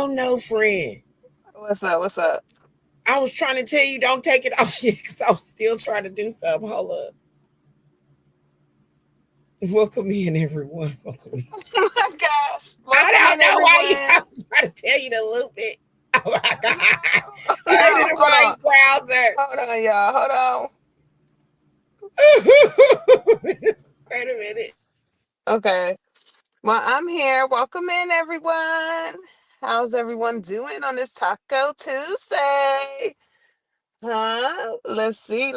Oh no, friend. What's up? What's up? I was trying to tell you don't take it off yet because I was still trying to do something. Hold up. Welcome in, everyone. Welcome in. Oh my gosh. I Welcome don't in, know why you everyone. I was trying to tell you to loop it. Oh my Oh god. no. Go to No, the hold right on. browser. Hold on, y'all. Hold on. Wait a minute. Okay. Well, I'm here. Welcome in, everyone. How's everyone doing on this Taco Tuesday? Huh? Let's see.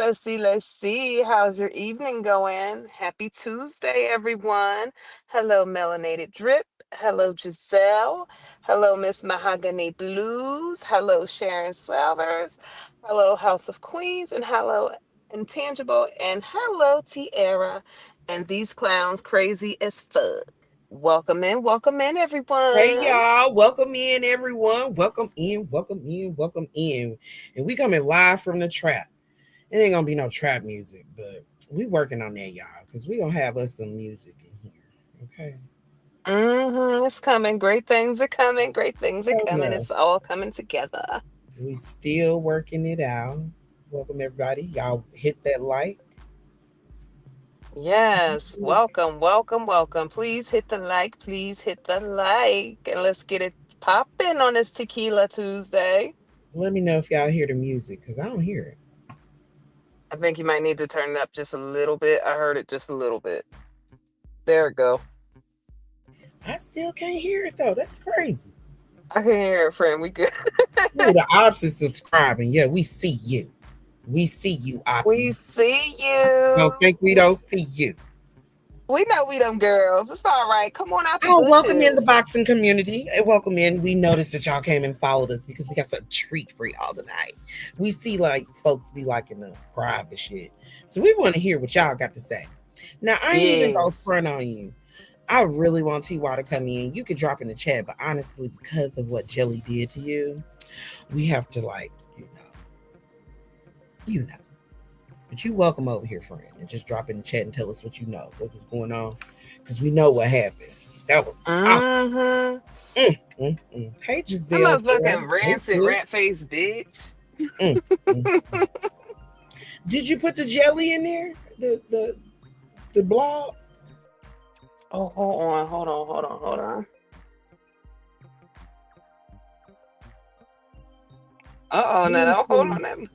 How's your evening going? Happy Tuesday, everyone. Hello, Melanated Drip. Hello, Giselle. Hello, Miss Mahogany Blues. Hello, Sharon Salvers. Hello, House of Queens. And hello, Intangible. And hello, Tiara. And these clowns crazy as fuck. Welcome in, Hey everyone. y'all, welcome in everyone. Welcome in, welcome in, welcome in. And we coming live from the trap. It ain't gonna be no trap music, but we working on that, y'all, because we gonna have us some music in here. Okay. It's coming. Great things are coming. Great things are Oh coming. no. It's all coming together. We still working it out. Welcome everybody. Y'all hit that like. Yes. Welcome. Please hit the like. Please hit the like. And let's get it popping on this Tequila Tuesday. Let me know if y'all hear the music, because I don't hear it. I think you might need to turn it up just a little bit. I heard it just a little bit. There we go. I still can't hear it though. That's crazy. I can hear it, friend. We good. Ooh, the ops is subscribing. Yeah, we see you. We see you, We Oppie. see Don't you. think we don't see you. We know we them girls. It's all right. Come on out the Oh, welcome in the bushes. boxing community. Welcome in. We noticed that y'all came and followed us because we got some treat for y'all tonight. We see like folks be liking the private shit. So we want to hear what y'all got to say. Now, I ain't even gonna Yes. front on you. I really want TY to come in. You could drop in the chat, but honestly, because of what Jelly did to you, we have to like, you know. But you welcome over here, friend, and just drop in the chat and tell us what you know, what was going on, because we know what happened. That was awesome. Mm-hmm. Hey, I'm Giselle, a girl. fucking Hey, rancid sis. rat face bitch. Mm, mm. Did you put the jelly in there? The blob? Oh, hold on. Uh-oh, Let no, me no, hold on. finish,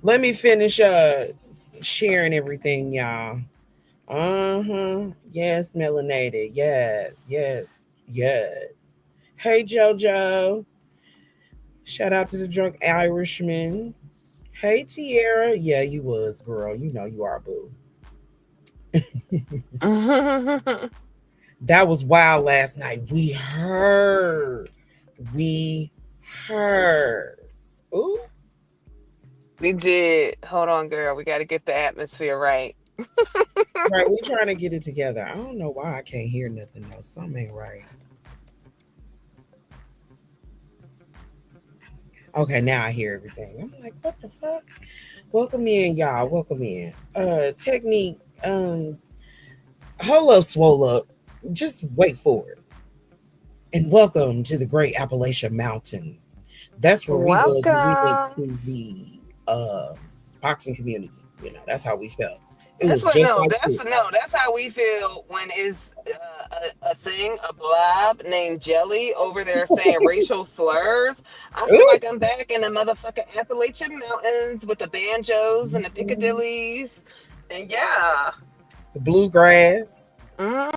let me finish sharing everything, y'all. Uh-huh. Yes, melanated. Yes, yes, yes. Hey, JoJo. Shout out to the drunk Irishman. Hey, Tierra. Yeah, you was, girl. You know you are, boo. That was wild last night. We heard. We heard. Ooh. We did. Hold on, girl. We got to get the atmosphere right. Right, we trying to get it together. I don't know why I can't hear nothing though. Something ain't right. Okay, now I hear everything. I'm like, what the fuck? Welcome in, y'all. Welcome in. Technique, hold up, swole up. Just wait for it. And welcome to the great Appalachian Mountain. That's where we was when we went Welcome. to the uh boxing community. You know, that's how we felt. It That's was what just no, like that's this. no, that's how we feel when it's a thing, a blob named Jelly over there saying racial slurs. I feel Ooh. like I'm back in the motherfucking Appalachian Mountains with the banjos and the Mhm. Piccadillys. And yeah. The bluegrass, Hmm.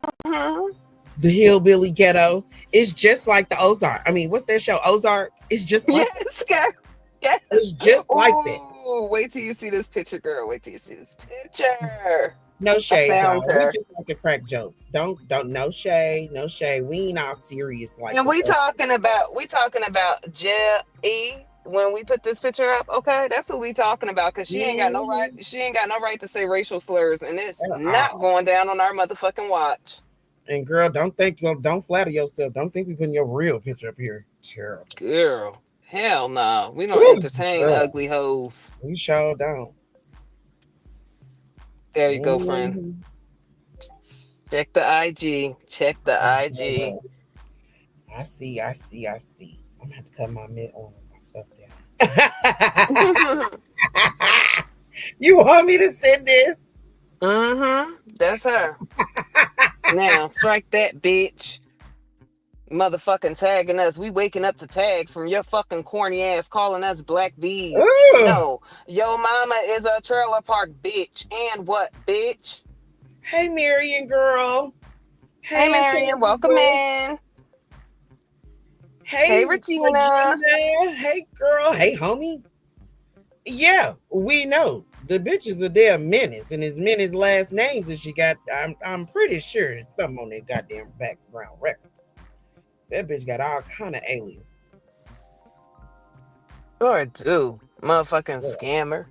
the hillbilly ghetto. It's just like the Ozark. I mean, what's that show? Ozark. It's just like that. Yes, girl. Yes. It's just like that. Oh, wait till you see this picture, girl. Wait till you see this picture. No I shade, found y'all. We her. just like to crack jokes. Don't no shade, no shade. We ain't all serious like And the we talking about J.E. when we put this picture up, okay? That's who we talking about because Mhm. she ain't got no right to say racial slurs, and it's At not all. going down on our motherfucking watch. And girl, don't flatter yourself. Don't think we putting your real picture up here. Terrible. Girl, hell no. We don't Ooh, entertain girl, ugly hoes. we sure don't. There you go, friend. Mhm. Check the IG. Check the IG. I see. gonna have to cut my stuff down. You want me to send this? That's her. Now, strike that bitch. Motherfucking tagging us. We waking up to tags from your fucking corny ass calling us black bees. Ugh. No, yo mama is a trailer park bitch. And what, bitch? Hey, Marion girl. Hey, Hey, Marion, welcome Intangible. in. Hey, Hey, Regina. Regina. Hey, girl. Hey, homie. Yeah, we know the bitch is a damn menace, and as many last names as she got, I'm pretty sure it's something on that goddamn background record. That bitch got all kind of aliens. Sure do. Motherfucking Yeah. scammer.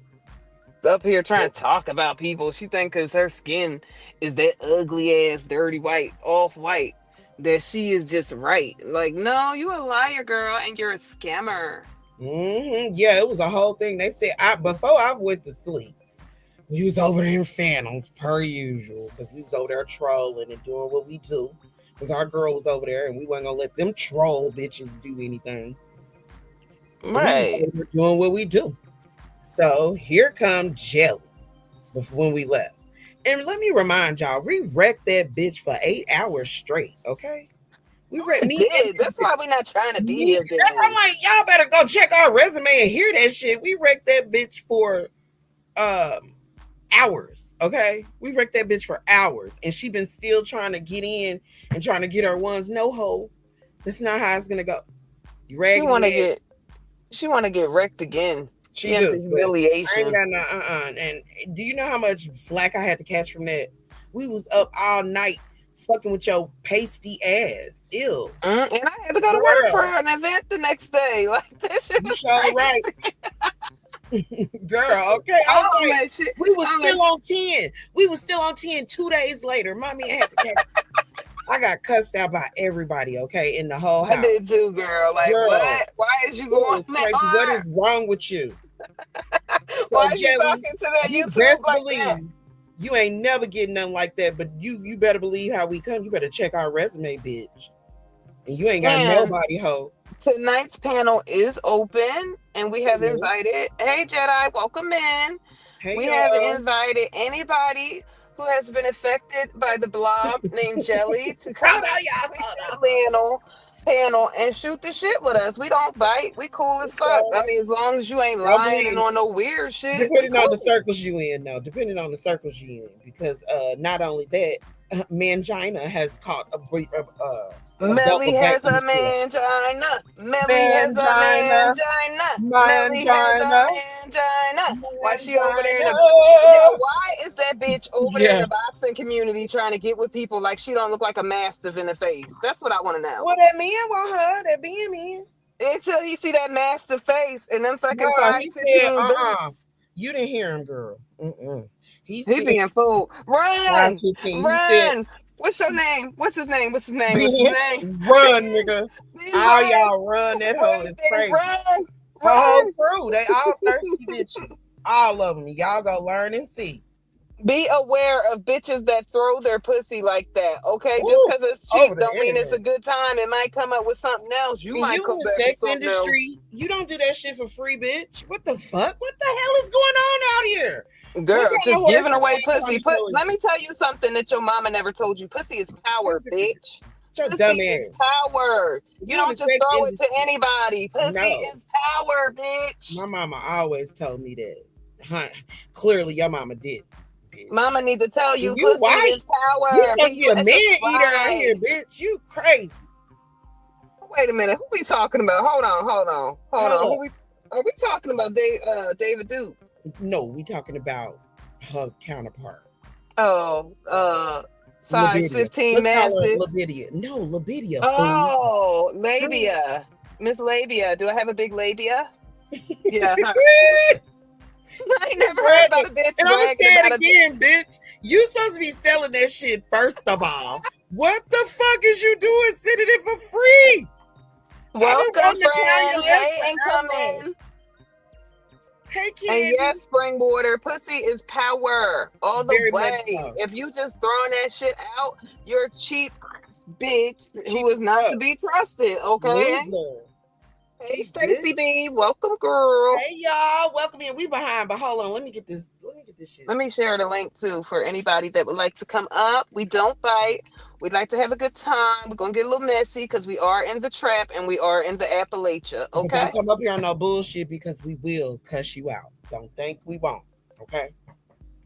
It's up here trying to talk about people. She think because her skin is that ugly ass, dirty white, off white, that she is just right. Like, no, you a liar, girl, and you're a scammer. Yeah, it was a whole thing. They said I before I went to sleep, we was over there in Phantoms per usual because we was over there trolling and doing what we do. Because our girl was over there and we wasn't gonna let them troll bitches do anything. So we was Right. over there doing what we do. So here come Jelly when we left. And let me remind y'all, we wrecked that bitch for 8 hours straight, okay? We wrecked I me did. and That's why we're not trying to be me. here That's why I'm then. like, y'all better go check our resume and hear that shit. We wrecked that bitch for um hours, okay? We wrecked that bitch for hours. And she been still trying to get in and trying to get her ones no hole. That's not how it's gonna go. You She raggedy wanna ass. get she wanna get wrecked again. She She has the do, but I ain't humiliation. got no And do you know how much flack I had to catch from that? We was up all night fucking with your pasty ass. Ew. And I had to go to work for Girl, an event the next day. Like this shit you was sure right. crazy. Girl, okay. I was All like, that shit. we was All that still on 10. We was still on 10 2 days later. Mommy had to catch. I got cussed out by everybody, okay, in the whole I house. did too, girl. Like, Girl, what? Why is you it going was that crazy. What hard? is wrong with you? So, Why is you Jelly, talking to that you YouTube best like that? believe you ain't never getting nothing like that, but you better believe how we come. You better check our resume, bitch. And you ain't got And nobody, hoe. tonight's panel is open, and we have Yeah. invited, hey, Jedi, welcome in. Hey, We have y'all. invited anybody who has been affected by the blob named Jelly to come Hold in on, and y'all. grace Hold this on. panel and shoot the shit with us. We don't bite. We cool as fuck. I So, mean, as long as you ain't don't lying and believe. on no weird shit, we Depending on the cool. circles you in, though. Depending on the circles you in, because not only that, Mangina has caught a Melly double back has a before. mangina. Melly has a Mangina, mangina. Melly has a mangina, mangina. Why she over there in mangina. the yo? Why is that bitch over there in Yeah. the boxing community trying to get with people like she don't look like a mastiff in the face? That's what I want to know. Well, that man want her. That being man. Until he see that mastiff face and them No, fucking he size said, 15 boots, You didn't hear him, girl. He he said being fooled. size Run, 15. He said, run. What's your name? What's his name? What's his name? What's his Ben, name? run, Ben, nigga. Ben, All run, y'all run. That hoe run, is Ben, crazy. run, Her whole run. crew, they all thirsty bitches. All of them. Y'all go learn and see. Be aware of bitches that throw their pussy like that, okay? Just Ooh, because it's over cheap the don't mean it's internet. a good time. It might come up with something else. You And might you in come the back with sex something else. industry, you don't do that shit for free, bitch. What the fuck? What the hell is going on out here? What Girl, kind of just horse giving and away bone pussy. kind of show is Let me this? tell you something that your mama never told you. Pussy is power, bitch. Your Pussy dumb is ass. power. You You in the don't just sex throw it to industry. anybody. Pussy No. is power, My bitch. mama always told me that. Huh. Clearly, your mama did, bitch. Mama need to tell And you you pussy white. is You power. supposed to be a It's a man eater out here, sprite. bitch. You crazy. Wait a minute. Who we talking about? Hold on, hold on, hold Hold on. up. Who we are we talking about? David Duke. No, we talking about her counterpart. Oh, size Labidia. 15 Let's call her mastiff. Labidia. No, Labidia, fool. Oh, Her. labia. Miss Labia. Do I have a big labia? Yeah, her. I ain't It's never heard about bragging. a bitch And I'm gonna say bragging about it a bitch. again, bitch. You supposed to be selling that shit first of all. What the fuck is you doing sending it for free? I've been Welcome, wanting to call friend. your ass Hey, and come forever. in. Hey, And Candy. yes, Springwater, pussy is power all the Very much way. so. If you just throwing that shit out, you're a cheap bitch who Cheap is as not to fuck. be trusted, okay? Loser. Hey, Cheap Stacy bitch. B, welcome, girl. Hey y'all, welcome in. We behind, but hold on. Let me get this. Let me get this shit. Let me share the link too for anybody that would like to come up. We don't bite. We'd like to have a good time. We're gonna get a little messy because we are in the trap and we are in the Appalachia. But don't Okay. come up here on no bullshit because we will cuss you out. Don't think we won't. Okay.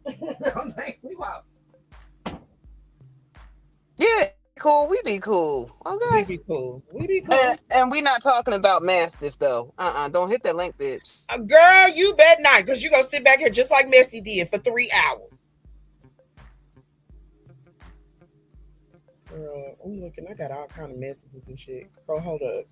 Don't think we won't. Yeah, cool. We be cool. We Okay. be cool. We be cool. And we not talking about Mastiff though. Don't hit that link, bitch. Girl, you bet not, because you gonna sit back here just like Messy did for 3 hours. Girl, I'm looking. I got all kind of messages and shit. Girl, hold up.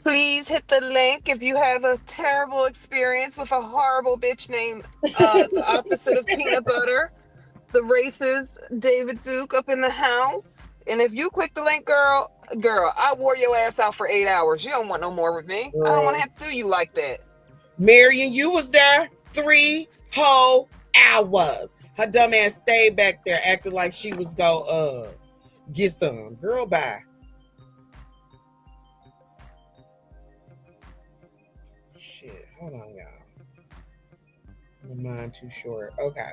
Please hit the link if you have a terrible experience with a horrible bitch named the opposite of peanut butter. The racist David Duke up in the house. And if you click the link, girl, I wore your ass out for 8 hours. You don't want no more with me. I don't want to Girl, have to do you like that. Marion, you was there 3 whole hours. Her dumb ass stayed back there acting like she was go get some. Girl, bye. Shit, hold on, y'all. My mind too short. Okay.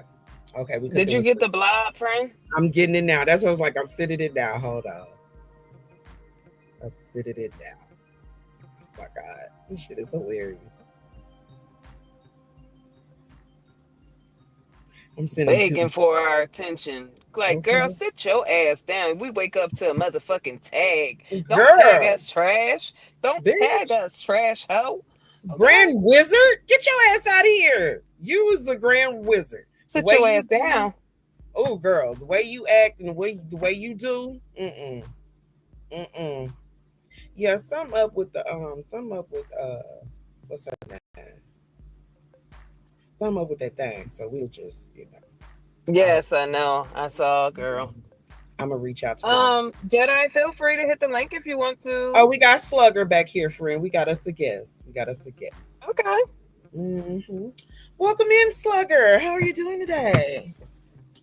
Okay, we could Did do you it. get the blob, friend? I'm getting it now. That's what I was like. I'm sitting it now. Hold on. I'm sitting it now. Oh my god. This shit is hilarious. I'm sending Begging two. for our attention. Like, girl, Okay. sit your ass down. We wake up to a motherfucking tag. Don't tag Girl, us trash. Don't tag bitch. us trash hoe. Okay? Grand Wizard? Get your ass out of here. You was the Grand Wizard. The Sit way your you ass do, down. oh girl, the way you act and the way you do, mm. Yeah, some up with the some up with what's her name? Some up with that thing. So we'll just, um Yes, I know. I saw, girl. I'm gonna reach out to them. Jedi, feel free to hit the link if you want Oh, to. we got Slugger back here, friend. We got us a guest. We got us a guest. Okay. hmm Welcome in, Slugger. How are you doing today?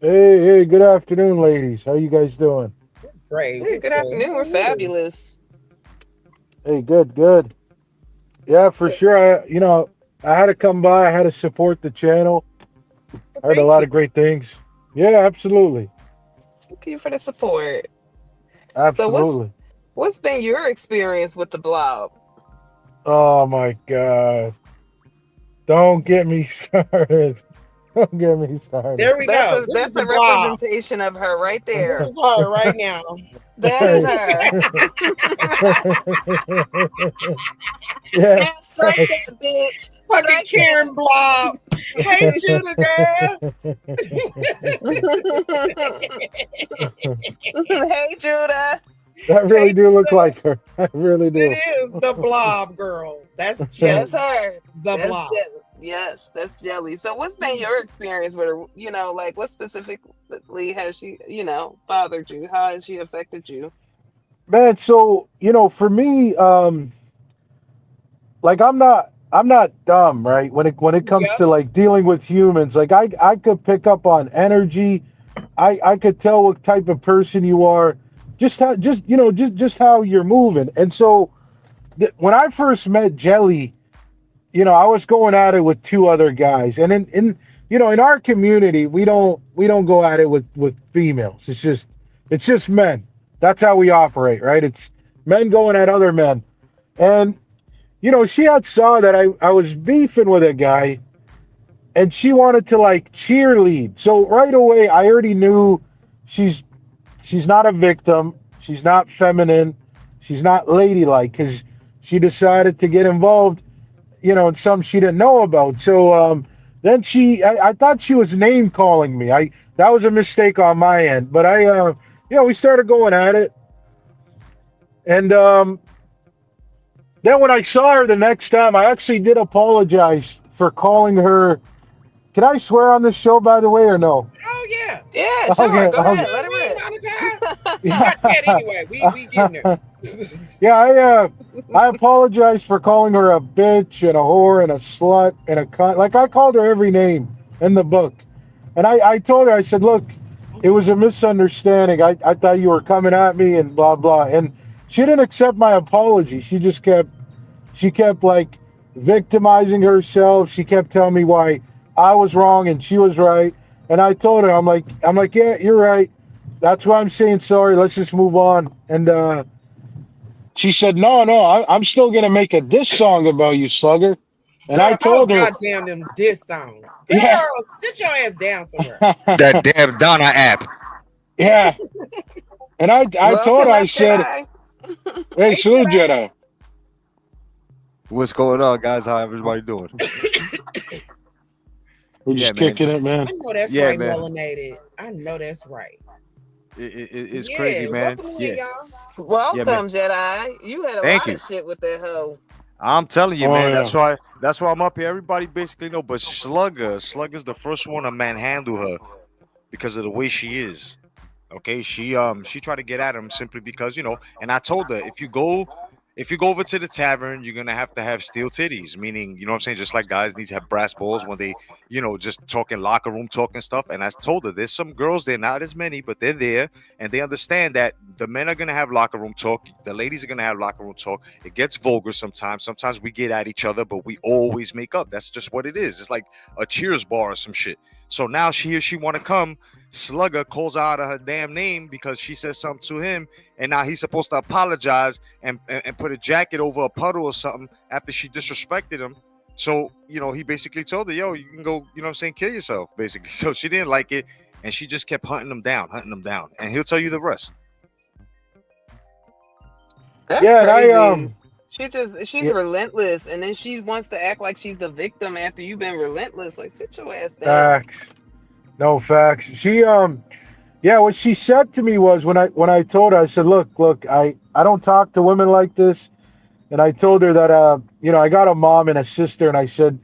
Hey, good afternoon, ladies. How you guys doing? Great. Hey, We're good great. afternoon. How are We're you? fabulous. Hey, good. Yeah, for sure. I had to come by. I had to support the channel. Well, I heard a thank lot you. of great things. Yeah, absolutely, Thank you for the support. So absolutely. what's been your experience with the blob? Oh my God! Don't get me started. Don't get me started. There we go. This is That's the a blob. representation of her right This there. is her right now. That is Hey. her. Yeah. Yeah, strike that bitch. Fucking Strike Karen Blob. Hey, Judah girl. Hey, Judah. That Hey, really do look Judah. like her. I really do. It is the Blob girl. That's That's Jelly. her. The That's Blob. Jelly. Yes, that's Jelly. So, what's been your experience with her? Like what specifically has she, bothered you? How has she affected you? Man, so for me, like I'm not dumb, right? When it comes Yep. to like dealing with humans, like I could pick up on energy. I could tell what type of person you are, just how you're moving. And so when I first met Jelly, I was going at it with two other guys, and in our community, we don't go at it with females. It's just men. That's how we operate, right? It's men going at other men. And she had saw that I was beefing with a guy, and she wanted to like cheerlead. So right away, I already knew she's she's not a victim. She's not feminine. She's not ladylike because she decided to get involved, in some she didn't know about. So then I thought she was name calling me. That was a mistake on my end. But we started going at it, and then when I saw her the next time, I actually did apologize for calling her. Can I swear on this show, by the way, or no? Oh yeah. Yeah, sure. Okay, Go okay. ahead. Let it We ain't rip. monetized. Yeah, Not yet anyway. We getting there. yeah. I apologize for calling her a bitch and a whore and a slut and a cunt. Like I called her every name in the book. And I told her, I said, look, it was a misunderstanding. I thought you were coming at me and blah blah. And she didn't accept my apology. She kept like victimizing herself. She kept telling me why I was wrong and she was right. And I told her, I'm like, yeah, you're right. That's why I'm saying sorry. Let's just move on. And she said, no, no, I'm still gonna make a diss song about you, Slugger. And I Girl, oh told her, goddamn them diss songs. yeah, Girl, sit your ass down somewhere. That damn Donna app. yeah. And I told her, Welcome I up, said, Jedi. hey, Hey salute Jedi. Jedi. What's going on, guys? How everybody doing? We're Yeah, just man. kicking it, man. I know that's Yeah, right, man. melanated. I know that's right. It's crazy, Yeah, man. welcome in, Yeah, y'all. yeah, man. Welcome, Jedi. You had a Thank lot you. of shit with that hoe. I'm telling you, Oh man. yeah. That's why I'm up here. Everybody basically know, but Slugger's the first one to manhandle her because of the way she is. Okay, she tried to get at him simply because and I told her if you go over to the tavern, you're gonna have to have steel titties, meaning what I'm saying, just like guys need to have brass balls when they just talking locker room talking stuff. And I told her there's some girls, they're not as many, but they're there, and they understand that the men are gonna have locker room talk, the ladies are gonna have locker room talk. It gets vulgar sometimes we get at each other, but we always make up. That's just what it is. It's like a cheers bar or some shit. So now she want to come. Slugger calls out of her damn name because she says something to him, and now he's supposed to apologize and put a jacket over a puddle or something after she disrespected him. So he basically told her, "Yo, you can go, what I'm saying, kill yourself." Basically, so she didn't like it, and she just kept hunting him down, and he'll tell you the rest. That's Yeah, and crazy. She's yeah, relentless, and then she wants to act like she's the victim after you've been relentless. Like, sit your ass down. facts. No facts. Yeah, what she said to me was when I told her, I said, look, I don't talk to women like this. And I told her that I got a mom and a sister, and I said,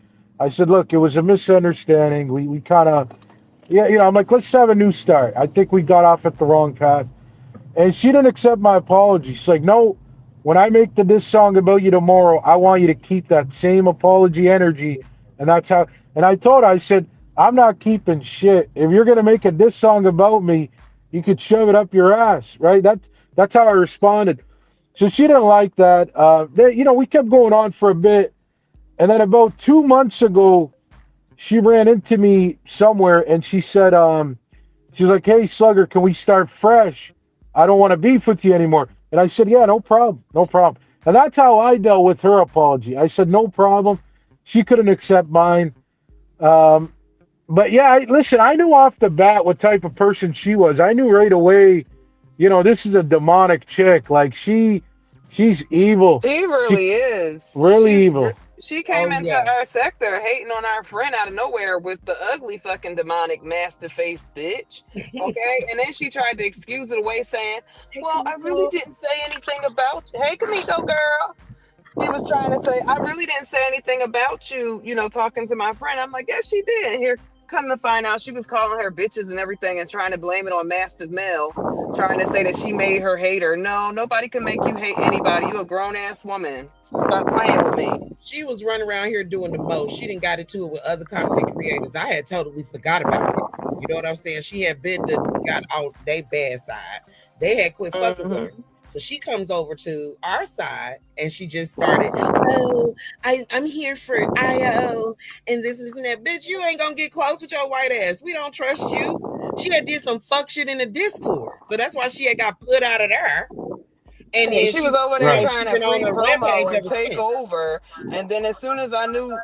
look, it was a misunderstanding. We kind of, yeah, I'm like, let's have a new start. I think we got off at the wrong path. And she didn't accept my apology. She's like, no, when I make this song about you tomorrow, I want you to keep that same apology energy. And that's how, and I told her, I said, I'm not keeping shit. If you're going to make a diss song about me, you could shove it up your ass, right? That's how I responded. So she didn't like that. We kept going on for a bit. And then about 2 months ago, she ran into me somewhere and she said, she's like, hey, Slugger, can we start fresh? I don't want to beef with you anymore. And I said, yeah, no problem. No problem. And that's how I dealt with her apology. I said, no problem. She couldn't accept mine. Um, but yeah, listen, I knew off the bat what type of person she was. I knew right away, this is a demonic chick. Like she's evil. She She really is. really evil. She Oh came into yeah. our sector hating on our friend out of nowhere with the ugly fucking demonic master face bitch. Okay, and then she tried to excuse it away, saying, Hey, "Well, I really Kamiko. didn't say anything about you." Hey, Kamiko girl. She was trying to say, I really didn't say anything about you, talking to my friend. I'm like, yes, she did. And here, come to find out, she was calling her bitches and everything and trying to blame it on Master Mel, trying to say that she made her hate her. No, nobody can make you hate anybody. You a grown ass woman. Stop playing with me. She was running around here doing the most. She didn't got into it with other content creators. I had totally forgot about that. You know what I'm saying? She had been got out their bad side. They had quit fucking with her. Mm-hmm. So she comes over to our side and she just started, oh, I'm here for IO and this and that. Bitch, you ain't gonna get close with your white ass. We don't trust you. She had did some fuck shit in the Discord. So that's why she had got put out of there. And Hey, then she was over there Right. she trying to been on free a promo rampage and ever take since. over. And then as soon as I knew,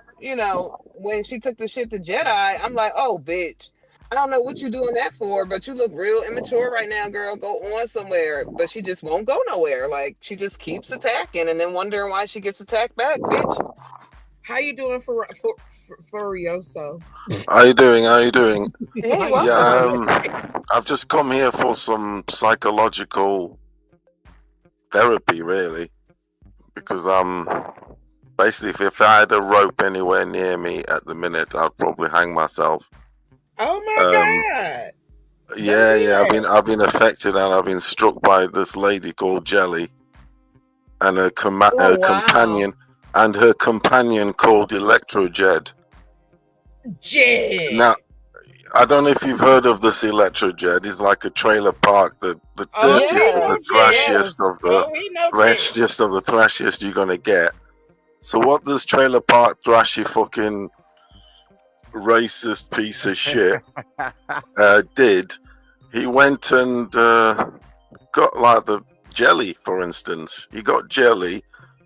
when she took the shit to Jedi, I'm like, oh, bitch. I don't know what you doing that for, but you look real immature right now, girl. Go on somewhere. But she just won't go nowhere. Like, she just keeps attacking and then wondering why she gets attacked back, bitch. How you doing for Furioso? How you doing? How you doing? Hey, How you Yeah, welcome. doing? I've just come here for some psychological therapy, really, because basically if I had a rope anywhere near me at the minute, I'd probably hang myself. Oh my Um, God. Don't yeah, do yeah, that. I've been affected, and I've been struck by this lady called Jelly and Oh, her wow. companion called Electro Jed. Jed. Now, I don't know if you've heard of this Electrojet. It's like a trailer park, the Oh, he dirtiest and know the Yes, Jet. trashiest yes. of the Oh, he know Jet. thrashiest of the thrashiest you're gonna get. So what this trailer park thrashy fucking racist piece of shit did, he went and got like the jelly, for instance. He got jelly.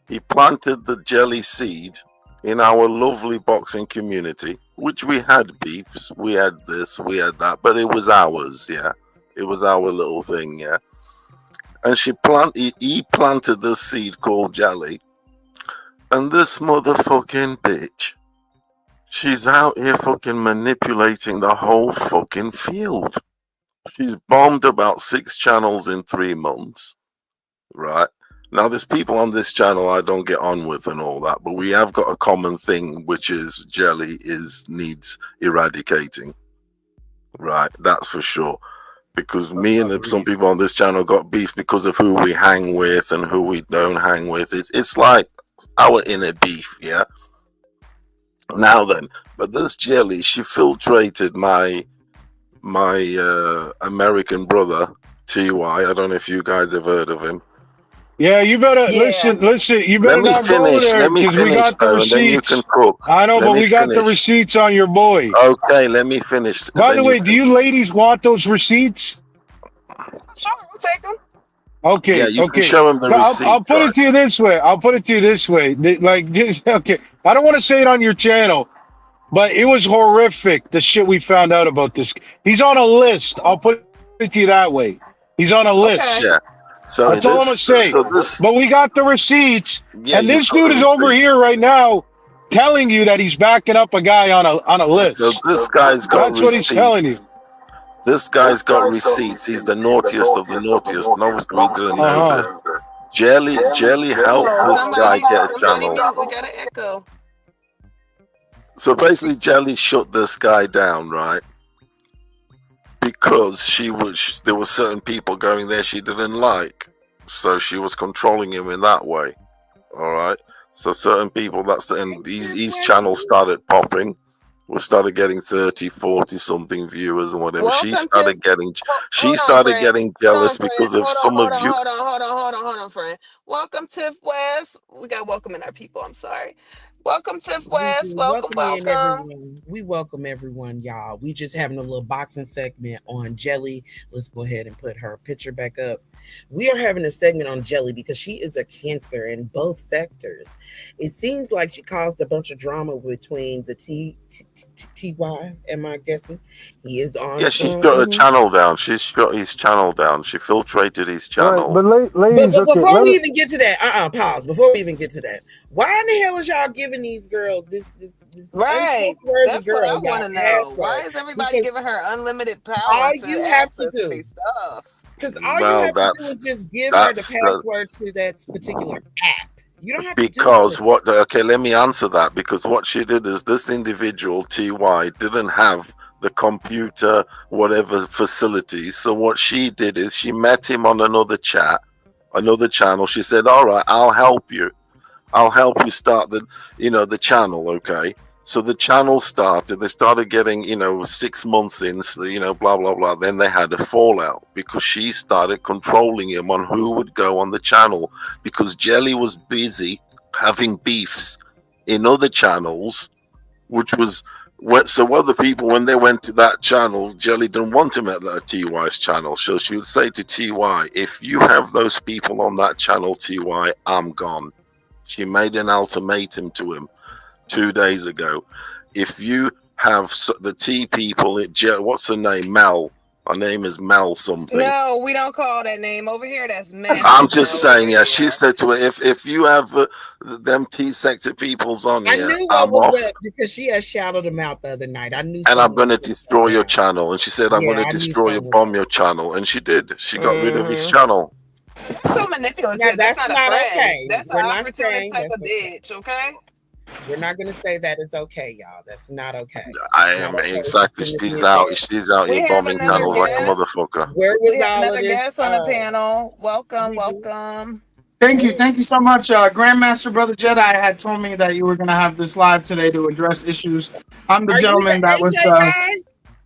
He planted the jelly seed in our lovely boxing community, which we had beefs, we had this, we had that, but it was ours, yeah. It was our little thing, yeah. And he planted this seed called jelly, and this motherfucking bitch, she's out here fucking manipulating the whole fucking field. She's bombed about 6 channels in 3 months, right? Now, there's people on this channel I don't get on with and all that, but we have got a common thing, which is jelly needs eradicating, right? That's for sure. Because me and some people on this channel got beef because of who we hang with and who we don't hang with. It's like our inner beef, yeah. Now then, but this jelly, she filtrated my American brother Ty. I don't know if you guys have heard of him. Yeah, you better Yeah. listen. You Let better me not go finish. there Let me because we finish got the though, and then you can receipts. cook. I know, Let but me we got the finish. receipts on your boy. Okay, let me finish, and By the then you way, do can. you ladies want those receipts? Sure, we'll take them. Yeah, Okay, you can okay. show him the I'll receipts, put right? it to you this way. I'll put it to you this way. Like this. Okay, I don't want to say it on your channel, but it was horrific. The shit we found out about this. He's on a list. I'll put it to you that way. He's on a list. Okay. Yeah. That's So all I'm gonna this, say. so But this, we got the receipts, yeah, and you've this got dude the is over receipt. here right now telling you that he's backing up a guy on a So list. this guy's got That's what he's telling you. receipts. This guy's got receipts. He's the naughtiest of the naughtiest. And obviously, we didn't know Uh this. huh. Jelly helped Oh, this guy get a somebody channel. mute. We got an echo. So basically, Jelly shut this guy down, right? Because there were certain people going there she didn't like, so she was controlling him in that way. All right. So certain people, and his channel started popping. We started getting 30, 40 something viewers and whatever. Welcome to. She Hold on, started friend. getting Hold on, jealous friend. because of some of you. Hold on, friend. Welcome, Tiff West. We got welcoming our people. I'm sorry. Welcome, Tiff We West. do Welcome, welcome in welcome. everyone. We welcome everyone, y'all. We just having a little boxing segment on Jelly. Let's go ahead and put her picture back up. We are having a segment on Jelly because she is a cancer in both sectors. It seems like she caused a bunch of drama between the TY. Am I guessing? He is on. Yeah, she shut her channel down. She shut his channel down. She filtrated his Right, channel. but But, ladies, but okay, before we even get to that, pause. Before we even get to that, why in the hell is y'all giving these girls this Right. untrustworthy That's what I girl want y'all to know. passed Why her? is everybody Because giving her unlimited power all to you have to access to do, these stuff? because all you Well, have to do is just give her the that's the password to that particular app. You don't have to do all because of that. what? Okay, let me answer that. Because what she did is this individual Ty didn't have the computer whatever facilities. So what she did is she met him on another channel. She said, "All right, I'll help you. I'll help you start the channel, okay?" So the channel started. They started getting, 6 months in, so, blah blah blah. Then they had a fallout because she started controlling him on who would go on the channel because Jelly was busy having beefs in other channels, which was so other people when they went to that channel, Jelly didn't want him at that TY's channel. So she would say to TY, "If you have those people on that channel, TY, I'm gone." She made an ultimatum to him 2 days ago. If you have the T people, what's her name? Mel. Her name is Mel something. No, we don't call that name over here. That's I'm messy just over saying, yeah. She there. said to her, if you have them T sector peoples on I here, knew what I'm was off, up because she had shouted him out the other night. I knew and I'm something was going to going to go destroy your down. channel. And she said, I'm going Yeah, to I knew destroy you, something was bomb up. your channel. And she did. She got rid of his Hmm. channel. That's so Now manipulative. That's that's not a not friend. okay. That's an We're not opportunist saying type that's of okay. bitch. Okay. We're not going to say that is okay, y'all. That's not okay. I It's not am okay. She's exactly. going to be She's in out. bed. She's out We here have bombing another channels like a Meanwhile, guest. motherfucker. where We was have all of another this? guest on the panel. Welcome, We do. welcome. Hey, Thank you so much. Grandmaster Brother Jedi had told me that you were going to have this live today to address issues. I'm the are you gentleman the that was, AJ guy?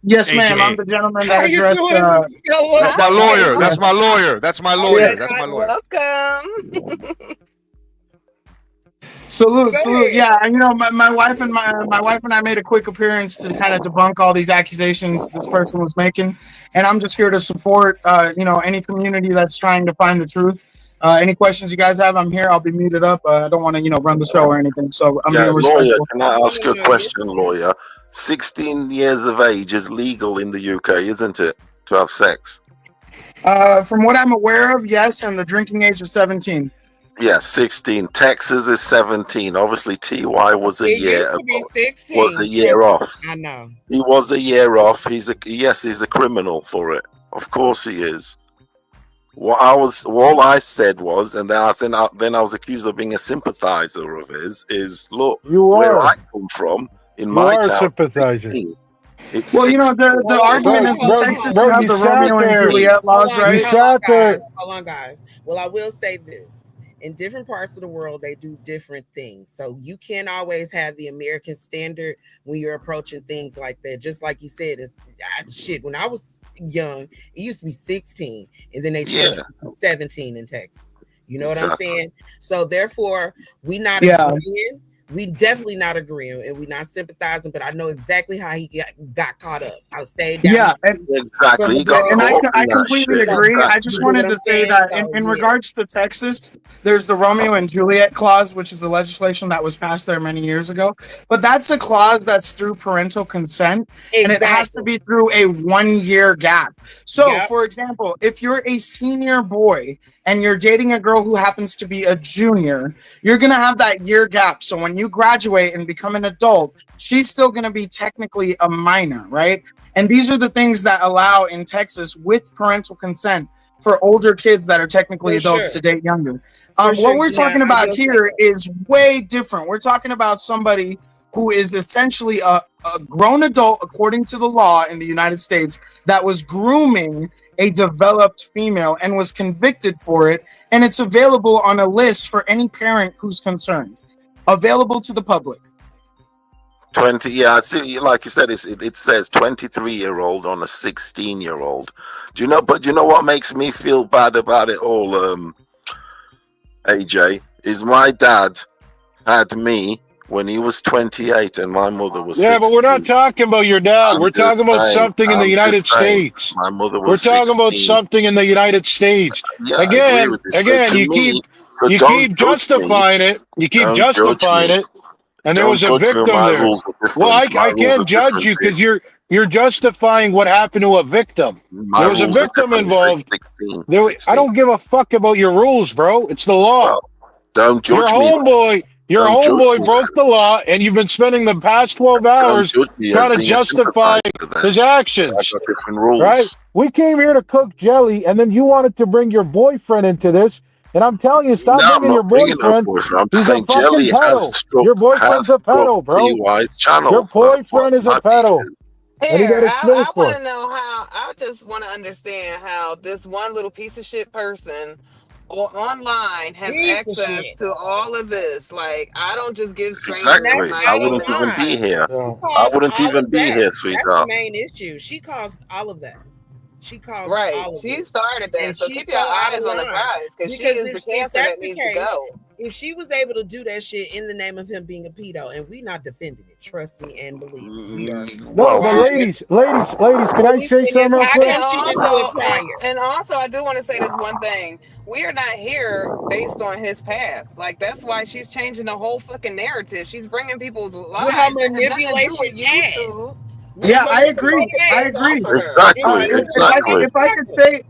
Yes, ma'am. I'm AJ. the gentleman How that you addressed. doing? That's my Hi. lawyer. That's my lawyer. That's my Yeah. lawyer. That's my lawyer. Welcome. Salute, Go salute. ahead. Yeah, and my wife and my wife and I made a quick appearance to kind of debunk all these accusations this person was making, and I'm just here to support any community that's trying to find the truth. Any questions you guys have, I'm here. I'll be muted up. I don't want to run the show or anything, so I'm Yeah, being lawyer, respectful. can I No, ask no, you a no. You're question, fine. lawyer? 16 years of age is legal in the UK, isn't it, to have sex? From what I'm aware of, yes, and the drinking age is 17. Yeah, 16. Texas is 17. Obviously, TY was a It year used to be was a 16. year Trust me. off. I know. He was a year off. He's a criminal for it. Of course he is. All I said was, and then I was accused of being a sympathizer of his. Is look You where are. I come from in You my are a town. sympathizer. 16. It's Well, 16. the argument is in Texas you Bro, have you the sat Romeo and there. Juliet laws, You right? Hold on, sat there. guys. Hold on, guys. Well, I will say this. In different parts of the world, they do different things. So you can't always have the American standard when you're approaching things like that. Just like you said, shit. When I was young, it used to be 16, and then they Yeah, changed it to 17 in Texas. You know what I'm exactly. saying? So therefore, we not Yeah. agreeing. We definitely not agreeing, and we not sympathizing. But I know exactly how he got caught up. I stayed down Yeah, the street and from Exactly. the He got girl. And caught up I in that completely shit. So agree. I Exactly. just you know what wanted I'm to say saying? that So in yeah, regards to Texas, there's the Romeo and Juliet clause, which is a legislation that was passed there many years ago. But that's a clause that's through parental consent, and it has to exactly. be through a 1 year gap. So, Yep, for example, if you're a senior boy and you're dating a girl who happens to be a junior, you're going to have that year gap. So when you graduate and become an adult, she's still going to be technically a minor, right? And these are the things that allow in Texas with parental consent for older kids that are technically for adults sure, to date younger. for sure. What we're Now talking I about will say here is way different. We're talking about somebody who is essentially a grown adult, according to the law in the United States, that was grooming a developed female and was convicted for it. And it's available on a list for any parent who's concerned, available to the public. 20. Yeah, I see. Like you said, it says 23-year-old on a 16-year-old. But do you know what makes me feel bad about it all? AJ, is my dad had me when he was 28 and my mother was Yeah, but we're not 16. talking about your dad. I'm We're just talking about saying. something in the I'm United just saying. States. My mother We're was talking about 16. something in the United States. Yeah, I agree with this. So Again, to you me, keep so you don't keep judge me. justifying it. You keep Don't judge justifying me. it, and there Don't was a judge me. victim My there. rules are Well, different. My I rules can't are judge different. you because you're justifying what happened to a victim. My There was a rules are victim different. It says involved. 16. I 16. don't give a fuck about your rules, bro. It's the law. Well, don't Your judge me. Don't judge homeboy me. broke the law, and you've been spending the past 12 Don't hours judge me as trying to being a justify sympathizer then. his I've actions, got different right? rules. We came here to cook jelly, and then you wanted to bring your boyfriend into this. And I'm telling you, stop No, I'm bringing your not bringing no boyfriend. boyfriend. I'm just He's a saying fucking Jelly pedo. Your boyfriend's has a struck pedo, bro. TY's Your channel. That's what boyfriend is a my beef pedo, is. and he Here, got I exposed want for to it. know how. I just want to understand how this one little piece of shit person or online has piece of access shit. to all of this. Like, I don't just give And strangers that's Exactly. my I not a wouldn't email even be lie. address. here. She Yeah. I caused wouldn't all even of be that. here, That's the sweetheart. main issue. She caused all of that. She caused Right. all of She it. started And that. So she's keep so your out of eyes on the line. prize because she Because is the if cancer that's that the needs to case, go. if she was able to do that shit in the name of him being a pedo, and we not defending it, trust me and believe me, we are No, Well, but far sister, ladies, can I say policing it. something real How quick? come she didn't do it prior? And also I do want to say this one thing. We are not here based on his past. Like that's why she's changing the whole fucking narrative. She's bringing people's With her lives that have nothing to do manipulation with ass. YouTube With Yeah, her I to agree. promote the I manipulation case off agree. of her. ass. And exactly, she If, was if I living could, exactly. if I could exactly. say,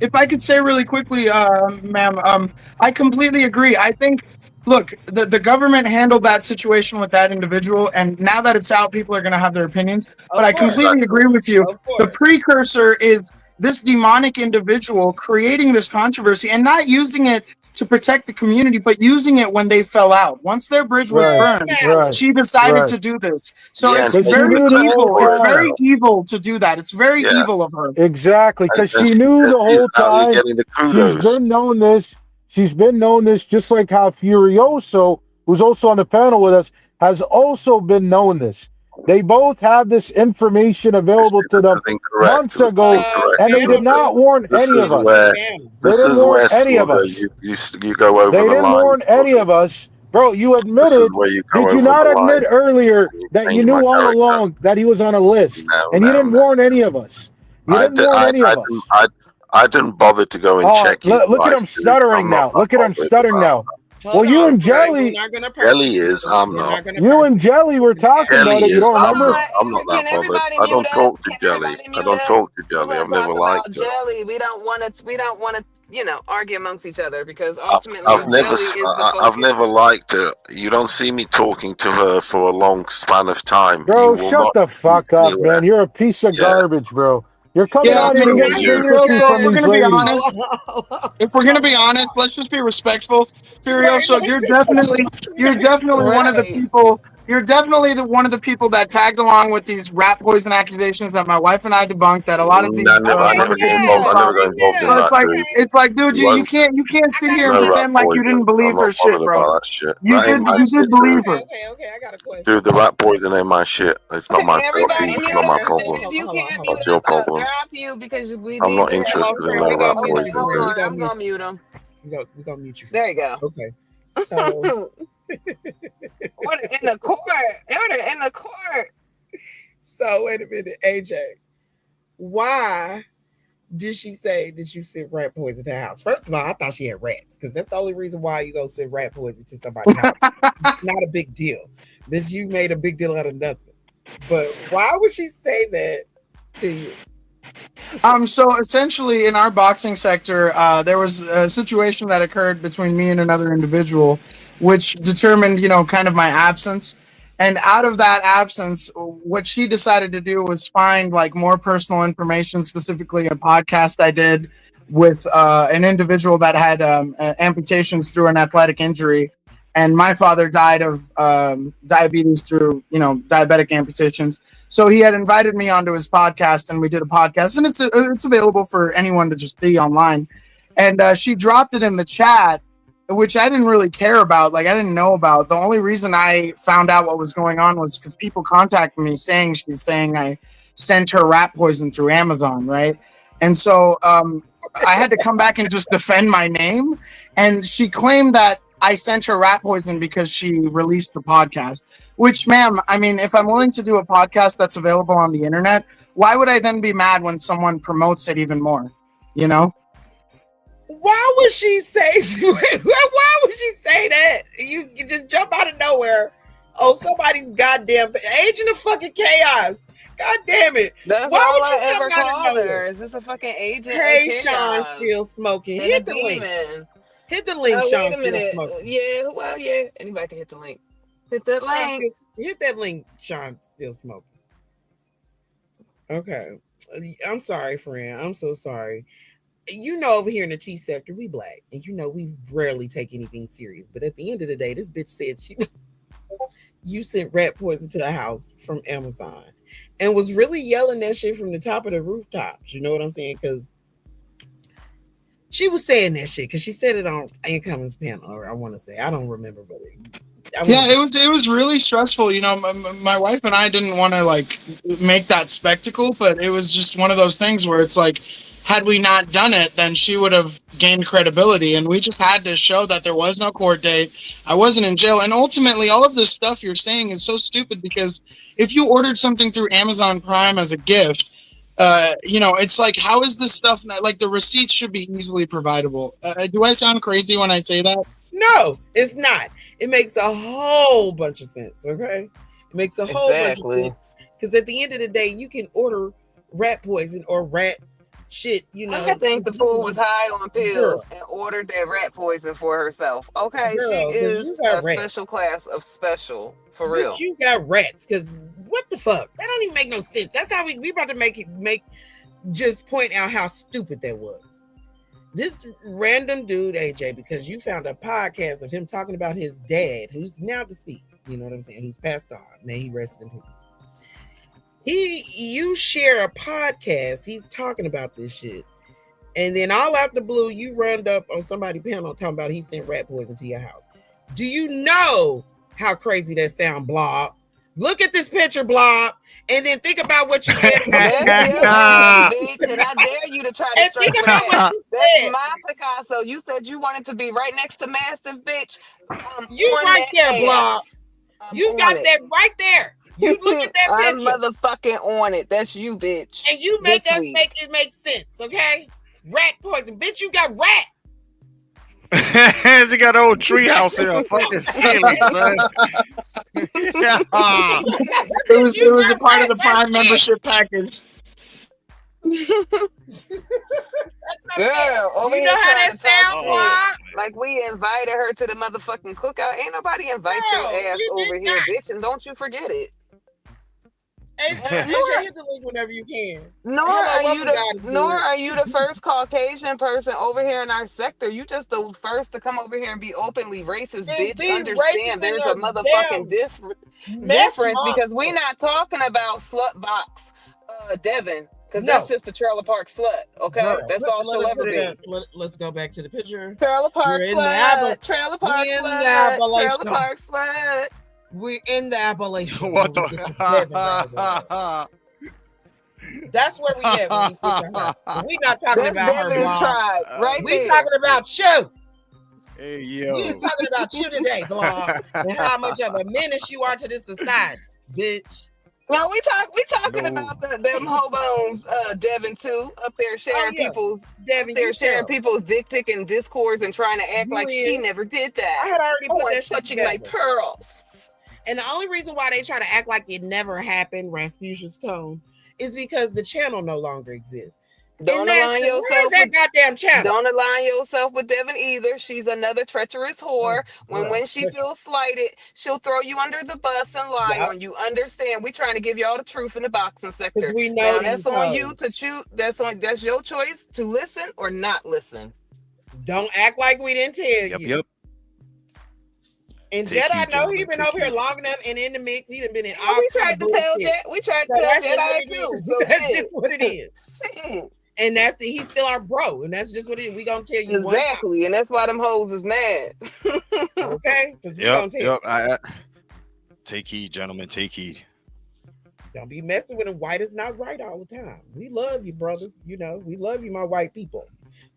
if I could say really quickly, ma'am, I completely agree. I think, look, the government handled that situation with that individual, and now that it's out, people are going to have their opinions. But Of I course. completely Exactly. agree with you. Of The course. precursor is this demonic individual creating this controversy and not using it to protect the community, but using it when they fell out. Once their bridge was Right, Pure burned, right, malice. she decided right. to do this. So Yeah, and it's Because she taking very the knew the credit whole evil. for It's it time. very herself. evil to do that. It's very Yeah, evil of her. Exactly, because and she knew the she's whole out here time. getting the She's kudos. been known this. She's been known this, just like how Furioso, who's also on the panel with us, has also been known this. They both had this information available to This them is incorrect. months This is ago, incorrect. and they did Panel not group. warn This any is of Panel group. us. where Panel. They this didn't is warn where any of Slugger us. you go over They the didn't line. warn any Slugger. of us. Bro, you This is admitted, where you go did you over not the line. admit earlier You that you change my knew all character. along that he was on a list No, and you no, didn't no. warn any of us? You I, didn't did, warn I, any I of didn't. us. I didn't bother to go and Oh, check his look at life, him dude. I'm stuttering not now. that Look at him bothered stuttering about now. Well, Hold you on, and Frank. We're Jelly, not gonna Jelly persecute is. him. I'm We're not. not gonna you and persecute Jelly were him. talking about Jelly it. You is. don't Hold remember? I'm not on. that Can bothered. everybody I mute don't up? talk to Can Jelly. everybody I mute don't up? talk to We Jelly. want I've to talk never about liked her. Jelly. We don't want to. We don't want to. Argue amongst each other because I've, ultimately I've never, Jelly s- is the I've never focus. liked her. You don't see me talking to her for a long span of time. You Bro, will shut not the see fuck up, anywhere. man. You're a piece of Yeah, garbage, bro. You're coming Yeah, on that's here hey, to up get to hey, you. Furio. sympathy So if from we're these gonna be ladies. honest, if we're gonna be honest, let's just be respectful. Furio, so you're definitely one of the Right. people. You're definitely one of the people that tagged along with these rat poison accusations that my wife and I debunked. That a lot of I these never, I never wonderful get people involved. I saw. never Okay, got involved in So that, dude. it's like, dude, You you won't. can't I sit got a here and No rat question. pretend like you poison. didn't I'm believe not her shit, bothered bro. about that shit. You That ain't did my you did shit, believe dude. her. I got a question. Dude, the rat poison ain't my shit. It's not Okay, my everybody beef. Okay, It's mute not my up. okay, And problem. if you can't mute That's your up, I'll problem. drop you because we I'm need not to Hold have. on, interested in friend. no We rat gonna Okay, mute you, poison, hold friend. dude. We on. gonna I'm mute gonna mute him. we gonna mute you, friend. There you go. Okay. So Order in the court. Order in the court. wait a minute, AJ. Why did she say that you sent rat poison to the house? First of all, I thought she had rats because that's the only reason why you go send rat poison to somebody's house. It's not a big deal. That you made a big deal out of nothing. But why would she say that to you? So essentially, in our boxing sector, there was a situation that occurred between me and another individual, which determined, kind of my absence. And out of that absence, what she decided to do was find like more personal information, specifically a podcast I did with an individual that had amputations through an athletic injury. And my father died of diabetes through, diabetic amputations. So he had invited me onto his podcast, and we did a podcast, and it's available for anyone to just see online. And she dropped it in the chat, which I didn't really care about. Like I didn't know about. The only reason I found out what was going on was because people contacted me saying she's saying I sent her rat poison through Amazon, right? And so I had to come back and just defend my name. And she claimed that I sent her rat poison because she released the podcast. Which, ma'am, I mean, if I'm willing to do a podcast that's available on the internet, why would I then be mad when someone promotes it even more? You know? Why would she say? Why would she say that? You just jump out of nowhere. Oh, somebody's goddamn agent of fucking chaos. God damn it! That's Why all would you I come ever out of called nowhere? her. Is this a fucking agent of Hey, Sean, still chaos smoking. and a Hit the link. demon? Hit the link. Oh, wait Sean a still minute. smoking. Yeah, well, yeah. Anybody can hit the link. Hit that Sean link. still, hit that link. Sean still smoking. Okay. I'm sorry, friend. I'm so sorry. Over here in the T sector, we black, and we rarely take anything serious. But at the end of the day, this bitch said you sent rat poison to the house from Amazon, and was really yelling that shit from the top of the rooftops. You know what I'm saying? Because she was saying that shit because she said it on Incoming's panel, or I want to say I don't remember, but I want Yeah, to say it was really stressful. My wife and I didn't want to like make that spectacle, but it was just one of those things where it's like, had we not done it, then she would have gained credibility, and we just had to show that there was no court date. I wasn't in jail, and ultimately, all of this stuff you're saying is so stupid because if you ordered something through Amazon Prime as a gift. It's like, how is this stuff not, like the receipts should be easily providable? Do I sound crazy when I say that? no, it's not. It makes a whole bunch of sense. Okay, it makes a whole bunch of Exactly. sense because at the end of the day, you can order rat poison or rat shit. I think the fool was high on Girl, pills and ordered that rat poison for herself. Okay, she because you is got a rats. special class of special, for Bitch, real. you got rats. Because what the fuck? That don't even make no sense. That's how we about to just point out how stupid that was. This random dude, AJ, because you found a podcast of him talking about his dad, who's now deceased. You know what I'm saying? He's passed on. May he rest in peace. You share a podcast. He's talking about this shit. And then all out the blue, you run up on somebody's panel talking about he sent rat poison to your house. Do you know how crazy that sound, Blob? Look at this picture, Blob, and then think about what you said a couple of That's minutes your ago. ass, bitch, and I dare you to try to And think strike with about what that. you That's said. my Picasso. You said you wanted to be right next to Mastiff, bitch. I'm You on right there, that Blob. ass. I'm You on got it. that right there. You look at that I'm picture, motherfucking on it. That's you, bitch. and you make This us week. make it make sense, okay? Rat poison, bitch. You got rat. She got a whole treehouse in her fucking ceiling, son. Yeah. It You was a got part of rat. the That's Prime it. membership package. That's it. Girl, over You know here how trying that to talk sound, shit. Oh, Blob? Like we invited her to the motherfucking cookout. Ain't nobody invite your Girl, ass you did over here, not. bitch, and don't you forget it. Hey, man. AJ, Nor hit the link whenever you can. nor Hello, are you welcome, the God is nor good. are you the first Caucasian person over here in our sector. You just the first to come over here and be openly racist, And bitch. be racist Understand in there's a a motherfucking damn mess difference because we monster. not talking about slut box Devin. Because that's No, just a trailer park slut, okay? girl, That's all let she'll her ever put it up. be. Let's go back to the picture. Trailer park We're in the slut, trailer park we in the slut, trailer Appalachia. park slut. We're in the Appalachians where What we get to Devin right away. the? That's where we at when we get to her. But we not talking That's about her, Devin's Blob. tribe right We there. talking about you. Hey We is yo. talking about you today, Blob, and how much of a menace you are to this society, bitch. No, we talking No. about them hobos, Devin too, Oh yeah, up Devin, there you sharing tell. people's dick pic and discourse and trying to act You like she is. never did I that. had already Oh, put and that shit clutching like together. pearls. And the only reason why they try to act like it never happened, Rasputin's tone, is because the channel no longer exists. And Don't align where's yourself that with goddamn channel? Don't align yourself with Devin either. She's another treacherous Oh, whore. girl, When she feels slighted, she'll throw you under the bus and lie yep, on you. Understand? We trying to give y'all the truth in the boxing because sector. we know Now that's these on you hoes. to choose. That's your choice to listen or not listen. Don't act like we didn't tell Yep, you. yep. And Take Jedi heed, know he gentlemen. been Take over here heed. long enough and in the mix. He done been in Yeah, all kind of bullshit. We tried to So tell that's just what Jedi it too. is. So That's shit. just what it is. Shit. And that's it. He's still our bro. And that's just what it is. We gonna tell you one time. Exactly. And that's why them hoes is mad. Okay? Because we Yep, gonna tell yep. you. Take heed, gentlemen. Take heed. Don't be messing with them. White is not right all the time. We love you, brothers. You know, we love you, my white people.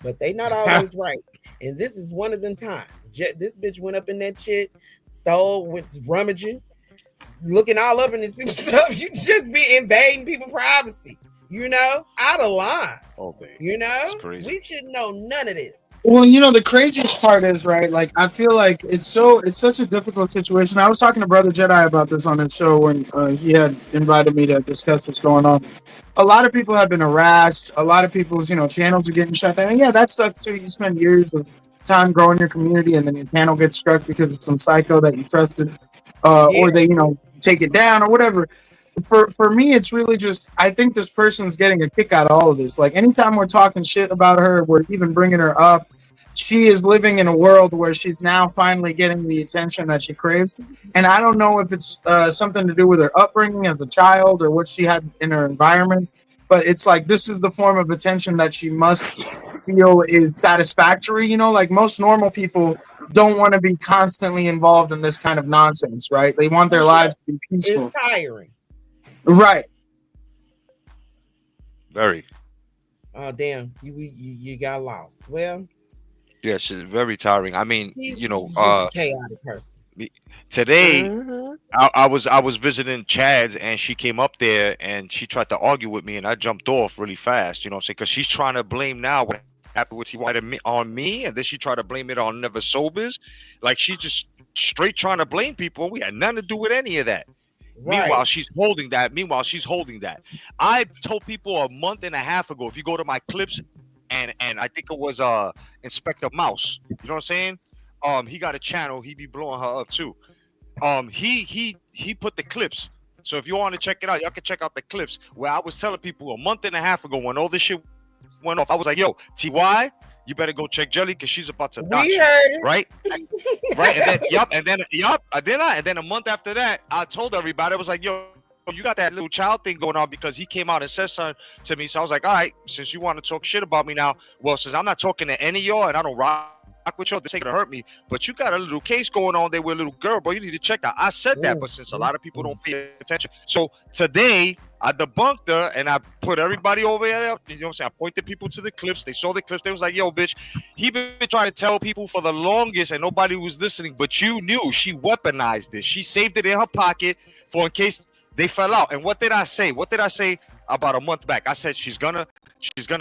But they not always right. And this is one of them times. This bitch went up in that shit, stole, went rummaging, looking all up in this people's stuff. You just be invading people's privacy. You know, out of line. Oh, baby. You know, It's crazy. we should know none of this. Well, the craziest part is, right, like, I feel like it's such a difficult situation. I was talking to Brother Jedi about this on his show when he had invited me to discuss what's going on. A lot of people have been harassed. A lot of people's, channels are getting shut down. And yeah, that sucks too. You spend years of time growing your community and then your channel gets struck because of some psycho that you trusted, Yeah. or they, take it down or whatever. For me, it's really just, I think this person's getting a kick out of all of this. Like, anytime we're talking shit about her, we're even bringing her up, she is living in a world where she's now finally getting the attention that she craves. And I don't know if it's something to do with her upbringing as a child or what she had in her environment, but it's like this is the form of attention that she must feel is satisfactory. Like most normal people don't want to be constantly involved in this kind of nonsense, right? They want their For sure. lives to be It's peaceful. tiring. Right. Very. Oh damn, you got lost. Well, Yes, it's very tiring. I mean, he's just a chaotic person. today Mhm. I was visiting Chad's and she came up there and she tried to argue with me and I jumped off really fast, you know what I'm saying? Because she's trying to blame now what happened with T.Y. on me, and then she tried to blame it on Never Sobers. Like she's just straight trying to blame people. We had nothing to do with any of that. Meanwhile, Right. she's holding that. I told people a month and a half ago, if you go to my clips, and I think it was Inspector Mouse. You know what I'm saying? He got a channel. He be blowing her up too. He put the clips. So if you want to check it out, y'all can check out the clips where I was telling people a month and a half ago when all this shit went off. I was like, yo, Ty, you better go check Jelly because she's about to dox We you, heard it. right? Right, and then a month after that, I told everybody, I was like, yo, you got that little child thing going on because he came out and said something to me. So I was like, all right, since you want to talk shit about me now, well, since I'm not talking to any of y'all and I don't rock with you. They're taking to hurt me. But you got a little case going on there with a little girl, bro. You need to check that. I said that, but since a lot of people don't pay attention, so today I debunked her and I put everybody over there. You know what I'm saying? I pointed people to the clips. They saw the clips. They was like, "Yo, bitch, he been trying to tell people for the longest, and nobody was listening. But you knew she weaponized this. She saved it in her pocket for in case they fell out." And what did I say? What did I say about a month back? I said she's gonna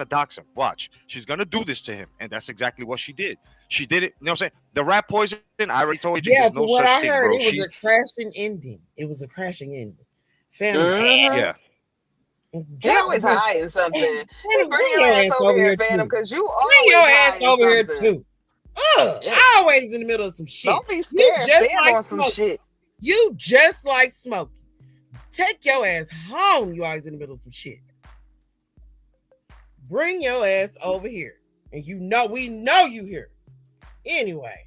dox him. Watch, she's gonna do this to him, and that's exactly what she did. She did it. You know what I'm saying? The rat poison. I already told you. Yeah, There's so no what such I thing, heard, bro. it was a crashing ending. It was a crashing ending. Family. Yeah. He always hiding something. Hey, bring your ass over here, Phantom, because you bring your ass over here something. too. Always in the middle of some shit. Don't be scared. Stand like on some shit. You just like Smokey. Take your ass home. You always in the middle of some shit. Bring your ass over here. And we know you here. Anyway.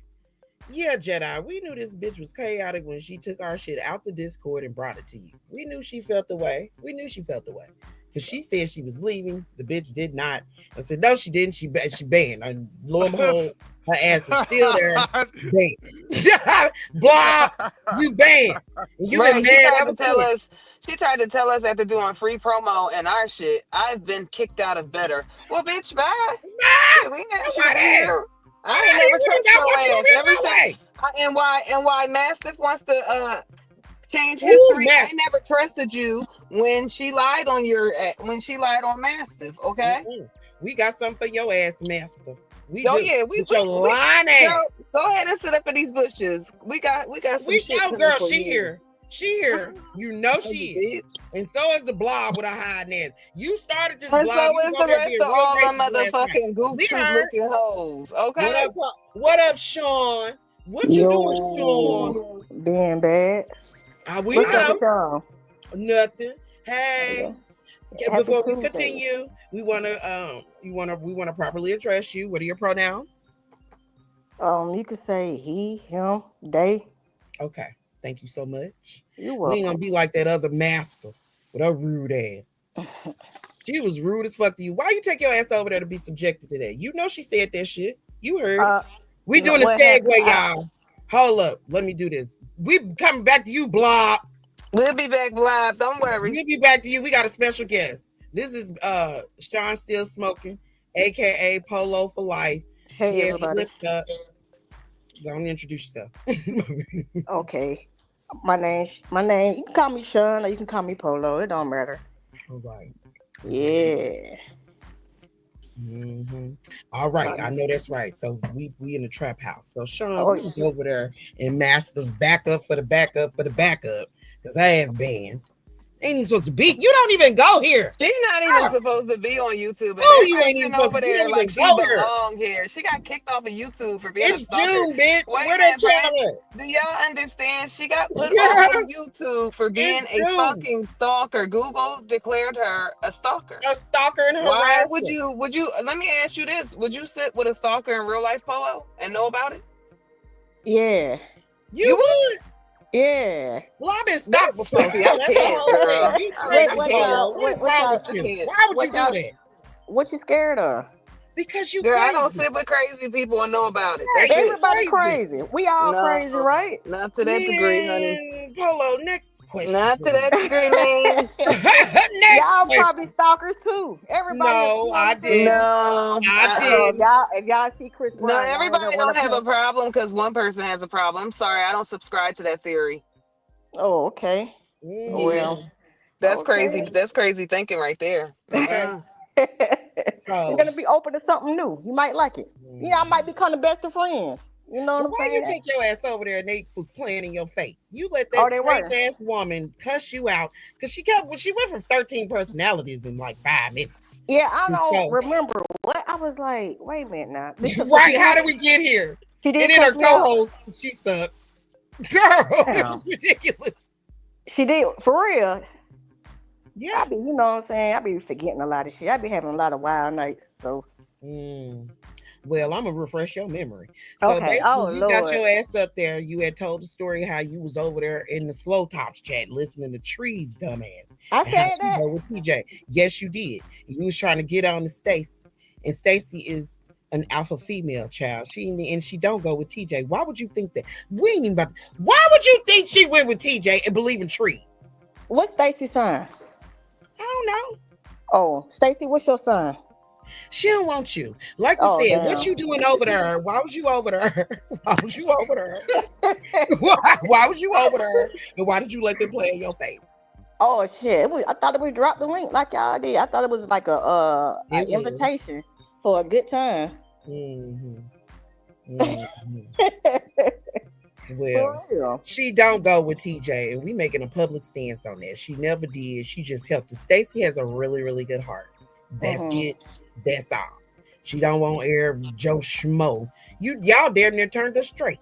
Yeah, Jedi, we knew this bitch was chaotic when she took our shit out the Discord and brought it to you. We knew she felt the way. Because she said she was leaving. The bitch did not. I said, no, she didn't. She banned. And lo and behold, her ass was still there. Banned. Blah, you banned. And you been mad ever since. She tried to tell us after doing free promo and our shit, I've been kicked out of better. Well, bitch, bye. We never here. I ain't never trust your ass. And why Mastiff wants to change history? I never trusted you when she lied on Mastiff. Okay, we got something for your ass, Mastiff. We Go ahead and sit up in these bushes. We got some shit. Girl, she here. She here. You know she is. And so is the blob with a hiding ass. You started this and blob. So is the rest of all the motherfucking goof looking hoes. Okay. What up, Sean? What you doing, Sean? Being bad. We know. Nothing. Hey. Before we continue, we wanna properly address you. What are your pronouns? You could say he, him, they. Okay. Thank you so much. You're welcome. We ain't gonna be like that other master with her rude ass. She was rude as fuck to you. Why you take your ass over there to be subjected to that? You know she said that shit. You heard. We doing a segue, y'all. Hold up. Let me do this. We coming back to you, Blob. We'll be back live. Don't worry. We'll be back to you. We got a special guest. This is Sean Still Smoking, aka Polo for Life. Hey, everybody. Don't introduce yourself. Okay. My name, you can call me Sean or you can call me Polo. It don't matter. All right. Yeah. Mm-hmm. All right. I know that's right. So we in the trap house. So Sean, we go over there and Master's backup for the backup because I ass banned. Ain't even supposed to be. You don't even go here. She's not even supposed to be on YouTube. Oh, you ain't even over there like she belong here. She got kicked off of YouTube for being a stalker. June, bitch. Where that channel? Do y'all understand? She got put off of YouTube for being a fucking stalker. Google declared her a stalker. A stalker and harasser. Why would you? Let me ask you this: would you sit with a stalker in real life, Polo, and know about it? Yeah. You would. Yeah. Well, I've been stopped before. Why would you do that? What you scared of? Because you Girl, crazy. I don't sit with crazy people and know about it. That's Everybody crazy. We all crazy, right? Not to that degree, honey. Polo, next question. Not to that degree, man. Y'all probably stalkers too. Everybody. No, I did. No, I did. If y'all see Chris Brown. No, everybody don't have a problem because one person has a problem. I'm sorry, I don't subscribe to that theory. Oh, okay. Well, that's crazy. That's crazy thinking right there. You're gonna be open to something new. You might like it. Yeah, I might become the best of friends. You know what I'm saying? Why you take your ass over there and they was playing in your face? You let that crazy ass woman cuss you out because she went from 13 personalities in like 5 minutes. Yeah, I don't remember what I was like. Wait a minute now. Right? How did we get here? She did. And then her co-host, she sucked. Girl, it was ridiculous. She did for real. Yeah, you know what I'm saying? I be forgetting a lot of shit. I be having a lot of wild nights. So, well, I'm gonna refresh your memory. So okay. You got your ass up there. You had told the story how you was over there in the Slow Tops chat listening to Trees, dumbass. I said that with TJ. Yes, you did. You was trying to get on to Stacy, and Stacy is an alpha female child. She don't go with TJ. Why would you think that? We ain't even about. Why would you think she went with TJ and believe in tree? What's Stacy's son? I don't know. Oh, Stacy, what's your son? She don't want you. Like we Oh, said, what damn. you doing over there? Why was you over there? Why was you over there? Why was you over there? And why did you let them play in your face? Oh shit! I thought we dropped the link like y'all did. I thought it was like a It was. invitation for a good time. Mm-hmm. Mm-hmm. For Well, real. she don't go with TJ, and we making a public stance on that. She never did. She just helped us. Stacy has a really, really good heart. That's Mm-hmm. it. That's all. She don't want air Joe Schmo. Y'all damn near turned us straight.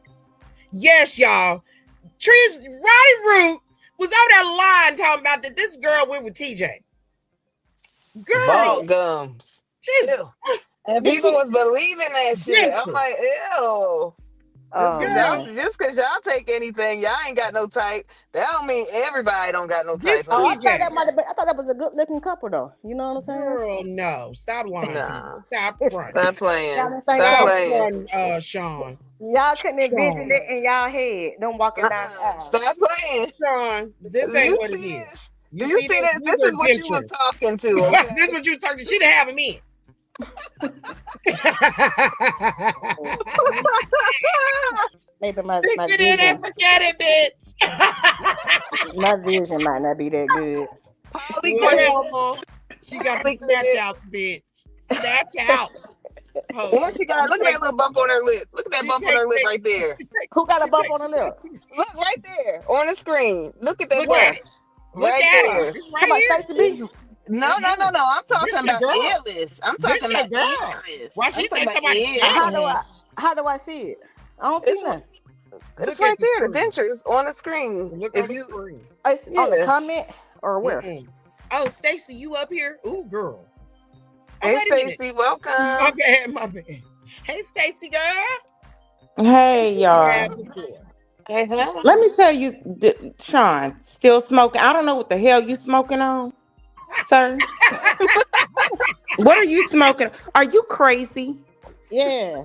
Yes, y'all. Trees Roddy Root was over there lying talking about that this girl went with TJ. Ball Girl, gums. she's Ew. And people was believing that shit. I'm dentures. like, ew. Oh Girl, man. Just cause y'all take anything, y'all ain't got no type. That don't mean everybody don't got no this type, Oh, honey. I thought TJ. that might have been. I thought that was a good looking couple though. You know what I'm saying? Girl, no. Stop lying to me. Nah. Stop fronting. Stop Y'all playing. didn't think Stop Stop so? playing. fronting, Sean. Y'all couldn't envision Sean. it in y'all head. Them walking down the aisle. Stop playing. Sean, this Do ain't you what it see is. this? Do You you see see this? this? These This are is what you was dentures. talking to, This is okay? what you talking. She didn't have him in. Maybe Fix it in and forget it, my vision might not be that good. Polly bitch. quit. Whatever. She got the Polly snatch quit. out, bitch. Snatch out. Oh, What she got? Look at that little bump on her lip. Look at that she bump on her takes lip that. right there. Who got a She bump takes. on the lip? Look right there on the screen. Look at that Look at bump Where? it. Look right at it. there. It's How right about here. Stacey B? It's no. I'm talking This your about girl. illness. I'm This talking your about girl. Why illness. I'm she talking think about somebody How scamming do her? illness. I see it? I don't see It's nothing. it's Look right at the there. The screen. dentures on the screen. Look on If the you screen. It's on the yeah. comment or where? Mm-mm. Oh, Stacy, you up here? Ooh, girl. Oh, Hey wait a minute. Stacy, My welcome. bad, my bad. Hey, Stacy girl. Hey You y'all. have before. Hey, Let me hi. tell you, Sean, still smoking. I don't know what the hell you smoking on, sir. What are you smoking? Are you crazy? Yeah.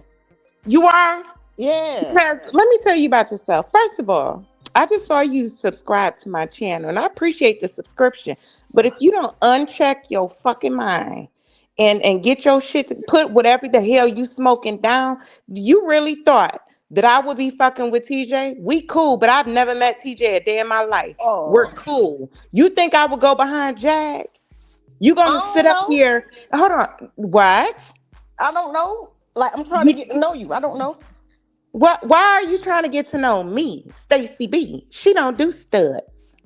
You are? Yeah. Because let me tell you about yourself. First of all, I just saw you subscribe to my channel and I appreciate the subscription. But if you don't uncheck your fucking mind and get your shit to put whatever the hell you smoking down, you really thought that I would be fucking with TJ? We cool, but I've never met TJ a day in my life. We're Oh, cool. You think I would go behind Jag? You I gonna sit don't up know. here? Hold on. What? I don't know. Like I'm trying to You get to know you. I don't know. what? Why are you trying to get to know me, Stacy B? She don't do studs.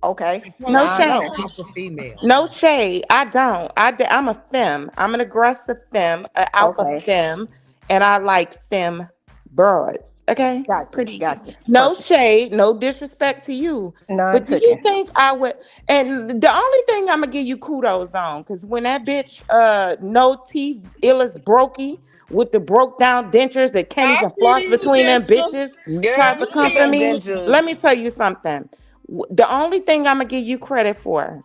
Okay. Because No Now I she's an shame. know. alpha female. No shade. I don't. I'm a femme. I'm an aggressive femme, an alpha Okay. femme, and I like femme broads. Okay, Gotcha. pretty. Gotcha. No Perfect. shade. No disrespect to you. None But do you taken. think I would? And the only thing I'm gonna give you kudos on, because when that bitch, no teeth, illest brokey with the broke down dentures that can't I even see floss these between them dentures. bitches, Girl, tried to You look come at for see them me. them. Let dentures. me tell you something. The only thing I'm gonna give you credit for,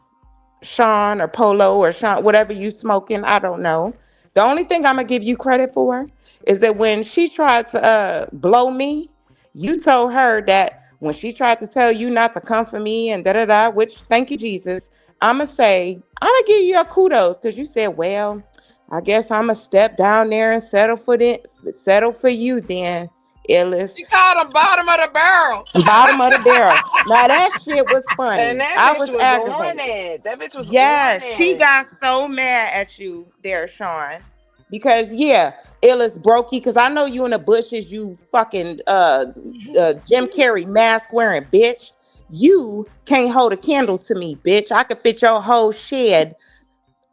Sean or Polo or Sean, whatever you smoking, I don't know. The only thing I'm gonna give you credit for is that when she tried to blow me, you told her that when she tried to tell you not to come for me and da da da, which thank you Jesus, I'm gonna give you a kudos because you said, well, I guess I'm gonna step down there and settle for you then, Illis. She called them bottom of the barrel. Bottom of the barrel. Now that shit was And funny. that I bitch was was on aggravated. it. That bitch was on Yes, she it. got so mad at you there, Sean. Because yeah, Illis brokey. Because I know you in the bushes, you fucking Jim Carrey mask wearing bitch. You can't hold a candle to me, bitch. I could fit your whole shed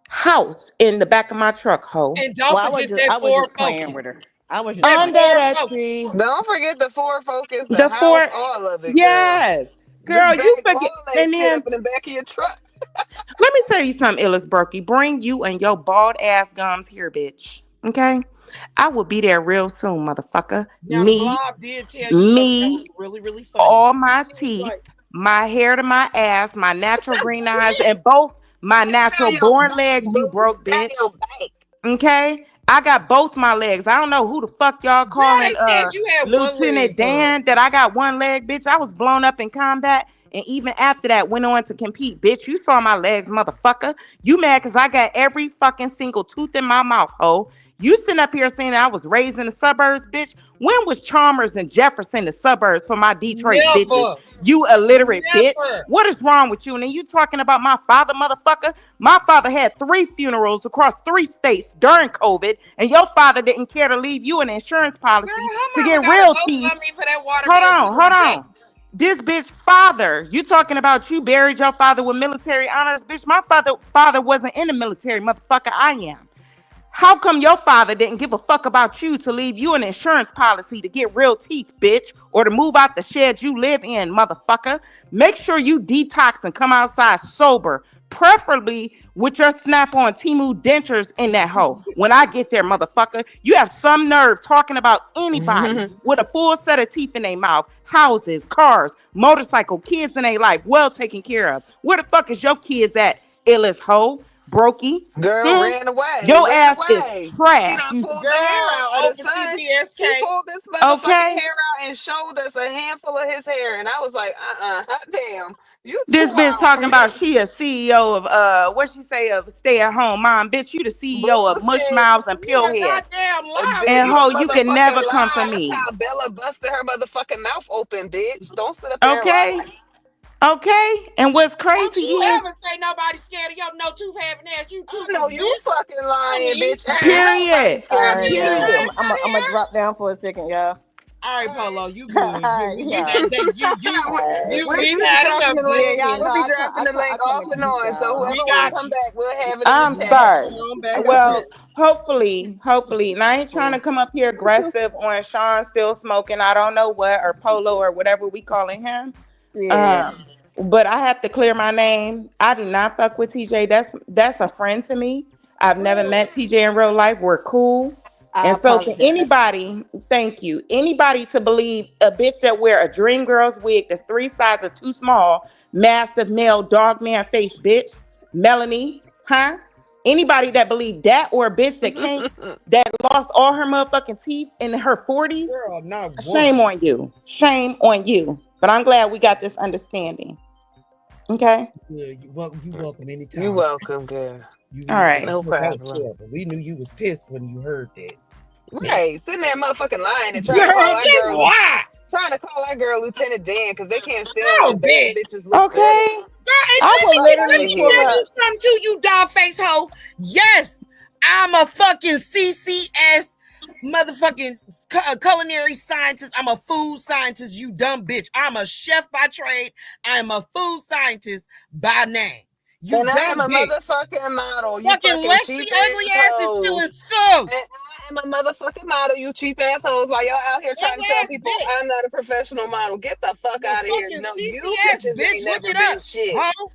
house in the back of my truck, hoe. And don't Well, forget that I was Ford just playing Focus. with her. I was just That Under playing. Ford that Focus. tree, Don't forget the Ford Focus, the the house, fort. all of it, girl. Yes, girl, Just you bag forget. all that And shit then up in the back of your truck. let me tell you something, Illis Berkey. Bring you and your bald ass gums here, bitch. Okay? I will be there real soon, motherfucker. Now the Me, blob did tell you something that was me, really, really funny. all my She was teeth, like, my hair to my ass, my natural green eyes, and both my Smell natural your born back, legs, you boo. broke Smell bitch. your back. Okay? I got both my legs. I don't know who the fuck y'all Girl, calling they said you had one leg Lieutenant up. Dan that I got one leg, bitch. I was blown up in combat. And even after that, went on to compete, bitch. You saw my legs, motherfucker. You mad because I got every fucking single tooth in my mouth, ho. You sitting up here saying that I was raised in the suburbs, bitch. When was Chalmers and Jefferson the suburbs for my Detroit bitches? Never. You illiterate bitch. Never. What is wrong with you? And then you talking about my father, motherfucker? My father had 3 funerals across 3 states during COVID, and your father didn't care to leave you an insurance Girl, policy to her mama get gotta real go teeth. for me for that water Hold bill on, to hold this day. on. This bitch father, you talking about you buried your father with military honors, bitch? My father wasn't in the military, motherfucker. I am. How come your father didn't give a fuck about you to leave you an insurance policy to get real teeth, bitch, or to move out the shed you live in, motherfucker? Make sure you detox and come outside sober, preferably with your snap-on Timu dentures in that hole. When I get there, motherfucker, you have some nerve talking about anybody with a full set of teeth in their mouth, houses, cars, motorcycle, kids in their life, well taken care of. Where the fuck is your kids at, illest hoe, brokey? Girl Hmm? ran away, Your ran ass is away. She trash. done You pulled the hair Girl, out of the open sun. She CPSK. pulled this motherfucking okay? hair out and showed us a handful of his hair. And I was like, hot damn, you too This bitch wild for talking me. about she a CEO of what she say of stay at home mom. Bitch, you the CEO of mush Bullshit. mouths and You pill a heads. goddamn lie, Then And you a ho, bitch. you can motherfucking never come for lie. That's me. how Bella busted her motherfucking mouth open, bitch. Don't sit up there and Okay? lie. Okay? And what's Don't crazy you is, ever say nobody scared of your no tooth having ass, you I toothless know you bitch. fucking lying, Honey. bitch. Ain't nobody period. Girl, scared All of right, keep your y'all. Period. I'm you. ass I'm out i of I'm gonna here. drop down for a second, y'all. All right, Polo, Alright. you All good. right, You yeah. that All right. we've We'll be had dropping enough the dick Yeah, link. y'all pics. know We'll be dropping the I link come off and and teach on. So y'all. We whoever want to got come you. back, we'll have it in the I'm chat. sorry. Come on back up here. Well, hopefully, and I ain't trying to come up here aggressive on Sean still smoking. I don't know what, or Polo, or whatever we calling him. Yeah, Um, but I have to clear my name. I do not fuck with TJ. That's a friend to me. I've never Girl. met TJ in real life. We're cool. I And so to apologize. anybody, thank you. Anybody to believe a bitch that wear a dream girl's wig that's 3 sizes too small, massive male dog man face bitch, Melanie, huh? Anybody that believe that, or a bitch that lost all her motherfucking teeth in her 40s, Girl, not shame one. on you. Shame on you. But I'm glad we got this understanding. Okay? Yeah, you welcome You're anytime. welcome, girl. All You right. No that was problem. short, but we knew you was pissed when you heard that. Right, sitting there motherfucking lying and trying to call Girl, our just girl, lie. Lieutenant Dan because they can't stand Oh, when bad bitch. bitches look better. Okay. Girl, and I will Fuck let out literally of me pull tell here. up. you something too, you dog face hoe. Yes, I'm a fucking CCS motherfucking culinary scientist. I'm a food scientist, you dumb bitch. I'm a chef by trade. I'm a food scientist by name. You And I am dumb a bitch. motherfucking model, you Fucking fucking Lexi cheap ugly ass ass is still in hoes. school. And I am a motherfucking model, you cheap assholes, while y'all out here trying to Ugly tell ass people bitch. I'm not a professional model. Get the fuck I'm a out of here. fucking No, you CCS bitches bitch. ain't Look never it been up, shit. ho.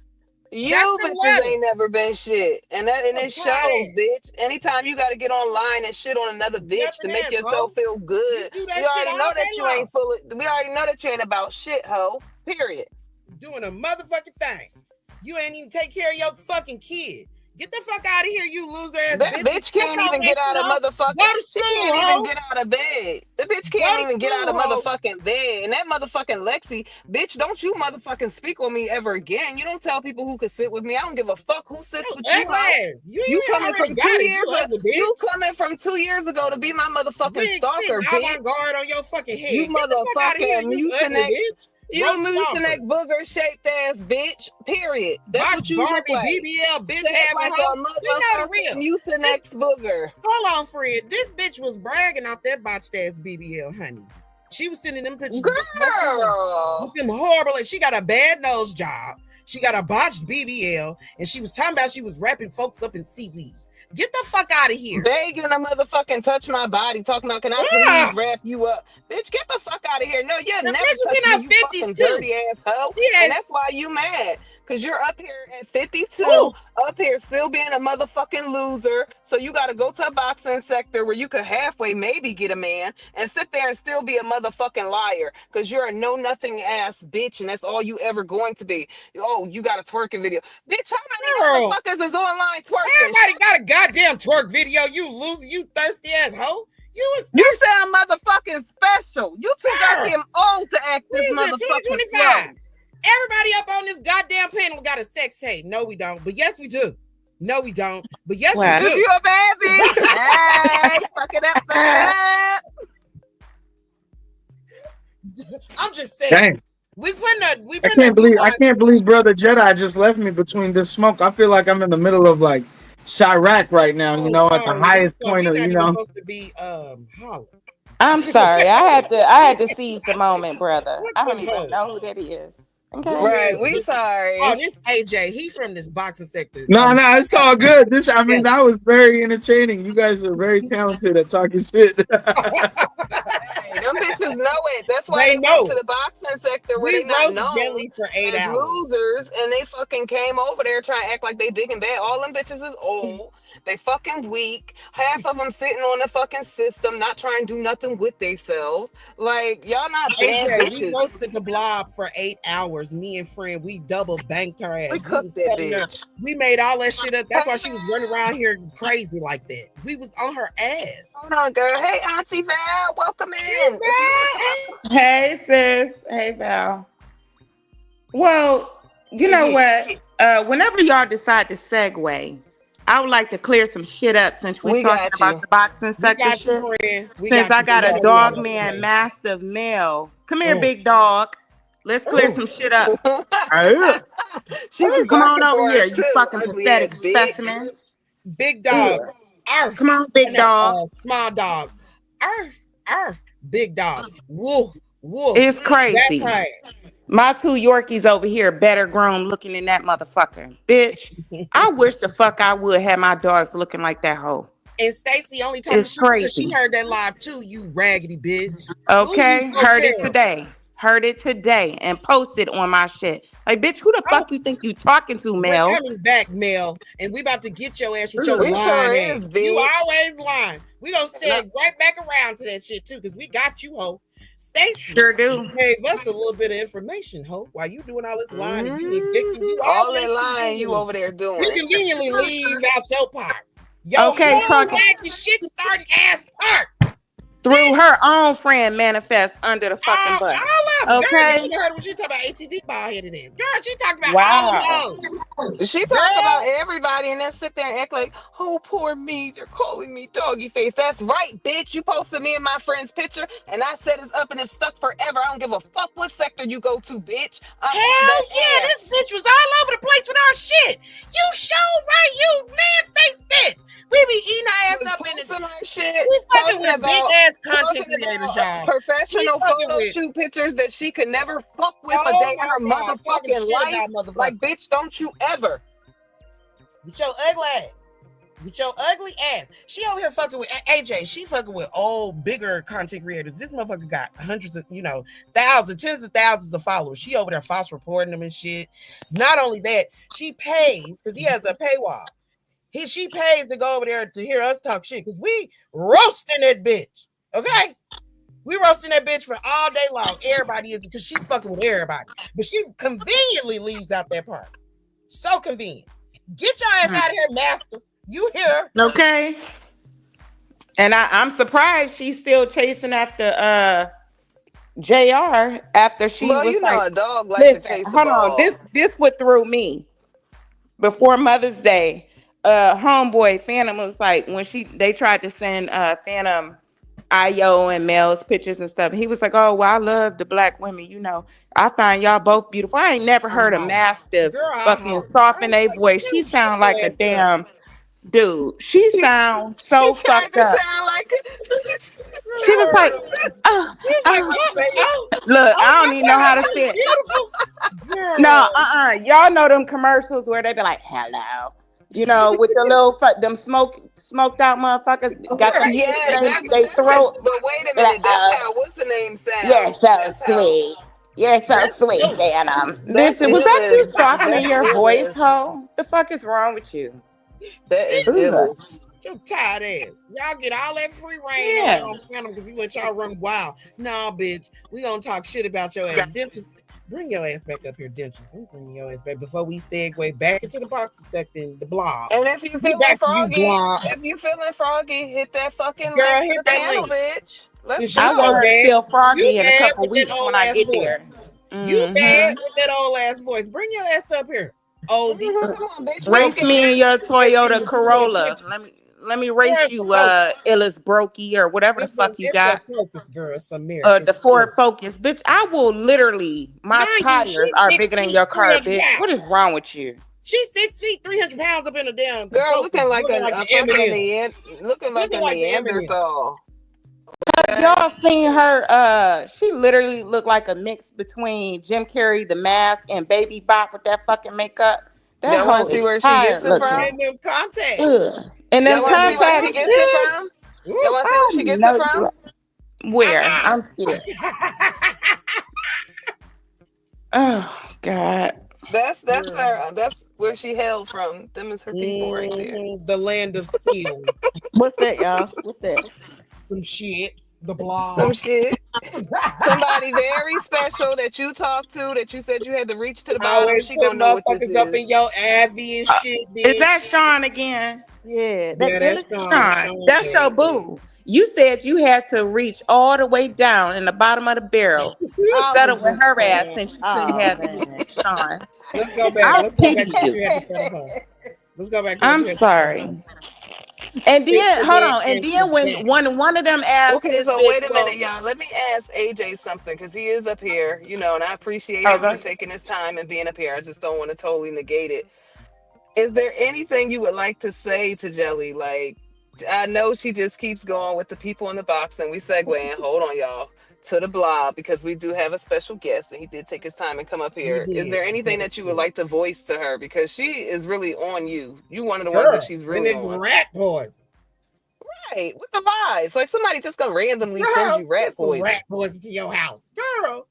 That's You the bitches letter. ain't never been shit. And it shows, Okay. bitch. Anytime you gotta get online and shit on another bitch to Nothing make ass, yourself ho. feel You good, do we that shit already know all day that you long. ain't we already know that you ain't about shit, hoe. Period. Doing a motherfucking thing. You ain't even take care of your fucking kid. Get the fuck out of here, you loser ass That bitch. bitch That's can't all even that get shit, out of ho. motherfucking. Go to She school, can't even ho. get out of bed. The bitch Go can't to even get out school, of ho. motherfucking bed. And that motherfucking Lexi, bitch, don't you motherfucking speak on me ever again. You don't tell people who could sit with me. I don't give a fuck who sits You with you, ugly hoe. ass. You You ain't coming already from got two it, you years ago? ugly You bitch. coming from 2 years ago to be my motherfucking Wig stalker, sitting bitch? avant-garde on your fucking You head. Get the fuck out of here, motherfucking you ugly mucinex. bitch. You Roach stomper. mucinex booger shaped ass bitch. Period. That's Box what you look Barbie like. BBL bitch Shaped having like hoe. a We know the motherfucking real. This, mucinex booger. hold on, Fred. This bitch was bragging off that botched ass BBL, honey. She was sending them pictures with Girl. them horrible. She got a bad nose job. She got a botched BBL, and she was talking about she was wrapping folks up in seaweed. Get the fuck out of here. Begging a motherfucking touch my body, talking about, can I Ah, please wrap you up? Bitch, get the fuck out of here. No, the you'll never bitch was touch in me, her you fifties fucking too. dirty ass hoe. She And has that's why you mad. Cause you're up here at 52, Oh, up here still being a motherfucking loser. So you gotta go to a boxing sector where you could halfway maybe get a man and sit there and still be a motherfucking liar. Cause you're a know nothing ass bitch and that's all you ever going to be. Oh, you got a twerking video. Bitch, how many girl. motherfuckers is online twerking? Everybody got a goddamn twerk video. You loser, you thirsty ass hoe. You was You thirsty, sound motherfucking special. You too girl. goddamn old to act We this is in motherfucking 2025. slow. Everybody up on this goddamn panel got a sex tape. No, we don't. But yes, we do. No, we don't. But yes, we Wow. If do. you a bad bitch, hey, fuck it up, fuck it up. I'm just saying. Dang. We putting I can't believe Brother Jedi just left me between this smoke. I feel like I'm in the middle of like Chirac right now, you know, at the highest point we of, not you even know. supposed to be Holler. I'm sorry. I had to seize the moment, brother. What I the don't even hell? know who that is. Okay. Right, we Oh, sorry. this AJ. He from this boxing sector. No, it's all good. This, I mean, Yes. that was very entertaining. You guys are very talented at talking shit. Hey, them bitches know it. That's why They they went know. to the boxing sector where We they not roast known jelly for 8 as hours. losers, and they fucking came over there trying to act like they big and bad. All them bitches is old. They fucking weak. Half of them sitting on the fucking system, not trying to do nothing with themselves. Like y'all not bad AJ, we bitches. roasted the blob for 8 hours. Me and friend, we double banked her ass. We We cooked was that telling her, bitch. we made all that shit up. That's Hey, why she was running around here crazy like that. We was on her ass. hold on, girl. Hey, Auntie Val, welcome Hey, in. man. Hey, sis. Hey, Val. Well, you know Yeah. what? Whenever y'all decide to segue, I would like to clear some shit up since we're We talking got about you. the boxing We sector got you, shit. friend. We Since got I you. We got a know we on dog that man, today. mastiff male. Come here, Oh, big dog. Let's clear oh, some shit up. She was Come on barking over for here, us you too, fucking ugly pathetic ass bitch. specimen. big dog. Earth. Come on, big No, dog. small dog. Earth. Earth. Big dog. Wolf. Wolf. It's That's crazy. her. My two Yorkies over here better grown looking than that motherfucker. Bitch, I wish the fuck I would have my dogs looking like that hoe. And Stacy only talking It's shit because she crazy. heard that live too, you raggedy bitch. Who you Okay? go Heard it tell? today. Heard it today and posted on my shit. Like, bitch, who the Oh, fuck you think you talking to, we're Mel? coming back, Mel, and we about to get your ass with your We sure lying ass. is, You bitch. always lying. We gonna No, seg right back around to that shit too, because we got you, ho. Stacy Sure do. gave us a little bit of information, ho. While you doing all this lying and you all that always lying you over there doing. leave out your part. Your Okay, whole talking raggedy shit starting ass part. through her own friend manifest under the fucking bus. All of them. Girl, you Okay? should have heard what she talking about ATV ball headed in. Girl, she talking about all Wow. of those. She talk about Girl, everybody and then sit there and act like, oh, poor me. They're calling me doggy face. That's right, bitch. You posted me and my friend's picture, and I said it's up and it's stuck forever. I don't give a fuck what sector you go to, bitch. I'm on hell that yeah, this ass. bitch was all over the place with our shit. You show right, you man face bitch. We be eating our ass Was up in the. posting our shit, We fucking talking with big about ass content talking creators, about y'all. We professional fucking photo with. shoot pictures that she could never fuck with a Oh day in my her god, talking motherfucking shit life. about Like, motherfuckers. bitch, don't you ever. With your ugly ass. With your ugly ass. She over here fucking with AJ. She fucking with old, bigger content creators. This motherfucker got hundreds of, thousands, tens of thousands of followers. She over there false reporting them and shit. Not only that, she pays, because he has a paywall. She pays to go over there to hear us talk shit, because we roasting that bitch. Okay? We roasting that bitch for all day long. Everybody is, because she's fucking with everybody. But she conveniently leaves out that part. So convenient. Get your ass out of here, master. You here? Okay. And I'm surprised she's still chasing after JR after she Well, was you know like, a dog like to listen, chase a hold on. ball. This what threw me before Mother's Day. Homeboy Phantom was like, when they tried to send Phantom Io and Mel's pictures and stuff. He was like, oh, well, I love the black women. I find y'all both beautiful. I ain't never I heard a holler. mastiff Girl, I fucking holler. I soften was a like, voice. She dude, shut sound your like a ass up. damn dude. She She's sounds she so tried fucked to up. sound like She was like, Girl. uh, He was like, uh. oh, Look, I my don't even know how God, to that say was it. beautiful. No, Girl. Y'all know them commercials where they be like, hello. With the little them smoked out motherfuckers got the yeah, shit in that but they that's a throat. but wait a They're like, minute, that's how what's the name you're sounds. so That's how sweet. You're so That's sweet, silly. Phantom. That's Bitch, was that you illest. softening That's your voice, illest. ho? The fuck is wrong with you? That is Ugh. illest. Your tired ass. Y'all get all that free reign over there Yeah. on Phantom because he let y'all run wild. Nah, bitch. We gonna talk shit about your ass. Dentures, bring your ass back up here, Dentures. We bring your ass back before we segue back into the boxing section, the blob. And if you We feeling back to you, froggy, blob. if you feeling froggy, hit that fucking Girl, link to hit the that panel, link. bitch. Let's Cause she I so want go. her to bad. feel You froggy in a bad couple with that weeks old when I ass get voice. there. You bad Mm-hmm. with that old ass voice. Bring your ass up here, oldie. Come on, bitch. We We gonna Race put scared. me in you your in Toyota the video Corolla. attention. Let me race Where's the you, focus? Illis Brokey or whatever the fuck you It's a got. focus, girl. It's American The Ford school. Focus, bitch. I will literally. My Mind you, tires she's are six bigger than feet, your car, 300 bitch. What pounds. is wrong with you? She's 6 feet, 300 pounds up in a damn Girl, focus, looking like looking like a the fucking Eminem. looking like Looking a like the Eminem. Neanderthal. Have Okay. y'all seen her? She literally looked like a mix between Jim Carrey, The Mask, and Baby Bop with that fucking makeup. That Y'all want hoe to see is where she gets tired it looking. from? And them contacts. Ugh. And them Y'all want to see where contacts, she gets it bitch. from? Y'all Woo. want to see I where she gets it know you. from? Where? Uh-uh. I'm scared. Oh God. That's Girl. her. That's where she hailed from. Them is her people right there. The land of seals. What's that, y'all? What's that? Some shit. The Some blob. shit. Somebody very special that you talked to that you said you had to reach to the bottom. Always She put gonna know what this motherfuckers up in is. your Abby and Uh, shit, is bitch. that Sean again? Yeah, that's Yeah, that's Ellis. Sean. Sean, Sean that's your baby. boo. You said you had to reach all the way down in the bottom of the barrel to I was settle with just her ass playing. since you couldn't Oh have me, man. Sean. Let's go back. I Let's go back pity to what you. you had to set up her. Let's go back to what I'm you had to set up her. sorry. And then Picture hold that on. And then ass back. when one of them asked Okay, this so bitch, wait a minute, well, y'all. Let me ask AJ something because he is up here, and I appreciate him for okay. taking his time and being up here. I just don't want to totally negate it. Is there anything you would like to say to Jelly? Like, I know she just keeps going with the people in the box, and we segue. Hold on, y'all, to the blob because we do have a special guest, and he did take his time and come up He here. Is did. there He anything paid that you would for it. like to voice to her because she is really on you? You one of the ones that Girl, she's and really it's on. rat poison. Right, with the lies. Like somebody just gonna randomly send Girl, you rat get some rat poison. poison to your house. Girl.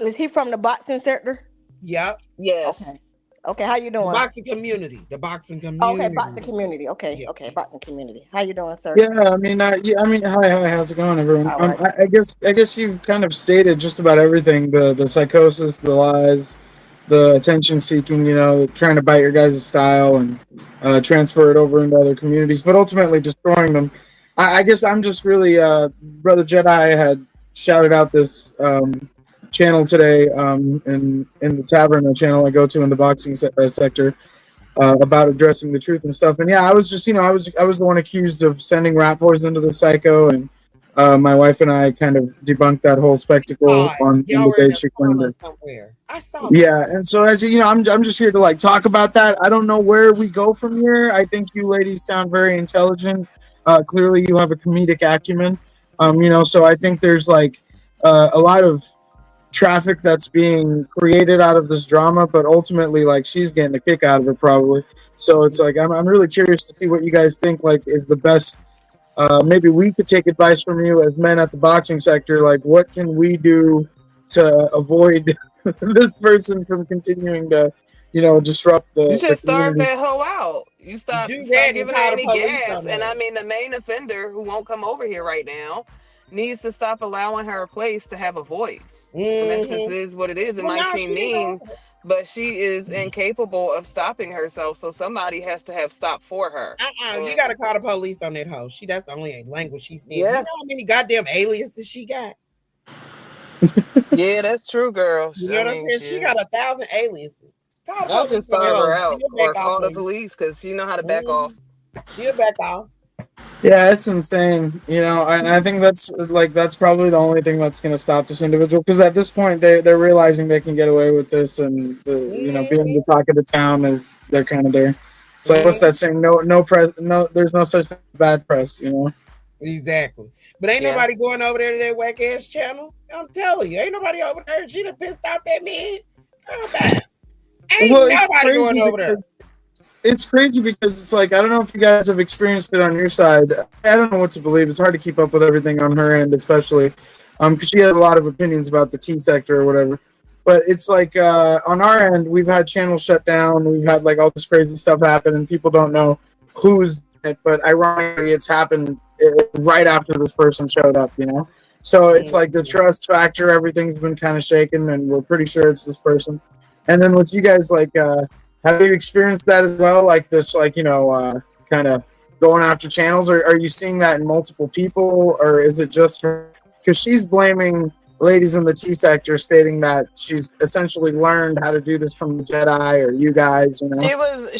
Is he from the boxing sector? Yep. Yes. Okay. Okay, how you The doing? boxing community. The boxing Okay, community. boxing community. Okay, Yeah. okay, boxing community. How you doing, sir? Yeah, hi, how's it going, everyone? All right. I guess you've kind of stated just about everything: the psychosis, the lies, the attention seeking. Trying to bite your guys' style and transfer it over into other communities, but ultimately destroying them. I guess I'm just really, Brother Jedi had shouted out this channel today in the tavern, a channel I go to in the boxing sector about addressing the truth and stuff. And yeah, I was just, I was the one accused of sending rat poison to the psycho, and my wife and I kind of debunked that whole I saw spectacle it. on Y'all the were in day a she claimed sauna it. somewhere. I saw that. Yeah, and so as you know, I'm just here to like talk about that. I don't know where we go from here. I think you ladies sound very intelligent. Clearly, you have a comedic acumen. So I think there's like a lot of traffic that's being created out of this drama, but ultimately, like she's getting a kick out of it probably. So it's like I'm really curious to see what you guys think. Like, is the best? Maybe we could take advice from you as men at the boxing sector. Like, what can we do to avoid this person from continuing to, disrupt You the just starve community? that hoe out. You stop Do stop that and giving her call the any police gas. on And I that. mean the main offender who won't come over here right now needs to stop allowing her a place to have a voice. And that's just Mm-hmm. is what it is. It Well, might now seem she didn't go mean, over but she is incapable of stopping herself. So somebody has to have stopped for her. there. You And gotta call the police on that hoe. That's the only language she speaks. You yeah, know how many goddamn aliases she got? yeah, that's true, girl. You know I what I'm mean, saying? She shit. got 1,000 aliases. Call the I'll police just on that starve her hoe. out She'll or back off call the on you. police because she know how to back Mm-hmm. off. She'll back off. Yeah, it's insane. I think that's probably the only thing that's going to stop this individual, because at this point they're realizing they can get away with this, and being Mm-hmm. the talk of the town is they're kind of there. It's like, what's Mm-hmm. that saying? No press. No, there's no such thing as bad press. Exactly. But ain't Yeah. nobody going over there to that whack ass channel. I'm telling you, ain't nobody over there. She done pissed off that man. Girl, bye. Ain't Well, it's nobody going crazy over there. because it's like, I don't know if you guys have experienced it on your side. I don't know what to believe. It's hard to keep up with everything on her end, especially because she has a lot of opinions about the teen sector or whatever. But it's like on our end, we've had channels shut down. We've had like all this crazy stuff happen, and people don't know who's it. But ironically, it's happened right after this person showed up. So it's like the Mhm. trust factor. Everything's been kind of shaken, and we're pretty sure it's this person. And then with you guys, like, have you experienced that as well? Like this, like kind of going after channels, or are you seeing that in multiple people, or is it just her? Because she's blaming ladies in the T sector, stating that she's essentially learned how to do this from the Jedi or you guys.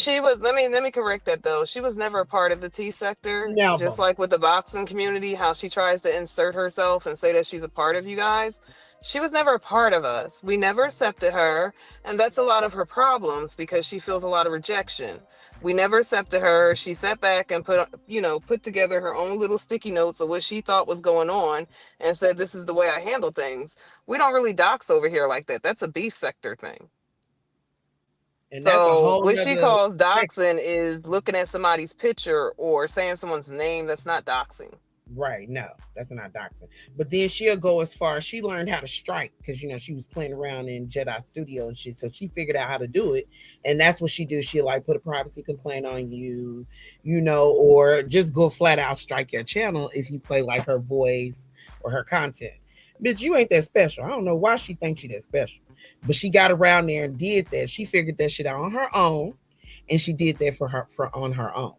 She was let me correct that though. She was never a part of the T sector. Never. Just like with the boxing community, how she tries to insert herself and say that she's a part of you guys. She was never a part of us. We never accepted her, and that's a lot of her problems because she feels a lot of rejection. We never accepted her. She sat back and put together her own little sticky notes of what she thought was going on and said this is the way I handle things. We don't really dox over here like that. That's a beef sector thing. And that's a So whole what she nother calls section. doxing is looking at somebody's picture or saying someone's name. That's not doxing. Right. No, that's not doxing. But then she'll go as far as she learned how to strike because she was playing around in Jedi Studio and shit. So she figured out how to do it. And that's what she do. She'll like put a privacy complaint on you, or just go flat out strike your channel if you play like her voice or her content. Bitch, you ain't that special. I don't know why she thinks she that special. But she got around there and did that. She figured that shit out on her own. And she did that for on her own.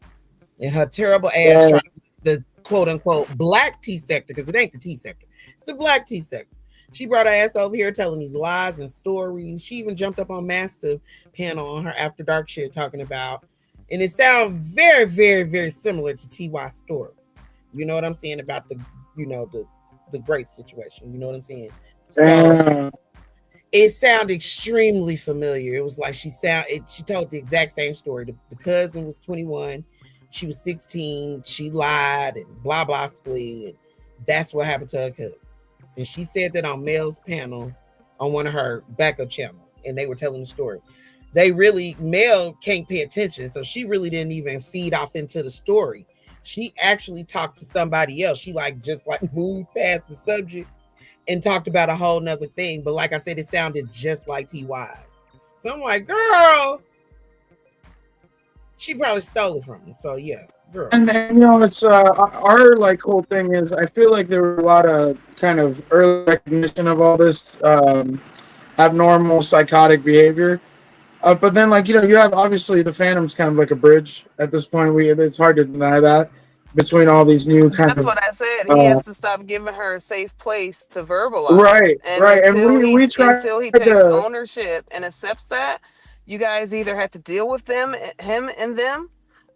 And her terrible ass Yeah. tried the quote unquote black T sector, because it ain't the T sector, it's the black T sector. She brought her ass over here telling these lies and stories. She even jumped up on Master panel on her After Dark shit talking about, and it sounds very, very, very similar to TY's story. You know what I'm saying about the great situation. You know what I'm saying? So Damn. it sounded extremely familiar. It was like she told the exact same story. The cousin was 21, she was 16, she lied and blah blah split. And that's what happened to her cousin. And she said that on Mel's panel on one of her backup channels, and they were telling the story. Mel can't pay attention, so she really didn't even feed off into the story. She actually talked to somebody else. She just moved past the subject and talked about a whole nother thing. But like I said, it sounded just like TY. So I'm like, girl, she probably stole it from me. So yeah, girl. And it's our like whole thing is I feel like there were a lot of kind of early recognition of all this abnormal psychotic behavior. But then, like, you have obviously the Phantom's kind of like a bridge at this point. It's hard to deny that between all these new kind That's of what I said. He uh, has to stop giving her a safe place to verbalize. right, And right. And until he tried takes to ownership and accepts that, you guys either have to deal with him and them,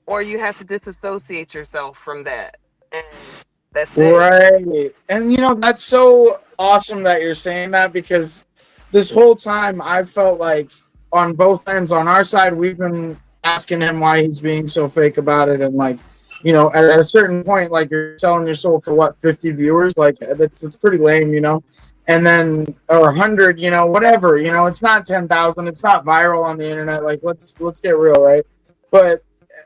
or you have to disassociate yourself from that. And that's it. right. And that's so awesome that you're saying that because this whole time I felt like on both ends, on our side, we've been asking him why he's being so fake about it, and like, at a certain point, like you're selling your soul for what 50 viewers, like that's pretty lame. And then or 100, whatever, it's not 10,000, it's not viral on the internet. Like let's get real, right? But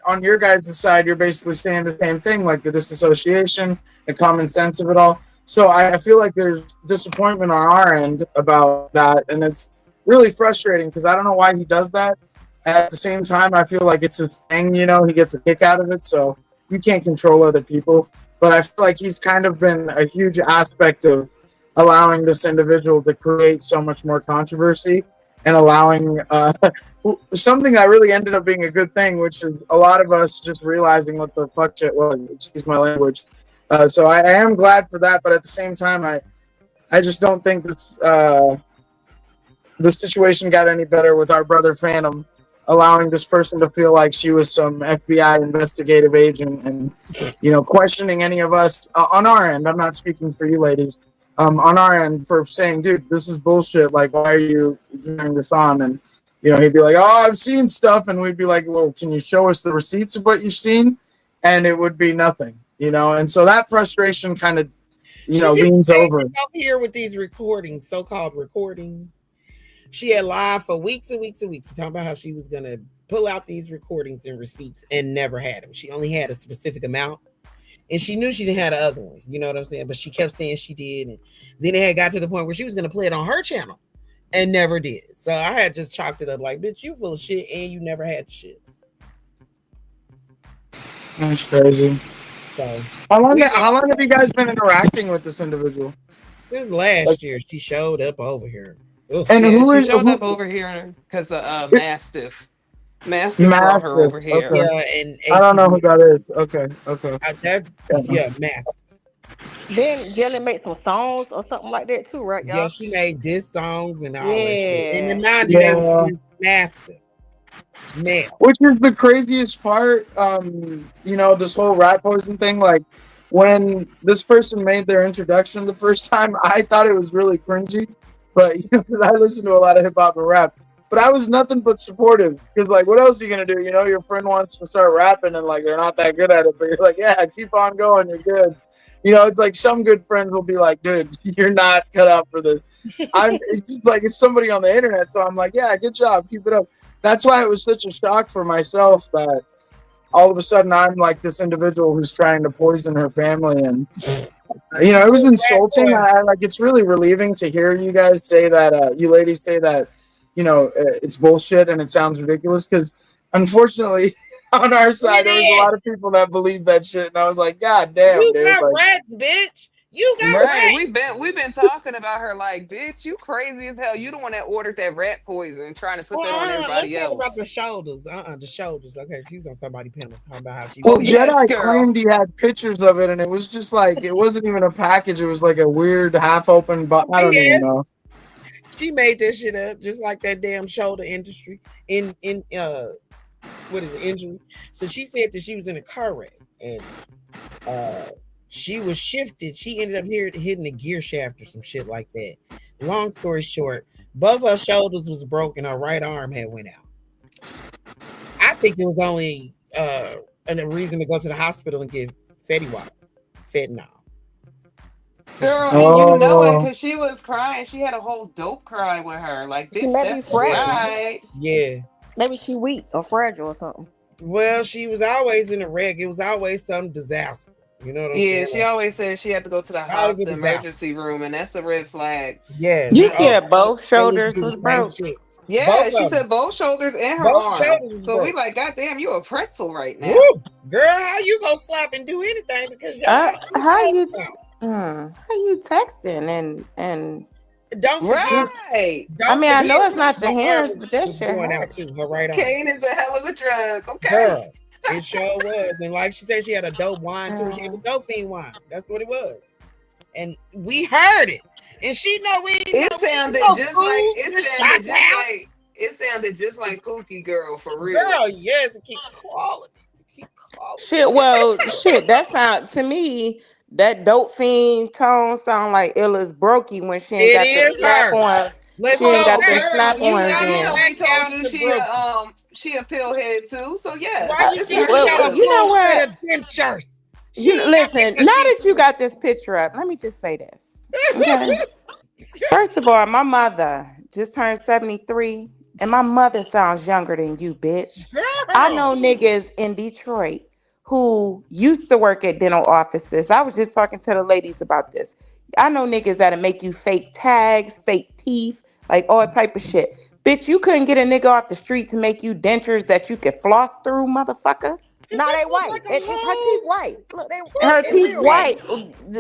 on your guys' side, you're basically saying the same thing, like the disassociation, the common sense of it all. So I feel like there's disappointment on our end about that, and it's really frustrating because I don't know why he does that. At the same time, I feel like it's his thing. He gets a kick out of it, so you can't control other people. But I feel like he's kind of been a huge aspect of allowing this individual to create so much more controversy and allowing something that really ended up being a good thing, which is a lot of us just realizing what the fuck shit was. Excuse my language. So I am glad for that, but at the same time, I just don't think the situation got any better with our brother Phantom allowing this person to feel like she was some FBI investigative agent and questioning any of us on our end. I'm not speaking for you ladies. On our end for saying, dude, this is bullshit. Like, why are you doing this on? And he'd be like, oh, I've seen stuff, and we'd be like, well, can you show us the receipts of what you've seen? And it would be nothing, and so that frustration kind of She just leans came over. up here with these recordings, so-called recordings. She had lied for weeks and weeks and weeks talking about how she was gonna pull out these recordings and receipts and never had them. She only had a specific amount, and she knew she didn't have the other ones. You know what I'm saying? But she kept saying she did, and then it had got to the point where she was gonna play it on her channel and never did. So I had just chalked it up like, bitch, you full of shit and you never had shit. That's crazy. So How long? we How long have you guys been interacting with this individual? since Like, last year she showed up over here. Ugh. and Yeah, who she is showed up who? over here because of It, Mastiff. Mastiff brought her Mastiff. over here. Okay, Yeah, and I don't know who ATV. that is. Okay, okay. That Yeah. yeah, master. Then Jelly make some songs or something like that too, right, Yeah, y'all? she made diss songs and all that shit. And then Yeah. mind you, they was Yeah. master male. Which is the craziest part, this whole rat poison thing. Like, when this person made their introduction the first time, I thought it was really cringy. But I listen to a lot of hip hop and rap. But I was nothing but supportive because, like, what else are you gonna do? Your friend wants to start rapping and like they're not that good at it, but you're like, yeah, keep on going, you're good. It's like some good friends will be like, dude, you're not cut out for this. It's just like it's somebody on the internet, so I'm like, yeah, good job, keep it up. That's why it was such a shock for myself that all of a sudden I'm like this individual who's trying to poison her family, and it was Rat insulting. boy. I like it's really relieving to hear you guys say that. You ladies say that it's bullshit and it sounds ridiculous because unfortunately on our side there was a It is. lot of people that believed that shit, and I was like, God damn, You dude, got like. rats, bitch. You got Right, rats. we've been talking about her like, bitch, you crazy as hell. You the one that orders that rat poison, trying to put that on Let's everybody talk about the else. shoulders. The shoulders. Okay, she was on somebody panel talking about how she Well, Oh was. yes, Jedi girl. claimed he had pictures of it, and it was just like it wasn't even a package. It was like a weird half-open, but I don't even Yeah, know. she made this shit up just like that damn shoulder industry in what is it, injury. So she said that she was in a car wreck and uh she was shifted. She ended up here hitting the gear shaft or some shit like that. Long story short, both her shoulders was broken. Her right arm had went out. I think it was only a reason to go to the hospital and get Fetty Wap, fentanyl, because she Girl, was and you know it Oh, because she was crying. She had a whole dope cry with her. Like, She bitch, may be that's yeah, fragile. right. yeah. Maybe she weak or fragile or something. Well, she was always in a wreck. It was always some disaster. You know what I'm Yeah, saying? she always said she had to go to Always a the disaster. emergency room, and that's a red flag. Yes. You Oh, said both and let's shoulders do the was same broke. shit. Both Yeah, she of them. said both shoulders and her Both arm. shoulders is So we broke. like, goddamn, you a pretzel right Woo! now. Girl, how you gonna slap and do anything because your fucking How shoulders you out? how you texting and Don't forget, you Right. I don't mean I know forget, it's not your her arm hands, but that was shit going out hurt. too. Her right arm. Cocaine is a hell of a drug, okay? Girl, it sure was. And like she said, she had a dope wine too. She had the Mm. dope fiend wine. That's what it was. And we heard it. And she know we ain't It no, we ain't sounded no just like fool. it Just shot sounded just down. like it sounded just like Pookie Girl for real. Girl, yes, and keep calling me. Keep calling me. Shit, well, shit, that sound to me, that dope fiend tone sound like Illa's brokey when she ain't It got them is snap her. ons. Let's She ain't go got Oh them back. girl, snap Let's ons you go know in. we back told down you to Brooklyn. she a pillhead too. So Why yes, you it's keep her trying to You too. know force what? her to dentures? She You ain't got that listen, now because she that you got this picture up, let me just say this. Okay. First of all, my mother just turned 73, and my mother sounds younger than you, bitch. I girl. know niggas in Detroit who used to work at dental offices. I was just talking to the ladies about this. I know niggas that'll make you fake tags, fake teeth, like all type of shit. Bitch, you couldn't get a nigga off the street to make you dentures that you could floss through, motherfucker. Cause Nah, they this look white. like a It's her teeth whole white. Look, Her they teeth real pussy. white. white,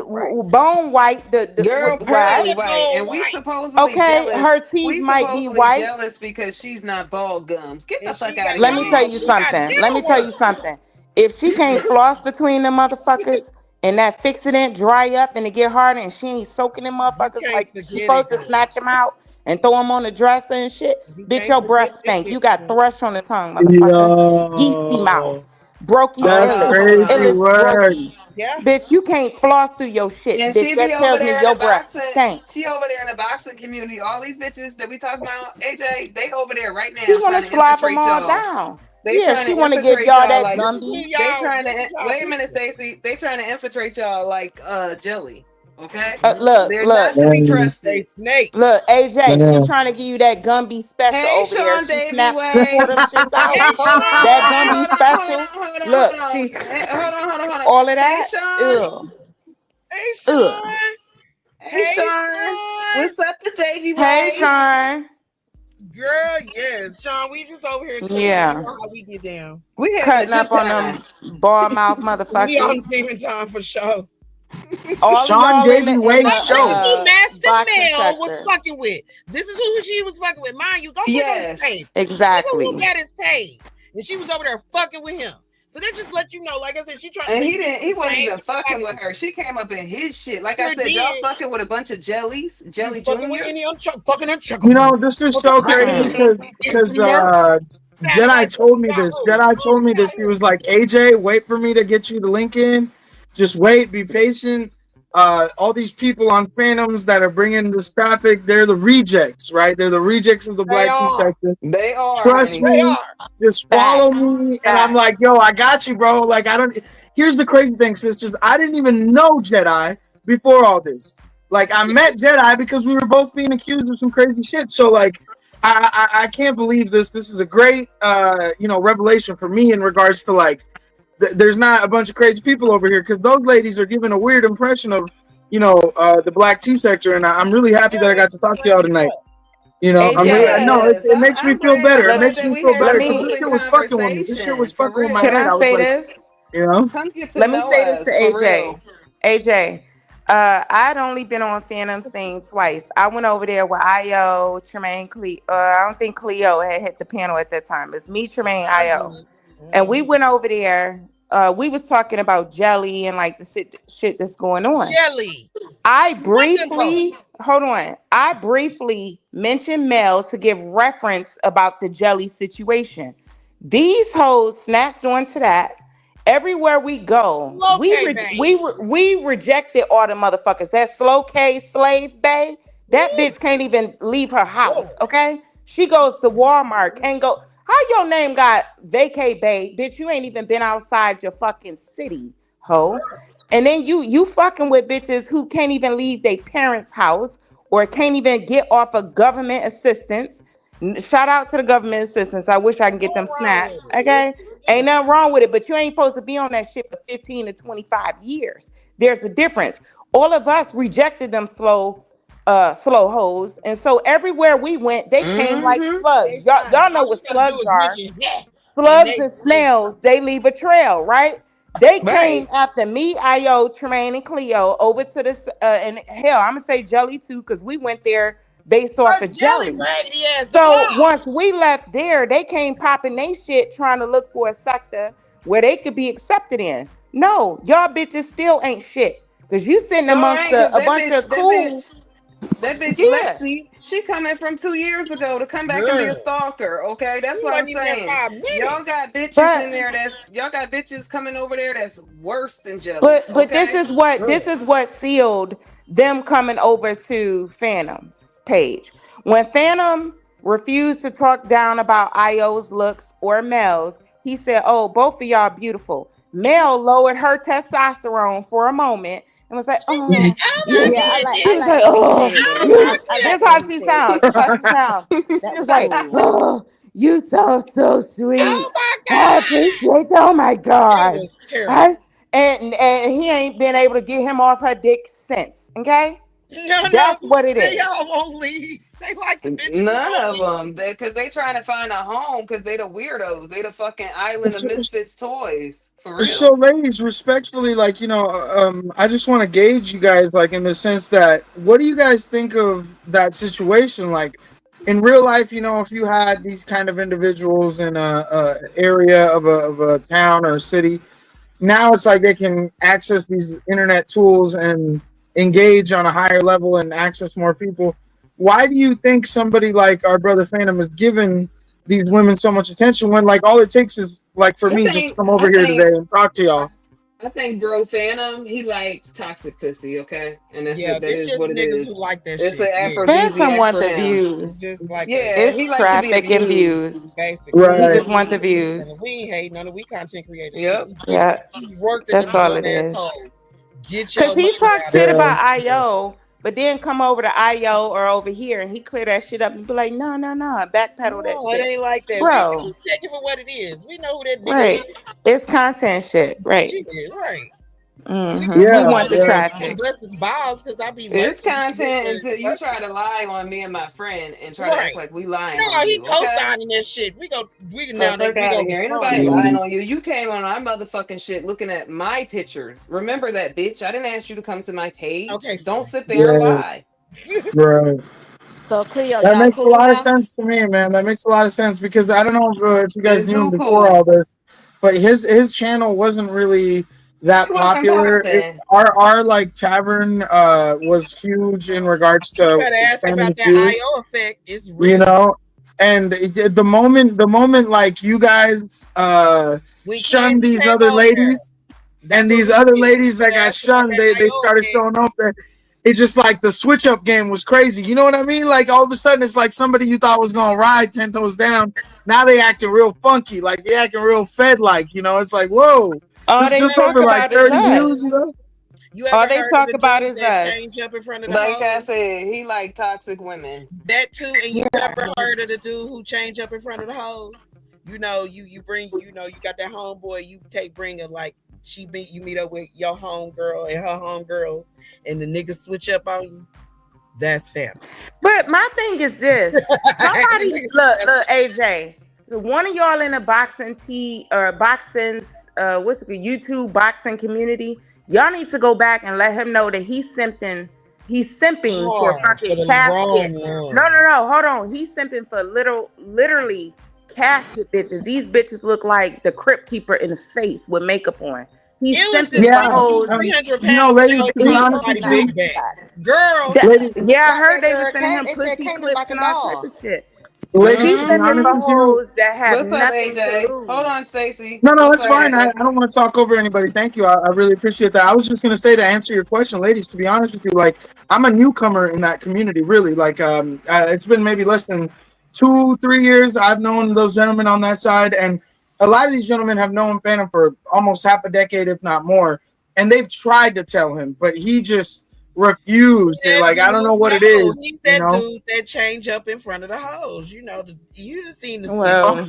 Right. bone white. Girl, What? pearly Good white, old and we white. supposedly Okay, jealous. her teeth We might be supposedly white. jealous because she's not ball gums. Get the And fuck she out got of here, Let me tell no, you bitch. she got something. Let me dental tell you work. something. If she can't floss between the motherfuckers and that fixing dry up and it get harder and she ain't soaking them You motherfuckers can't like she forget it, supposed to girl. snatch them out and throw them on the dresser and shit, You bitch, can't your forget breath that stink. You got picture. thrush on the tongue, motherfucker. Yeasty mouth. yo, Brokey Hold that's on, illest. hold crazy on. Illest work. brokey. Yeah. Bitch, you can't floss through your shit, And bitch. she be That over tells me there in your the breath boxing. stink. She over there in the boxing community. All these bitches that we talking about, AJ, they over there right She now wanna trying to slap them infiltrate all y'all. down. They Yeah, trying she to wanna give infiltrate y'all y'all that like This is Gumby. they y'all. trying This to is y'all wait a minute, picture. Stacy. They trying to infiltrate y'all like jelly. Okay? Look, Mhm. They're look. not to be Man, They trusted. snake. Look, AJ, she man. trying to give you that Gumby special Hey over there. Sean She Davy snapped, she tore Way. them shits out. Hey, That Sean. Gumby special. Hold on, Look, hold on. she Hold on. all of Hey that. Sean. Ew, Hey, ugh. Sean. Hey, Hey, Sean. Sean. What's up, the Davy Hey, Way? Sean. Girl, yes. Sean, we just over here cooking. You Yeah. know how we get down. We having a Cutting good up on time. them ball mouth We on motherfuckers. demon time for sure. All of Sean y'all in Davy the Way Look Show. who Master boxing Mel was sector. fucking with. This is who she was fucking with. Mind you, go click on his page. Yes. Look at who Exactly. got his page. And she was over there fucking with him. So that just let you know, like I said, she trying to And think he didn't. He the wasn't same even fucking with fucking. her. She came up in his shit. Like I Sure said, y'all did. fucking with a bunch of jellies, You jelly fucking with juniors. any on fucking her You chuckable. know, this is Fucking so right crazy Mm-mm. now. It's because murder. Jedi Satellite told me this. Yahoo. Jedi told me this. He was like, AJ, wait for me to get you the link in. Just wait, be patient. All these people on Phantoms that are bringing this traffic, they're the rejects, right? They're the rejects of the They Black Tea are. sector. They are, Trust honey. They me, are. just follow Facts. me. And I'm like, Facts. yo, I got you, bro. Like, I don't. Here's the crazy thing, sisters. I didn't even know Jedi before all this. Like, I met Jedi because we were both being accused of some crazy shit. So, like, I can't believe this. This is a great, revelation for me in regards to like, there's not a bunch of crazy people over here because those ladies are giving a weird impression of, the Black tea sector, and I'm really happy Yeah, that I got that's to talk to y'all strange as tonight. fuck. I'm really, I AJ, know Yes, it makes me I'm feel glad. better. It I'm let, glad makes that me we feel having let better an because this me shit open was fucking with me. This shit was conversation for fucking with my real. can head. I I was say like, this? you know, Come get to Let me know say this to us for AJ. real. AJ, I'd only been on Phantom Scene twice. I went over there with IO, Tremaine, Cleo. I don't think Cleo had hit the panel at that time. It's me, Tremaine, I IO. did. And we Mhm. went over there. We was talking about jelly and like the shit that's going on. Jelly. I What them folks? briefly, hold on. I briefly mentioned Mel to give reference about the jelly situation. These hoes snatched onto that. Everywhere we go, Okay, babe. we rejected all the motherfuckers. That slow K slave bay, that Woo. bitch can't even leave her Whoa. house. Okay, she goes to Walmart, can't go. How your name got vacay bay, bitch? You ain't even been outside your fucking city, hoe. And then you fucking with bitches who can't even leave their parents' house or can't even get off of government assistance. Shout out to the government assistance. I wish I can get them What's wrong with snaps. it? Okay. Ain't Yeah. nothing wrong with it, but you ain't supposed to be on that shit for 15 to 25 years. There's a difference. All of us rejected them slow hoes. And so everywhere we went, they came like Mm-hmm. slugs. They fine. Y'all know All you what gotta do slugs is are. mention yeah, and Slugs they and they snails, they leave a trail, right? They came Right. after me, Io, Tremaine, and Cleo over to this, and hell, I'm gonna say Jelly too, because we went there based off her of jelly Jelly. raggedy ass the So block. once we left there, they came popping they shit trying to look for a sector where they could be accepted in. No, y'all bitches still ain't shit. Cause you sitting Sure amongst ain't, cause a that bunch bitch, of cool, that bitch yeah. Lexi, she coming from 2 years ago to come back and be a Girl. stalker. Okay, She that's what I'm wasn't even there saying. 5 minutes. Y'all got bitches coming over there that's worse than jelly. But this Okay. is what Girl. sealed them coming over to Phantom's page. When Phantom refused to talk down about IO's looks or Mel's, he said, "Oh, both of y'all beautiful." Mel lowered her testosterone for a moment and was like, She "Oh, said, oh my you." Yeah, She I was goodness. like, like when he "Oh, said that. Oh you." my I This like goodness. how when he she said sound. that. This how she sound. That She was was like, smooth. "Oh, you sound so sweet. Oh my I God. appreciate. Oh my It god." was terrible. I and he ain't been able to get him off her dick since. Okay, None of that's them. what it They is. all won't leave. They like the bitches who None won't of leave. them, because they trying to find a home, because they the weirdos. They the fucking island of so, misfits toys for so, real. ladies, respectfully, like, I just want to gauge you guys, like, in the sense that, what do you guys think of that situation? Like, in real life, if you had these kind of individuals in a area of a town or a city, now it's like they can access these internet tools and engage on a higher level and access more people. Why do you think somebody like our brother Phantom is giving these women so much attention when, like, all it takes is, like, for I me just to think come I over here today think and talk to I, y'all? I think bro Phantom, he likes toxic pussy, okay? And that's Yeah, it. That it's is just what it niggas who is. like that It's an shit. Yeah. Phantom aphrodisiac want for the him. It's views. just like Yeah, It's he like to be traffic and abused. views. basically. He Right. just want We the ain't hating on it. views. We ain't hating on it. We content creators too. Yep. We get it. Yeah, We working them that's all bum it is. assholes. Get Cause your he money talks out of shit there. Yeah. about IO, but then come over to IO or over here and he clear that shit up and be like, no, no, no, backpedal that No, it shit. ain't like that. We Bro, take it for what it is. We know who that nigga is. right. It's content shit. Right. Shit, right. We Yeah, want the yeah. I traffic. bust his balls because I be It's lurking with you, content until but you try to lie on me and my friend and try to act right. like we lying No, on he you, okay? co-signing that shit. We Oh, now fuck we out of gonna here. Ain't respond nobody to that. lying Mhm. on you. You came on our motherfucking shit looking at my pictures. Remember that, bitch. I didn't ask you to come to my page. Okay, Don't fine. sit there and Yeah, lie. right. So Cleo, That y'all makes a cool lot of now? sense to me, man. That makes a lot of sense because I don't know if you guys Is knew him who before cool? all this, but his channel wasn't really It that wasn't popular. popping. Our like tavern was huge in regards You to better ask expanding about his that views, IO effect. It's you real. know. And the moment like you guys When shunned Candy these came other over there, ladies, that's and what these we other did. ladies You that got asked about shunned, that they IO started effect. showing up there. It's just like the switch up game was crazy. You know what I mean? Like all of a sudden, it's like somebody you thought was gonna ride 10 toes down. Now they acting real funky, like they acting real fed like. You know, it's like whoa, All this You they just ever talk over like about is heard of 30 the views. us. You dude? know? You ever All they heard of talk the about dude is that us. changed up in front of the Like I hoes? said, he like toxic women. That too. And Yeah. you ever heard of the dude who changed up in front of the hoes? You know, you bring, you got that homeboy. You bring her like you meet up with your homegirl and her homegirls, and the niggas switch up on you. That's family. But my thing is this: somebody look, AJ. So one of y'all in a boxing or boxing, what's it called, YouTube boxing community. Y'all need to go back and let him know that he's simping. He's simping for Hard for fucking the wrong casket. No, one. no, no. Hold on. He's simping for literally casket bitches. These bitches look like the crypt keeper in the face with makeup on. He's It was this simping for Yeah. nigga who hoes. 300 You know, pounds and ladies. know To he be got He honest with somebody you, big back. Girl, ladies. Yeah, I Got heard that they was girl sending him It said pussy Candace clips like a and all type dog. of shit. Ladies, He's to be Hmm. sending honest for with you, hoes that have What's up, nothing to AJ? Hold lose. on, Stacy. no, What's it's up, fine. I AJ? don't want to talk over anybody. Thank you. I really appreciate that. I was just gonna say to answer your question, ladies. To be honest with you, like I'm a newcomer in that community. Really, like it's been maybe less than 2, 3 years. I've known those gentlemen on that side, and a lot of these gentlemen have known Phantom for almost half a decade, if not more. And they've tried to tell him, but he just refused. that Like I don't know dude, what it no, is, he's you that know. dude that change up in front of the hoes. You know, you done seen the skit. Well,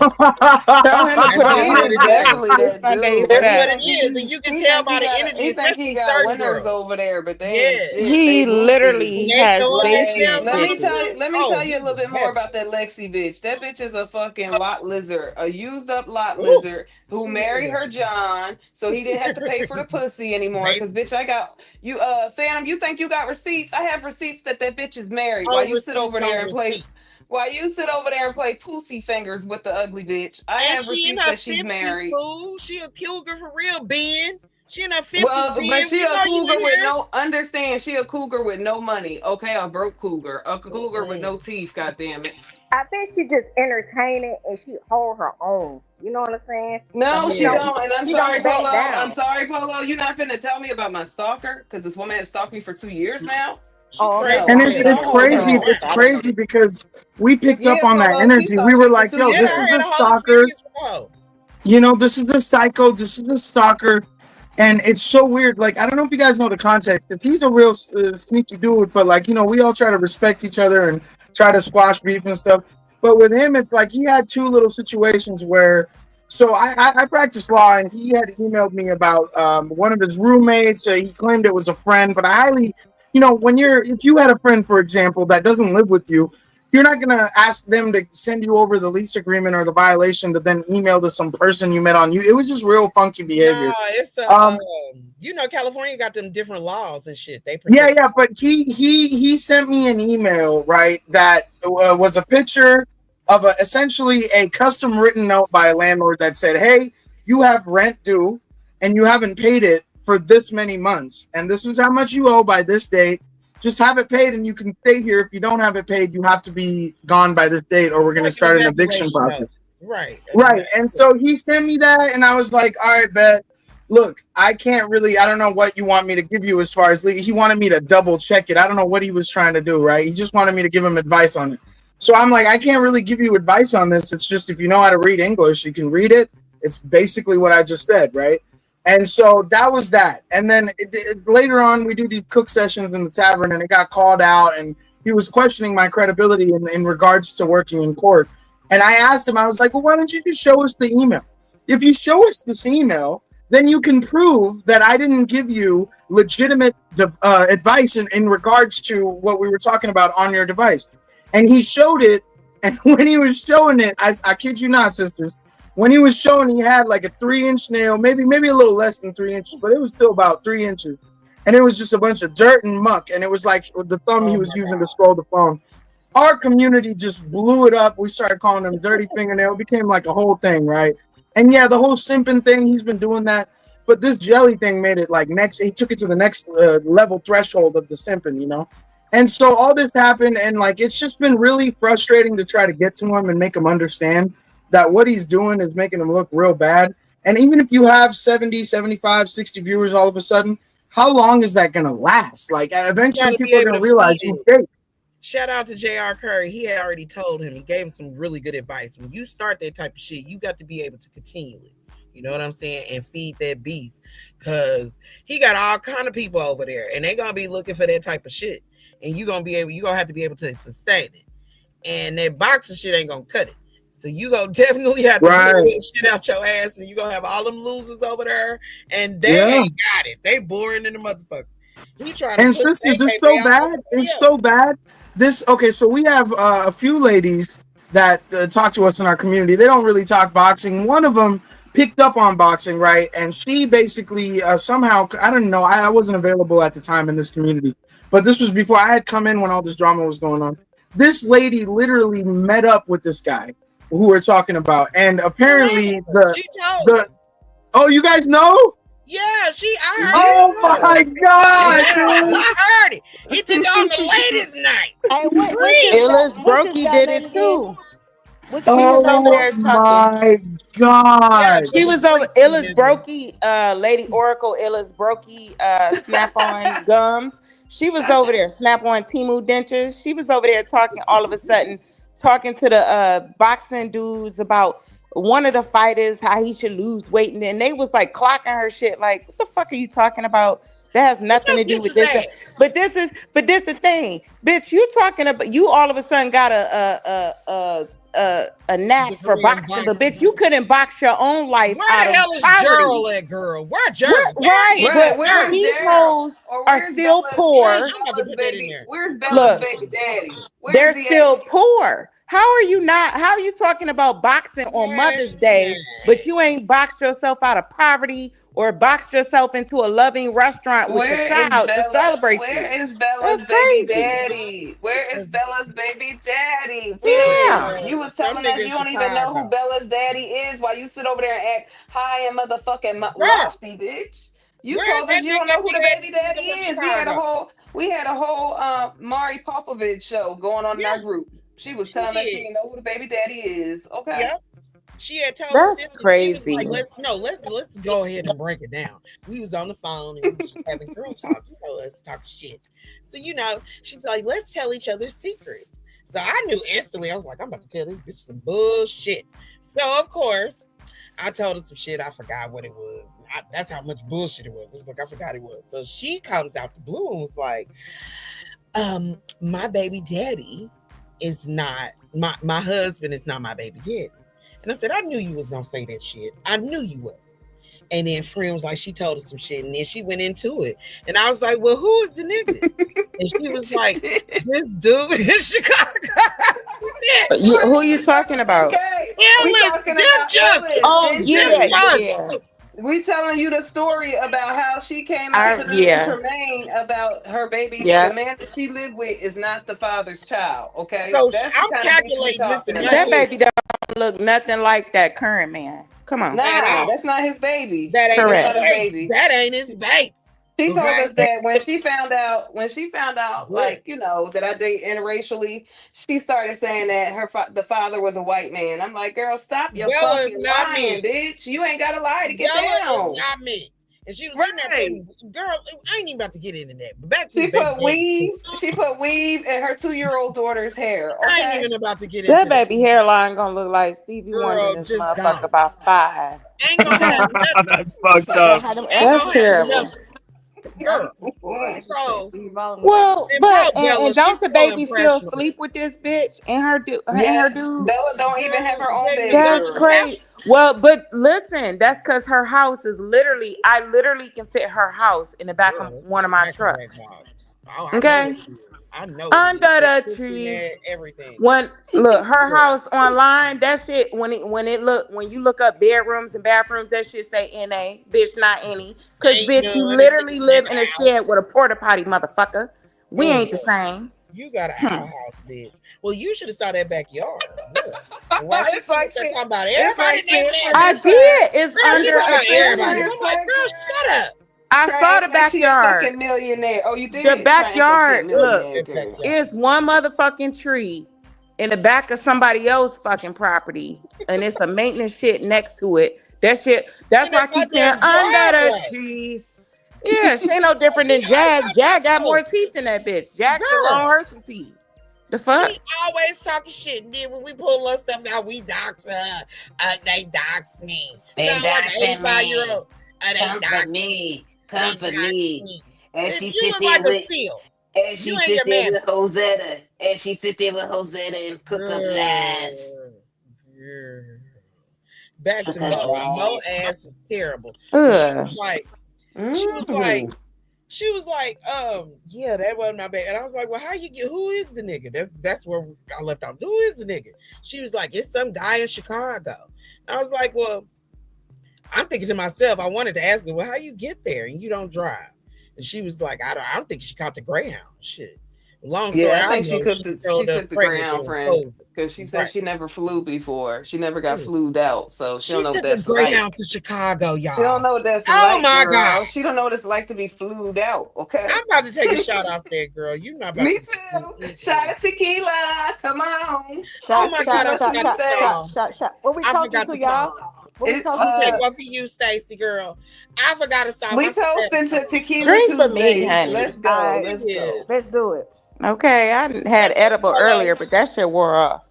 tell him to That's put Oh, his just what he's it is. definitely his that Sundays dude. That's He what best. it think is. he And you can he tell think by he the got energy, he think he especially got certain winners girls. over there, but they ain't Yeah. shit. They He groupies. literally When they has throw Like, themselves basement let on me the bitches. tell you, dude, let me oh, tell you he a little was bit more heavy. about that Lexi bitch. That bitch is a fucking lot lizard, a used up lot Ooh, lizard who she never married got her you. John, so he didn't have to pay for the pussy anymore. Cause Basically. bitch, I got you, Phantom. You think you got receipts? I have receipts that bitch is married. While On you sit over receipts there on and play, receipts. while you sit over there and play pussy fingers with the ugly bitch, I And have she in receipts her that she's 50s, married. fool. She a cougar for real, Ben. She in her 50s, Well, but Ben. she We a know you in cougar with here. no understand. She a cougar with no money. Okay, a broke cougar, a cougar with Mm-mm. no teeth. God damn it. I think she just entertaining and she hold her own. You know what I'm saying? Like No, she she Yeah. don't don't. And I'm she sorry, don't back Polo. I'm down. sorry, Polo. You're not finna tell me about my stalker because this woman has stalked me for 2 years now. She Oh, okay. crazy No, And I as it's she didn't hell. it's don't know. hold Okay, her crazy. own. okay. It's I didn't know. crazy because we picked up Yeah, on that Polo. She energy. We stalked were me for like, two "Yo, Yeah, this years. is I had the a whole stalker. previous role. You know, this is the psycho. This is the stalker." And it's so weird. Like, I don't know if you guys know the context. If he's a real sneaky dude, but like, you know, we all try to respect each other and try to squash beef and stuff. But with him, it's like he had two little situations where. So I practice law, and he had emailed me about one of his roommates. He claimed it was a friend, but I highly, you know, if you had a friend, for example, that doesn't live with you, you're not gonna ask them to send you over the lease agreement or the violation to then email to some person you met on you. It was just real funky behavior. Nah, it's Um, California got them different laws and shit. They yeah, protect. yeah, but he sent me an email, right, that was a picture of essentially a custom written note by a landlord that said, "Hey, you have rent due and you haven't paid it for this many months, and this is how much you owe by this date. Just have it paid, and you can stay here. If you don't have it paid, you have to be gone by this date, or we're going to Like an start an eviction evacuation process." notice. Right. Right. And so he sent me that, and I was like, all right, bet. Look, I can't really, I don't know what you want me to give you as far as legal. He wanted me to double check it. I don't know what he was trying to do, right? He just wanted me to give him advice on it. So I'm like, I can't really give you advice on this. It's just if you know how to read English, you can read it. It's basically what I just said, right? And so that was that. And then later on, we do these cook sessions in the tavern, and it got called out, and he was questioning my credibility in regards to working in court. And I asked him, I was like, well, why don't you just show us the email? If you show us this email, then you can prove that I didn't give you legitimate advice in regards to what we were talking about on your device. And he showed it. And when he was showing it, I kid you not, sisters, when he was showing, he had like a 3-inch nail, maybe a little less than 3 inches, but it was still about 3 inches. And it was just a bunch of dirt and muck. And it was like the thumb he was using to scroll the phone. Our community just blew it up. We started calling him Dirty Fingernail. It became like a whole thing, right? And yeah, the whole simping thing, he's been doing that. But this jelly thing made it like next. He took it to the next level threshold of the simping, you know? And so all this happened, and like it's just been really frustrating to try to get to him and make him understand that what he's doing is making him look real bad. And even if you have 70, 75, 60 viewers all of a sudden, how long is that going to last? Like eventually people are going to realize who's fake. Shout out to J.R. Curry. He had already told him. He gave him some really good advice. When you start that type of shit, you got to be able to continue it. You know what I'm saying? And feed that beast. Because he got all kind of people over there. And they're going to be looking for that type of shit. And you're going to have to be able to sustain it. And that boxing shit ain't going to cut it. So you gonna definitely have to pull that shit out your ass, and you gonna have all them losers over there, and they ain't got it. They boring in the motherfucker. He trying and sisters, it's so bad. It's so bad. So we have a few ladies that talk to us in our community. They don't really talk boxing. One of them picked up on boxing, right? And she basically somehow, I don't know, I wasn't available at the time in this community, but this was before I had come in when all this drama was going on. This lady literally met up with this guy who we're talking about, and apparently you guys know? Yeah, I heard it. Oh my God, dude. I heard it. He took on the ladies' night. Illis Brokey did it too. She was over there talking. My God. She was over Illis Brokey, Lady Oracle Illis Brokey, snap on gums. She was over there, snap on Timu dentures. She was over there talking all of a sudden, talking to the boxing dudes about one of the fighters, how he should lose weight. And they was like clocking her shit. Like, what the fuck are you talking about? That has nothing to do with this. But this is the thing. Bitch, you talking about, you all of a sudden got a knack for boxing, but bitch, you couldn't box your own life out of poverty. Where the hell is Gerald at, girl? Where Gerald? Right, but these hoes are still poor. Where's Bella's baby daddy? They're still poor. How are you talking about boxing on Mother's Day, but you ain't boxed yourself out of poverty or boxed yourself into a loving restaurant with your child to celebrate you? Where is Bella's baby daddy? Where is Bella's baby daddy? Yeah. You was telling us you don't even know who Bella's daddy is while you sit over there and act high and motherfucking lofty, bitch. You told us you don't know who the baby daddy is. We had a whole Mari Popovich show going on in our group. She was telling us she didn't know who the baby daddy is. Okay. Yep. She had told us. That's crazy. Like, let's go ahead and break it down. We was on the phone and we was having girl talk. You know us talk shit. So she's like, let's tell each other secrets. So I knew instantly. I was like, I'm about to tell this bitch some bullshit. So of course, I told her some shit. I forgot what it was. That's how much bullshit it was. It was like I forgot it was. So she comes out the blue and was like, my baby daddy is not my husband is not my baby daddy. And I said, I knew you was gonna say that shit. I knew you would. And then friend was like, she told us some shit, and then she went into it. And I was like, well, who is the nigga? And she was like, this dude in Chicago. Who are you talking about? We telling you the story about how she came out to Tremaine about her baby. The man that she lived with is not the father's child. Okay, so I'm calculating. That baby don't look nothing like that current man. Come on, that's not his baby. That ain't his baby. That ain't his baby. She told us that when she found out, like, you know, that I date interracially, she started saying that the father was a white man. I'm like, girl, stop your fucking lying, bitch. You ain't got to lie to get down. Is not me. And she was in there, girl, I ain't even about to get into that. But back to she put weave in her 2-year-old daughter's hair. Okay? I ain't even about to get into that. Baby hairline gonna look like Stevie Wonder. This motherfucker about 5. Ain't gonna have nothing. That's fucked up. That's terrible. Girl. Well, but and don't the baby still sleep with this bitch and her dude? Bella don't even have her own baby. That's crazy. Well, but listen, that's because her house is literally, I literally can fit her house in the back of Girl, it's one of my back to back trucks. box. Oh, I know what Okay, it is. I know what it is. under The the kitchen tree. there, everything. When look her Girl, house online, that shit when you look up bedrooms and bathrooms, that shit say NA, bitch, not any. Cause ain't bitch, you none. It's just literally an live in a house. shed with a porta potty, motherfucker. We Oh ain't the yeah, same. you got an Hmm. outhouse, bitch. Well, you should have saw that backyard. Yeah. And while she it's sitting like up there she, talking about it's everybody like in their I Sanford business, is saying, did. It's girl, she it's under talking like a about Sanford everybody. tree. is I'm like, saying, girl, shut up. I Trey saw the act like she a backyard. fucking millionaire. Oh, you The did? Trey act like she a backyard, Look look, millionaire, at that girl. backyard. it's one motherfucking tree in the back of somebody else's fucking property, and it's a maintenance shit next to it. That shit. That's In why that I keep saying goddamn under the driveway. tree. Yeah, she ain't no Girl, different she than always Jag. talking Jag about got more so. teeth than that bitch. Jag should loan Girl, her some teeth. The she fuck? always talking shit. And then when we pull her stuff out, we dox her. They dox me. They Sound like an doxing 85-year-old. me. They Come for dox me. They Come for dox me. me. And Bitch, she you sit look there like a with seal. and You she and sit your there man. with Rosetta. And she sit there with Rosetta and cook up lies. Girl. Girl. Back to Cook up Mo lies. ass is terrible. So Ugh. she was like, Mm. yeah, that wasn't my bad. And I was like, well, how you get? Who is the nigga? That's where I left off. Who is the nigga? She was like, it's some guy in Chicago. And I was like, well, I'm thinking to myself, I wanted to ask her, well, how you get there and you don't drive? And she was like, I don't think she caught the Greyhound. Shit. Long story, Yeah, I I think she know cooked she the she showed up took the pregnant Greyhound during friend COVID. because she said Right. she never flew before. She never got flued out, so she don't She know what took a that's like. Greyhound to Chicago, She don't y'all. know what that's Oh like, my God. girl. She don't know what it's like to be flued out. I'm Okay. about to take a shot off there, girl. You're not about Me to. too. Shot of tequila. Come on. Oh Shot, my Stacey, God, shot, I what shot, did forgot you the shot, say? shot, song. shot, shot. What we I toasting forgot to, the y'all? song. What we It toasting Okay, to? uh one for you, Stacy girl. I forgot a song. My we Spanish toasting to song. Tequila Drink for me, Tuesdays. honey. Let's All go. right, We Let's did. go. let's do it. Okay, I had edible Polo. earlier, but that shit wore off.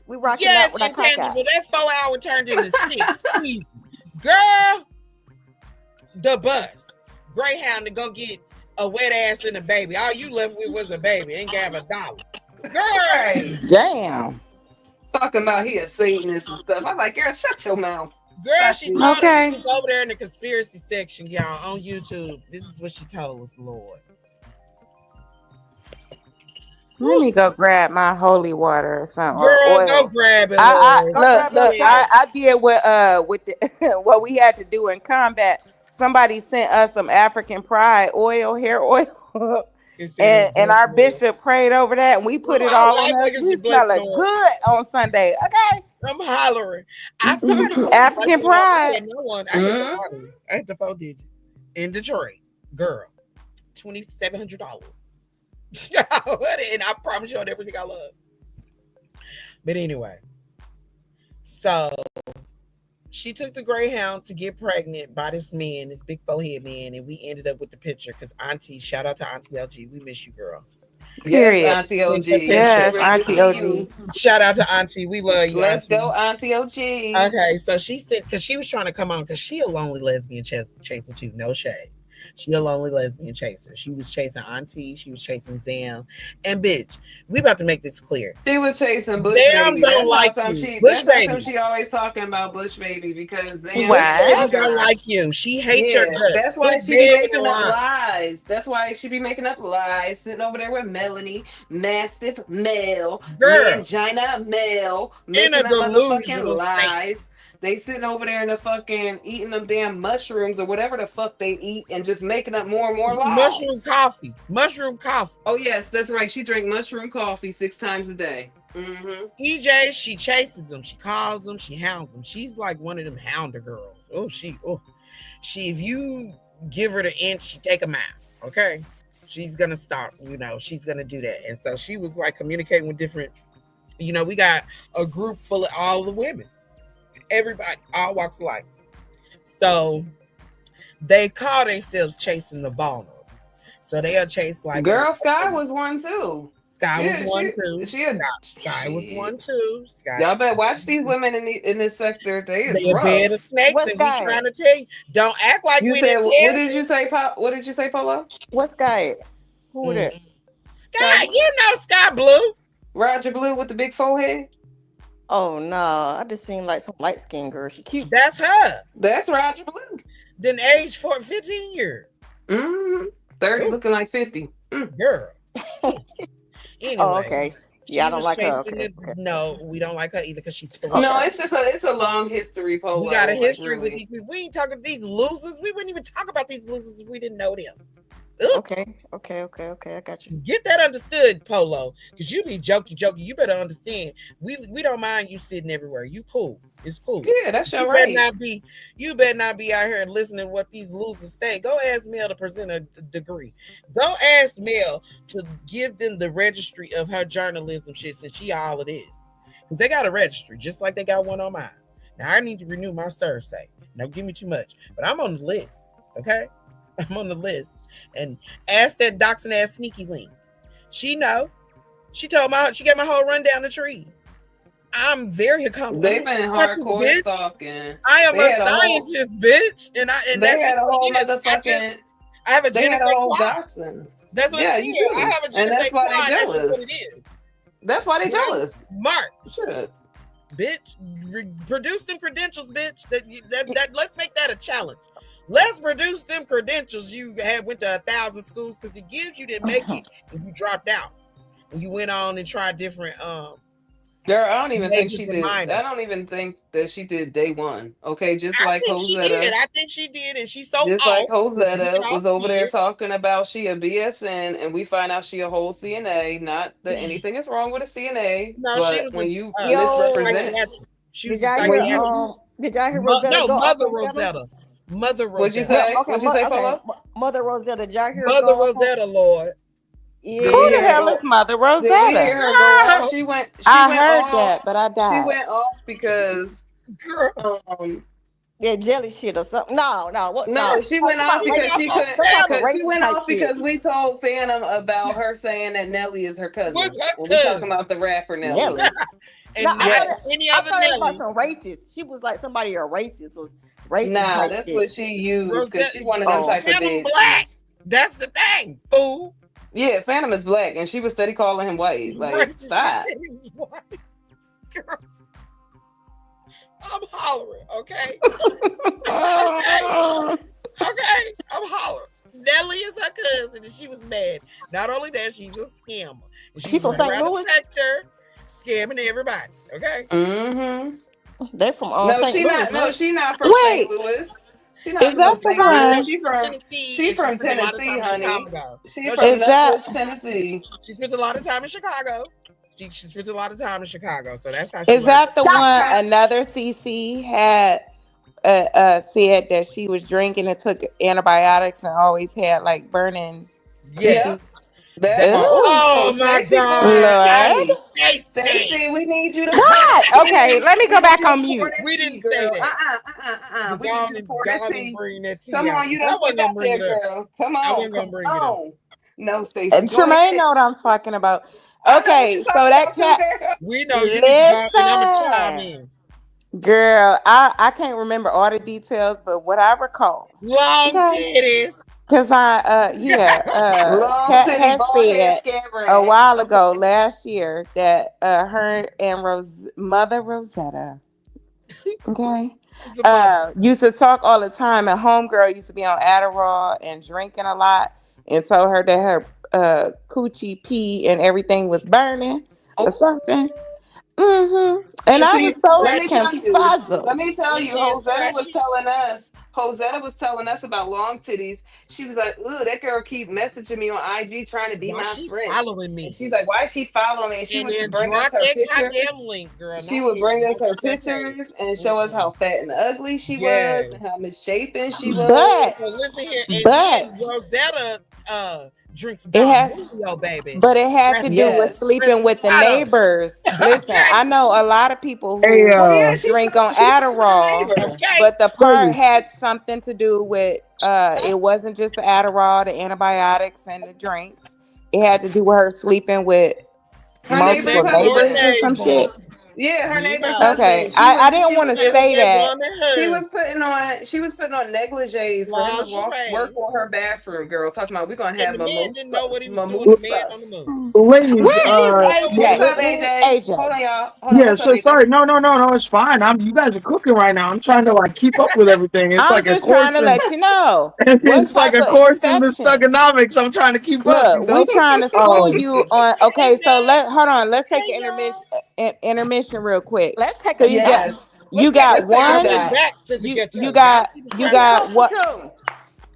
We rocking out Yes, with our clock out. intangible. That 4 hour turned into six. Easy. Girl, the bus. Greyhound to go get a wet ass and a baby. All you left with was a baby. Ain't got a dollar. Girl, Right. Damn. Talking about he a Satanist and stuff. I'm like, girl, shut your mouth. girl, Stop she this told us shit. she Okay. was over there in the conspiracy section, y'all, on YouTube. This is what she told us, Lord. Let Whew. me go grab my holy water or something or Girl, go oil. grab it, I Lord. Go look grab your look. Shit. scalp. I did with the what we had to do in combat. Somebody sent us some African Pride oil, hair oil, It said it's and our blessing oil. bishop prayed over that, and we put it I all on like us. it's We the blessing smelling oil. good on Sunday. Okay. I'm hollering. Somebody Some put some African blessing oil. I Pride. had no one. I hit the Mm. lottery. I hit the 4 digit in Detroit. Girl, $2,700. And I promise you on everything I love. But anyway, so she took the Greyhound to get pregnant by this man, this big forehead man, and we ended up with the picture because Auntie, shout out to Auntie LG, we miss you, girl. Yes, Period. Auntie With the OG. picture. Can't Yes, wait to Auntie see OG. you. Shout out to Auntie, we love you, Let's Auntie. go, Auntie OG. Okay, so she said because she was trying to come on because she a lonely lesbian chaser too. No shade. She a lonely lesbian chaser. She was chasing Auntie. She was chasing Zam. And bitch, we about to make this clear. She was chasing Bush Zam Baby. don't That's how like come you. she. Bush That's how come baby. she always talking about Bush Baby because Bush damn baby What? fucked don't her. like you. She hates your Yeah, guts. that's why Quit she be begging and making up lying. lies. That's why she be making up lies, sitting over there with Melanie, Mastiff Male, Girl, Mangina Male, in a making up motherfucking delusional state. lies. They sitting over there in the fucking eating them damn mushrooms or whatever the fuck they eat and just making up more and more Mushroom lies. coffee. Mushroom coffee. Oh yes, that's right. She drank mushroom coffee 6 times a day. Mm-hmm. EJ, she chases them. She calls them. She hounds them. She's like one of them hounder girls. She, if you give her the inch, she take a mile. Okay. She's gonna stop, she's gonna do that. And so she was like communicating with different, we got a group full of all the women. Everybody, all walks of life. So they call themselves chasing the vulnerable. So they'll chase like Girl, Sky was one too. Sky was She one she too. she had Sky was one shit. too. Sky. Y'all better watch these women in this sector. They is They a bed of rough. snakes, What's and we guy? trying to tell you, don't act like You we said didn't what tell did you. you say, Pop? What did you say, Polo? What's guy? Who that? Sky, Sky Blue? you know Sky Blue. Roger Blue with the big forehead? Oh no, I just seem like some light skinned girl. She cute. That's her. That's Roger Blue. Then age for 15 years. Mm-hmm. 30 Ooh, looking like 50. Mm. girl. Mm. Oh, Anyway, okay. Yeah, I she don't was like her. chasing Okay, the. okay, No, we don't like her either because she's full of No, shit. okay. it's a long history, We got a Polo. Like history with really. these people. We ain't talking these losers. We wouldn't even talk about these losers if we didn't know them. Ugh. Okay. I got you. Get that understood, Polo. Because you be jokey. You better understand. We don't mind you sitting everywhere. You cool. It's cool. Yeah, that's You your better right. not be. You better not be out here listening to what these losers say. Go ask Mel to present a degree. Go ask Mel to give them the registry of her journalism shit since she all it is. Because they got a registry just like they got one on mine. Now I need to renew my serve say. Don't give me too much, but I'm on the list. Okay, I'm on the list. And ask that Doxxing ass sneaky link. She know. She gave my whole rundown the tree. I'm very accomplished. I'm They've a been scientist, hardcore bitch. stalking. I am They a had a whole scientist, bitch. And they that's had just a what whole it is. motherfucking I have a they je ne had a sais whole quoi. doxing. That's what it Yeah, said. you I do. have a je And ne sais that's why quoi, they and that's just what it jealous. is. That's why they And I'm jealous. smart, Shit. bitch. Produce them credentials, bitch. That let's make that a challenge. Let's produce them credentials you had went to 1,000 schools because it gives you didn't make it and you dropped out and you went on and tried different Girl, I don't even think majors she and did. I minors. don't even think that she did day one. Okay, just I like think she did. Josetta, I think she did, and she's so just like off, being Josetta off was over there here. talking about she a BSN, and we find out she a whole CNA. Not that anything is wrong with a CNA, No, she but was when you a misrepresent, Yo, psychiatric. She did was a y'all when hear? you psychiatric. Did y'all hear Rosetta No, go off Mother on Fallon? Rosetta. Mother what'd you Rosetta. Yeah. say? Okay. What'd you say, Okay. Polo? Mother Rosetta. Did y'all hear her Mother go off on? Rosetta, Lord. Did we Who the hear her Yeah. hell is go? Mother Did we hear Rosetta? her go off? Ah, She I went heard off. that, but I She died. went off because girl. um Yeah, jelly shit or something. No. What? no, No. she went Some off type of She because got racist. she on couldn't. Some type of Phantom. Cause she racist went type off shit. because we told Phantom about her saying that Nelly is her What's cousin. her When we talking cousin? about the rapper Nelly. Nelly. No, And not Yes. any I other thought it was about Nelly. some racist. She was like somebody a racist or racist Nah, type that's shit. what she used because Rosetta. she one of them Oh. type of Phantom Black. bitches. That's the thing, fool. Yeah, Phantom is black, and she was steady calling him white. Like, Racist. She stop. said he was white. Girl, I'm hollering, okay? Okay? Okay? I'm hollering. Nelly is her cousin, and she was mad. Not only that, she's a scammer. And She she's from running St. around the Louis? sector scamming everybody, okay? Mm-hmm. They from No, St. she Louis, not. No, right? she not from St. Wait, Louis. She is not from that No, the St. no, Louis. one? she's from Tennessee, She and she from spent a lot of Tennessee, time in honey. Chicago. She No, she from Is didn't. that Nutbush, Tennessee. She spent a lot of time in Chicago. She spent a lot of time in Chicago, so that's how she is learned. that the Shot one town. another CC had said that she was drinking and took antibiotics and always had like burning Yeah. Yep, coochie? that That. part. Ooh, So Oh my Stacy God, Lord. Stacy. Stacy. Stacy, we need you to God. Okay, Stacy, let me we go need back you to on pour mute. that We tea, didn't say girl. that. But We need you to pour go that on and tea. bring that tea Come out on, you because I done put wasn't gonna that bring there, it up. girl. Come I on, wasn't come gonna bring it up. on. No, Stacy, And go Tremaine ahead. know what I'm talking about. I know what you're Okay, so talking that about too, cat. girl. We know you need to go, and I'm gonna chime Listen, in. girl, I can't remember all the details, but what I recall, Long okay, titties. because Long Cat titty, has bald head, said scab a rag. while ago Okay. last year that her and Mother Rosetta, okay, The mother. used to talk all the time, and homegirl used to be on Adderall and drinking a lot, and told her that her coochie pee and everything was burning or something. Oh, And you I was see, so let Scratch me it. tell you, let confuzzled. me tell This you, hand scratch it. Josetta was telling us about long titties. She was like, ooh, that girl keep messaging me on IG trying to be Why my she friend. following And me? she's like, why is she following me? And she And would then bring us drop her that pictures. goddamn link, girl. She No, would bring us don't her drop that page. pictures and show us Mm-mm. how fat and ugly she was Yes. and how misshapen she But, was. So listen here, and but then Rosetta drinks it Don has, Julio, baby. but it had to Res- do with Yes. sleeping with the Rescato. neighbors. Listen, Okay. I know a lot of people Hey, who Well, yeah, drink on she slept with her Adderall, neighbor. Okay. but the part ladies, had something to do with it wasn't just the Adderall, the antibiotics, and the drinks. It had to do with her sleeping with Her The neighbor's multiple next door neighbors husband. or some neighbor. shit. Yeah, her You neighbor's know, Okay, husband. I didn't want to it was say that that. woman She was putting on negligees for him to work lingerie, on her bathroom, girl. Talking about we're gonna and have the man didn't know what mimosas. he was doing. The man on the Mimosas. moon. Ladies, He Where is didn't know what What's he AJ? up, was doing. AJ? AJ. Hold on, y'all. Hold on. yeah. What's up, So AJ? sorry. No, no, no, no. It's fine. You guys are cooking right now. I'm trying to like keep up with everything. It's I'm like a just trying course to in. let you know what It's like type a of course in the infection. thugonomics. I'm trying to keep up. Look, we trying to school Um. you on. Okay, AJ, so let hold on. Let's take hey an y'all. intermission real quick. Let's take So a you got shot. Yes. you got Let's take a one. Coming shot. back to the You ghetto. Y'all see the Where the premise? got coochie what? go?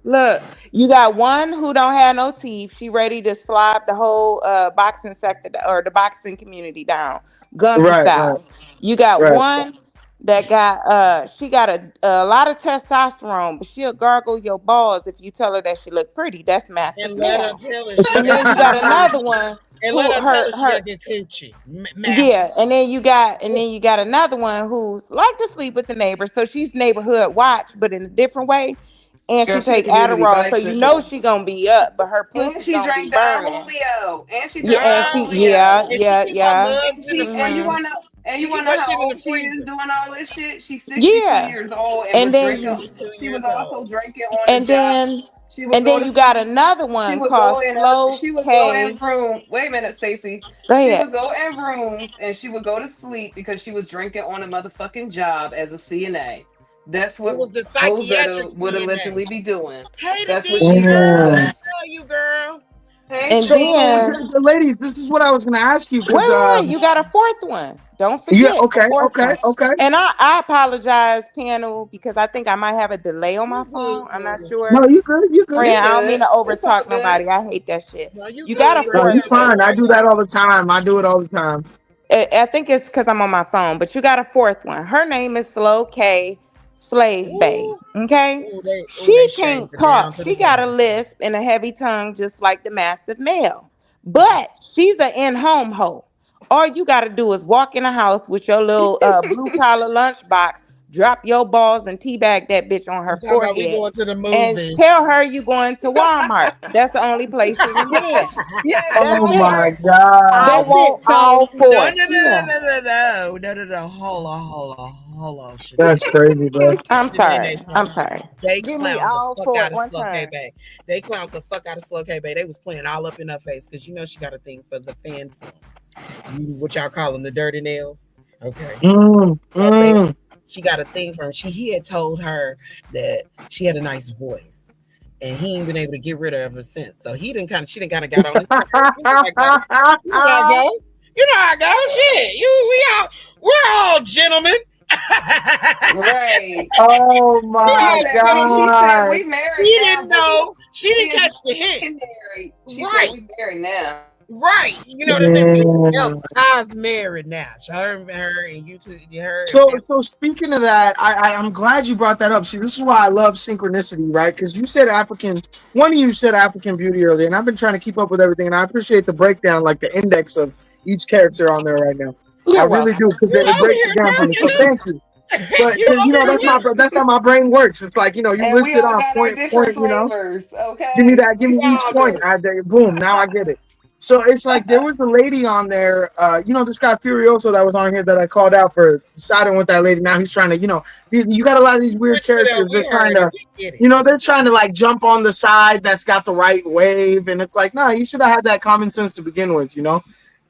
Look, you got one who don't have no teeth. She ready to slob the whole boxing sector or the boxing community down, Gumby Right. Right. style. You got Right. one that got she got a lot of testosterone, but she'll gargle your balls if you tell her that she look pretty. That's massive And let her male. tell her she And got then you good got another coochie. one And let who her tell her she her got good coochie. Massive. yeah, and then you got another one who's like to sleep with the neighbors, so she's neighborhood watch, but in a different way. And Girl, she she a take community Adderall, so you know bicycle. she gonna be up, but her And pussy she gonna be drank Don burning. Julio. And she Yeah, drank and Don she Ah, yeah Julio. and she yeah keep her yeah. mugs in the freezer. And She you keep wanna know her how shit in the old she is freezer. doing all this shit? She's 62 Yeah, years old and and was then drinking. you 62 She was years also old. drinking on the and job. then She would and go then to you got sleep. another She one would called go in her. Slow She would go in K. room. Wait a minute, Stacy. Go She ahead. would go in rooms and she would go to sleep because she was drinking on a motherfucking job as a CNA. That's It what was the psychiatric Rosetta would CNA. allegedly be doing. Hey, the That's what she Dean told girl. Mm. us. I know you, girl. Hey, And So, Tina. then ladies, this is what I was going to ask you wait, because, wait, wait, you got a fourth one. Don't yeah, forget the okay, fourth okay, one. okay. And I apologize, panel, because I think I might have a delay on my You good, phone. I'm not Florida. sure. No, you good, you good. You Friend, I don't mean good. to It's all overtalk good. nobody. I hate that shit. No, you You got good, a girl. No, You you fourth got a fine. one. I right do now. that all the time. I do it all the time. I think it's because I'm on my phone, but you got a fourth one. Her name is Slow K Slave Bay. Ooh, Okay? they She shaved can't her down talk. to the She got a bone. lisp and a heavy tongue just like the mastiff male. But she's an in-home hoe. All you gotta do is walk in the house with your little blue collar lunchbox, drop your balls and teabag that bitch on her I'm talking about we forehead, going to the and movies. tell her you going to Walmart. That's the only place she can win. Yes, That's Oh it. my Walmart. god. I That's it. want all So No, four. no, no, no, yeah. no, no, no, no, no, no. Hold on, That's Shanae. crazy, bro. I'm Shanae, sorry. I'm Shanae. sorry. They Give me clowned the all fuck four out at of one Slow K time. Bay. They clowned the fuck out of Slow K Bay. They was playing all up in her face because you know she got a thing for the phantom. You, what y'all call them, the dirty nails? Okay. Mm, So they, mm. she got a thing from. He had told her that she had a nice voice, and he ain't been able to get rid of her since. So she didn't kind of got on his nerves. You know how I go. You know how I go. You know how I go. Shit, we're all gentlemen. Right. Oh We're She my all said gentlemen. she said god. we married He now, didn't boo. know. She didn't We catch the hint. married. She said Right. we married now. Right. You know what I'm saying? We together. Mm. I's married now. So her and you two, her and So speaking of that, I'm glad you brought that up. See, this is why I love synchronicity, right? Because you said African, one of you said African beauty earlier, and I've been trying to keep up with everything, and I appreciate the breakdown, like the index of each character on there right now. I You're really do welcome. because you it over breaks it here down for me. So working thank you. them. But You because over here working. that's how my brain works. It's like you And we listed all off got our point different point. flavors, Give me okay? that. Give We me each all point. do. Boom. Now I get it. So it's like there was a lady on there. This guy Furioso that was on here that I called out for siding with that lady. Now he's trying to, you got a lot of these weird Switch it up. characters. They're We trying heard it. to, We get it. they're trying to like jump on the side that's got the right wave, and it's like, no, you should have had that common sense to begin with.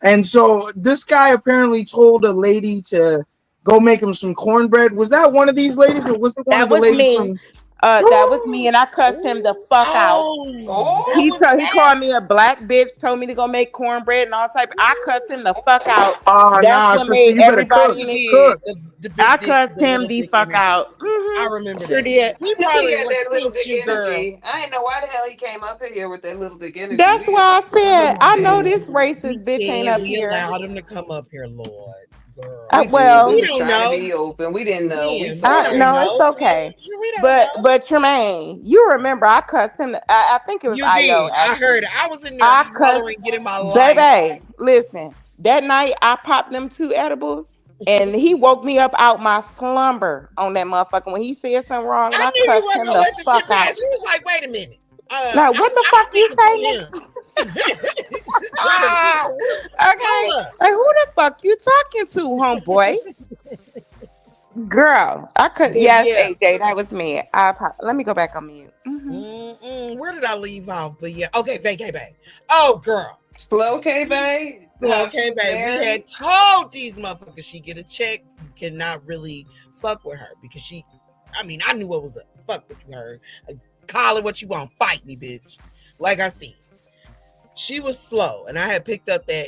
And so this guy apparently told a lady to go make him some cornbread. Was that one of these ladies, or was it one That of the was ladies me. from? That was me, and I cussed him the fuck out. Oh, that Oh, was He called me a black bitch, told me to go make cornbread and all type. I cussed him the fuck out. Oh, That's nah, what sister, made you better cook, everybody he in it. did. cook. The I big dick, cussed the him little the dick fuck energy. out. I remember Sure that. did. He I knew he probably had was that little sent dick you, girl. energy. I didn't know why the hell he came up here with that little dick energy. That's We didn't why I know said he I know did. this He racist bitch ain't said up we here. allowed him to come up here, Lord. Girl. We did. We Well, We was don't trying to know. be open. We didn't know. We Then we I don't sorry. no, it's know. okay. We don't But know. but Tremaine, you remember I cussed him. I think it was You IO did. I heard actually. it. I was in there I cussed, hollering, getting my life. baby. Listen, that night I popped them two edibles, and he woke me up out my slumber on that motherfucker. When he said something wrong, and I I knew you cussed wasn't him gonna the let the shit fuck pass. out. You was like, wait a minute. Like what the I'm fuck you speaking to say, him. nigga? Ah, okay. Hold up. Like, who the fuck you talking to, homeboy? Girl, I could. But Yes, yeah. AJ, that was me. Let me go back on mute. Where did I leave off? But yeah, okay, vacay babe. Oh, girl. Slow K Bay, So, how she okay, was babe. We married. had told these motherfuckers she get a check. You cannot really fuck with her because she. I mean, I knew what was up. Fuck what you heard. Call it what you want. Fight me, bitch. Like I said, she was slow, and I had picked up that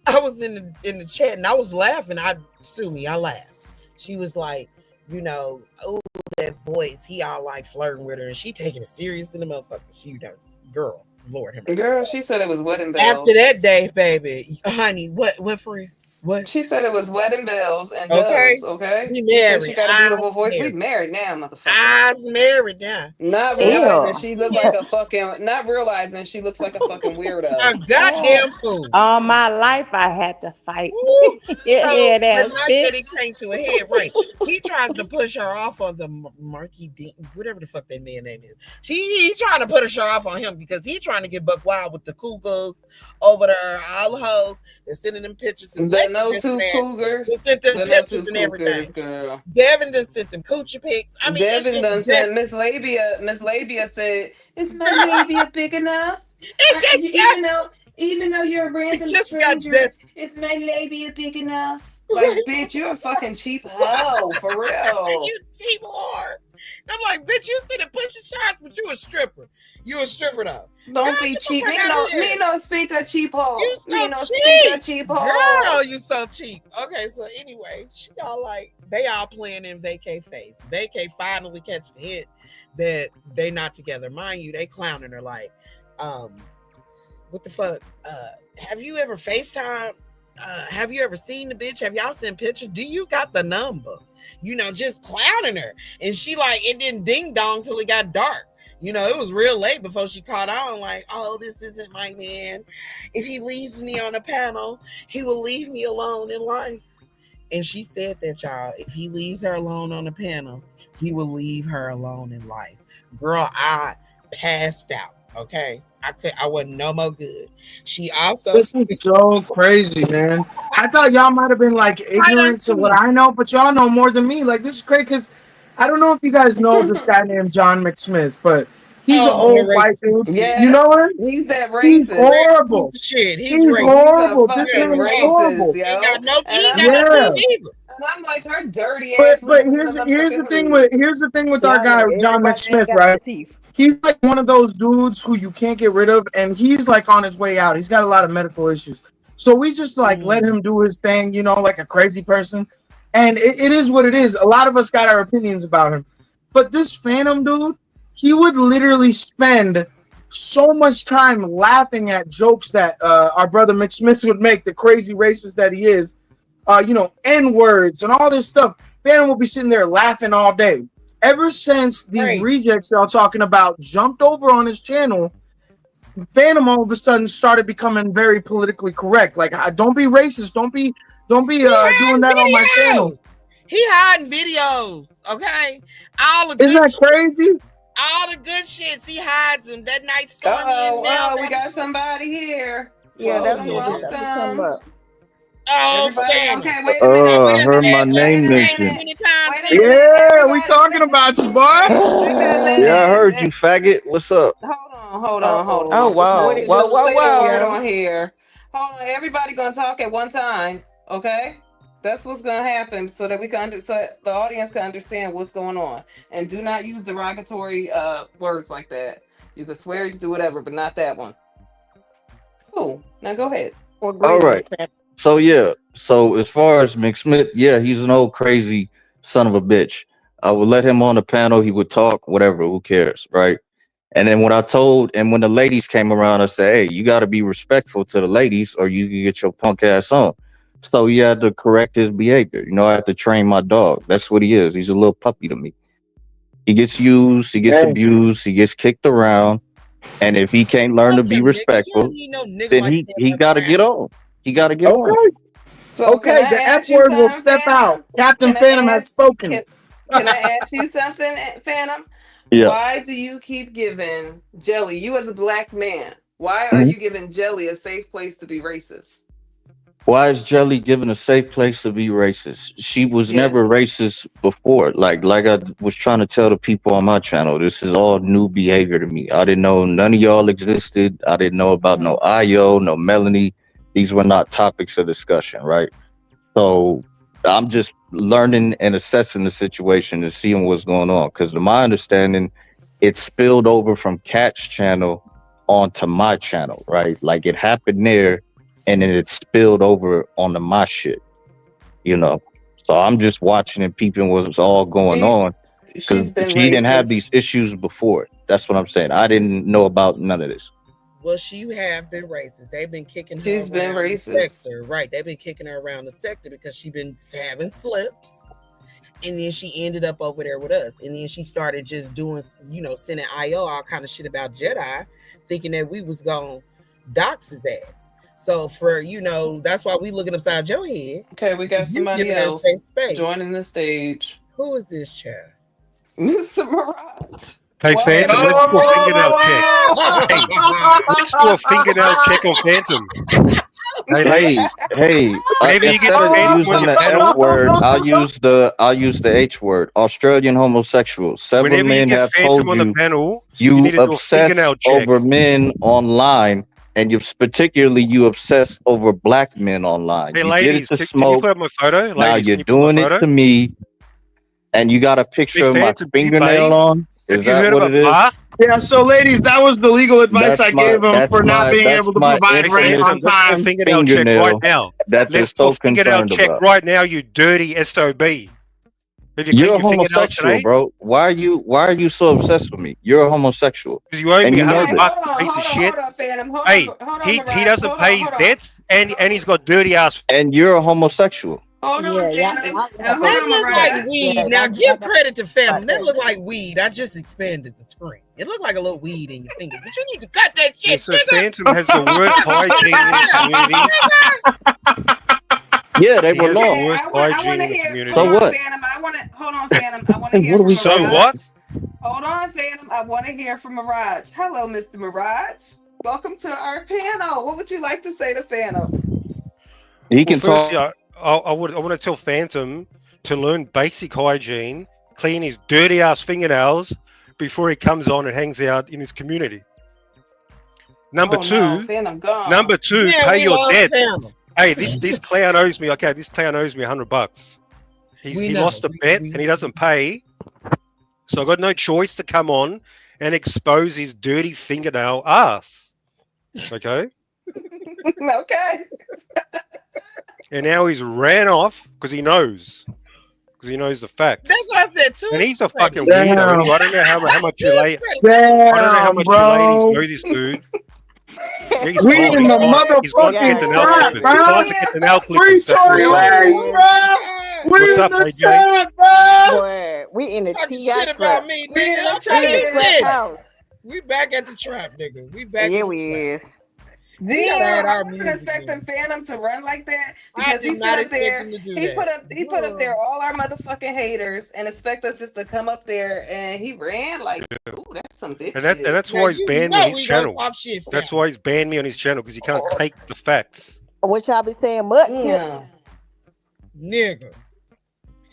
I was in the chat and I was laughing. Sue me, I laughed. She was like, oh, that voice. He all like flirting with her, and she taking it serious in the motherfucker. She done, girl, Lord have mercy. Girl, she said it was wedding After that bells. day, baby, honey, what friend? What? She said it was wedding bells and Okay, doves, okay? we She said married. she got a I's beautiful voice. We married. married now, motherfucker. I's married now. Not That was realizing Ew. she looked like a fucking, not realizing she looks like a fucking a weirdo. Oh, goddamn fool. all my life I had to fight. Woo. Your So head the ass night that it bitch. came to a head, right? He tries to push her off on the Marky Dean, whatever the fuck that man name is. He trying to put her off on him because he trying to get buck wild with the cougars over there, all the hoes. They're sending them pictures because The Lexi no just tooth mad. They cougars. sent them The no pictures tooth and cougars, everything. girl. Devin done sent them coochie pics. I mean, it's Devin just done this sent Miss Labia said, "Is my girl. labia big enough? It just got Even though you're a it random just got stranger, desperate. is my labia big enough?" Like, bitch, you're a fucking cheap hoe, for real. You cheap whore. I'm like, bitch, you see the pushing shots, but you a stripper. You a stripper though. Girl, Don't be get the cheap. fuck out of Me here. no speak a cheap You hoe. Me so no speak a cheap. cheap Girl, hoe. you so cheap. Okay, so anyway, she all like they all playing in vacay face. Vacay finally catch the hit that they not together. Mind you, they clowning her like, um, what the fuck? Have you ever FaceTime? Have you ever seen the bitch? Have y'all seen pictures? Do you got the number? Just clowning her. And she like, it didn't ding dong till it got dark. It was real late before she caught on, like, oh, this isn't my man. If he leaves me on a panel, he will leave me alone in life. And she said that, y'all, if he leaves her alone on the panel, he will leave her alone in life. Girl, I passed out. Okay. I wasn't no more good. She also This is so crazy, man. I thought y'all might have been like right ignorant to what unto I know, but y'all know more than me. Like this is great because I don't know if you guys know this guy named John McSmith, but he's an the old white racist. dude. You know Yes, him? he's that He's racist. horrible. Piece of shit. He's He's racist. He's a horrible. This fucking man is racist, horrible. Ain't yo. got no And he ain't I'm got no like, Yeah. teeth either. and I'm like, her dirty But ass but living in a here's the motherfucking thing hood. with our Y'all know guy John everybody ain't McSmith, got no right? teeth. He's like one of those dudes who you can't get rid of, and he's like on his way out. He's got a lot of medical issues. So we just like let Mm. him do his thing, like a crazy person. And it is what it is. A lot of us got our opinions about him. But this Phantom dude, he would literally spend so much time laughing at jokes that our brother McSmith would make, the crazy racist that he is, N words and all this stuff. Phantom will be sitting there laughing all day. Ever since these Crazy. rejects y'all talking about jumped over on his channel, Phantom all of a sudden started becoming very politically correct. Like, don't be racist. Don't be He doing hiding that on my channel. videos. He hiding videos. Okay. All the Isn't good that shit. crazy? All the good shits. He hides them. That night Stormy and Oh, Mel we got got into it. somebody here. Yeah, Oh that's Welcome, what yeah. I'm talking welcome. about. Oh Everybody, Phantom. okay, wait a minute, Have wait you a ever Heard had my minute, sex wait name a with him mentioned. minute, many times wait a too? minute, Yeah, we everybody, talking about you, boy. wait a Yeah, I heard minute. you, faggot. What's up? Hold Oh, on. It's whoa, What it nothing whoa, do? whoa, say weird whoa. on here. Hold on, everybody gonna talk at one time, okay? That's what's gonna happen, so that so the audience can understand what's going on, and do not use derogatory words like that. You can swear, you can do whatever, but not that one. Cool. Now go ahead. What All greetings, right. fam? So yeah. So as far as McSmith, yeah, he's an old crazy son of a bitch. I would let him on the panel. He would talk, whatever. Who cares, right? And then when the ladies came around, I said, "Hey, you got to be respectful to the ladies, or you can get your punk ass on." So he had to correct his behavior. I had to train my dog. That's what he is. He's a little puppy to me. He gets used, he gets Hey, abused, he gets kicked around, and if he can't learn to Fuck be him, nigga. You don't respectful, need no nigga then like he that he got to around. get on. He got to get on. okay, So can okay. I The F ask you word will something, step out. Phantom? Captain Can I Phantom has ask spoken. can can I ask you something, Phantom? Yeah. Why do you keep giving Jelly, you as a black man, Why are Mhm. you giving Jelly a safe place to be racist? Why is Jelly given a safe place to be racist? She was Yeah. never racist before. Like I was trying to tell the people on my channel, this is all new behavior to me. I didn't know none of y'all existed. I didn't know about no Hmm. Io, no Melanie. These were not topics of discussion, right? So I'm just learning and assessing the situation and seeing what's going on. Because to my understanding, it spilled over from Cat's channel onto my channel, right? Like it happened there, and then it spilled over onto my shit, you know. So I'm just watching and peeping what's all going She on because she's been she didn't have these racist. issues before. That's what I'm saying. I didn't know about none of this. Well, she have been racist. They've been kicking her She's been around the racist. sector, right? They've been kicking her around the sector because she been having slips, and then she ended up over there with us, and then she started just doing, sending all kind of shit about Jedi, thinking that we was gonna dox his ass. So for that's why we looking upside your head. Okay, we got You somebody giving her else safe space. joining the stage. Who is this child? Mr. Mirage. Hey, Why are Phantom, you let's do a fingernail check. Hey, Oh! let's do a fingernail check on Phantom. Hey, Hey, ladies, hey, whenever you get instead of Phantom on using your the F panel, word, I'll use the H word. Australian homosexual. Several whenever you men get have Phantom told on the you panel, you you need to do a obsess fingernail check. over men online, and you obsess over black men online. Hey, You did it ladies, to can you Smoke. put up my photo? Now Ladies, you're can you put my doing it photo? to me, and you got a Hey, picture of my Phantom, do you fingernail bathe? on. Have Is you that heard of what a it is? bath? Yeah, so ladies, that was the legal advice That's I my gave him that's for not my being that's able to my provide Hey, rent infamous on Phantom, let's do a time. fingernail check right fingernail now. that you're Let's do a so fingernail concerned check about. right now, you dirty SOB. Have you You're cleaned a your fingernails homosexual, today? bro. Why are you so obsessed with me? You're a homosexual. Because you owe And me you know 100 Okay, this. bucks, hold you on, piece of hold on, shit. hold on, Phantom. Hey, Hold on, he Mirage. doesn't Hold on, pay his hold on. debts, and he's got dirty ass. And you're a homosexual. Hold on, Yeah, Phantom. And hold That on, look like Mirage. weed. yeah, Now y'all give got credit to right Phantom. That there. look like weed. I just expanded the screen. It looked like a little weed in your finger, but you need to cut that Yeah, shit, so nigga. Phantom has the worst Cut the shit hygiene in the out, community. nigga. Yeah, they He were has the long. Okay, worst I want hygiene to in the hear. So Hold community. on, what? Phantom. Hold on, Phantom. I want to hear What are from we So talking about? what? Mirage. Hold on, Phantom. I want to hear from Mirage. Hello, Mr. Mirage. Welcome to our panel. What would you like to say to Phantom? He Well, can firstly, talk. I want to tell Phantom to learn basic hygiene, clean his dirty ass fingernails before he comes on and hangs out in his community. Number Oh no, two, Phantom gone. number two, Man, pay we your lost debts. Phantom. Hey, this clown owes me. Okay, this clown owes me 100 bucks. We He know. lost a bet We and he doesn't pay, so I got no choice to come on and expose his dirty fingernail ass. Okay, Okay. and now he's ran off because he knows the That's facts. what I said. To And his he's a credit. fucking weirdo Damn, anyway. I don't know how much To you his lay. credit. I don't know how damn, much you ladies bro. know this dude. Yeah, he's We gone. in He's the gone. He's gone to Yeah, motherfucking get the nail yeah, chat, clippers. He's bro. gone to get the nail clippers. Free That's where he's Tory yeah, gone. he Lanez, is. bro. We What's in up, the AJ? chat, bro. Boy, we in the Talking TI shit about trap. me, We nigga. in the Okay, We in the you trap. trap said it. house. We back at the trap, nigga. We back Yeah, in the we trap. is. We gotta Damn, add I our wasn't music expecting in. Phantom to run like that I because he did sit not up expect there. him to do He that. put up there all our motherfucking haters and expect us just to come up there and he ran like, ooh, that's some bitch And shit. that's Now why he's you banned me on know his we gonna channel. talk shit, That's Phantom. why he's banned me on his channel because he can't take the facts. What y'all be saying? Mud tips. Damn. Nigga.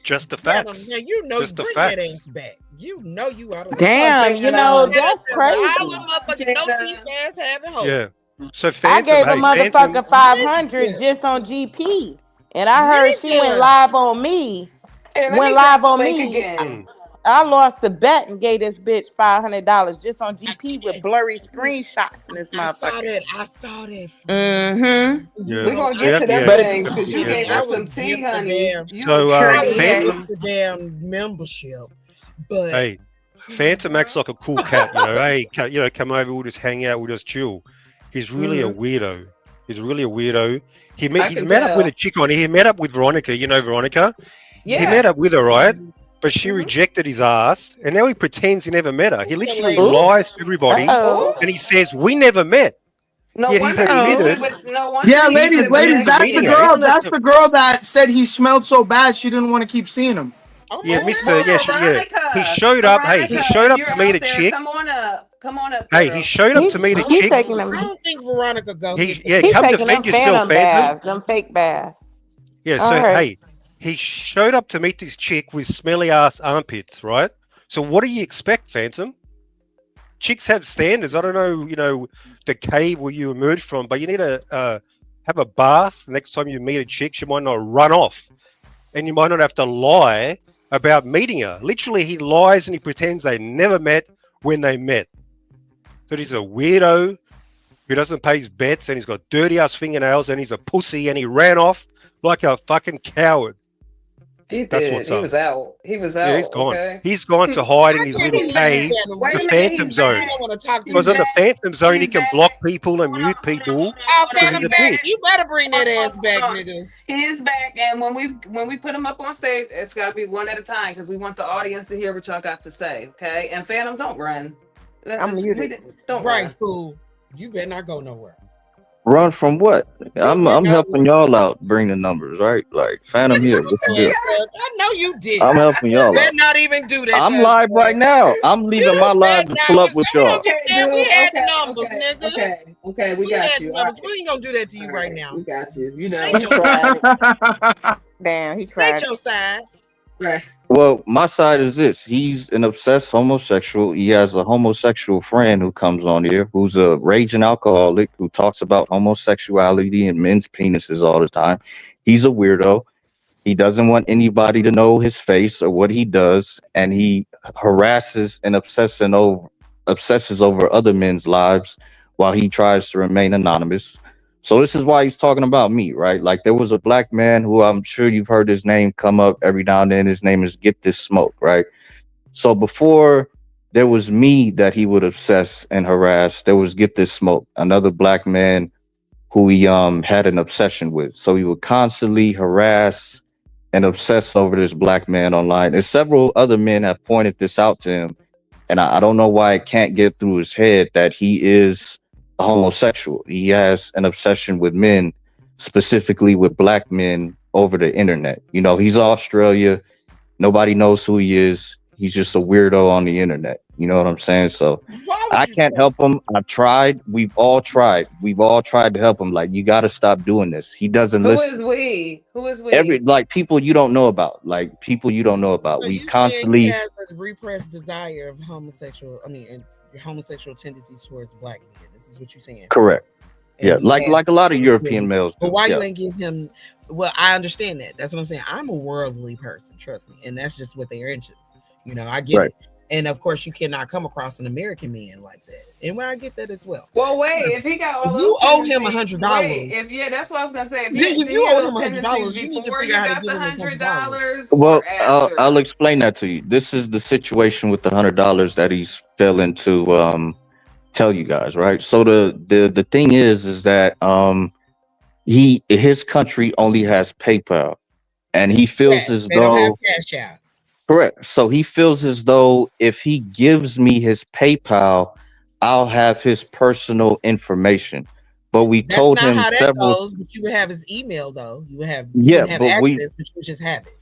Just the Phantom, facts. now you know you Just the bring that ass facts. back. You know you out of line. Come on, Damn, Phantom. that's With all crazy. the Come on, motherfucking no teeth Phantom. ass having hoes. Yeah. So I Phantom, gave a hey, Phantom, motherfucker Nigga. 500 just on GP, and I heard she went Nigga. live on me. Hey, let Went me drop live the on link me. again. mm, I lost the bet and gave this bitch $500 just on I, GP with blurry screenshots in this I saw motherfucker. that. I saw that fool. Mm-hmm. You yeah. We're know, gonna See get I to that? them Yeah. But if things because you Yeah. gave I us was some tea, gift the honey. damn You was So sure I spilling was did. tea. gift Phantom, the damn membership. But hey, Phantom acts like a cool cat. Hey, come over. We'll just hang out. We'll just chill. He's really a Hmm. weirdo. He's really a weirdo. I He's can met up with a tell. chick on. He met up with Veronica. You know Veronica. He yeah. Yeah. met up with her, right? But she Hmm. rejected his ass, and now he pretends he never met her. He Who's the literally lady? Ooh. lies to everybody, Oh, Uh-oh. and he says we never met. no Yet he's wonder he be Uh-oh. sit admitted. with. No wonder Yeah, he be He's ladies, sit with admitted ladies, to that's the meeting her. lesbians. girl. Isn't that That's the the girl that said he smelled so bad she didn't want to keep seeing him. Oh yeah, my Mister? god. Ooh, Yeah, he Veronica. showed up. Hey, he Veronica, showed if up you're to meet out a there, chick. come on up. Come on up, Hey, he girl. showed up to meet a He's chick. taking I them. don't think Veronica go He hit that. yeah, He's come taking them defend yourself, phantom Phantom. baths, them fake baths. Yeah, All so right. hey, he showed up to meet this chick with smelly ass armpits, right? So what do you expect, Phantom? Chicks have standards. I don't know, the cave where you emerged from, but you need to have a bath next time you meet a chick. She might not run off, and you might not have to lie about meeting her. Literally, he lies and he pretends they never met when they met. So he's a weirdo who doesn't pay his bets, and he's got dirty ass fingernails, and he's a pussy, and he ran off like a fucking coward. He That's did. what's He up. was out. He was Yeah, he's out. gone. Okay. He's gone to hide in I his can't little He's believe back. cave, Phantom. Wait the a You minute. Phantom He's you Zone. back. don't want to talk to He's Because me. in the back. Phantom Zone, he He's can back. block people and Hold on, mute hold on, people hold on, Oh, hold on. because He's he's Phantom a back. back. You bitch. better bring Hold that on, ass back, hold on. nigga. He is back, and when we put him up on stage, it's got to be one at a time because we want the audience to hear what y'all got to say. Okay, and Phantom, don't run. I'm muted. Don't Right, run. fool. You better not go nowhere. Run from what? You better I'm not helping run. y'all out, bring the numbers, right? Like Phantom here, what's the deal? I know you I'm didn't. helping You y'all better out. not even do that to I'm us, live boy. right now. I'm leaving You my live better to not. pull We up with don't y'all. give a Okay, damn. We dude. had the Okay, numbers, okay, nigga. okay. We We got had the you. All numbers. We right, ain't gonna do that to all you right right. now. We got you. You know State He it. your tried side. it. Damn, he State tried it. your side. Right. Well, my side is this. He's an obsessed homosexual. He has a homosexual friend who comes on here who's a raging alcoholic who talks about homosexuality and men's penises all the time. He's a weirdo. He doesn't want anybody to know his face or what he does, and he harasses and obsesses over other men's lives while he tries to remain anonymous. So this is why he's talking about me, right? Like there was a black man who I'm sure you've heard his name come up every now and then. His name is Get This Smoke, right? So before there was me that he would obsess and harass, there was Get This Smoke, another black man who he had an obsession with. So he would constantly harass and obsess over this black man online. And several other men have pointed this out to him. And I don't know why it can't get through his head that he is a homosexual. He has an obsession with men, specifically with black men over the internet. He's Australia. Nobody knows who he is. He's just a weirdo on the internet. You know what I'm saying? So Why would I you can't say? help him. I've tried. We've all tried. We've all tried to help him. Like, you got to stop doing this. He doesn't Who is listen. we? Who is we? People you don't know about. Like people you don't know about. So We you saying he constantly has a repressed desire of homosexual? I mean, and homosexual tendencies towards black men. This is what you're saying, correct. and Yeah, he like has. like a lot of European males But do. why you Yeah, ain't give him? Well, I understand that. That's what I'm saying. I'm a worldly person, trust me, and that's just what they're into. I get right. it. And of course, you cannot come across an American man like that. And I get that as well. Well, wait. If he got If all you those owe him a tendencies, hundred wait. dollars, If that's what I was gonna say. if Did he you have owe those him tendencies $100, you need to before figure you out how to got give the him his $100. $100 Well, or I'll after? explain that to you. This is the situation with the $100 that he's failing to tell you guys, right? So the thing is that his country only has PayPal, and he feels Yes, as they don't have though cash out. correct. So he feels as though if he gives me his PayPal, I'll have his personal information. But we That's told not him how that several goes. But you would have his email though. You yeah, wouldn't have but we access, but you would just have it.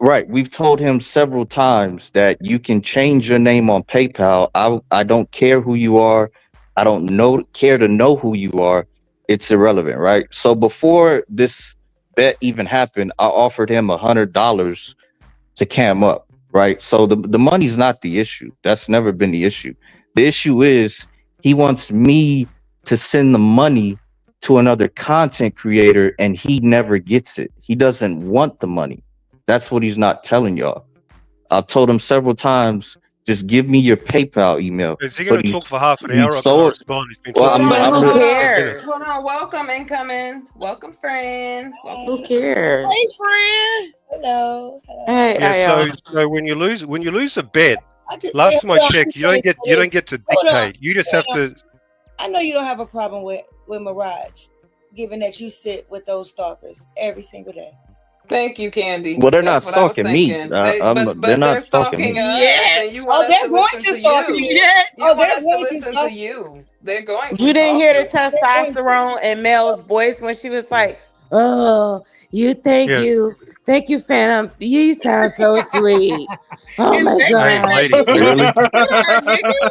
right, we've told him several times that you can change your name on PayPal. I don't care who you are. I don't care to know who you are. It's irrelevant, right? So before this bet even happened, I offered him $100 to cam up, right? So the money's not the issue. That's never been the issue. The issue is he wants me to send the money to another content creator and he never gets it. He doesn't want the money. That's what he's not telling y'all. I've told him several times, just give me your PayPal email. Is he going But to talk for half an he's hour? I got to so respond. He's been well. talking Hold for But on, who hold 45 on, minutes. cares? hold on. Welcome incoming. Welcome, friend. Welcome, Who friend. cares? Hey, friend. Hello, hello. Hey, Yeah, so Ayo. when you lose a bet, Hey, last time I hold on. checked, I'm saying you for don't this. get to Hold on, dictate. You just hold have on. to. I know you don't have a problem with Mirage, given that you sit with those stalkers every single day. Thank you, Candy. well, they're not That's what I was stalking me. thinking. They're But not they're stalking me. stalking us, and you want Oh, us they're to going listen to to stalk you. you. Yes. You Oh, want they're us to going to listen to stalk you. you. They're going to You didn't stalk hear the you. They're going to. testosterone in Mel's voice when she was like, "Oh, you thank Yeah. you, thank you, Phantom. You sound so sweet. Oh Is my that Hey, god." that lady, nigga? Really? What are nigga?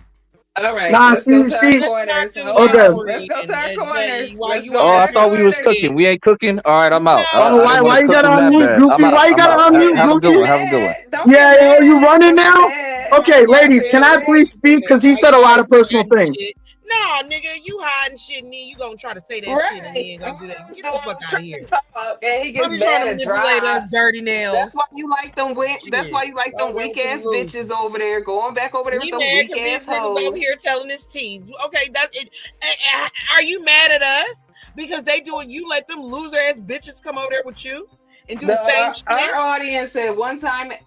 All right, Nah, let's go to our see. Let's not corners. do Hold that, Okay. on. Let's friend. go to our corners. While Let's you go on Oh, to the I our thought we was corners. cooking. bullshit. We ain't cooking. All right, I'm out. No, Oh, I didn't want why to you cook gotta them that unmute bad. I'm Goofy? out. Why you I'm gotta out. unmute Have a Don't good get Goofy? one. Have a good one. mad. Don't get Yeah, yeah, are you mad. running Don't get now? mad. Okay, We up ladies, can here. I We ain't please speak? cooking. Because he said a lot of personal hiding things. shit. Nah, nigga, you hiding shit and then you gonna try to say that shit and Right. then I gonna do that. Get the fuck was out of trying here. to talk, and he Don't gets be trying mad to and manipulate us, drops. dirty nails. That's why you like them. That's why Shit. you like them All over weak for the ass bitches losers. over there, going back over there with He them mad weak because these ass niggas over here hoes. telling his teas. Okay, that's it. Are you mad at us? because they doing. You let them loser ass bitches come over there with you and do The the same shit. our audience said one time, one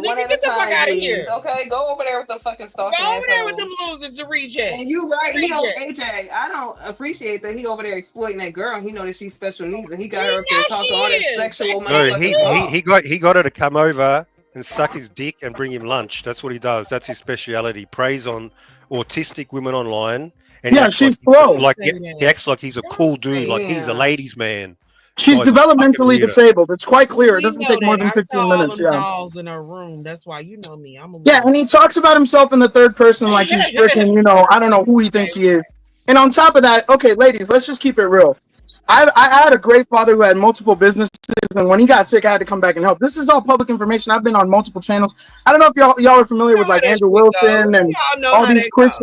Nigga, at a get the fuck time, out of please. here. Okay, go over there with the fucking Go stalking over there with them assholes. losers to reject. And you right, Reject. AJ. I don't appreciate that he over there exploiting that girl. He know that she's special needs, and he You got her up there know she talking all that is. sexual No, Thank motherfucking you. talk. he got her to come over and suck his dick and bring him lunch. That's what he does. That's his speciality. Preys on autistic women online, and he Yeah, acts like she's slow. like Say he that. acts like he's a Don't cool dude, say like he's a Yeah. ladies' man. She's Guy's a fucking developmentally weirdo. disabled. It's quite clear. It We doesn't know take more that. than I saw 15 all minutes. them Yeah. dolls in her room. That's why you know me. I'm a Yeah, little. and he talks about himself in the third person like he's freaking, I don't know who he thinks he is. And on top of that, okay, ladies, let's just keep it real. I had a great father who had multiple businesses, and when he got sick, I had to come back and help. This is all public information. I've been on multiple channels. I don't know if y'all are familiar You know with how like that Andrew shit go. Wilson and Y'all know all how these that go. Chris.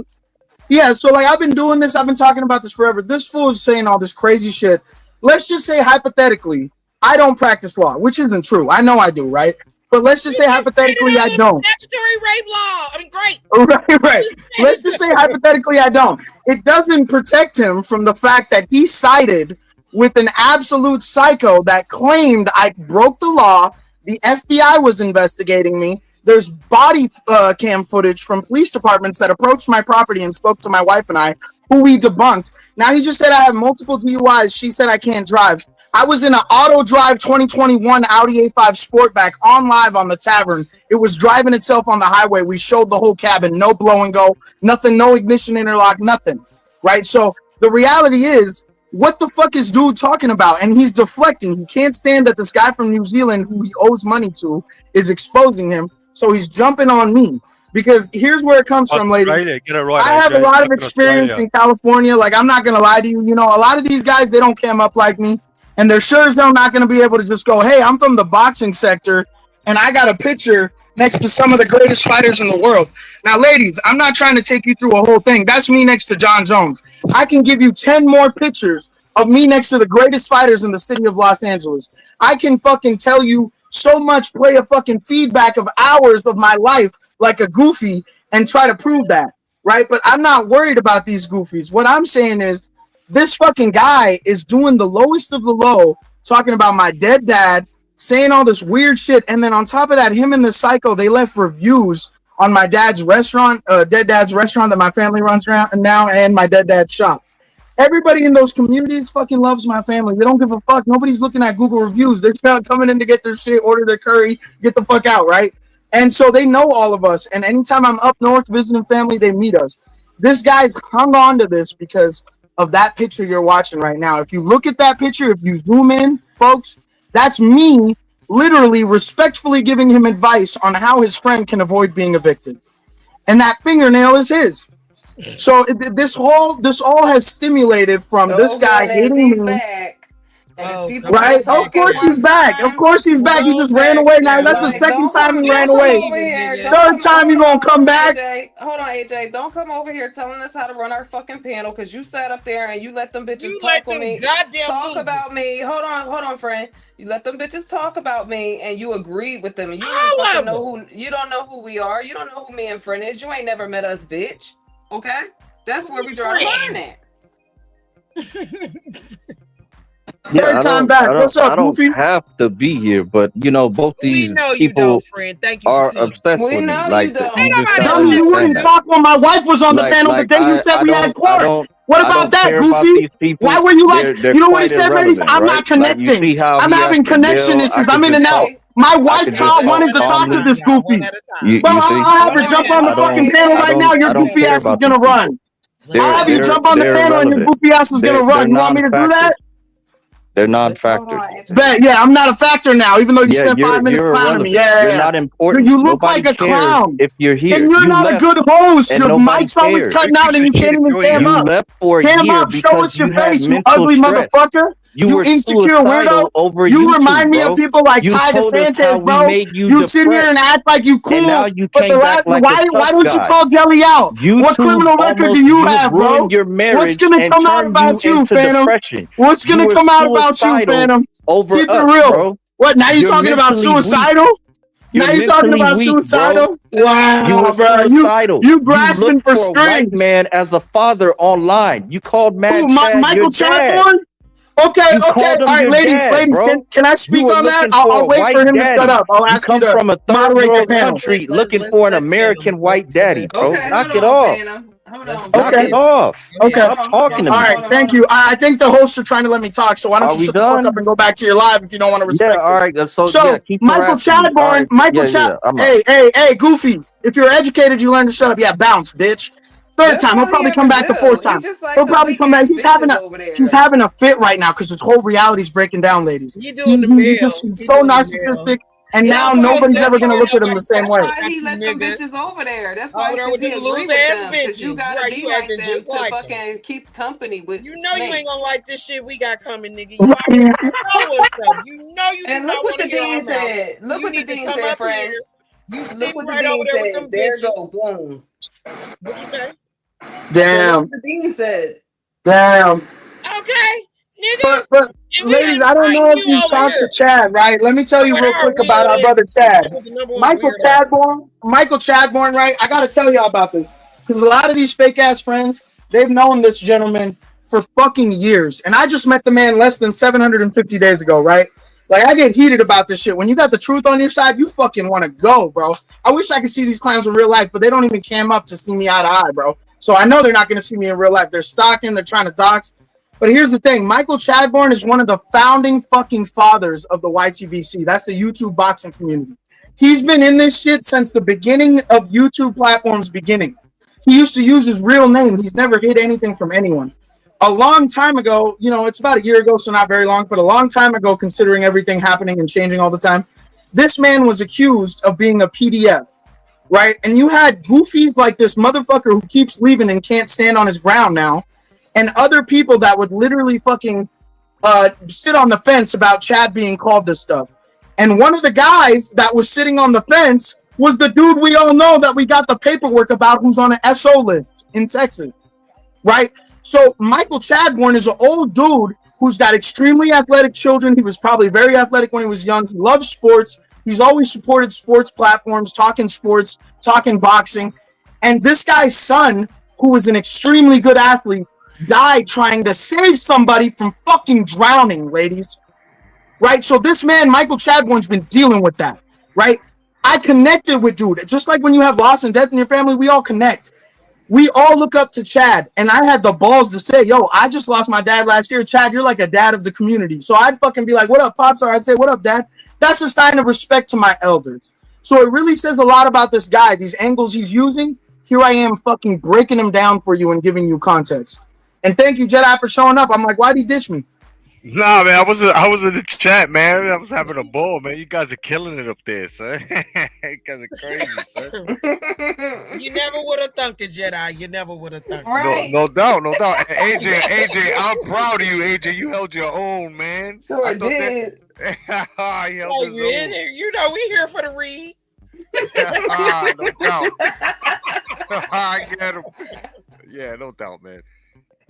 Yeah, so like I've been doing this. I've been talking about this forever. This fool is saying all this crazy shit. Let's just say hypothetically, I don't practice law, which isn't true. I know I do, right? But let's just You say just cheated hypothetically I on don't. statutory rape law. I mean, great. Right. Let's just say hypothetically I don't. It doesn't protect him from the fact that he sided with an absolute psycho that claimed I broke the law. The FBI was investigating me. There's body cam footage from police departments that approached my property and spoke to my wife and I, who we debunked. Now he just said I have multiple DUIs. She said I can't drive. I was in an auto drive 2021 Audi A5 Sportback on live on the Tavern. It was driving itself on the highway. We showed the whole cabin, no blow and go, nothing, no ignition interlock, nothing. Right? So the reality is, what the fuck is dude talking about? And he's deflecting. He can't stand that this guy from New Zealand who he owes money to is exposing him. So he's jumping on me. Because here's where it comes from, ladies. Australia, get it right, I have a AJ. lot of Fucking experience Australia. in California. Like, I'm not going to lie to you. A lot of these guys, they don't cam up like me. And they're sure as hell not going to be able to just go, hey, I'm from the boxing sector, and I got a picture next to some of the greatest fighters in the world. Now, ladies, I'm not trying to take you through a whole thing. That's me next to John Jones. I can give you 10 more pictures of me next to the greatest fighters in the city of Los Angeles. I can fucking tell you so much, play a fucking feedback of hours of my life like a goofy and try to prove that, right? But I'm not worried about these goofies. What I'm saying is, this fucking guy is doing the lowest of the low, talking about my dead dad, saying all this weird shit. And then on top of that, him and the psycho, they left reviews on my dad's restaurant, dead dad's restaurant that my family runs around now, and my dead dad's shop. Everybody in those communities fucking loves my family. They don't give a fuck. Nobody's looking at Google reviews. They're coming in to get their shit, order their curry, get the fuck out, right? And so they know all of us. And anytime I'm up north visiting family, they meet us. This guy's hung on to this because of that picture you're watching right now. If you look at that picture, if you zoom in, folks, that's me literally respectfully giving him advice on how his friend can avoid being evicted. And that fingernail is his. So this all has stimulated from this guy As hating he's me. back. And if people Right? can't Of talk at course one he's back. Of time, course he's back. He just ran away. Now that's the like second time he ran don't come away. over here. Third time you gonna come back. AJ. Hold on, AJ. Don't come over here telling us how to run our fucking panel because you sat up there and you let them bitches talk with me. Talk about me. Hold on, friend. You let them bitches talk about me and you agreed with them. And you don't fucking know who you don't know who we are. You don't know who me and friend is. You ain't never met us, bitch. Okay? That's where we draw the line at. Yeah, Third time back. What's up, I don't Goofy? have to be here, but both these know you people don't, friend. Thank you are for coming. obsessed We with me. know Like you don't. you just No, don't you understand wouldn't that. talk when my wife was on the panel the day you said we had court. What about that, care about Goofy? these people. Why were you like, They're you know what he quite said, ladies? irrelevant, I'm right? not connecting. Like you see how I'm he having has to connection yell. issues. I I'm could in just and out. talk. My I wife could just talk wanted to talk to calmly. this Goofy. You Well, see, I'll have her jump on I the fucking panel right now. Your I don't goofy care ass is about gonna these people. run. I'll have you jump on the They're panel and your irrelevant. goofy ass is gonna run. They're You want me to do that? non-factors. They're non-factors. Bet, yeah, I'm not a factor now, even though you Yeah, spent 5 minutes you're clowning me. irrelevant. Yeah. You're not important. You look Nobody like a cares clown. if you're here. And you're You not a left, good host. and Your nobody mic's always cares. cutting out and you can't even cam You up. left for a Cam year up, show because us your you had face, you mental ugly stress. motherfucker. You You were insecure weirdo. suicidal over You YouTube, remind me bro. of people like You Ty told us how DeSantis, we bro. made you You sit here depressed, and act like you and now cool. you But came back like a why tough don't you guy. call Jelly out? What YouTube criminal record do you have, bro? ruined your What's marriage gonna and come out turned about you you, into Phantom? depression. What's You gonna were come out about you, suicidal Phantom? over Keep it us, real. bro. What, now you You're talking about mentally weak. suicidal? You're Now you're talking mentally about weak, bro. suicidal? You Wow, were bro. suicidal. You You grasping looked for for a white strings. man as a father online. You called Who, Mad Chad your Michael dad. Chadbourne? Okay, You okay. called All him right, your ladies, dad, ladies, bro. can I You speak were on that? looking for I'll a wait for white him to shut daddy. up. I'll You ask you come to from a third moderate the world panel. country looking for an American white daddy, bro. Okay, Knock hold it on, off. Phantom. Hold Let's on, Knock Okay, it Phantom. Go off. okay. Hold Stop on, hold on, talking to hold All on, me. right, hold on, hold thank on. you. I think the hosts are trying to let me talk, so why don't Are you we shut the fuck up done? and go back to your live if you don't want to Yeah, respect all it? right. So yeah, So, keep Michael harassing me. All Chadbourne, right. Michael Yeah, Chad. I'm out. Hey, Goofy. If you're educated, you learn to shut up. Yeah, bounce, bitch. Third That's time, he'll all he probably come ever back the fourth do. He time. just like He'll them probably weak come back. ass bitches over He's there. having a fit right now because his whole reality's breaking down, ladies. You doing the mail. He's He so doing the mail. narcissistic, and It now don't matter. nobody's They ever don't gonna care look at him the nobody same talking way. That's why about he you, let them nigga. bitches over there. That's why, Over there because with he them agree loose with ass them. Because you bitches. gotta Right, be you like acting them just to like them. fucking keep company with You know you ain't gonna snakes. like this shit we got coming, nigga. You already know what's up. You know you do And look not what want to the hear our dean mouth. said. Look You what the need to dean come said, up here. friend. You Look sitting what the right over dean there with said. them There bitches. go boom. What you say? So look Damn, what the dean said. damn. Okay, nigga. But And we ladies, I don't inviting know if you you over talked to here. Chad, right? Let me tell Come you with real our quick about weird our ass. brother You Chad. come with the number one weird ass. Michael Chadbourne, right? I gotta tell y'all about this. Because a lot of these fake ass friends, they've known this gentleman for fucking years. And I just met the man less than 750 days ago, right? Like, I get heated about this shit. When you got the truth on your side, you fucking want to go, bro. I wish I could see these clowns in real life, but they don't even cam up to see me eye to eye, bro. So I know they're not going to see me in real life. They're stalking, they're trying to dox. But here's the thing. Michael Chadbourne is one of the founding fucking fathers of the YTBC. That's the YouTube boxing community. He's been in this shit since the beginning of YouTube platform's beginning. He used to use his real name. He's never hid anything from anyone. A long time ago, it's about a year ago, so not very long, but a long time ago, considering everything happening and changing all the time, this man was accused of being a PDF, right? And you had goofies like this motherfucker who keeps leaving and can't stand on his ground now, and other people that would literally fucking sit on the fence about Chad being called this stuff. And one of the guys that was sitting on the fence was the dude we all know that we got the paperwork about, who's on an SO list in Texas, right? So Michael Chadbourne is an old dude who's got extremely athletic children. He was probably very athletic when he was young. He loves sports. He's always supported sports platforms, talking sports, talking boxing. And this guy's son, who was an extremely good athlete, died trying to save somebody from fucking drowning, ladies. Right? So this man, Michael Chadbourne's been dealing with that, right? I connected with dude. Just like when you have loss and death in your family, we all connect. We all look up to Chad, and I had the balls to say, yo, I just lost my dad last year. Chad, you're like a dad of the community. So I'd fucking be like, what up, Pops? Or I'd say, what up, Dad? That's a sign of respect to my elders. So it really says a lot about this guy, these angles he's using. Here I am fucking breaking them down for you and giving you context. And thank you, Jedi, for showing up. I'm like, why'd he dish me? Nah, man, I was in the chat, man. I was having a ball, man. You guys are killing it up there, son. You guys are crazy, son. You never would have thunk it, Jedi. You never would have thunk it. No, Right. no doubt, no doubt. And AJ, I'm proud of you, AJ. You held your own, man. I Sure thought that did. he held Oh, his you in own. there? You know we here for the read. No doubt. I get him. Yeah, no doubt, man.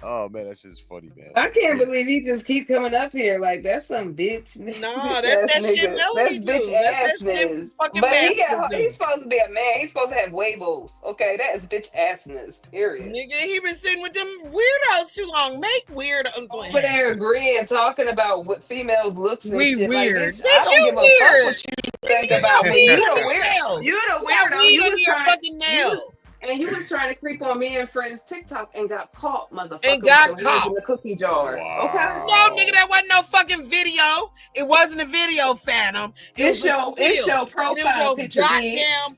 Oh man, that's just funny, man. I can't Yeah. believe he just keep coming up here like that's some bitch, Nah, bitch that's ass that shit nigga. Melanie That's bitch do. That's that shit assness. fucking But master he's do. supposed to be a man. He's supposed to have huevos. Okay, that is bitch assness. Period. Nigga, he been sitting with them weirdos too long. Make weird. Over there agreeing, talking about what females looks and We shit. Like, weird. bitch, I Bitch, don't you give a fuck weird. what you Nigga, think you got about me. weed You under the your weird. nails. You the You got weirdo. weed You under was your trying. fucking You nails. was. And you was trying to creep on me and friends TikTok and got caught, And motherfucker, with got your hands caught. in the cookie jar. Okay. No, nigga, Wow. that wasn't no fucking video. It wasn't a video, Phantom. It was a It's still. your And it was profile your picture, bitch.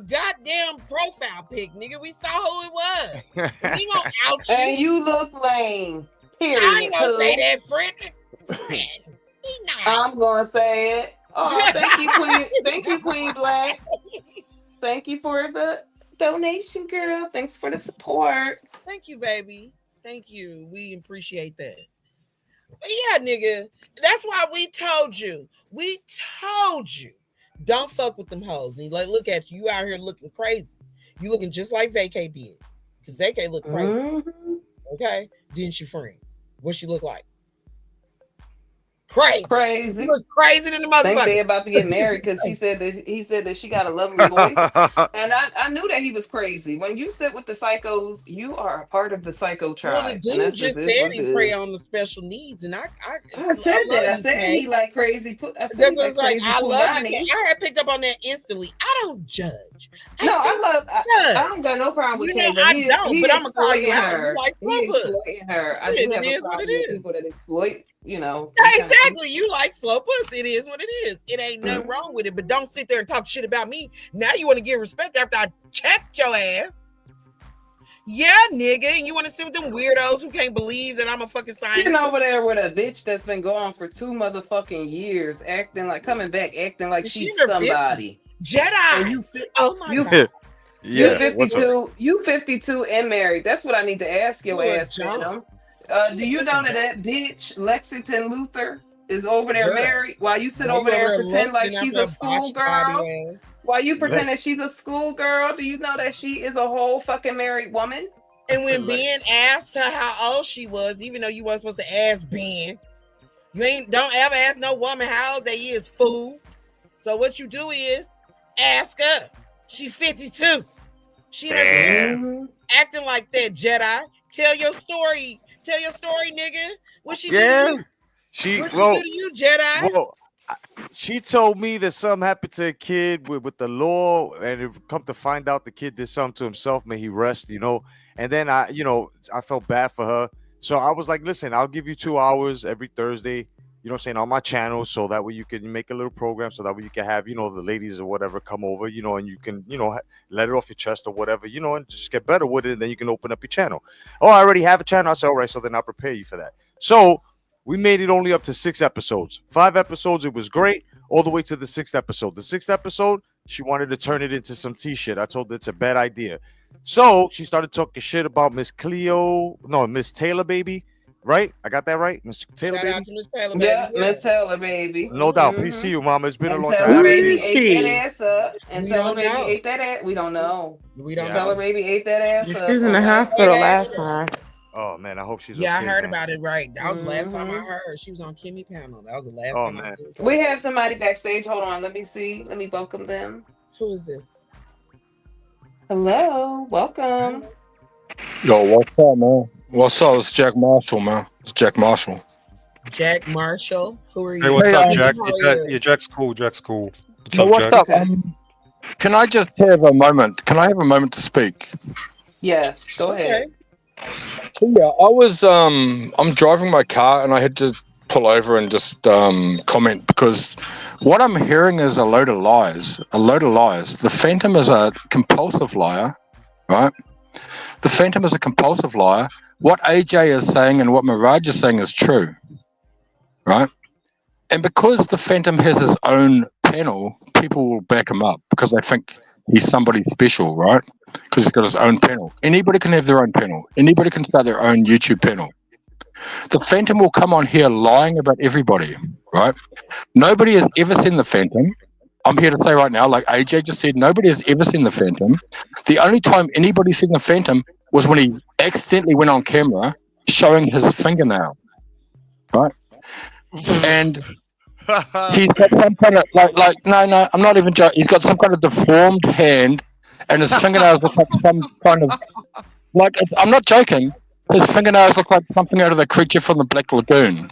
goddamn profile pic, nigga. We saw who it was. We ain't gonna out you. And you look lame. I Period. ain't gonna say Who? that, friend. Be nice. I'm gonna say it. Oh, thank you, Queen. Thank you, Queen Black. Thank you for the donation, girl. Thanks for the support. Thank you, baby. Thank you. We appreciate that. But yeah, nigga, that's why we told you. We told you. Don't fuck with them hoes. And like, look at you. You out here looking crazy. You looking just like Vacay did. Because Vacay looked crazy. Mm-hmm. Okay? Didn't you, friend? What she look like? Crazy. You Crazy. look crazy than the Think they motherfucker. about to get married because he said that she got a lovely voice. And I knew that he was crazy. When you sit with the psychos, you are a part of the psycho Well, the tribe. And dude that's just just is said what it he prey is. on the special needs, and I I said love that. I you, said Kay. he like crazy. I said That's he what like it's like. crazy I love you, Kay. punani. I had picked up on that instantly. I don't judge. I No, I don't love. I judge. don't got no problem with You know, Kay, but I don't. he But I'm gonna call you exploiting out. You her. like slow He puss. exploiting her. I do Shit, it have a is what it problem with is. people that exploit. You know, them kind of people. Exactly. You like slow pussy. It is what it is. It ain't nothing wrong with it. But don't sit there and talk shit about me. Now you want to get respect after I checked your ass. Yeah, nigga. And you want to sit with them weirdos who can't believe that I'm a fucking Sitting scientist? over there with a bitch that's been gone for 2 motherfucking years, acting like coming back, acting like She's she's in her 50s. somebody. And Jedi. Oh my you God. you Yeah, what's up? 52, you 52 and married. That's what I need to ask your You a ass, John. Phantom. Do you know that bitch Lexington Luther is over there Girl. married while you sit Now over you over there and there pretend like lusting she's after a a botched body schoolgirl? ass. While you Man, pretend that she's a schoolgirl, do you know that she is a whole fucking married woman? And when like, Ben asked her how old she was, even though you weren't supposed to ask Ben, don't ever ask no woman how old they is, fool. So what you do is ask her. She 52. She in her 50s, damn. Mhm. acting like that, Jedi. Tell your story. Tell your story, nigga. What she do to Yeah. you? She What she do to you, Jedi? well, she told me that something happened to a kid with the law, and it come to find out the kid did something to himself. May he rest, you know. And then I felt bad for her, so I was like, listen, I'll give you 2 hours every Thursday. You know what I'm saying, on my channel, so that way you can make a little program, so that way you can have, the ladies or whatever come over, and you can, let it off your chest or whatever, and just get better with it, and then you can open up your channel. Oh, I already have a channel. I said, all right, so then I'll prepare you for that. So we made it only up to 6 episodes. 5 episodes, it was great, all the way to the 6th episode. The 6th episode, she wanted to turn it into some T shit. I told her it's a bad idea. So she started talking shit about Miss Kleo, no, Miss Taylor, baby. Right? I got that right? Miss Taylor, Shout out baby? to Miss Taylor, baby. Yeah, Yeah. Miss Taylor, baby. No doubt. Peace to you, mama. It's been a And long time. I Taylor haven't Who seen baby is you. ate that she? ass up. And We Taylor don't baby know. ate that ass. We don't know. We don't Yeah. Taylor know. baby ate that ass She up. was in the Okay. hospital last time. Oh, man. I hope she's Yeah, I okay, heard man. about it, right. That was the last time I Mhm. heard. She was on Kimmy panel. That was the last Oh, time I man. seen her. We have somebody backstage. Hold on. Let me see. Let me welcome them. Who is this? Hello. Welcome. Yo, what's up, man? What's up? It's Jack Marshall, man. It's Jack Marshall. Jack Marshall. Who are Hey, you? what's Hey, up, Jack? How are you? Yeah, Jack's cool. Jack's cool. What's no, up, what's Jack? up? Okay. Can I just have a moment? Can I have a moment to speak? Yes. Go Okay. ahead. So yeah, I'm driving my car and I had to pull over and just comment because what I'm hearing is a load of lies. A load of lies. The Phantom is a compulsive liar, right? The Phantom is a compulsive liar. What AJ is saying and what Mirage is saying is true, right? And because the Phantom has his own panel, people will back him up because they think he's somebody special, right? Because he's got his own panel. Anybody can have their own panel. Anybody can start their own YouTube panel. The Phantom will come on here lying about everybody, right? Nobody has ever seen the Phantom. I'm here to say right now, like AJ just said, nobody has ever seen the Phantom. The only time anybody's seen the Phantom was when he accidentally went on camera showing his fingernail, right? And he's got some kind of no, I'm not even joking. He's got some kind of deformed hand, and his fingernails look like some kind of I'm not joking. His fingernails look like something out of the creature from the Black Lagoon.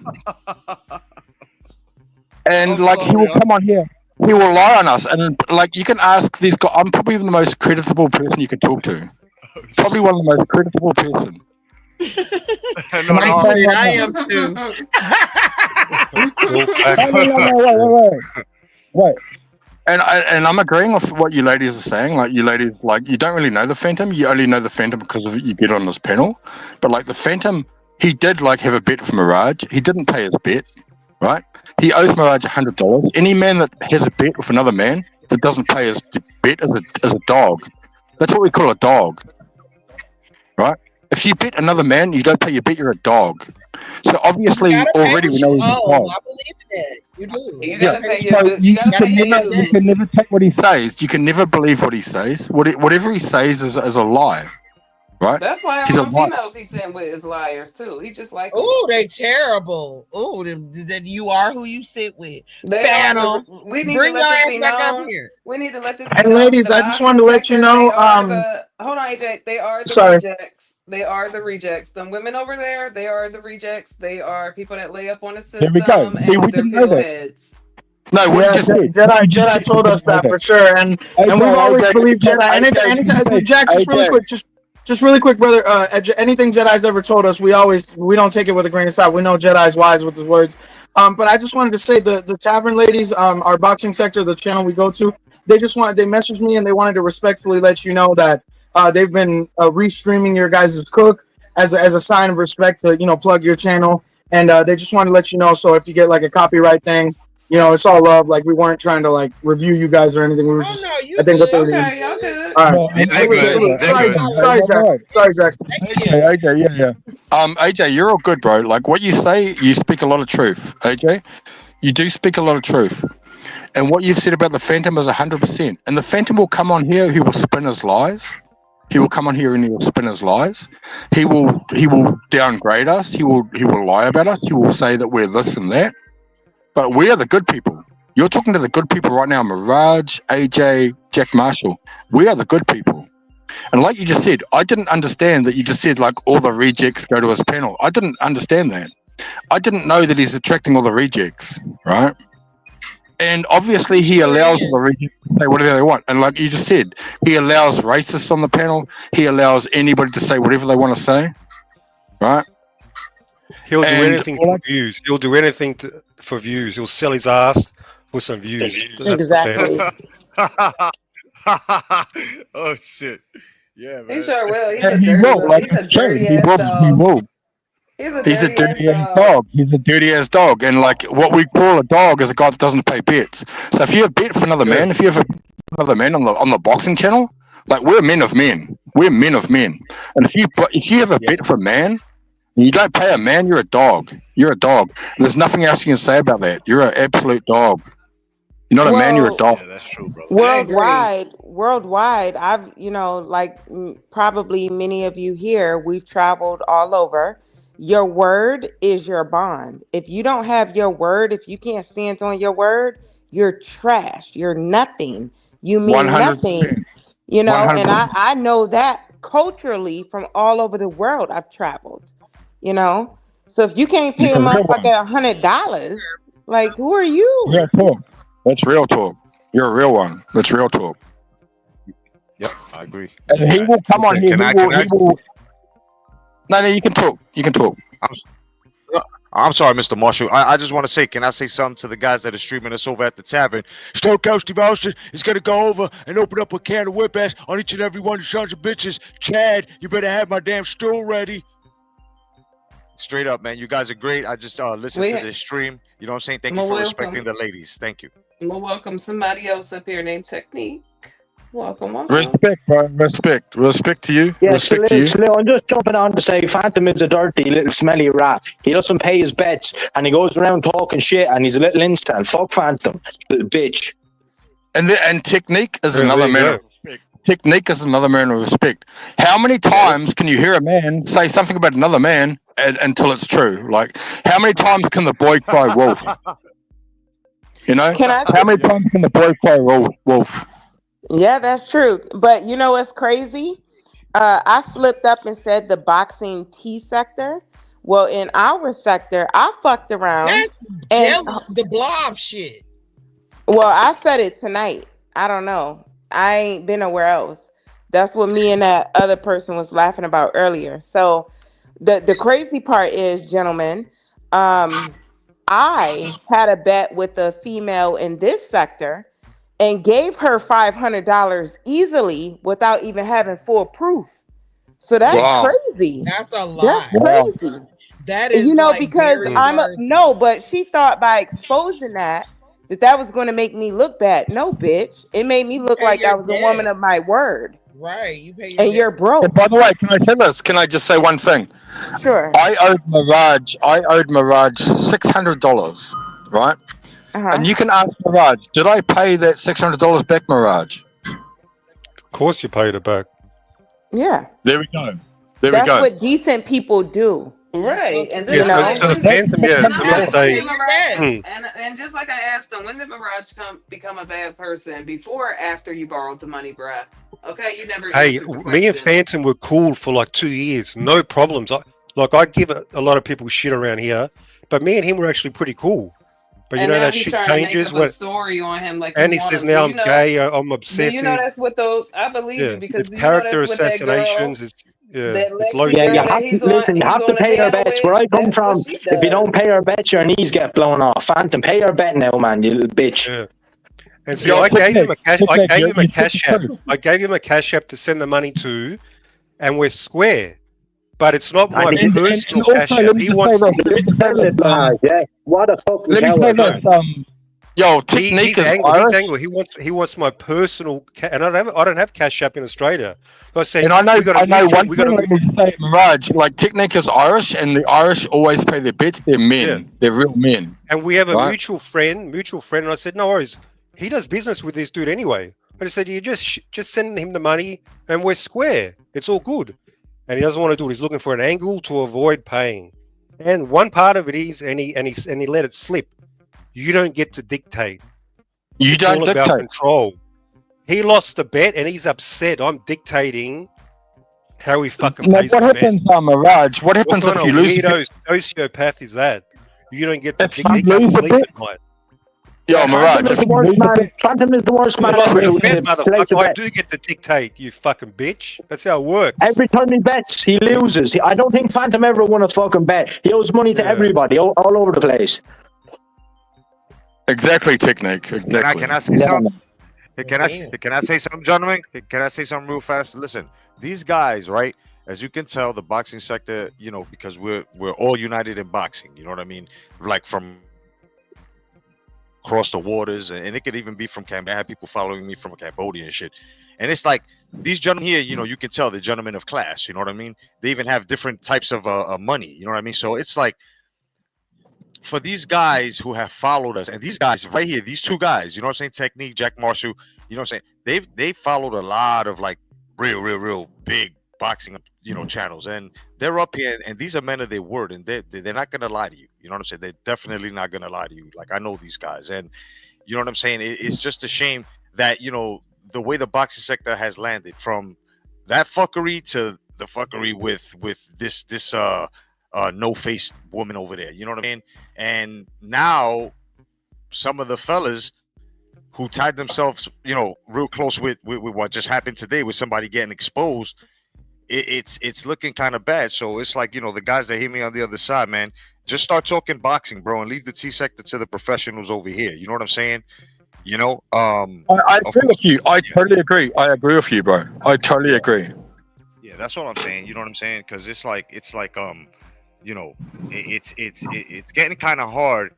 And he will come on here, he will lie on us, and you can ask these guys. I'm probably the most creditable person you can talk to. Probably one of the most creditable person. No, I'm no, saying right I now. am too. No, wait. And I'm agreeing with what you ladies are saying. Like, you ladies, you don't really know the Phantom. You only know the Phantom because you get on this panel. But the Phantom, he did have a bet with Mirage. He didn't pay his bet, right? He owes Mirage $100. Any man that has a bet with another man that doesn't pay his bet is a dog. That's what we call a dog, right? If you bet another man, you don't pay your bet, you're a dog. So obviously, You gotta pay already we what know you he's a owe. dog. I believe in that. You do. You You gotta gotta pay pay. your So you gotta pay your you dues. can never take what he says. You can never believe what he says. Whatever he says is a lie, right? That's why He's all a them liar. females he sent with is liars too. He just like them. Oh, they terrible. Oh, that you are who you sit with. They are Phantom, the. We need to bring your let this ass be back up known. here. We need to let this be And known. ladies, The I just boxing wanted to let you sector, they know. are the. Hold on, AJ. They are the Sorry. rejects. They are the rejects. The women over there, they are the rejects. They are people that lay up on the There we go. system See, we and they're didn't know pill that. heads. No, what you Yeah, just said. Jedi You just Jedi said we told us didn't know that that. for sure, and we've always believed Jedi. And AJ, you Jack, just really said, quick, just really quick, brother. Anything Jedi's ever told us, we don't take it with a grain of salt. We know Jedi's wise with his words. But I just wanted to say the tavern ladies, our boxing sector, the channel we go to, they messaged me and they wanted to respectfully let you know that they've been restreaming your guys' cook as a sign of respect to plug your channel, and they just wanted to let you know. So if you get like a copyright thing, it's all love. Like we weren't trying to like review you guys or anything. We were Oh just, no, you I think what they were good. doing. Okay, y'all good. All right. No, They're Salute, good. salute. They're good. Sorry, Jack. Sorry, Jack. Thank AJ, you. AJ, yeah. AJ, you're all good, bro. Like what you say, you speak a lot of truth. AJ, you do speak a lot of truth. And what you've said about the Phantom is 100%. And the Phantom will come on here, he will spin his lies. He will come on here and he will spin his lies. He will downgrade us. He will lie about us. He will say that we're this and that. But we are the good people. You're talking to the good people right now, Mirage, AJ, Jack Marshall. We are the good people. And like you just said, I didn't understand that you just said like all the rejects go to his panel. I didn't understand that. I didn't know that he's attracting all the rejects, right? And obviously he allows the rejects to say whatever they want. And like you just said, he allows racists on the panel. He allows anybody to say whatever they want to say, right? He'll do And anything for views. He'll do anything for views. He'll sell his ass for some views. That's the Exactly. Oh shit. Yeah, man. He sure will. He's yeah, a he dirty will. little. Like He's a it's true. dirty He ass will. He dog. will. He's a He's a dirty ass dirty ass dog. dog. He's a dirty ass dog. And like what we call a dog is a guy that doesn't pay bets. So if you have bet for another man, if you have another man on the boxing channel, like we're men of men. We're men of men. And if you have a bet for a man and you don't pay a man, you're a dog. You're a dog. And there's nothing else you can say about that. You're an absolute dog. You're not a man, you're a Well, dog. Yeah, that's true, brother. I agree. worldwide, I've, like probably many of you here, we've traveled all over. Your word is your bond. If you don't have your word, if you can't stand on your word, you're trash. You're nothing. You mean 100%. nothing, and 100%. I know that culturally from all over the world I've traveled, you know. So if you can't pay a You're a real one. motherfucker $100, like who are you? Real talk. That's real talk. You're a real one. That's real talk. Yep, I agree. And he will come on here. Can I? He will. No, you can talk. You can talk. I'm sorry, Mr. Marshall. I just want to say, can I say something to the guys that are streaming us over at the tavern? Stone Coast Devotion is going to go over and open up a can of whip ass on each and every one of you sons of bitches. Chad, you better have my damn stool ready. Straight up, man. You guys are great. I just listened to this stream. You know what I'm saying? Thank you for respecting the ladies. Thank you. We'll welcome somebody else up here named Technique. Welcome, welcome. Respect, bro. Respect to you. Yeah, Respect to you. Kleo, I'm just jumping on to say Phantom is a dirty little smelly rat. He doesn't pay his bets and he goes around talking shit and he's a little instant. Fuck Phantom, little bitch. And Technique is another man of respect. Technique is another man of respect. How many times can you hear a man say something about another man until it's true? Like, how many times can the boy cry wolf? You know? How many times can the boy cry wolf? Yeah, that's true. But you know what's crazy? I flipped up and said the boxing T sector. Well, in our sector, I fucked around. That's the blob shit. Well, I said it tonight. I don't know. I ain't been nowhere else. That's what me and that other person was laughing about earlier. So the crazy part is, gentlemen, I had a bet with a female in this sector and gave her $500 easily without even having full proof. So that's crazy. That's a lie. That's crazy. That is, like, because very no, but she thought by exposing that was going to make me look bad. No, bitch. It made me look like I was a woman of my word. Right. You pay your and you're broke. And by the way, can I say this? Can I just say one thing? Sure. I owed Mirage $600, right? And you can ask Mirage, did I pay that $600 back, Mirage? Of course you paid it back. Yeah. There we go. There we That's go. what decent people do. Right, and Yeah, then You so, know. so the when Phantom, yeah, and I'm I'm gonna like, when say, did Mirage hmm, and just like I asked him, when did Mirage become a bad person? Before or after you borrowed the money, bruh? Okay, you never hey, answered the me and question. Phantom were cool for like 2 years, no problems. I give a lot of people shit around here, but me and him were actually pretty cool. But you And know now that he's shit trying to make changes up a when, story on him like you and he want says him. Do now you I'm know? gay, I'm Do you know obsessive. that's what those? I believe you Yeah, because it's do you know character that's what that girl, assassinations. that It's low Lexi Yeah, you girl key. that have to listen. You he's have to on the pay your panel bets. Where with? I come That's what from, she if you don't does. pay your bets, your knees get blown off. Phantom, pay your bet now, man. You little bitch. Yeah. And see, Yo, I gave him Technic, a cash. I Technic, gave you him a speak the cash app. truth. I gave him a cash app to send the money to, and we're square. But it's not And my And personal also, cash app. let me He just say wants. this. Let me didn't just say send this. it, Mirage. Yeah. What a fucking Let me say coward, No, man. this. Yo, Technic he's is angry. He's Irish, angry. He wants my personal. And I don't have cash app in Australia. So I was saying and we got a I know mutual. one We got thing. a Let me just say, Mirage, like Technic is Irish, and the Irish always pay their bets. They're yeah. men. They're real men, And we have a right? mutual friend. And I said, no worries. He does business with this dude anyway. I just said, you just send him the money, and we're square. It's all good. And he doesn't want to do it. He's looking for an angle to avoid paying. And one part of it is, and he let it slip. You don't get to dictate. You It's don't all about dictate. control. He lost the bet, and he's upset. I'm dictating how he fucking Now, pays what the bet. happens, Mirage? What What happens kind if of you lose a bet? weirdo sociopath is that? You don't get to If you dictate. He can't lose a sleep bet, at night. yo, Phantom Mirage, is if the you worst lose a man. bet, Phantom is the worst You man lost ever the to bet, place a motherfucker. I bet. do get to dictate, you fucking bitch. That's how it works. Every time he bets, he loses. I don't think Phantom ever won a fucking bet. He owes money to Yeah. everybody, all over the place. exactly, Technic, Can I exactly. can I say Yeah, something? man. Damn. Can I say something, gentlemen? Can I say something real fast? Listen, these guys, right? As you can tell, the boxing sector, because we're all united in boxing. You know what I mean? Like from across the waters, and it could even be from Cambodia. I have people following me from Cambodia and shit. And it's like these gentlemen here, you can tell the gentlemen of class. You know what I mean? They even have different types of money. You know what I mean? So it's like for these guys who have followed us, and these guys right here, these two guys, you know what I'm saying? Technique, Jack Marshall, you know what I'm saying? They've followed a lot of like real big boxing, channels, and they're up here, and these are men of their word, and they're not gonna lie to you. You know what I'm saying? They're definitely not gonna lie to you. Like I know these guys, and you know what I'm saying? It's just a shame that the way the boxing sector has landed from that fuckery to the fuckery with this no face woman over there. You know what I mean? And now some of the fellas who tied themselves, real close with what just happened today with somebody getting exposed, it's looking kind of bad. So it's like, the guys that hear me on the other side, man, just start talking boxing, bro, and leave the T sector to the professionals over here. You know what I'm saying? I Of agree course, with you. I yeah, totally agree. I agree with you, bro. I totally yeah, agree. yeah. That's what I'm saying. You know what I'm saying? Because it's like you know, it's getting kind of hard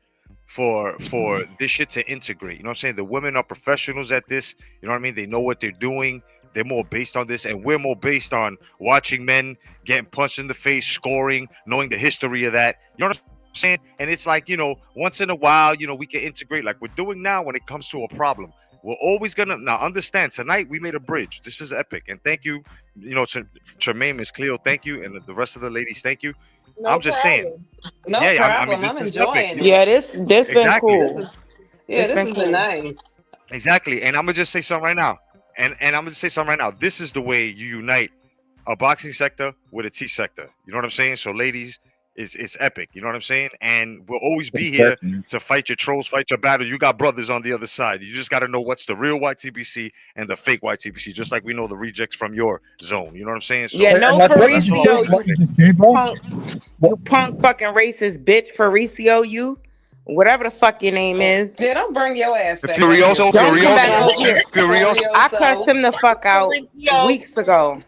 for this shit to integrate. You know what I'm saying? The women are professionals at this. You know what I mean? They know what they're doing. They're more based on this, and we're more based on watching men getting punched in the face, scoring, knowing the history of that. You know what I'm saying? And it's like, once in a while, we can integrate like we're doing now when it comes to a problem. We're always gonna now understand. Tonight we made a bridge. This is epic, and thank you, Tremaine, Miss Cleo, thank you, and the rest of the ladies, thank you. No I'm just saying, problem. No yeah, I mean, problem. this, I'm this is epic. enjoying it. Yeah, this been Exactly, This cool. is yeah, This this been has been cool. nice. exactly. And I'm gonna just say something right now, and I'm gonna say something right now. This is the way you unite a boxing sector with a T sector. You know what I'm saying? So, ladies, it's epic. You know what I'm saying? And we'll always be here Exactly. to fight your trolls, fight your battle. You got brothers on the other side. You just got to know what's the real YTBC and the fake YTBC, just like we know the rejects from your zone. You know what I'm saying? Yeah, So no And like that's all I Faricio, wanted to what you you say. just said, bro. punk, you punk fucking racist bitch, Faricio, you, whatever the fuck your name is. Yeah, don't bring your ass The back up here, Furioso, Don't come back Furioso, over Furioso. here. Furioso. I cussed Furioso. him the fuck out Mauricio, weeks ago.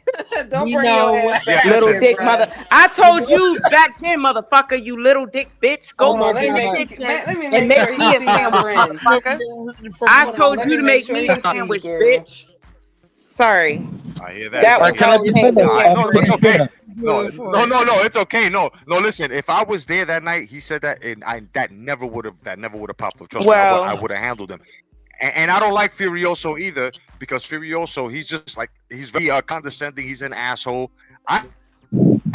Don't we bring your know ass what Yeah, back up Little listen. here, dick mother. bruh. I told you back then, motherfucker, you little dick bitch. Go Oh Hold my on, get let me in the make God. kitchen let me and make sure make he me a see my sandwich, friend. motherfucker. I Hold on, told let you me to make make sure me a he see you, sandwich, girl. bitch. Sorry. I hear that. That was Can I all just say Tango, this? I yeah, no, it's friend. okay. No, Good for no, it. no, no, it's okay. No, no. Listen, if I was there that night, he said that, and that never would have popped up. Trust me, I Well, would have handled him. And I don't like Furioso either because Furioso, he's just like he's very condescending. He's an asshole. I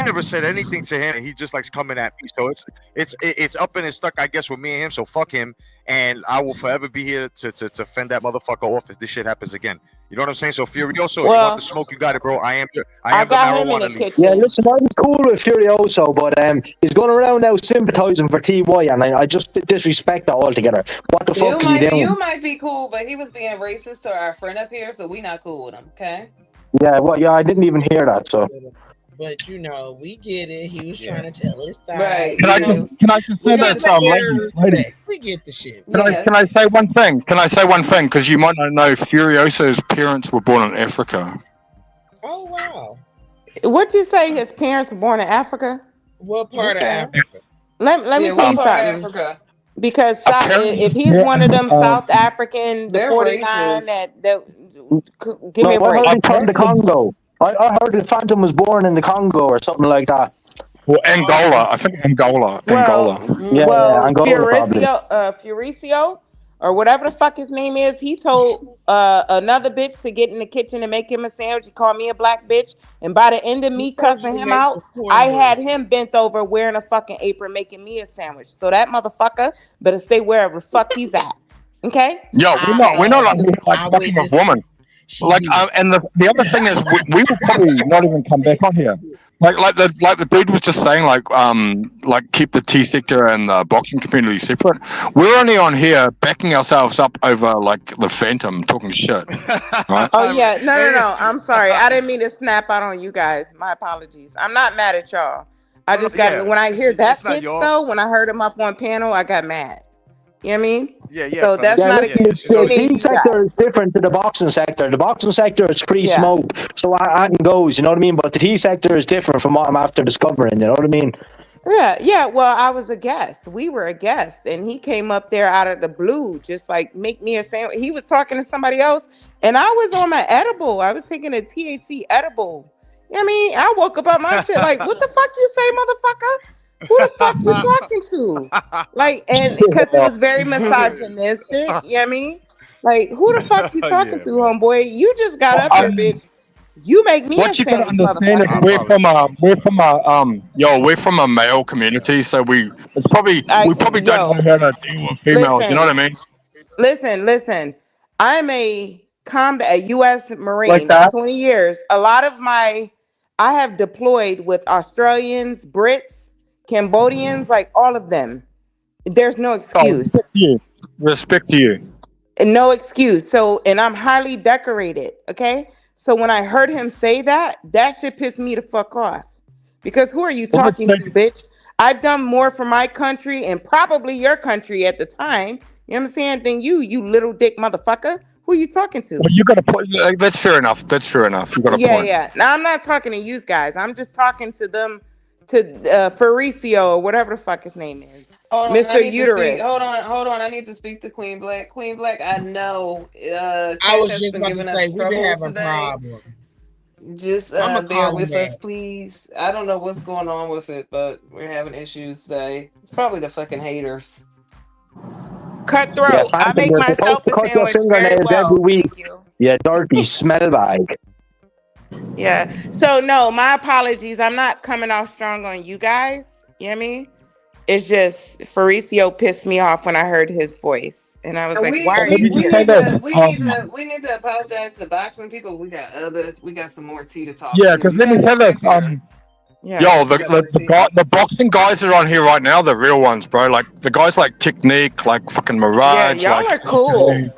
I never said anything to him, and he just likes coming at me. So it's up and it's stuck, I guess, with me and him. So fuck him, and I will forever be here to fend that motherfucker off if this shit happens again. You know what I'm saying? So Furioso, if you want the Well, smoke, you got it, bro. I I am the got him in the marijuana leaf. Yeah, kitchen. listen, I'm cool with Furioso, but he's going around now sympathising for TY, and I just disrespect that altogether. What the fuck is he You doing? might be cool, but he was being racist to our friend up here, so we not cool with him. Okay. Yeah, well, yeah, I didn't even hear that, so. But we get it. He was Yeah. trying to tell his side. Right. Can I Yeah. just can I just say We get this, the air ladies, ladies? respect. We get the shit. Can I Yes. say one thing? Can I say one thing? Because you might not know, Furioso's parents were born in Africa. Oh wow. What'd you say? His parents were born in Africa? What part of Okay. Africa? Let me Yeah. tell What you part of something. Africa? Because Apparently, if he's one of them South African, the They're 49, racist. give me No, a I break. heard he's from the apparently, Congo. I heard the Phantom was born in the Congo or something like that. well, Angola. I think Angola. Well, Yeah, Mm-hmm. yeah, well, Angola probably. Furicio, or whatever the fuck his name is, he told another bitch to get in the kitchen and make him a sandwich. He called me a black bitch, and by the end of He me told you cussing to him make out, some I had cornbread. him bent over wearing a fucking apron, making me a sandwich. So that motherfucker better stay wherever the fuck he's at. Okay? Yeah, I we're not like here like I fucking with witnessed it. women. She Like, did. and the other thing is, we will probably not even come back on here. Like the dude was just saying, like keep the T sector and the boxing community separate. We're only on here backing ourselves up over like the Phantom talking shit, right? Oh yeah, Hey, no. I'm sorry. I didn't mean to snap out on you guys. My apologies. I'm not mad at y'all. I no, just got yeah, when I hear it's that not bitch y'all. though, when I heard him up on panel, I got mad. You know what I mean? Yeah, So cause that's Yeah, not listen, yeah, against she's the any already. of team you guys. sector is different to the boxing sector. The boxing sector is free Yeah. smoke, so I can goes, you know what I mean? But the T sector is different from what I'm after discovering, you know what I mean? Yeah. Well, I was a guest. We were a guest, and he came up there out of the blue, just like make me a sandwich. He was talking to somebody else, and I was on my edible. I was taking a THC edible. You know what I mean? I woke up on my shit like, what the fuck you say, motherfucker? Who the fuck you talking to? Like, and because it was very misogynistic. You know what I mean? Like, who the fuck you talking Yeah, to, man. homeboy? You just got up here, Um, bitch. You make me a what you gotta sandwich, understand is I motherfucker. apologize. we're from a male community, so we probably don't know Yo, how to deal with females. You know what listen. I mean? Listen. I'm a U.S. Like Marine for that. 20 years. I have deployed with Australians, Brits, Cambodians, like all of them. There's no Oh, excuse. respect to you. Respect to you. No excuse. So, and I'm highly decorated. Okay. So when I heard him say that, that shit pissed me the fuck off. Because who are you Well, talking to, bitch? I've done more for my country and probably your country at the time. You know what I'm saying? Than you little dick motherfucker. Who are you talking to? you got a point. That's fair enough. That's fair enough. You got a point. Yeah. Now I'm not talking to you guys. I'm just talking to them, to Faricio or whatever the fuck his name is, Hold on, I Mr. need to speak. Uterus. Hold on. I need to speak to Queen Black. Queen Black, I know I Cash was has just been about to giving us say we've been troubles having today. problems. Just I'ma bear call him with back. us, please. I don't know what's going on with it, but we're having issues today. It's probably the fucking haters. Yeah, Cutthroat. I Phantom, make you're supposed myself to a cut your sandwich very fingernails every well. week. Thank you. Yeah, dirty smell bag. Yeah. So no, my apologies. I'm not coming off strong on you guys. You know what I mean? It's just Faricio pissed me off when I heard his voice. And I was And like, we why are Let we you me we just here? say need this. to we need to we need to apologize to boxing people. We got some more tea to talk Yeah, to. because You let me guys say come back this. here. Yeah. Yo, We got more tea. the boxing guys that are on here right now, the real ones, bro. Like the guys like Technique, like fucking Yeah, Mirage, y'all like are AJ. cool.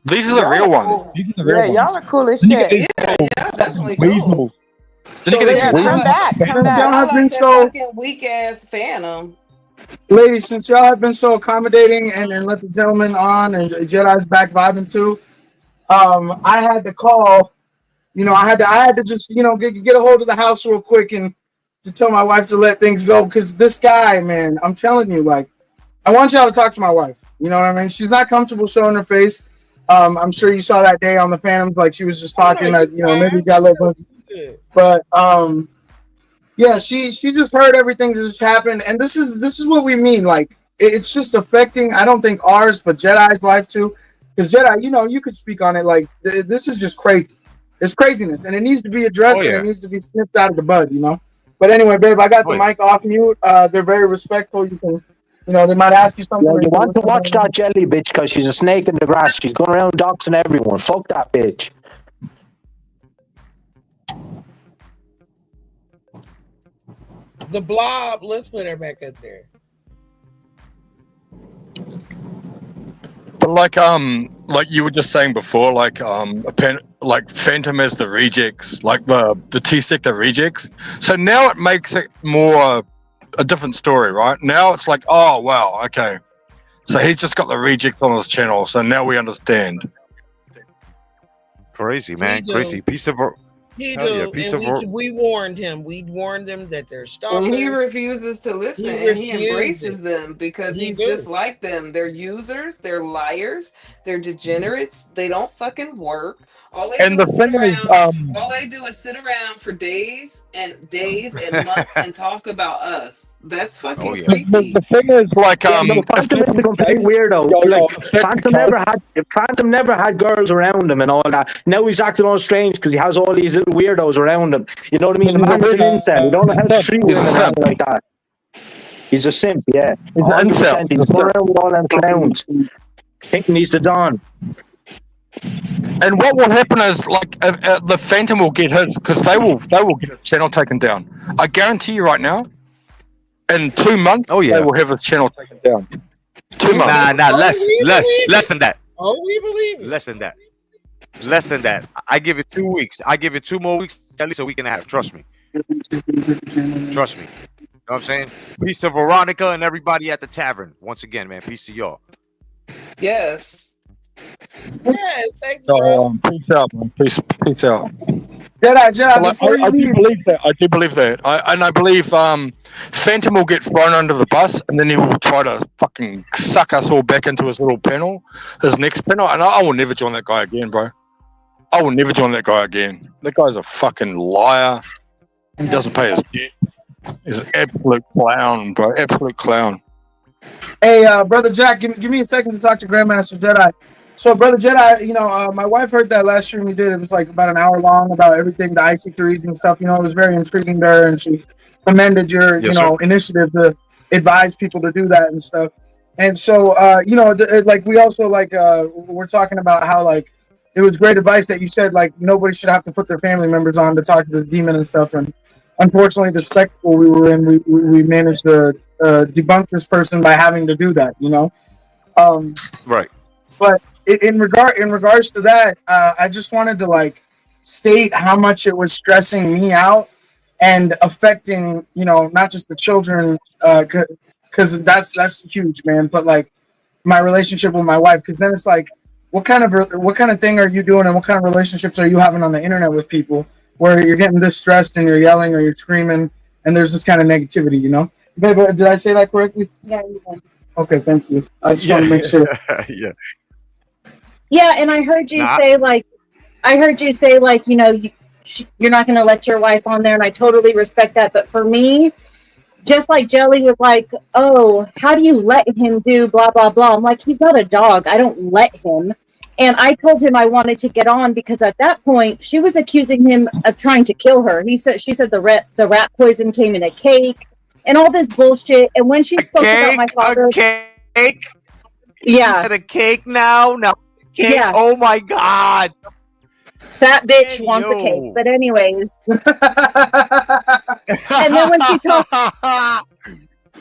These are the Y'all real are ones. cool. These are the real Yeah, y'all ones. are cool as Then you get shit. these Yeah, little yeah, fucking definitely cool. weasels. Then you So, get these Yeah, ladies, come weasels. back. Come since back. y'all I have been like that so fucking weak ass Phantom. ladies, since y'all have been so accommodating and let the gentleman on and Jedi's back vibing too, I had to call. I had to just get a hold of the house real quick and to tell my wife to let things go because this guy, man, I'm telling you, like, I want y'all to talk to my wife. You know what I mean? She's not comfortable showing her face. I'm sure you saw that day on the Phantoms, like she was just Oh no, talking. you Maybe fine. got a little bit, Good. but yeah, she just heard everything that just happened, and this is what we mean. Like it's just affecting. I don't think ours, but Jedi's life too. Because Jedi, you could speak on it. Like this is just crazy. It's craziness, and it needs to be Oh addressed, and it yeah, needs to be snipped out of the bud. But anyway, babe, I got the Wait. mic off mute. They're very respectful. You can, they might ask you something. Yeah, Or you you can want to listen watch that jelly bitch because she's a snake in the grass. She's going around doxing everyone. Fuck that bitch. The Blob. Let's put her back up there. But like you were just saying before, like Phantom is the rejects, like the T sector rejects. So now it makes it more a different story, right? Now it's like, oh wow, okay. So he's just got the rejects on his channel. So now we understand. Crazy, man. Crazy. Piece of He hell yeah, do, piece and of we warned him. We warned him that they're And he stalkers. refuses to listen, He and he refused it. embraces them because He he's just do. like them. They're users, they're liars, they're degenerates. They don't fucking work. All they And do the is sit thing is, around. All they do is sit around for days and months and talk about us. That's oh fucking yeah. creepy. the thing is, like, Yeah, no, if Phantom is that's a the complete case, weirdo. Like if that's the Phantom never had girls around him and all that. Now he's acting all strange because he has all these little weirdos around him. You know what I mean? The man is an incel. He don't know how to treat He's a women or simp. anything like that. He's a simp, yeah. He's an incel. 100%. He's going around with all them clowns, thinking he's the Don. And what will happen is, like, the Phantom will get his because they will get his channel taken down. I guarantee you right now, in 2 months, Oh they yeah. will have his channel taken down. 2 months. Nah, Oh, less, we less, believe less it. than that. Oh, we believe it. Less than that. Less than that. I give it 2 weeks. I give it 2 more weeks, at least a week and a half. Trust me. Trust me. You know what I'm saying? Peace to Veronica and everybody at the tavern. Once again, man. Peace to y'all. Yes. Yes, thanks, So, bro. peace out, man. Peace out. Jedi, But, like, before you I do leave. believe that. I do believe that. I believe Phantom will get thrown under the bus, and then he will try to fucking suck us all back into his little panel, his next panel. And I will never join that guy again, bro. I will never join that guy again. That guy's a fucking liar. He doesn't pay his debt. He's an absolute clown, bro. Absolute clown. Hey, brother Jack, give me a second to talk to Grandmaster Jedi. So, brother Jedi, my wife heard that last stream you did. It was like about an hour long about everything, the IC3s and stuff. It was very intriguing to her, and she commended your, Yes, sir. initiative to advise people to do that and stuff. And so, like we also we're talking about how like it was great advice that you said like nobody should have to put their family members on to talk to the demon and stuff. And unfortunately, the spectacle we were in, we managed to debunk this person by having to do that. Right. But in regards to that, I just wanted to like state how much it was stressing me out and affecting, not just the children, because that's huge, man. But like my relationship with my wife, because then it's like, what kind of thing are you doing, and what kind of relationships are you having on the internet with people where you're getting this stressed and you're yelling or you're screaming, and there's this kind of negativity, Babe, did I say that correctly? Yeah, you did. Okay, thank you. I just want to make sure. Yeah. Yeah, and I heard you Nah. say you're not going to let your wife on there, and I totally respect that. But for me, just like Jelly was like, oh, how do you let him do blah blah blah? I'm like, he's not a dog. I don't let him. And I told him I wanted to get on because at that point she was accusing him of trying to kill her. She said the rat poison came in a cake and all this bullshit. And when she spoke about my father, A cake. yeah, She said a cake now. Now cake. Yeah. Oh my God. fat bitch wants a cake. But anyways, and then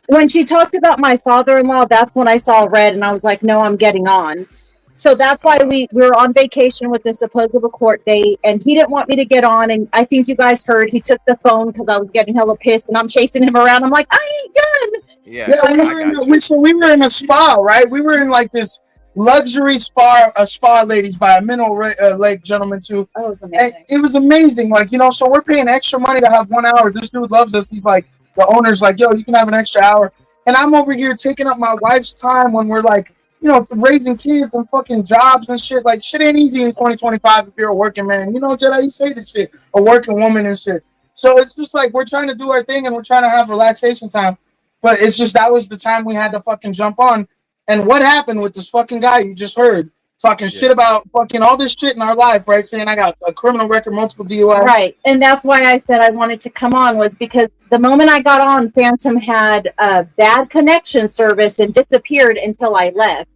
when she talked about my father-in-law, that's when I saw red and I was like, no, I'm getting on. So that's why we were on vacation with the supposed court date, and he didn't want me to get on. And I think you guys heard he took the phone because I was getting hella pissed, and I'm chasing him around. I'm like, I ain't done. So we were in a spa, right? We were in like this luxury spa ladies by a mineral lake gentleman too. Oh, it was amazing. And it was amazing. Like, so we're paying extra money to have 1 hour. This dude loves us. He's like, the owner's like, yo, you can have an extra hour. And I'm over here taking up my wife's time when we're like, raising kids and fucking jobs and shit. Like, shit ain't easy in 2025 if you're a working man. Jedi, you say this shit. A working woman and shit. So it's just like we're trying to do our thing and we're trying to have relaxation time. But it's just that was the time we had to fucking jump on. And what happened with this fucking guy you just heard? talking shit about fucking all this shit in our life, right? Saying I got a criminal record, multiple DUI. Right. And that's why I said I wanted to come on, was because the moment I got on, Phantom had a bad connection service and disappeared until I left.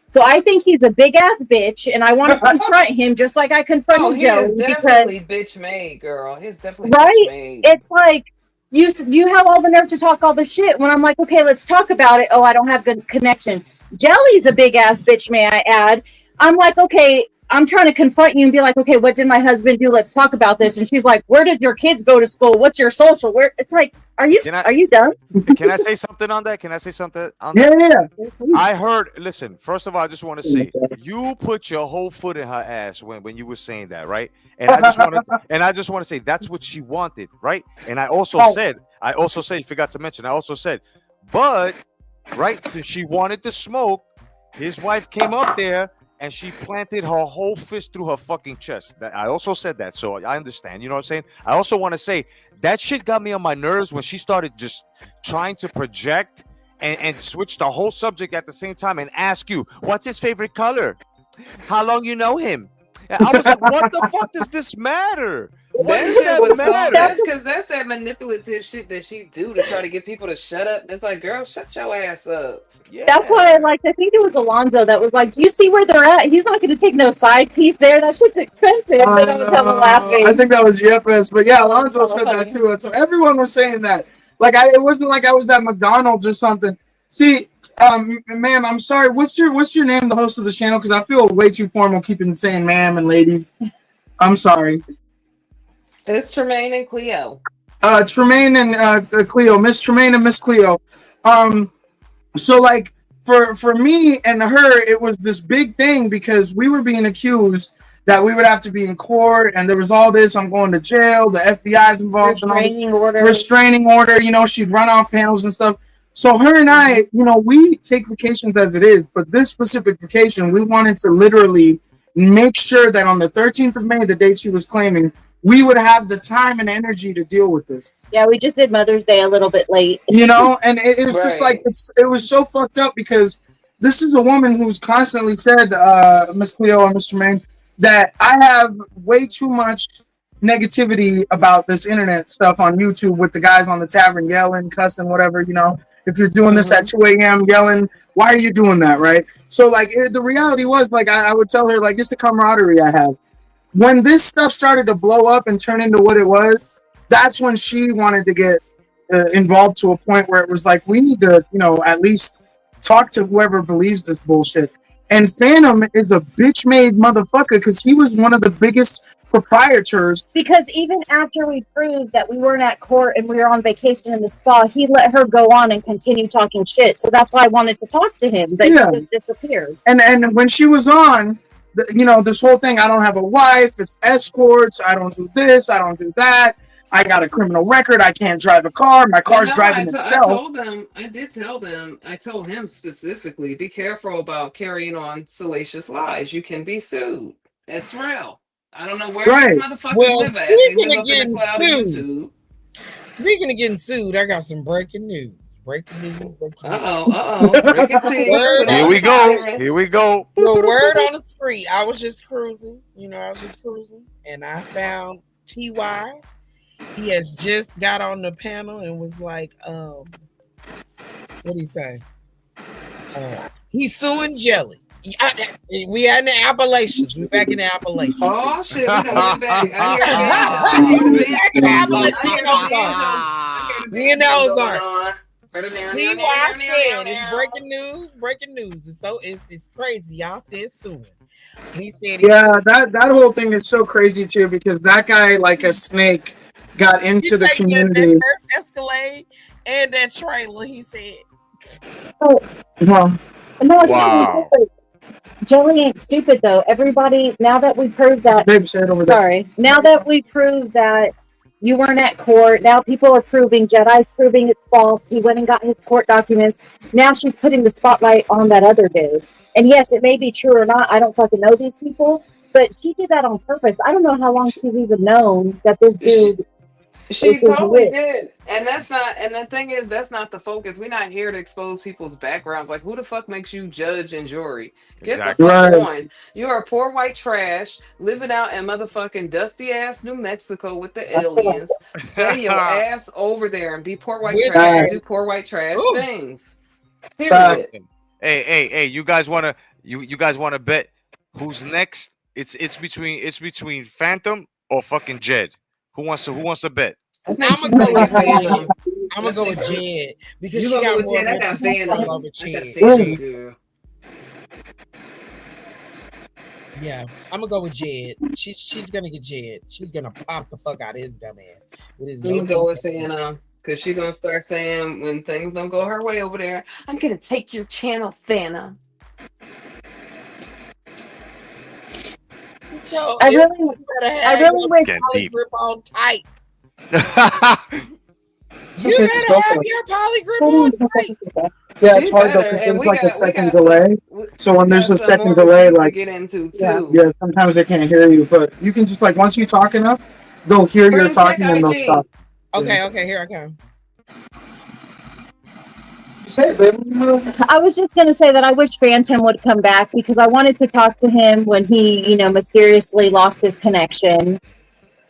So I think he's a big ass bitch, and I want to confront him just like I Oh, confronted he is Joey, definitely because bitch made, girl. He's definitely bitch right, made. it's like you have all the nerve to talk all the shit when I'm like, okay, let's talk about it. Oh, I don't have good connection. Jelly's a big ass bitch, may I add. I'm like, okay, I'm trying to confront you and be like, okay, what did my husband do? Let's talk about this. And she's like, where did your kids go to school? What's your social? Where? It's like, are you done? Can I say something on that? Can I say something on Yeah, that? yeah. I heard. Listen, first of all, I just want to say you put your whole foot in her ass when you were saying that, right? And I just want to say that's what she wanted, right? And I also said, forgot to mention, I also said, but right, since she wanted to smoke, his wife came up there and she planted her whole fist through her fucking chest. I also said that, so I understand. You know what I'm saying? I also want to say that shit got me on my nerves when she started just trying to project and switch the whole subject at the same time and ask you, what's his favorite color? How long you know him? And I was like, what the fuck does this matter? What That does shit that was so matter? that's that manipulative shit that she do to try to get people to shut up. It's like, girl, shut your ass up. That's why I think it was Alonzo that was like, do you see where they're at? He's not going to take no side piece there. That shit's expensive. But I was hella laughing. I think that was Yepes, but yeah, Alonzo said that too. So everyone was saying that. Like, it wasn't like I was at McDonald's or something. See, ma'am, I'm sorry. What's your name, the host of the channel? Because I feel way too formal keeping saying ma'am and ladies. I'm sorry. It's Tremaine and Kleo. Tremaine and Kleo, Miss Tremaine and Miss Kleo. So like for me and her, it was this big thing because we were being accused that we would have to be in court, and there was all this. I'm going to jail. The FBI's involved. Restraining order. Restraining order. You know, she'd run off panels and stuff. So her and I, you know, we take vacations as it is, but this specific vacation, we wanted to literally make sure that on the 13th of May, the date she was claiming, we would have the time and energy to deal with this. Yeah, we just did Mother's Day a little bit late. You know, and it was just like, it was so fucked up because this is a woman who's constantly said, Miss Kleo and Mr. Maine, that I have way too much negativity about this internet stuff on YouTube with the guys on the tavern yelling, cussing, whatever, you know. If you're doing this at 2 a.m. yelling, why are you doing that, right? So, like, the reality was, like, I would tell her, like, it's a camaraderie I have. When this stuff started to blow up and turn into what it was, that's when she wanted to get involved to a point where it was like, we need to, you know, at least talk to whoever believes this bullshit. And Phantom is a bitch-made motherfucker because he was one of the biggest proprietors. Because even after we proved that we weren't at court and we were on vacation in the spa, he let her go on and continue talking shit. So that's why I wanted to talk to him, but he just disappeared. And when she was on, you know, this whole thing, I don't have a wife, it's escorts, I don't do this, I don't do that, I got a criminal record, I can't drive a car, my car's driving itself. I told him specifically, be careful about carrying on salacious lies. You can be sued. It's real. I don't know where these motherfuckers live at. They live up in the cloud of YouTube. Speaking of getting sued, I got some breaking news. Breaking news. Breaking tea. Here we go. Here we go. The word on the street. I was just cruising. You know, and I found TY. He has just got on the panel and was like, what did he say? He's suing Jelly. We are in the Appalachians. We're back in the Appalachians. Oh shit, we done went back. We're back in the Appalachians. We in the Ozark. TY said it's breaking news. And so it's crazy. Y'all said soon. He said that whole thing is so crazy too, because that guy, like a snake, got into the community. That first Escalade and that trailer, he said. Oh, wow. No, wow. Jelly ain't stupid though. Everybody, now that we proved that, now that we proved that you weren't at court, now people are proving, Jedi's proving it's false. He went and got his court documents. Now she's putting the spotlight on that other dude. And yes, it may be true or not. I don't fucking know these people, but she did that on purpose. I don't know how long she's even known that this dude. She It's a totally glitch. did. And that's not, and the thing is, that's not the focus. We're not here to expose people's backgrounds. Like, who the fuck makes you judge and jury? Get the Exactly. fuck Right. on. You are poor white trash living out in motherfucking dusty ass New Mexico with the aliens. Stay your ass over there and be poor white With trash and Facts. do poor white trash ooh, things. Facts. Period. Listen. Hey, you guys wanna you guys wanna bet who's next? It's between Phantom or fucking Jed. Who wants to bet? I think I'm gonna she's go gonna with get Jed. Phantom. I'm I gonna go with think so. Jed because You she gonna go got with more Jen? I got control Phantom. over I got Jed. Phantom, Ooh. girl. Yeah, I'm gonna go with Jed. She's gonna get Jed. She's gonna pop the fuck out of his dumb ass with his I'm no gonna go teeth. with Phantom. Cause she gonna start saying when things don't go her way over there, I'm gonna take your channel, Phantom. So I you really, better I have really your wish. Getting poly deep. grip on tight. It's You okay. Just better go have for it. your poly grip on tight. Yeah, it's She hard though better, because and there's like a second some delay. So we when there's got a some second more delay, receipts to like get into Yeah. too. yeah, sometimes they can't hear you. But you can just like once you talk enough, they'll hear you're Friend check talking and they'll stop. IG. Yeah. Okay, here I come. You say it, baby. I was just going to say that I wish Phantom would come back because I wanted to talk to him when he, mysteriously lost his connection.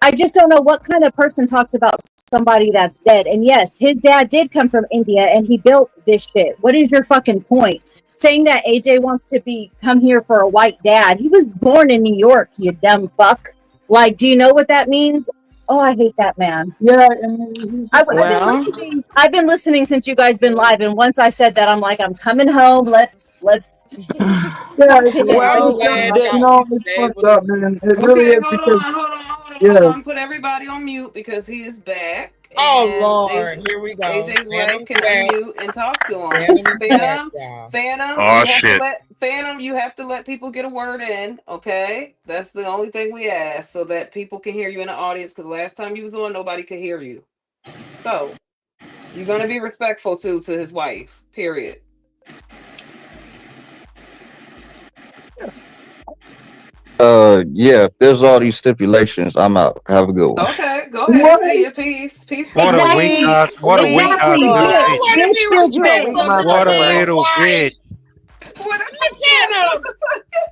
I just don't know what kind of person talks about somebody that's dead. And yes, his dad did come from India and he built this shit. What is your fucking point? Saying that AJ wants to come here for a white dad. He was born in New York, you dumb fuck. Like, do you know what that means? Oh, I hate that man. Yeah, and I've been Well, listening. I've been listening since you guys been live, and once I said that, I'm like, I'm coming home. Let's yeah, pump it it's, in. Well, I'm it's, well, glad it's, the you y'all know, was it's able fucked to. up, man. It really Okay, is because hold yeah, on. Put everybody on mute because he is back, Oh and Lord, here we go. AJ's wife Phantom's can back. unmute and talk to him. Phantom is back, Phantom, y'all. Phantom, Oh you have to shit. let Phantom, you have to let people get a word in. Okay, that's the only thing we ask, so that people can hear you in the audience. Because last time you was on, nobody could hear you. So you're gonna be respectful to his wife. Period. Yeah, if there's all these stipulations, I'm out. Have a good one. Okay, go ahead. what? See your peace. Peace, What a weak peace. Exactly. ass! What a weak ass Exactly. You little Bitch, don't bitch! want to bitch, be bitch, You a weak bitch. respectful to the What a motherfucker, man's little wife. bitch! What? Phantom.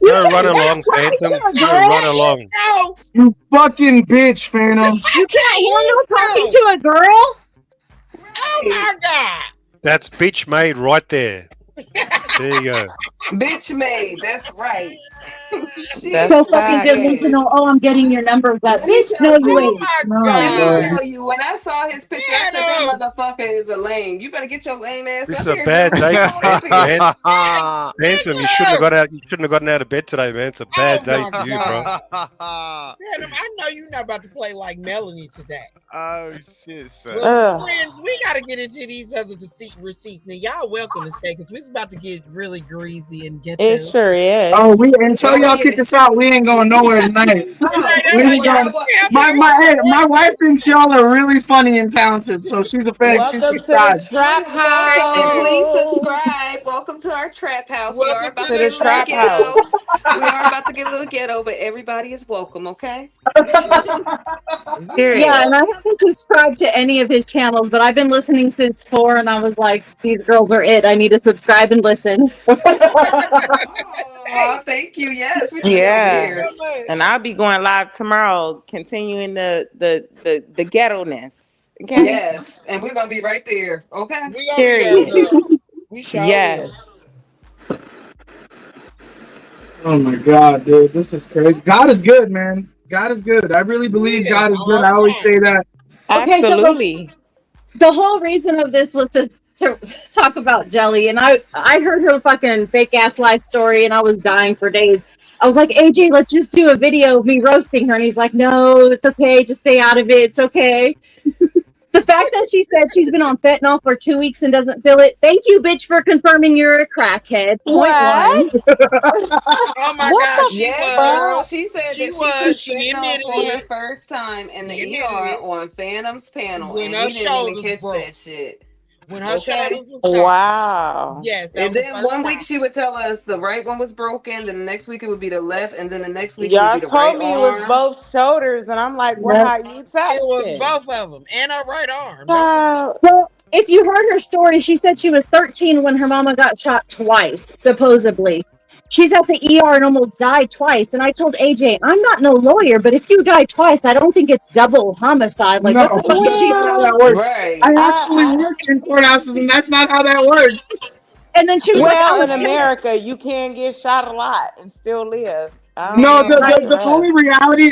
You Go run can't. You're not along, talking to Phantom. a Go girl. run along. No, You fucking bitch, Phantom. I You can't can't hear handle talking you. to a girl. Oh my God. That's bitch made right there. There you go. Bitch made. That's right. that's Shit. So fucking facts. Yes. delusional. Oh, I'm getting your numbers up. Let me Bitch, tell no, you Oh you. ain't. my Oh, Let me God. God. tell you. When I saw his picture, I said that Phantom. motherfucker is a lame. You better get your lame ass This is up a here, girl. bad day Come for on up Phantom, here. man. Phantom, you shouldn't have Phantom. got out. You shouldn't have gotten out of bed today, man. It's a Oh bad day my for you, bro. God. Phantom, I know you're not about to play like Melanie today. Oh shit, son. Well, Ugh. friends, we got to get into these other receipts. Now, y'all welcome to stay because we're about to get really greasy and get It to. sure is. Oh, we until Oh y'all kick yeah. us out, we ain't going nowhere tonight. Okay, We that's ain't Well, okay. I going. was. Yeah, My my hey, my wife thinks y'all are really funny and talented, so she's a fan. She's Welcome to the subscribed. trap Go ahead and please house. subscribe. Welcome to our trap house. We are welcome to about To to the the get a little trap trap house. ghetto. We are about to get a little ghetto, but everybody is welcome. Okay. Yeah, Period. and I haven't subscribed to any of his channels, but I've been listening since 4, and I was like, these girls are it. I need to subscribe and listen. Oh, thank you. Yes, we trying to get over Thank you Yeah. here. so much. And I'll be going live tomorrow, continuing the ghetto-ness. Okay? Yes, and we're gonna be right there. Okay. We gonna be there, Period. girl. We sure will. Yes. Oh my God, dude, this is crazy. God is good, man. God is good. I really He believe is God is good. all I the always time. say that. Okay, so Absolutely. the whole reason of this was to talk about Jelly, and I heard her fucking fake ass life story, and I was dying for days. I was like, AJ, let's just do a video of me roasting her, and he's like, no, it's okay, just stay out of it, it's okay. The fact that she said she's been on fentanyl for 2 weeks and doesn't feel it, thank you, bitch, for confirming you're a crackhead. Point What? one. Oh my What God, the she Yes, was. girl. fuck? She said She that she was. took She fentanyl admitted for her it. first time in She the admitted ER it on Phantom's panel, when and her he didn't even shoulders catch broke. that shit. When her Okay. shoulders was sharp. Wow. Yes, that And was the then first one week time. she would tell us the right one was broken, then the next week it would be the left, and then the next week it would Y'all be the right told me it was arm. both shoulders, and I'm like, well, Yeah. how you It was texting? both of them and her right arm. Don't forget. Child. Well, if you heard her story, she said she was 13 when her mama got shot twice, supposedly. She's at the ER and almost died twice. And I told AJ, I'm not no lawyer, but if you die twice, I don't think it's double homicide. Like, what No, the fuck is that's she? not how Well, that works. I Right. actually I work in courthouses, and that's not how that works. And then she was like, I well, in was scared. America, you can get shot a lot and still live. I don't No, know about the the rest.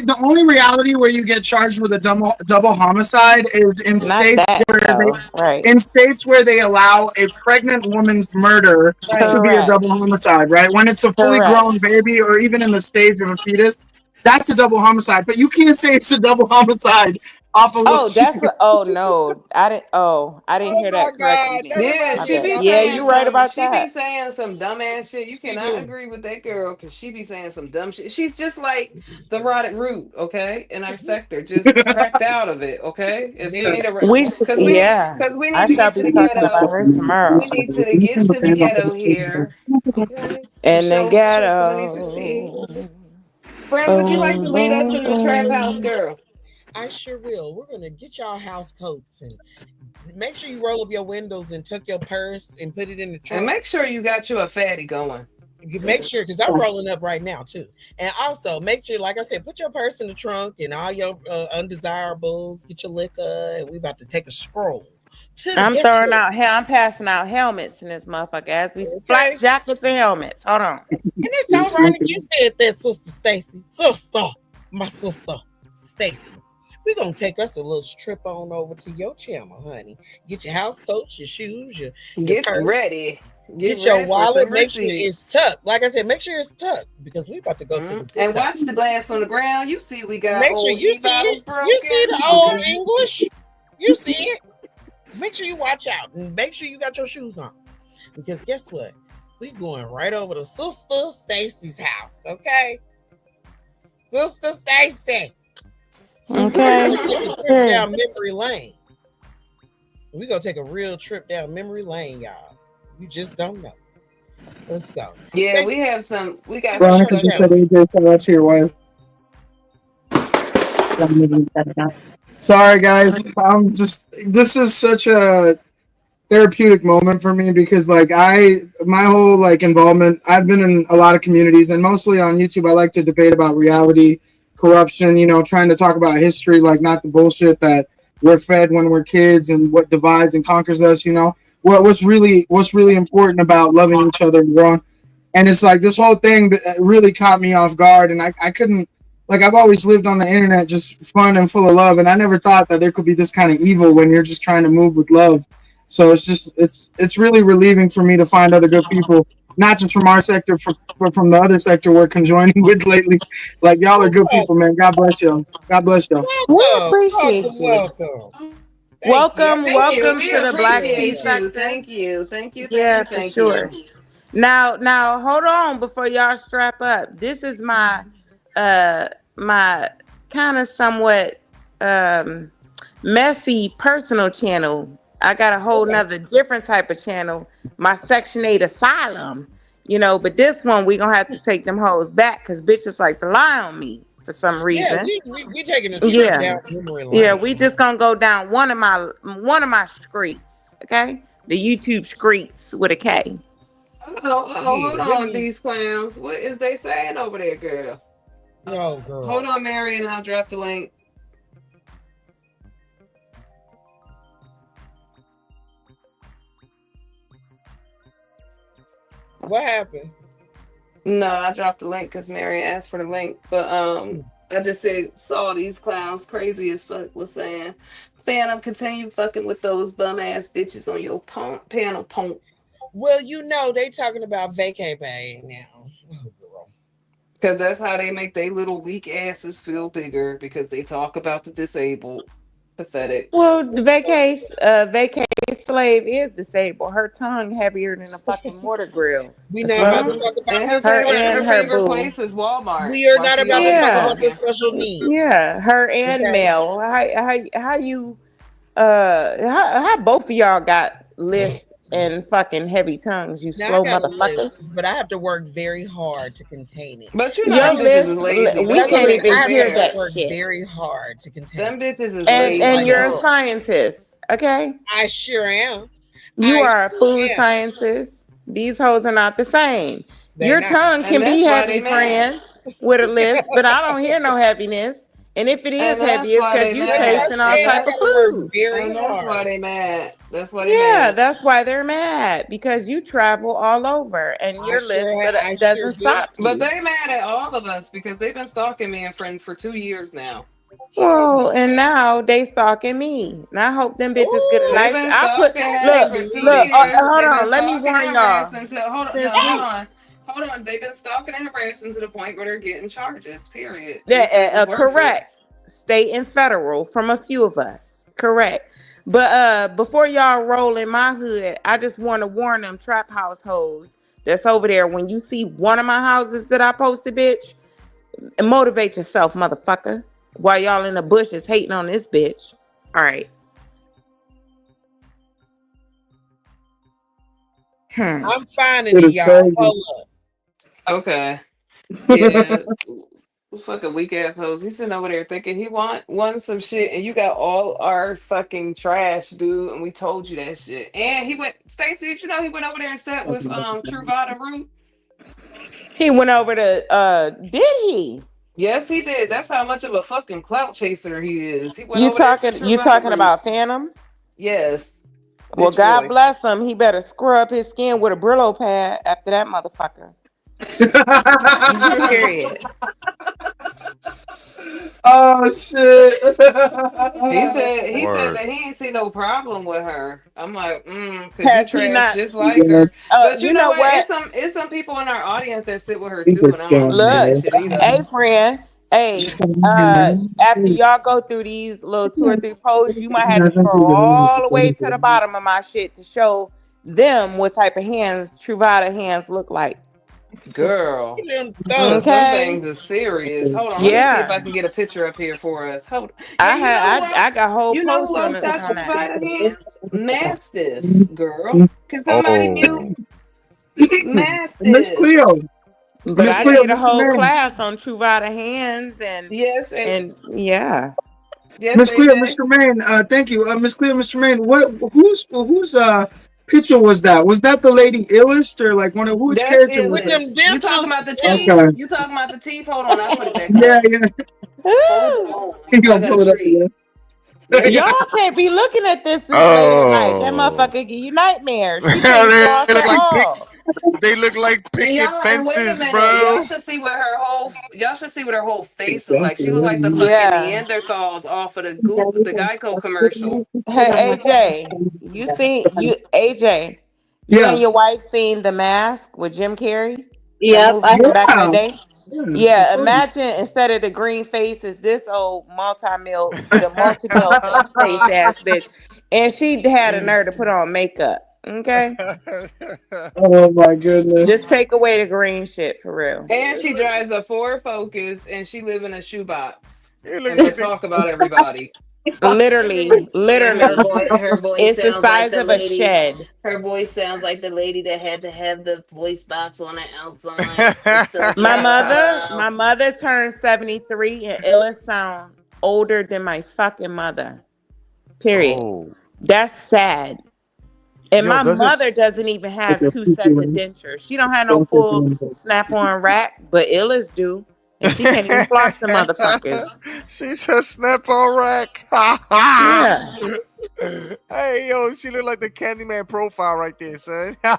the only reality where you get charged with a double homicide is Not that though. Right. in states where they allow a pregnant woman's murder to Right. be a Correct. double homicide, right? When it's a fully Correct. grown baby or even in the stage of a fetus, that's a double homicide. But you can't say it's a double homicide off of what Oh, she. that's what. Oh no, I didn't. Oh, I didn't Oh hear my that correctly. God. That Then Yeah, my reminds me she of bad. be Dr. Yeah, saying you right Evil. some about she be that. saying some dumbass shit. You She cannot do. agree with that girl because she be saying some dumb shit. She's just like the rotted root, okay, in our sector, just cracked out of it, okay? If we Me. need a We yeah. because we I need to shall get to be the talking about ghetto. her tomorrow. We need to get to the ghetto here, okay, to In the show Trick some of these receipts. ghetto. Friend, would you like to Boom, lead us boom, in the trap house, boom. girl? I sure will. We're gonna get y'all house coats and make sure you roll up your windows and tuck your purse and put it in the And trunk. make sure you got you a fatty going. You make sure, because I'm rolling up right now too. And also make sure, like I said, put your purse in the trunk and all your undesirables. Get your liquor, and we about to take a stroll to the I'm guest throwing room. out hell. I'm passing out helmets in this motherfucker as we flak Okay, jackets and helmets. Hold on. and it's all right that you said that, Sister Stacy. Sister, my sister, Stacy. We're gonna take us a little trip on over to your channel, honey. Get your house coats, your shoes, your Get purse. ready. Get Get your ready for wallet. some Make sure it's receipts. tucked. Like I said, make sure it's tucked because we about to go to the good And time. watch the glass on the ground. You see, we got Make sure old you Z see it. bottles You see broken. the old English. You see it. Make sure you watch out and make sure you got your shoes on. Because guess what? We going right over to Sister Stacy's house, okay? Sister Stacy. We're Okay. gonna take a trip down memory lane. We're gonna take a real trip down memory lane, y'all. You just don't know. Let's go. Yeah, Stacy, we have some. We got some Veronica what's stuff. just your said channel? AJ, so that's your wife. Sorry, guys. I'm just. This is such a therapeutic moment for me because, like, my whole like involvement. I've been in a lot of communities, and mostly on YouTube. I like to debate about reality, corruption. You know, trying to talk about history, like not the bullshit that we're fed when we're kids and what divides and conquers us. You know, what's really important about loving each other and growing. And it's like this whole thing really caught me off guard, and I couldn't, like, I've always lived on the internet just fun and full of love, and I never thought that there could be this kind of evil when you're just trying to move with love. So it's just it's really relieving for me to find other good people, not just from our sector, but from the other sector we're conjoining with lately. Like, y'all are Well, good people, man. God bless y'all. God bless y'all. We welcome, appreciate welcome, you. welcome. Thank you. I Welcome, Thank appreciate you. welcome you We to the coming Black in, Tea appreciate girl. you. Sector. Thank you. Thank you. Thank Yeah, you. for Thank you. sure. Now, hold on before y'all strap up. This is uh my kind of somewhat um messy personal channel. I got a whole Okay. nother different type of channel, my Section 8 Asylum, but this one we gonna have to take them hoes back because bitches like to lie on me for some Yeah, reason. we taking a trip Yeah. down memory Yeah, lane. we just gonna go down one of my streets, okay? The YouTube streets with a K. Hold Yeah, let on, me. these clowns. What is they saying over there, girl? Oh, Hold girl. on, Mary, and I'll drop the link. What happened? No, I dropped the link because Mary asked for the link. But I just said saw these clowns crazy as fuck was saying, Phantom, continue fucking with those bum ass bitches on your panel punk. Well, they talking about vacay bay now. Oh, girl. Because that's how they make their little weak asses feel bigger because they talk about the disabled. Pathetic. Well, the vacay slave is disabled. Her tongue heavier than a fucking mortar grill. We The not about fuck? to talk about And her Her her and her special. favorite boo. place is Walmart We are while not she about to always talk Yeah. about the talking. special needs. Yeah. Her and Okay. Mel. How you how both of y'all got lisp and fucking heavy tongues, you Now I slow got a list, motherfuckers. but I have to work very hard to contain it. But you know Your them Like, bitches lisp, is lazy. we Them no, can't listen, bitches I even is have to hear that mad. work shit. very hard to contain Them it. bitches is And lazy, Like, you're a yo. scientist, okay? I sure am. You I are a food sure am. scientist. These hoes are not the same. They're Your not. tongue And can be that's why they heavy, mad. friend, with a lisp, but I don't hear no heaviness. And if it is And heavy, that's it's why because they you Like I mad. tasting all And said, I type of that's gotta work food. very and that's why hard. they mad. That's why they Yeah, mad. that's why they're mad because you travel all over and your lisp I sure doesn't do. stop But you. they mad at all of us because they've been stalking me and friend for 2 years now. Well, and now they stalking me. And I hope them bitches get a They've nice. Ooh, been I put stalking us look, for two look. years. Hold They've been on. Let me stalking warn and y'all. harassing to hold on. Since No, hold we on. Hold on. They've been stalking and harassing to the point where they're getting charges. Period. They said that it was worth it. correct, state and federal from a few of us. Correct. But before y'all roll in my hood, I just want to warn them trap house hoes that's over there. When you see one of my houses that I posted, bitch, motivate yourself, motherfucker. While y'all in the bushes hating on this bitch. All right. I'm finding It it, is y'all. crazy. Hold up. Okay. Yeah. Fucking weak assholes. He's sitting over there thinking he won some shit, and you got all our fucking trash, dude. And we told you that shit. And he went, Stacey. Did you know he went over there and sat with Truvada Root? He went over to did he? Yes, he did. That's how much of a fucking clout chaser he is. He went You over there to talking you Truvada talking Root. about Phantom? Yes, Well, bitch God boy. bless him. He better scrub his skin with a Brillo pad after that motherfucker. Period. Oh shit. He said Word. that he ain't see no problem with her. I'm like, cause you Has he trash not? just like her. But you You know know what? what? It's some people in our audience that sit with her too, and I don't understand Look, that shit either. hey friend, hey, after y'all go through these little 2 or 3 posts, you might have to scroll all the way to the bottom of my shit to show them what type of hands Truvada hands look like. Girl. Them Cause thumbs. them Okay. things are serious. Hold on, let me see if Yeah. I can get a picture up here for us. Hold. And you know who I else? got whole You know posts who else got on that. Truvada hands? Mastiff, girl. Can somebody mute Oh. Miss Mastiff? Cleo. But Miss I Cleo, did a Yep. Mr. whole Man. class on Truvada hands Yes, and and yeah. yes, Miss Cleo, AJ. Mr. Main, thank you. Miss Cleo, Mr. Main, whose picture was that? Was that the lady illest or like one of whose That's character was With that? them illness. You talking dentures. about the teeth? Okay. You talking about the teeth? Hold on, I'll put it back Yeah, up. yeah. Hold Woo! on. You I gonna got a pull it up treat. again. Yep. Yeah. Y'all can't be looking at this late at night. That Oh. motherfucker give you nightmares. She can't they floss look at like pick. all. They look like And picket y'all, and wait a fences, minute, y'all bro. should see what y'all should see what her whole face look like. She look like the fucking Yeah. Neanderthals off of the Geico commercial. Hey AJ, you seen you AJ, you Yeah. and your wife seen The Mask with Jim Carrey? That Yep, movie I from have. back in the Yeah. day? Yeah. It's Yeah, funny. imagine instead of the green face is this old multi-mil face ass bitch. And she had a nerve to put on makeup. Okay? Oh my goodness. Just take away the green shit for real. And she drives a Ford Focus, and she live in a shoebox, It look and like but they. talk about everybody. Literally, And her literally. voice, her voice It's the sounds like size the of a lady. shed. Her voice sounds like the lady that had to have the voice box on the outside. It's so My ghetto. mother turned 73 and Ella sound older than my fucking mother. Period. Oh, That's sad. And yo, my does it? mother doesn't even have 2 sets of dentures. She don't have no full snap-on rack, but Illa's do. And she can't even floss the motherfuckers. She's a snap on rack. Yeah. Hey, yo, she look like the Candyman profile right there, son. Yo,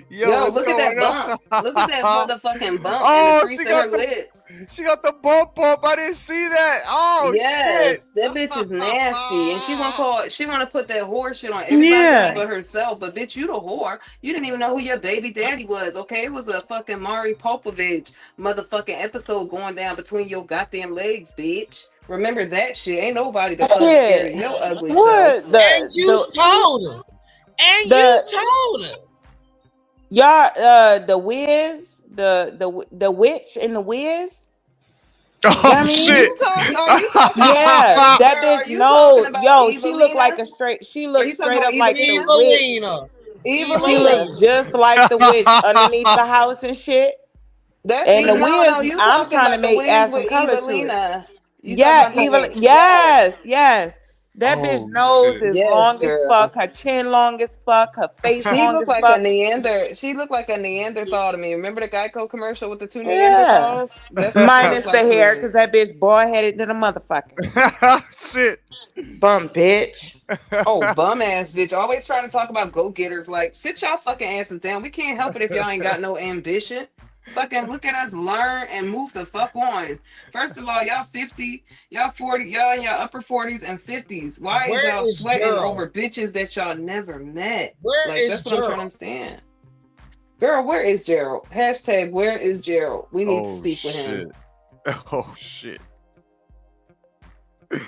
Yo, what's look at that going bump. Look at that on? motherfucking bump and the Oh, crease in her lips. she got the bump up. I didn't see that. Oh shit. Yes, that bitch is nasty, and she want to put that whore shit on everybody else Yeah. but herself. But bitch, you the whore. You didn't even know who your baby daddy was. Okay, it was a fucking Mari Popovich motherfucking episode going down between your goddamn legs, bitch. Remember that shit. Ain't nobody the fuck scared of Shit. your ugly self. What And you told us. And you the told us. y'all the Wiz, the witch in the Wiz? Oh Yummy. shit! Are you talking about? Yeah, that Girl, bitch. are you talking No, about yo, she looked like Evelina? a straight. She Are looked you talking straight about up like the Evelina? witch. Evelina. She Evelina. looked Evelina. just like the witch underneath the house and shit. That's And the no, wiz, no. You I'm talking trying to about the make Wiz add with some color to it. Evelina? You talking Yeah, about the evil. yes, Yes, yes. That bitch Oh nose shit! is yes, long as girl. fuck. Her chin long as fuck. Her face She long looked as like a fuck. Neander. She looked like a Neanderthal to me. Remember the Geico commercial with the two Yeah. Neanderthals? That's what she Minus looked the like to hair, me. cause that bitch bald headed than a motherfucker. Shit! Bum bitch. Oh, bum ass bitch. Always trying to talk about go getters. Like, sit y'all fucking asses down. We can't help it if y'all ain't got no ambition. Fucking look at us, learn and move the fuck on. First of all, y'all 50, y'all 40, y'all in your upper 40s and 50s. Why is Where y'all is sweating Gerald? over bitches that y'all never met? Where Like, is that's what I'm trying to Gerald? understand. Girl, where is Gerald? Hashtag where is Gerald? We need to Oh speak with him. shit! Oh shit!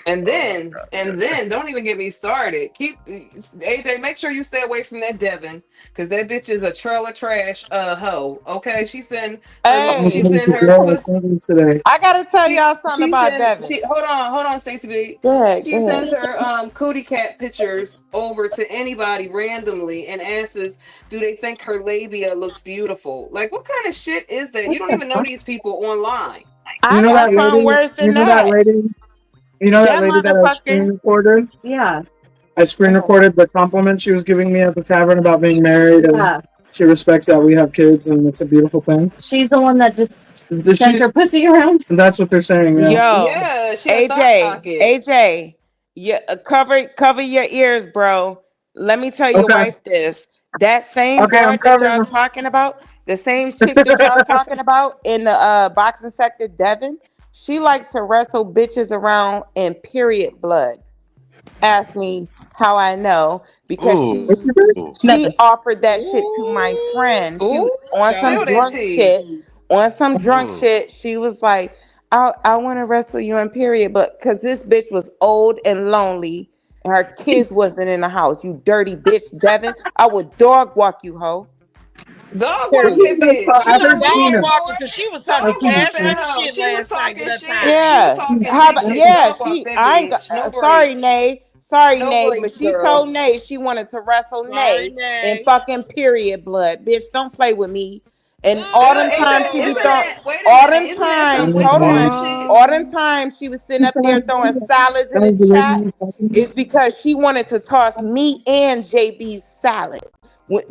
And Oh then, god and damn! then, don't even get me started. Keep AJ. Make sure you stay away from that Devin, because that bitch is a trailer trash hoe. Okay, she Hey, send her Girl, pussy. thinking today. I gotta tell y'all something about Devin. She hold on, Stacey B. Go ahead, She go sends ahead. her cootie cat pictures over to anybody randomly and asks, do they think her labia looks beautiful? Like, what kind of shit is that? You don't even know these people online. You I know got that something lady? worse You than know that that. lady? You know that That lady that I screen motherfucking recorded? Yeah. I screen oh, recorded the compliment she was giving me at the tavern about being married, and Yeah. she respects that we have kids, and it's a beautiful thing. She's the one that just Does sent she? her pussy around. That's what they're saying. Yeah. yo, Yeah, she a thought AJ, pocket. AJ, yeah, cover your ears, bro. Let me tell your Okay. wife this. That same Okay, I'm broad that y'all covering. talking about, the same chick that y'all talking about in the boxing sector, Devin, she likes to wrestle bitches around in period blood. Ask me how I know because Ooh. she offered that shit to my Ooh, friend. She Ooh, on go some spill that drunk tea. shit. On some drunk Mm. shit, she was like, I want to wrestle you in period, but because this bitch was old and lonely and her kids wasn't in the house. You dirty bitch, Devin. I would dog walk you, hoe. Dog walk Period. that bitch. You I've was never You seen dog hear her. me, walking boy? because she was talking I've Dog seen walk cash that money hoe. shit She was last night with talking her shit. time. She was Yeah. talking How big about shit. yeah, Dog walk she that I ain't bitch. No sorry, breaks. Nay. Sorry, No Nay, but breaks, she girl. told Nay she wanted to wrestle Sorry, Nay in Nay. fucking period blood. Bitch, don't play with me. And all them Ain't times that? she be Isn't throwing that? Wait a all minute. them Isn't that some times, hold witchcraft on. shit? All them times she was sitting up there throwing salads in the chat is because she wanted to toss me and JB's salad.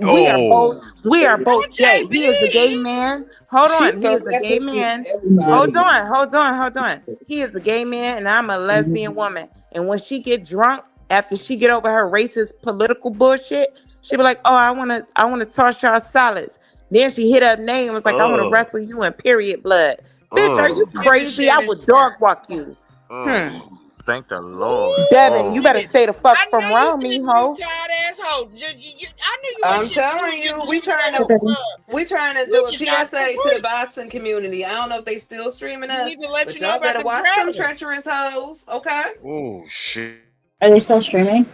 Oh We are Not both gay. He is a gay JB. man. Hold She on. He throw is a that gay pussy man. at everybody. Hold on. He is a gay man and I'm a lesbian woman. And when she get drunk, after she get over her racist political bullshit, she be like, "Oh, I wanna toss y'all salads." Then she hit up Name and was like, "I want to Ugh. wrestle you in period blood." Bitch, are you Ugh. Get the crazy? shit I in would dog shrimp. walk you. Ugh. Hmm. Thank the Lord. Devin, you Ooh, Oh. better bitch. stay the I fuck know from you around me, didn't, you hoe. tired asshole. I knew you weren't I'm shit. telling you, we trying to You do a just got some PSA to the free. boxing community. I don't know if they still streaming We need us, to let you but know y'all about better the watch them predator. treacherous hoes, okay? oh shit! Are they still streaming?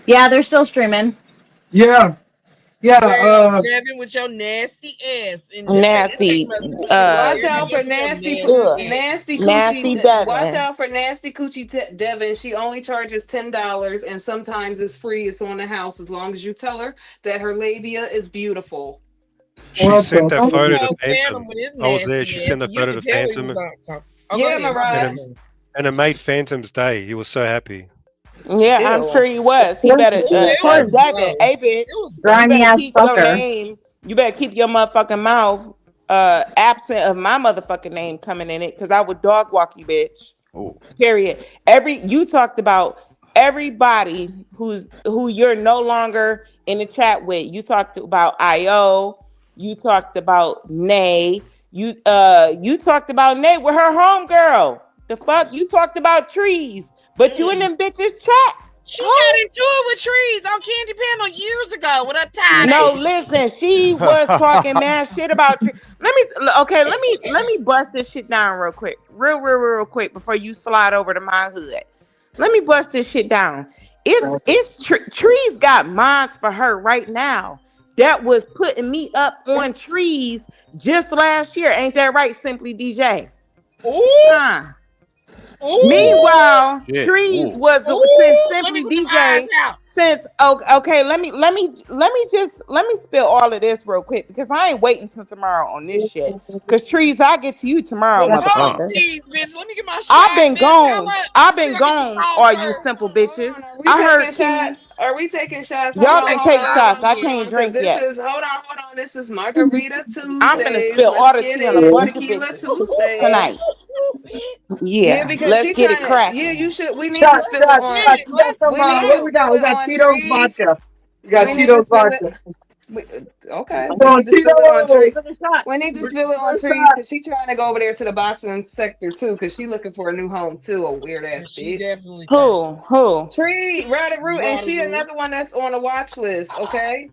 Yeah, they're still streaming. Yeah. Yeah. Girl, Devin with your nasty ass. And that text Nasty, message was uh, Watch hilarious. out Yeah, for with your nasty, ugh, nasty ass. nasty nasty coochie. Watch Devin. out for nasty coochie Devin. She only charges $10, and sometimes it's free. It's on the house as long as you tell her that her labia is beautiful. She What sent the that You photo to told Phantom Phantom. with his I was there. nasty She ass. sent the And you photo could to tell he Phantom, was on. Oh, go Yeah, ahead. My bad. and Mirage. it made Phantom's day. He was so happy. Yeah, I'm Ew. sure he was. He better, Ooh, it hey was Devin, gross. hey bitch, It was you gross. Grimy better ass keep your fucker. name. You better keep your motherfucking mouth absent of my motherfucking name coming in it, cause I would dog walk you, bitch. Oh. Period. You talked about everybody who you're no longer in the chat with. You talked about IO. You talked about Nay. You talked about Nay with her homegirl. The fuck? You talked about trees, but you in Mm. them bitches chat. She got Ho. into it with trees on Candy Panel years ago with her tired No, ass. listen, she was talking mad shit about trees. Let me bust this shit down real quick. Real quick before you slide over to my hood. Let me bust this shit down. Trees got minds for her right now. That was putting me up on trees just last year. Ain't that right, Simply DJ? Huh. Meanwhile, Shit. Trees Ooh. was the since Let me Simply put my eyes DJ. out. Since okay, let me spill all of this real quick because I ain't waiting till tomorrow on this shit. Cause Trees, I get to you tomorrow, Hold on, motherfucker. tease, bitch. Let me get my I've shot, been bitch. How gone. I've till been I get the gone. call All you first? simple Hold bitches. on, are we I taking heard King. shots? Are we taking shots? We Y'all take can Hold take shots shots. in I here. can't because drink this yet. is hold on. This is Margarita I'm finna Tuesdays. spill Let's all the get tea on a it. bunch of Tequila bitches Tuesdays. tonight. Yeah, Yeah, because let's she get it trying to. Yeah, cracking. you should. We need to Shots, spill it shots, on. shots. We got Let's some. We need What to do go. we got? spill We it got on Tito's trees. vodka. We got We need to Tito's spill it. vodka. We, okay, Come we on, need to spill it on Tito. trees. Take a shot. We need to spill it on First trees shot. because she trying to go over there to the boxing sector too because she looking for a new home too. A weird And ass she bitch. definitely thirsty. Who? Tree, Rada Root, and Water she room. another one that's on the watch list. Okay.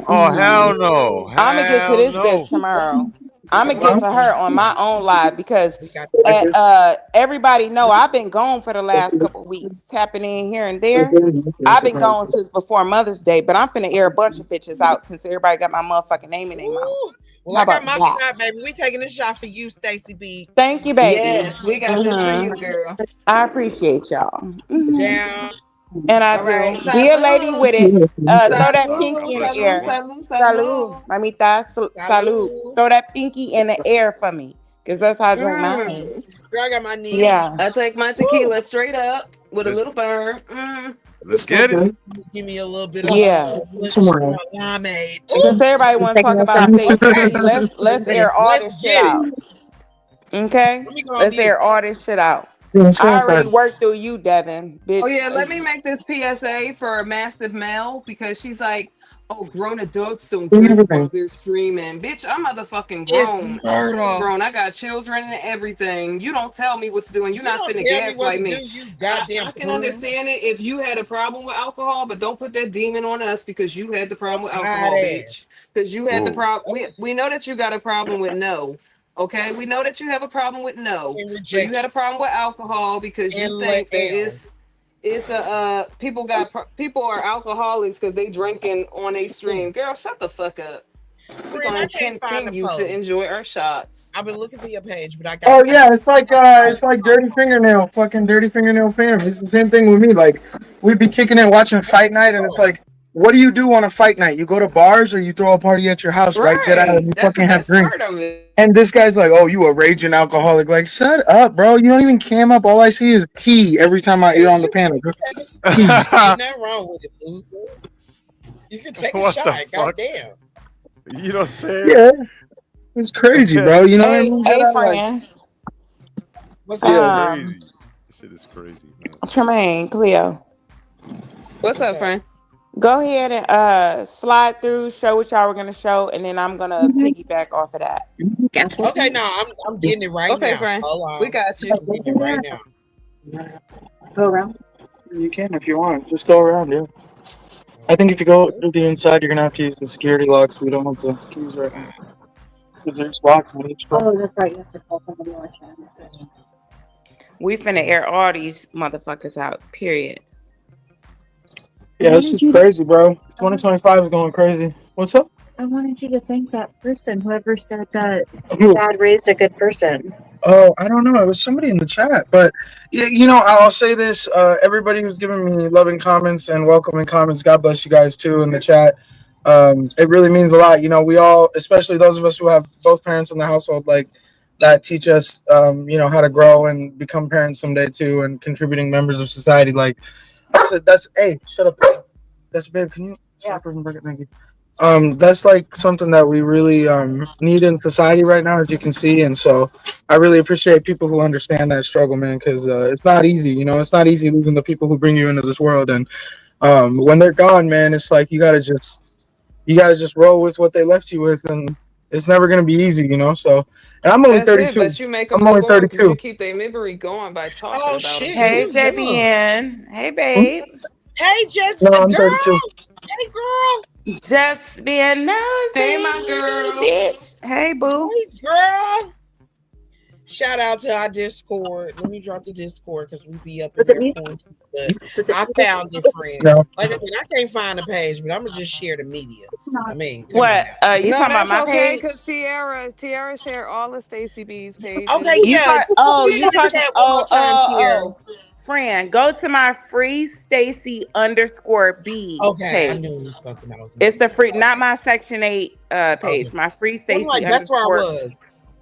Oh hell Mm. no. I'm gonna get to Hell this bitch no. tomorrow. We I'm gonna talking about get Huh? to her on my own live because we got everybody know I've been gone for the last couple of weeks, tapping in here and there. I've been gone since before Mother's Day, but I'm finna air a bunch of bitches out since everybody got my motherfucking name in their mouth. Ooh. Well, How I got about my that? shot, baby. We taking a shot for you, Stacy B. Thank you, baby. Yes, we got this for you, girl. I appreciate y'all. Down. And I All right. do. Be a lady Salud. with it. Throw that Salud. pinky in the Salud. air. Salud. Salud. Salud. Mamita, salud. Salud. Throw that pinky in the air for me. Because that's how I drink mine. Mm. Girl, I got my knee. Yeah. I take my Woo. tequila straight up with a Let's little burn. Mm. let's get it. Give me a little bit of Yeah. Somewhere. limeade. Since Ooh. everybody want to talk about Stacey Okay. B, let's air all Let's this shit get it. out. Okay? Let me go on Let's mute. air all this shit out. Let's go I already inside. worked through you, Devin. Oh Bitch. yeah, let me make this PSA for a massive male because she's like, oh, grown adults don't drink while Everything. they're streaming. Bitch, I'm motherfucking It's grown. I'm full murder. grown. I got children and everything. You don't tell me what to do, and you're You not don't finna tell me what gaslight to do, me. you I, goddamn I can fool. understand it if you had a problem with alcohol, but don't put that demon on us because you had the So problem with tired alcohol, ass. bitch. Because you had the Ooh. problem. We know that you got a problem with no. Okay, we know that you have a problem with no. And So you had a rejection. problem with alcohol because you And let think that L. it's a people are alcoholics because they drinking on a stream. Girl, shut the fuck up. We're Friend, I gonna can't find the continue to post. enjoy our shots. I've been looking for your page, but Oh I yeah, can't it's like dirty fingernail, fucking dirty fingernail fam. It's the same thing with me. Like we'd be kicking it, watching fight night, and it's like, what do you do on a fight night? You go to bars or you throw a party at your house, right? Get out Right. and you That's the fucking have best drinks. part of it. And this guy's like, oh, you a raging alcoholic? Like, shut up, bro. You don't even cam up. All I see is tea every time you're on the panel. Just tea. Ain't nothing wrong with it, loser. You can take a What shot. the fuck? Goddamn. You know what I'm saying? Yeah, it's crazy, bro. You know what I Hey, mean? Get hey, out, like, friends. What's It's up? yeah. Um, crazy. This shit is crazy, man. Tremaine, Cleo. What's What's up, up? friend? Go ahead and slide through, show what y'all were gonna show, and then I'm gonna piggyback off of that. Okay, no, I'm getting it right Okay, now. friend. Hold We on. got you. I'm getting it right now. Go around. You can if you want. Just go around, yeah. I think if you go through the inside, you're gonna have to use the security locks. We don't have the keys right now. Because there's locks on each door. Oh, that's right. You have to call somebody on chat. We finna air all these motherfuckers out. Period. Yeah, this is crazy, bro. 2025 is going crazy. What's up? I wanted you to thank that person, whoever said that dad raised a good person. Oh, I don't know. It was somebody in the chat, but yeah, I'll say this: everybody who's giving me loving comments and welcoming comments, God bless you guys too in the chat. It really means a lot. We all, especially those of us who have both parents in the household, like that, teach us, how to grow and become parents someday too, and contributing members of society. Like that's hey, shut up, that's babe. Can you stop for a second? Thank you. That's like something that we really need in society right now, as you can see, and so I really appreciate people who understand that struggle, man, because it's not easy. It's not easy losing the people who bring you into this world, and when they're gone, man, it's like you gotta just roll with what they left you with, and it's never gonna be easy, So, and I'm only That's it. 32. But you make them I'm live only on because you 32. keep their memory going by talking Oh about them shit, Hey, too. who's young? JBN. Hey, Hmm? babe. Hey, just No, a I'm 32. girl. Hey, girl. Just being Hey, my nosy, girl. bitch. Hey, boo. Hey, girl. Shout out to our Discord. Let me drop the Discord because we be up in Was it there me? pouring. But Was it I me? found it, friend. No. Like I said, I can't find the page, but I'm gonna just share the media. I mean, come on What? now. You No, talking about that's my okay, page? because Tiara shared all of Stacy B's Okay, pages. You yeah. talk? Just put Oh, it you in the talking? chat one more time, Tierra. Friend, go to my free Stacy underscore B Okay, I page. knew it was something I was It's missing. the free, not my Section 8 Okay. page. My free I'm Stacy like, that's where I underscore. was.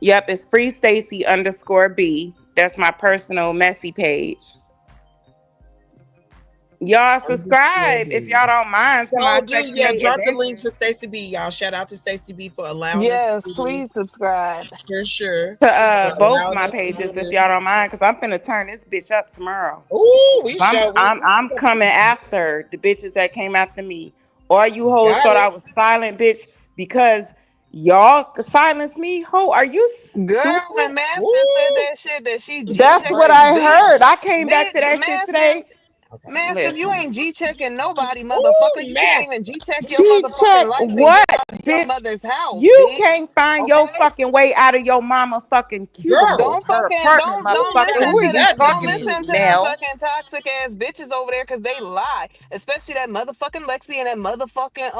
Yep, it's free Stacy underscore B. That's my personal messy page. Y'all Underscore subscribe if B. y'all don't mind to my So do Section yeah, 8 drop the link adventures. for Stacey B, y'all. Shout out to Stacey B for allowing us Yes, to do this. please subscribe. For sure. To For both allowing my us to do pages if this. y'all don't mind, because I'm finna turn this bitch up tomorrow. Ooh, we 'Cause I'm show I'm I'm coming after the bitches that came after me. All you hoes got thought it. I was silent, bitch, because y'all silenced me. Ho, are you Girl, when stupid? Master said Ooh, that shit that she G That's what checking, I crazy. heard. bitch, I came back to bitch, that shit Master, today. Okay. Master, if you Listen. ain't G checking nobody, motherfucker, Ooh, you can't even master. G check your motherfucking G-check life and get what, out of your bitch? mother's house, You bitch. can't find your Okay? fucking way out of your mama fucking Girl. cubicle, her apartment, Don't motherfucker. listen Who Who are to is you the that don't talking talking to to, listen to me? them Mel? fucking toxic ass bitches over there because they lie. Especially that motherfucking Lexi and that motherfucking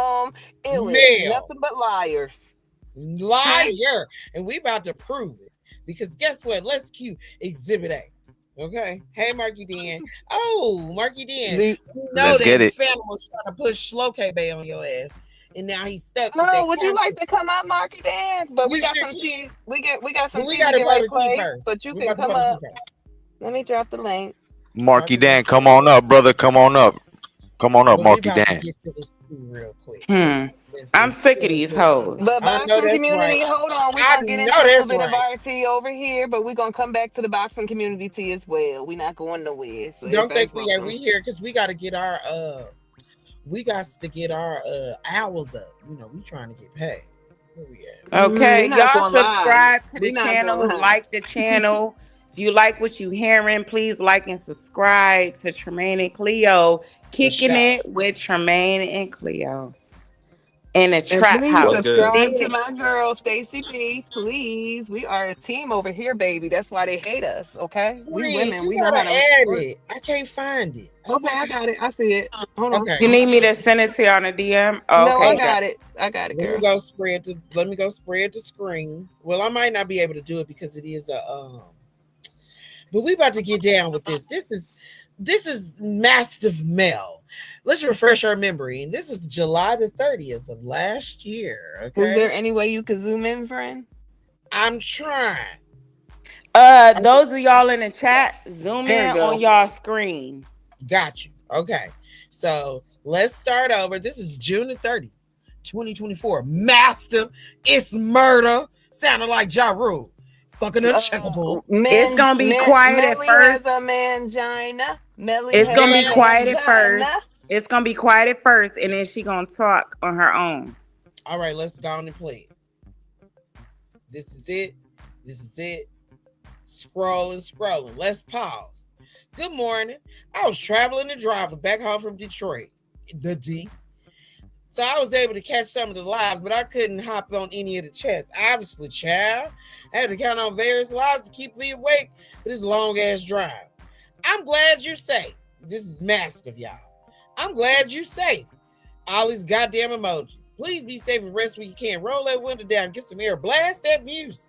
Illich. Male. Nothing but liars. Okay? Liar. And we about to prove it. Because guess what? Let's cue Exhibit A. Okay. Hey, Marky Dan. Oh, Marky Dan. Do We know Let's get that it. Phantom was trying to push Slow K Bay on your ass. And now he's stuck with no, that would you like content. to come up, Marky Dan? But we You got sure some can. tea. We got But some we tea to gotta get pour ready the to tea play. first. But you We're can about to come pour the tea up. first. Let me drop the link. Drop Marky the link Dan, for come me. on up, brother. Come on up. Come on up, But we Marky about to Dan. get to this tea real quick. Let's Hmm. get I'm this sick of real these quick. hoes. The I know boxing that's right. community, hold on. We're I gonna get know into a little that's bit of right. our tea over here, but we're gonna come back to the boxing community tea as well. We're not going nowhere. So Don't think everybody's we welcome. here because we got to get our hours up. You know, we trying to get paid. Where we at? Okay, We're not y'all gonna lie. subscribe to the We're not gonna channel, lie. like the channel. If you like what you hearing, please like and subscribe to Tremaine and Kleo, For kicking sure. it with Tremaine and Kleo in the And trap please What's house. You good? subscribe to dig? my girl, Stacy B. Please. We are a team over here, baby. That's why they hate us, okay? We Friend, women, you we know gotta how to add work. it. I can't find it. Oh Okay, my I got it. I see it. Hold god. on. Okay. You need me to send it to you on a DM? Oh, No, okay, I you got got it. it. I got it, Let me girl. go spread the screen. Well, I might not be able to do it because it is a but we about to get down with this. This is Mastiff Mel. Let's refresh our memory. And this is July the 30th of last year. Is Okay. there any way you could zoom in, friend? I'm trying. Those of y'all in the chat, zoom There we in on go. y'all screen. Got you. Okay. So let's start over. This is June the 30th, 2024. Master, it's murder. Sounding like Ja Rule. Fucking uncheckable. It's gonna be quiet at Melly first. has a mangina. Melly It's has gonna a be Man, quiet at first. mangina. It's gonna be quiet at first, and then she gonna talk on her own. all right, let's go on and play it. This is it. This is it. Scrolling. Let's pause. Good morning. I was traveling and driving back home from Detroit, the D. So I was able to catch some of the lives, but I couldn't hop on any of the chats. Obviously, child. I had to count on various lives to keep me awake for this long ass drive. I'm glad you say this is massive, y'all. I'm glad you say all these goddamn emojis. Please be safe and rest when you can. Roll that window down, get some air, blast that music.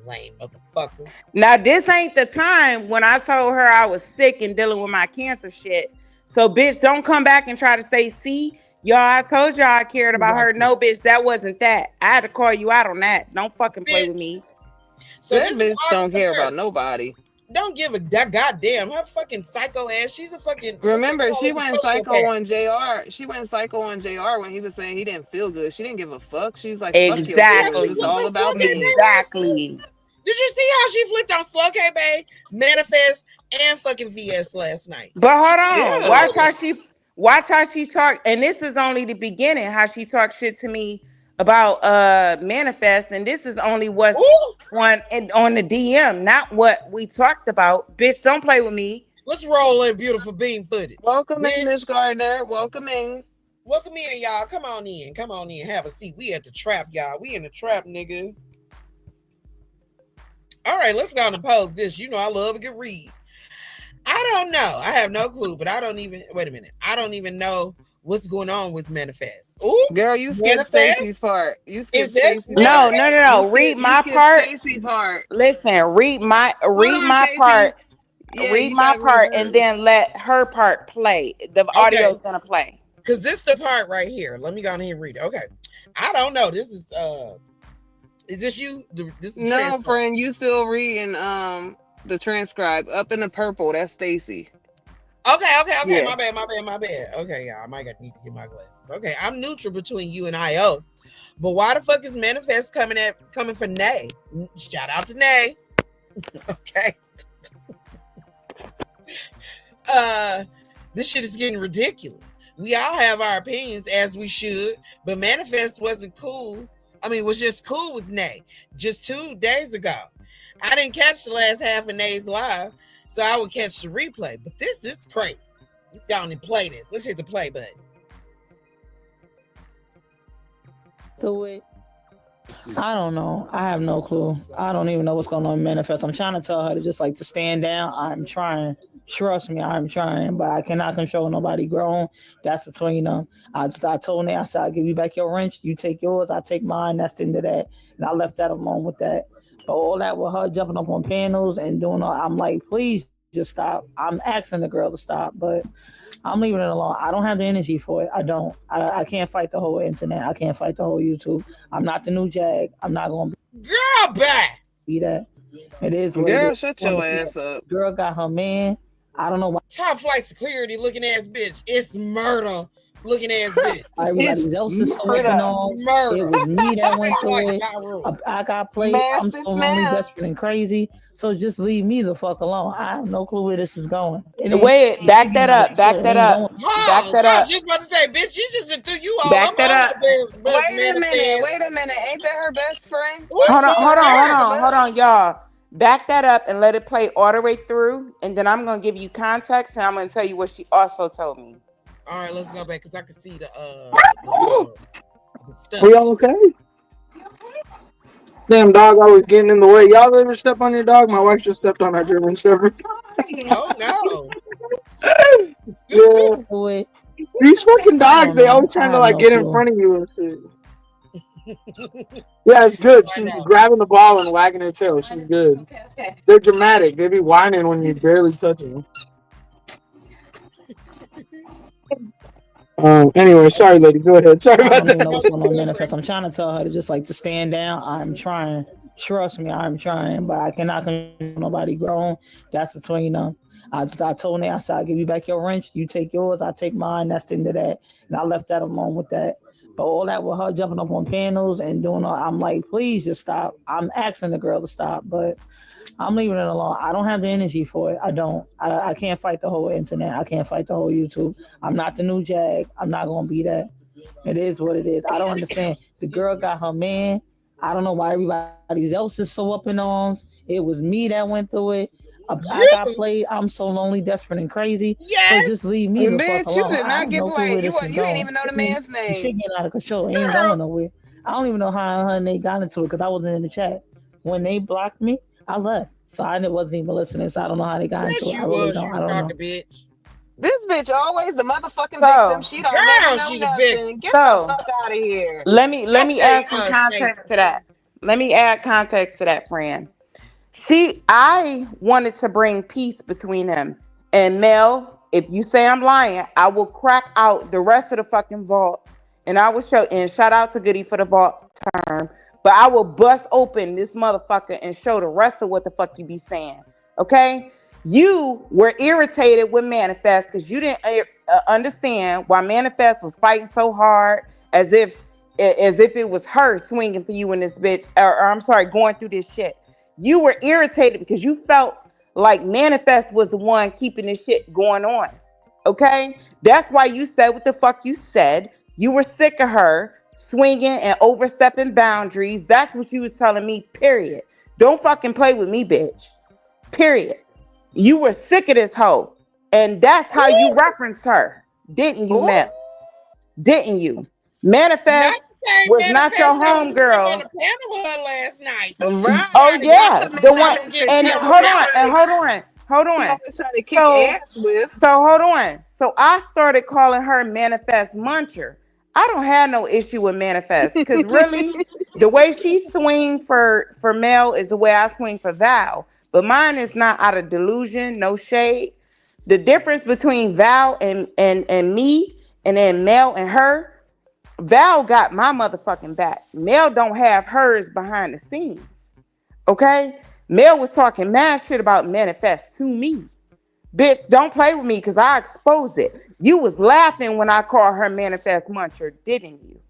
Lame motherfucker. Now, this ain't the time when I told her I was sick and dealing with my cancer shit. So, bitch, don't come back and try to say, see, y'all, I told y'all I cared about her. No, bitch, that wasn't that. I had to call you out on that. Don't fucking play with me. So That this is bitch August don't the care 1st. about nobody. Don't give a goddamn. Her fucking psycho ass. She's a fucking. Remember, she went psycho sociopath. on JR. She went psycho on JR when he was saying he didn't feel good. She didn't give a fuck. She's like, fuck your See how feelings. she It's flipped Exactly. all on Slow about K me. Bay last night? Exactly. Did you see how she flipped on Slow K Bay, Manifest, and fucking VS last night? But She hold on. Yeah. Watch how she talk. And this is only the beginning, how she talked shit to me about manifest. And this is only what's Ooh, on the DM, not what we talked about. Bitch, don't play with me. let's roll that beautiful beam footage. Welcome in, Miss Bitch, Gardner. Welcome in. welcome in, y'all. Come on in. Come on in. Have a seat. We at the trap, y'all. We in the trap, nigga. All right, let's go on and pose this. You know I love a good read. I don't know. I have no clue, but I don't even wait a minute. I don't even know what's going on with Manifest. Ooh, Girl, you skipped Manifest? Stacy's part. You Is skipped that Stacy's No, part. no, Manifest? no, no. Read You my skipped part. Stacy part. Listen, Hold read on, my Stacy. part. Yeah, Read you my got part, and reverse. then let her part play. The Okay. audio's gonna play. Because this the part right here. Let me go on here and read it. Okay. I don't know. This is this you? This is the No, transcript. friend, you still reading the transcribe up in the purple. That's Stacy. Okay. Yeah. My bad. Okay, yeah, I might need to get my glasses. Okay, I'm neutral between you and IO. But why the fuck is Manifest coming for Nay? Shout out to Nay. Okay. Uh this shit is getting ridiculous. We all have our opinions as we should, but Manifest wasn't cool. I mean, was just cool with Nay just 2 days ago. I didn't catch the last half of Nay's live, so I would catch the replay. But this is crazy. Let's go on and play this. Let's hit the play button. Do it. I don't know. I have no clue. I don't even know what's going on in Manifest. I'm trying to tell her to just like to stand down. I'm trying. Trust me, I'm trying, but I cannot control nobody grown. That's between them. I told Nate, I said, I'll give you back your wrench. You take yours, I take mine. That's the end of that. And I left that alone with that. But all that with her jumping up on panels and doing all, I'm like, please just stop. I'm asking the girl to stop, but I'm leaving it alone. I don't have the energy for it. I don't. I can't fight the whole internet. I can't fight the whole YouTube. I'm not the new Jag. I'm not going to Girl, back. be that. It is what it Girl, is. shut your ass up. Girl got her man. I don't know why Top flight security looking ass bitch. It's murder looking ass bitch. It's everybody else is so up murder. and all. Murder. It was me that went through Like it. Ja Rule. I got played. I'm Mastiff so lonely, mouth. desperate, and crazy. So just leave me the fuck alone. I have no clue where this is going. It ain't Wait, back that out of up. Back control. It that ain't up. going. Back Huh, that I was up. just about to say, bitch, you just threw you all Back up that on up. that best Wait a minute. Manifest. Wait a minute. Ain't that her best friend? Why Ooh, is Hold on, she hold throwing on, her hold under the on, hold on, bus? y'all. Back that up and let it play all the way through, and then I'm gonna give you context, and I'm gonna tell you what she also told me. All right, let's go back because I can see the Are stuff. y'all okay? Damn dog always getting in the way. Y'all ever step on your dog? My wife just stepped on our German Shepherd. Oh no. Yeah. Do it. These fucking I dogs, don't they know. always I trying to have like no get in clue. front of you and shit. Yeah, it's good. I She's know. grabbing the ball and wagging her tail. She's good. They're dramatic. They be whining when you barely touch them. Anyway, sorry, lady. Go ahead. Sorry I about don't even know that. what's going on in Manifest. I'm trying to tell her to just like to stand down. I'm trying. Trust me, I'm trying, but I cannot control nobody grown. That's between them. I told Nate, I said, I'll give you back your wrench. You take yours, I take mine. That's the end of that. And I left that alone with that. But all that with her jumping up on panels and doing all, I'm like, please just stop. I'm asking the girl to stop, but I'm leaving it alone. I don't have the energy for it. I don't. I can't fight the whole internet. I can't fight the whole YouTube. I'm not the new Jag. I'm not going to be that. It is what it is. I don't understand. The girl got her man. I don't know why everybody else is so up in arms. It was me that went through it. I got You played. I'm so lonely, desperate, and crazy. So yes, just leave me the fuck Bitch, you alone. did I not have get no clue where played. this is You didn't going. even know the man's The shit name. getting out of control. It ain't girl. going nowhere. I don't even know how her and they got into it because I wasn't in the chat. When they blocked me, I left. So I wasn't even listening. So I don't know how they got into Yes, it. I you really was, don't. you I don't know. talking bitch. This bitch always the motherfucking victim. So, She don't never Girl, know she the victim. nothing. Get the so fuck out of here. let me Okay, add some Stacey. context to that. Let me add context to that, friend. I wanted to bring peace between them. And Mel, if you say I'm lying, I will crack out the rest of the fucking vaults, and I will show. And shout out to Goody for the vault term, but I will bust open this motherfucker and show the rest of what the fuck you be saying. Okay? You were irritated with Manifest because you didn't understand why Manifest was fighting so hard, as if it was her swinging for you in this bitch, or I'm sorry, going through this shit. You were irritated because you felt like Manifest was the one keeping this shit going on. Okay? That's why you said what the fuck you said. You were sick of her swinging and overstepping boundaries. That's what you was telling me, period. Don't fucking play with me, bitch. Period. You were sick of this hoe. And that's how you Ooh, referenced her. Didn't you, Ooh, Mel? Didn't you? not Manifest the same was not your manifest that was up on homegirl. the panel with her last night. You right. Oh got it. Not yeah, the You the got one. to get manifest And you Mel hold on, remember. and Manifest. hold on, hold She on. always trying to kick So, ass with. so hold on. So I started calling her Manifest Muncher. I don't have no issue with Manifest because really, the way she swing for Mel is the way I swing for Val. But mine is not out of delusion, no shade. The difference between Val and me, and then Mel and her, Val got my motherfucking back. Mel don't have hers behind the scenes. Okay? Mel was talking mad shit about Manifest to me. Bitch, don't play with me because I expose it. You was laughing when I called her Manifest Muncher, didn't you,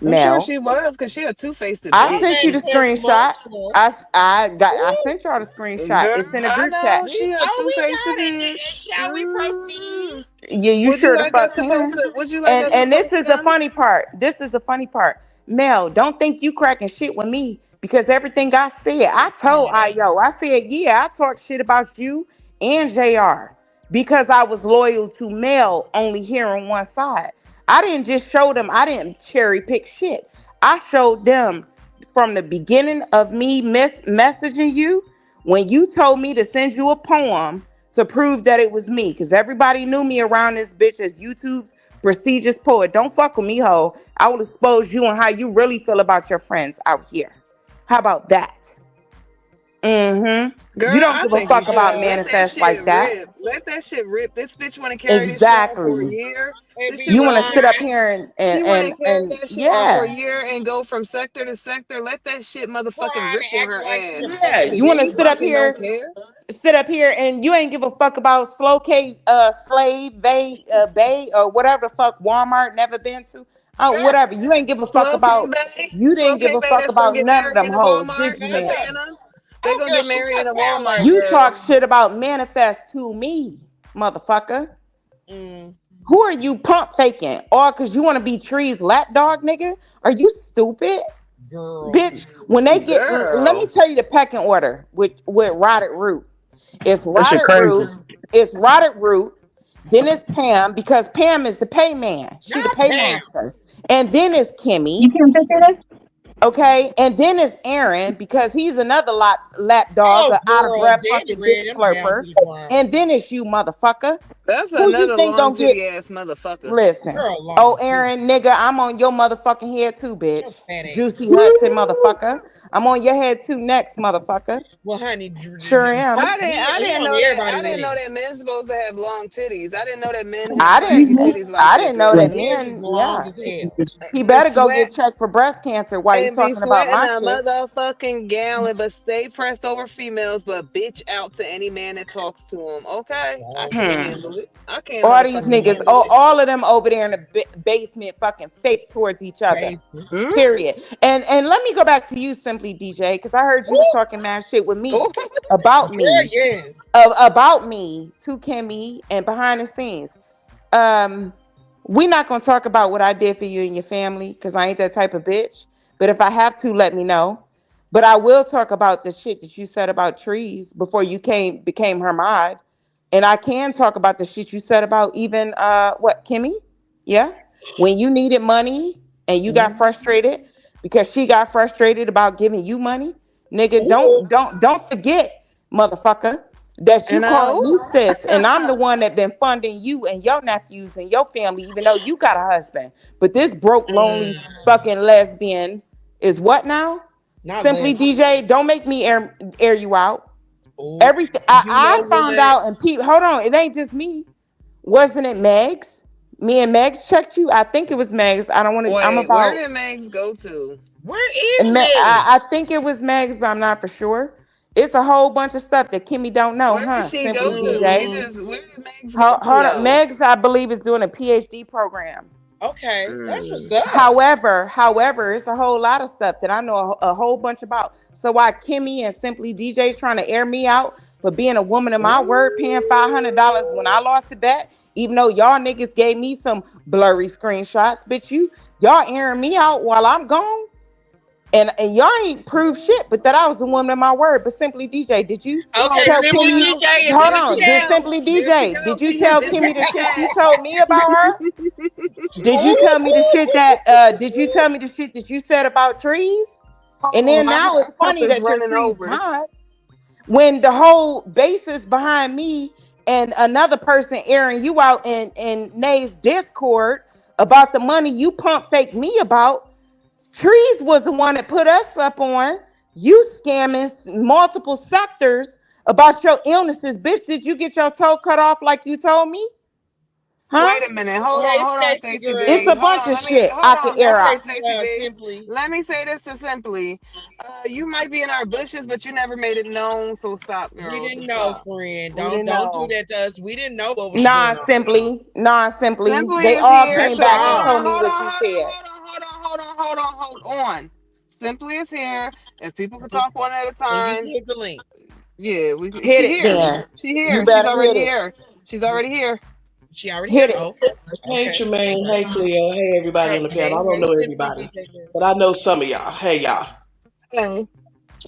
I'm sure Mel? she was, because she a two-faced I I'm bitch. sent you the manifest screenshot. emotional. I Ooh, sent y'all the screenshot. Girl, It's in a I group know chat. she a we two-faced got it. bitch. Shall we proceed? Yeah, you Would you sure the like us fuck to post can. it? Would you like And us to and this post is the them? funny part. This is the funny part. Mel, don't think you cracking shit with me because everything I said, I told Io. I said, yeah, I talked shit about you and JR because I was loyal to Mel only hearing one side. I didn't just show them, I didn't cherry pick shit. I showed them from the beginning of me messaging you when you told me to send you a poem to prove that it was me because everybody knew me around this bitch as YouTube's prestigious poet. Don't fuck with me, ho. I will expose you on how you really feel about your friends out here. How about that? Mm-hmm. You Girl, don't I give a think you fuck should about let that manifest shit like that. rip. Let that shit rip. This bitch want to carry this shit on for a Exactly. year. And This be shit You want want to to sit carry up lying. this. here and She and want to and, carry and that shit on for a yeah. year and go from sector to sector. Let that shit motherfucking Crying rip and on acting her like she a ass. Yeah, fucking Cause you want to you sit up fucking baby. don't here, care. and you ain't give a fuck about slow K, slave, bay, or whatever the fuck Walmart never been to. Whatever. You ain't give a fuck Slow K about. Bay. You Slow didn't give K a Bay fuck that's gonna about get none of married them in a hoes, Walmart did you, to Baby. man? Fanta. They Oh, gonna girl, get she married in just a sound like Walmart, You her. girl. talk shit about manifest to me, motherfucker. Mm, Who are you pump faking? Or because you want to be Tree's lap dog, nigga? Are you stupid? girl. Bitch, when they get, let me Girl. tell you the pecking order with Rotted Root. It's That shit Rotted crazy. Root, it's Rotted Root, then it's Pam, because Pam is the payman. She the Not Pam. paymaster. And then it's You Kimmy, can't picture this? okay? And then it's Aaron, because he's another lap dog, Oh, a out of girl. breath Danny fucking dick ran them down slurper. to the ground. And then it's you, motherfucker. That's Who you another think long gonna get? titty ass motherfucker. Listen. Girl, Oh, long too. Aaron, nigga, I'm on your motherfucking head too, bitch. Your fat ass. Juicy Hudson, motherfucker. I'm on your head too next, motherfucker. Well, honey, Sure am. I he didn't on know that. everybody I didn't know list. that men's supposed to have long titties. I didn't know that men have I saggy didn't. titties like I that, didn't know Yeah. that girl. His is men. long Yeah, as hell. he Be better go sweat get checked for breast cancer while you and be talking about sweating my a shit. motherfucking gallon, but stay pressed over females, but bitch out to any man that talks to him. Okay, I Long can't Hmm. titty. handle it. I can't All these motherfucking niggas, handle it. all of them over there in the basement, fucking fake towards each other. Basement. Hmm? Period. And let me go back to you, simply DJ, because I heard you was Woo! talking mad shit with me Oh, about Girl, me, yes. about me to Kimmy and behind the scenes. Um, we not gonna talk about what I did for you and your family because I ain't that type of bitch. But if I have to, let me know. But I will talk about the shit that you said about trees before you became her mod. And I can talk about the shit you said about even what, Kimmy? Yeah. When you needed money and you got Ooh. frustrated because she got frustrated about giving you money. Nigga, Ooh. don't forget, motherfucker, that you and calling me sis, and I'm the I. one that been funding you and your nephews and your family, even though you got a husband. But this broke, lonely Mm, fucking lesbian is what now? not Simply less. DJ, don't make me air you out. Ooh. Everything You I know found what? out, and people, hold on, it ain't just me. Wasn't it Megs? Me and Megs checked you. I think it was Megs. I don't want to. I'm Wait, where about. did Megs go to? Where is Meg? I think it was Megs, but I'm not for sure. It's a whole bunch of stuff that Kimmy don't know, Where did huh? she Simply go to? We DJ. Mm, just where did Megs go to Hold on. though? Megs, I believe, is doing a PhD program. okay, that's what's Mm. up. However, it's a whole lot of stuff that I know a whole bunch about. So why Kimmy and Simply DJ trying to air me out for being a woman of my word, paying $500 when I lost the bet, even though y'all niggas gave me some blurry screenshots, bitch. Y'all airing me out while I'm gone. And y'all ain't proved shit, but that I was a woman of my word. But Simply DJ, did you Oh, Okay, here tell she Simply Kimmy? go. DJ is Hold in the There she on, did chat. go. Simply There she DJ? go. Did you She has tell entered Kimmy the the shit you chat. told me about her? Did you tell me the shit that did you tell me the shit that you said about trees? And Oh, then my now it's cup funny is that your running trees over. mod. when the whole basis behind me and another person airing you out in Nave's Discord about the money you pump fake me about, Trees was the one that put us up on you scamming multiple sectors about your illnesses. Bitch, did you get your toe cut off like you told me? Huh? Wait a minute. Hey, Hold on, Stacy Stacey It's B. a girl. Hold bunch on. of shit I can air Okay, out. Stacey B. Simply. Let me say this to Simply. You might be in our bushes, but you never made it known. So stop, We girl. didn't Just know, stop. friend. We Don't didn't don't do know. that to us. We didn't know what was Nah, going on. simply. Nah, simply. Simply They is all here. came That's So back and hold wrong. told on, me hold what on, you hold on, said. hold on, hold on, hold on, hold on, hold on. Simply is here. If people could talk one at a And you can time, hit the link. yeah, Hit she it here. then. She You here. She's better already hit it. here. She's already here. She already Hit here. it. Oh, Hey okay. Tremaine, Okay. hey Kleo, hey everybody Hey, on the panel. hey, I don't hey, know simply everybody, DJ girl. but I know some of y'all. Hey y'all. Hey,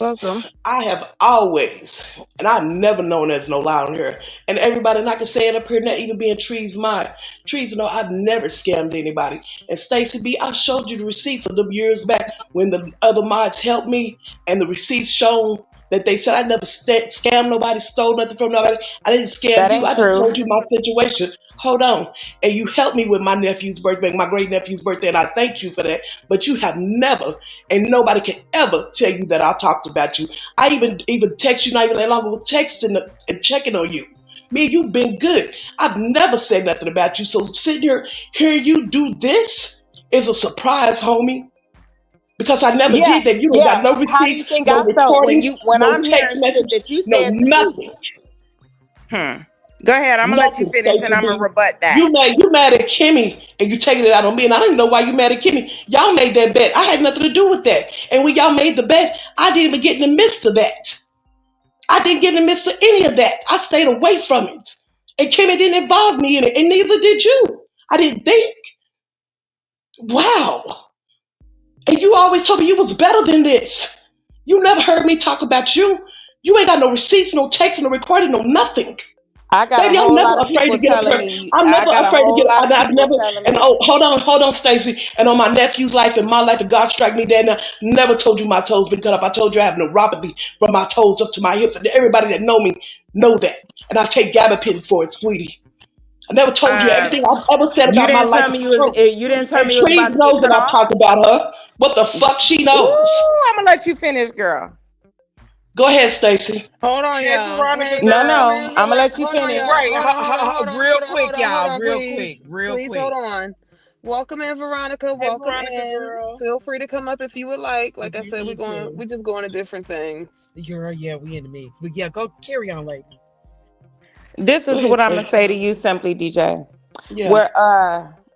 welcome. I have always, and I've never known there's no lie on here. And everybody, and I can say it up here, not even being Tree's mind. Trees know I've never scammed anybody. And Stacey B, I showed you the receipts of them years back when the other mods helped me, and the receipts shown that they said I never scammed nobody, stole nothing from nobody. I didn't scam That you. ain't I just true. told you my situation. Hold on. And you helped me with my nephew's birthday, my great nephew's birthday, and I thank you for that. But you have never, and nobody can ever tell you that I talked about you. I even text you not even that long ago, texting and checking on you. Me and you been good. I've never said nothing about you. So sitting here hearing you do this is a surprise, homie. Because I never Yeah, did that. You don't got yeah. no How do you receipts, think no I felt when recordings, no I'm text hearing shit message, that you no said to me? nothing. Hmm. Go ahead. I'm gonna let you Nothing, finish and Stacey I'm gonna B. rebut that. You mad at Kimmy and you taking it out on me, and I don't even know why you mad at Kimmy. Y'all made that bet. I had nothing to do with that. And when y'all made the bet, I didn't even get in the midst of that. I didn't get in the midst of any of that. I stayed away from it. And Kimmy didn't involve me in it, and neither did you. I didn't think. Wow. And you always told me you was better than this. You never heard me talk about you. You ain't got no receipts, no text, no recording, no nothing. I got a Baby, I'm whole never lot of afraid to people get up telling here. me. I'm I never got a afraid to whole get up. lot of I've people never. telling And me. oh, hold on, Stacey. And on my nephew's life and my life, and God strike me dead now. Never told you my toes been cut up. I told you I have neuropathy from my toes up to my hips. And everybody that know me know that. And I take gabapentin for it, sweetie. I never told you Um, everything I've ever said you about my didn't life tell me is you was. true. You didn't tell And me you was Trees about to get knows cut that I've off. talked about her. What the fuck she knows? Ooh, I'm gonna let you finish, girl. Go ahead, Stacey. Hold on, Hey, y'all. Veronica Hey, No, girl. welcome no, in, I'm gonna let you Hold on, finish. y'all. Right. Real quick, Hold y'all. on, Real quick. please. Real Please hold quick. on. Welcome in, Veronica. Hey, Welcome Veronica in. girl. Feel free to come up if you would like. If Like I you said, need to. we just going to different things. Girl, yeah, we in the mix. But yeah, go carry on, lady. This Go is ahead, what I'm gonna Stacey. say to you, simply, DJ. Yeah. Where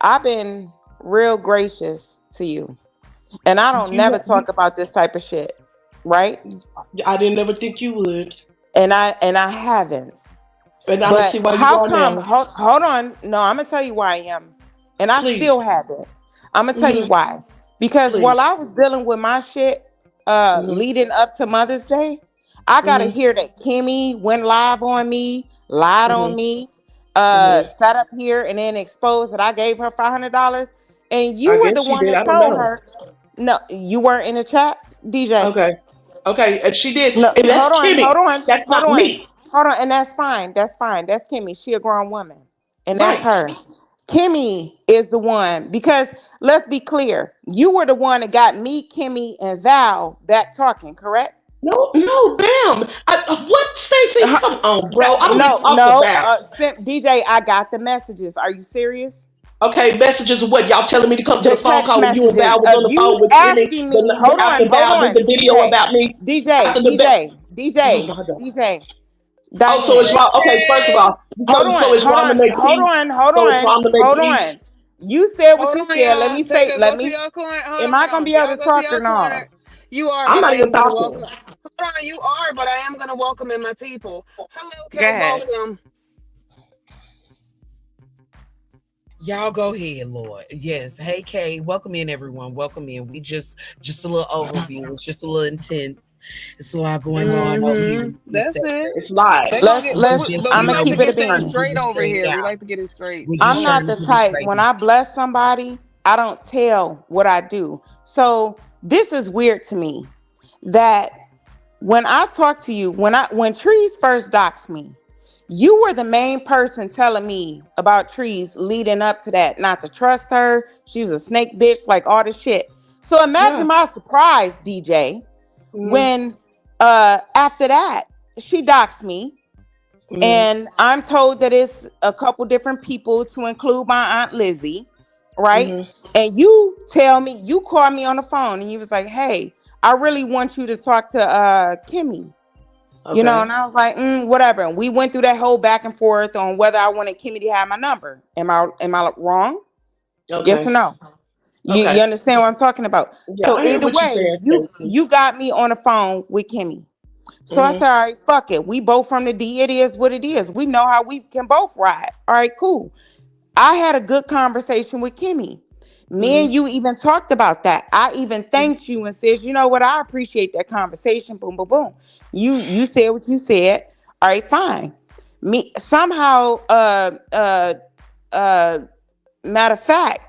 I've been real gracious to you, and I don't You, never talk about this type of shit, right? I didn't ever think you would. And I haven't. And I don't But see why you how are come? now. Hold on. No, I'm gonna tell you why I am, and I Please. still haven't. I'm gonna tell you Hmm. why. Because while Please. I was dealing with my shit, Hmm. leading up to Mother's Day, I gotta Hmm. hear that Kimmy went live on me, lied Hmm. on me, Hmm. sat up here and then exposed that I gave her $500, and you I were guess the she one did. that I don't told know. her. No, you weren't in the chat, DJ. Okay. Okay. And she did. No, And that's Kimmy. That's hold not on, me. hold on, and that's fine. That's fine. That's Kimmy. She a grown woman, and that's Right. her. Kimmy is the one because let's be clear. You were the one that got me, Kimmy, and Val back talking. Correct? No, no, bam. What, Stacey? Uh, Come on, bro. I don't get no, talked no. about. DJ, I got the messages. Are you serious? Okay, messages of what? Y'all telling me to come to The the phone text call when you and messages Val was of on the you phone with Kimmy, asking me. but after Hold Val did on, the video about me, after the bet. Oh my God. Oh, so it's Diane. wrong. Okay, first of all, so it's wrong to make peace. So it's wrong to make Hold peace. on. You said what Hold you on, said. Let y'all. me Take say, a let go to me, your corner. am I gonna be able Y'all to go to talk or your corner. no? You are, I'm but I not am even gonna talking. welcome. Hold on, you are, but I am gonna welcome in my people. Hello, Go Kay. ahead. Welcome. Y'all go ahead, Lord. Yes. Hey Kay. Welcome in everyone. Welcome in. We just a little overview. It's just a little intense. It's a lot going on over here in the That's sector. it. It's live. They're gonna get, We just, but we I'm gonna like to keep it a get things bean. straight over straightened here. We out. like to get it straight. We I'm just So not trying to the get it type. When straightened. I bless somebody, I don't tell what I do. So this is weird to me that when I talked to you, when Trees first doxed me, you were the main person telling me about Trees leading up to that, not to trust her. She was a snake bitch, like all this shit. So Yeah. imagine my surprise, DJ, Mm-hmm. when after that, she doxed me. Mm-hmm. And I'm told that it's a couple different people to include my Aunt Lizzie, right? Mm-hmm. And you tell me, you called me on the phone and you was like, hey, I really want you to talk to Kimmy. Okay. And I was like, whatever. And we went through that whole back and forth on whether I wanted Kimmy to have my number. Am I wrong? Yes or Okay. no? You Okay. understand what I'm talking about? Yeah, So I hear either what you're way, saying, you Stacey. you got me on the phone with Kimmy. So I Mm-hmm. said, all right, fuck it. We both from the D. It is what it is. We know how we can both ride. All right, cool. I had a good conversation with Kimmy. Me and Mm-hmm. you even talked about that. I even thanked you and said, you know what? I appreciate that conversation. Boom, boom, boom. You said what you said. All right, fine. Me somehow, uh, matter of fact,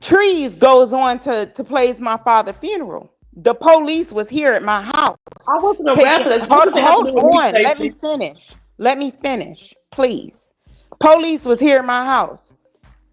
Trees goes on to plays my father's funeral. The police was here at my house. I wasn't a Taking rapper. What hold does that have to hold do with me, on. Let me Stacey? finish. Let me finish, please. Police was here at my house.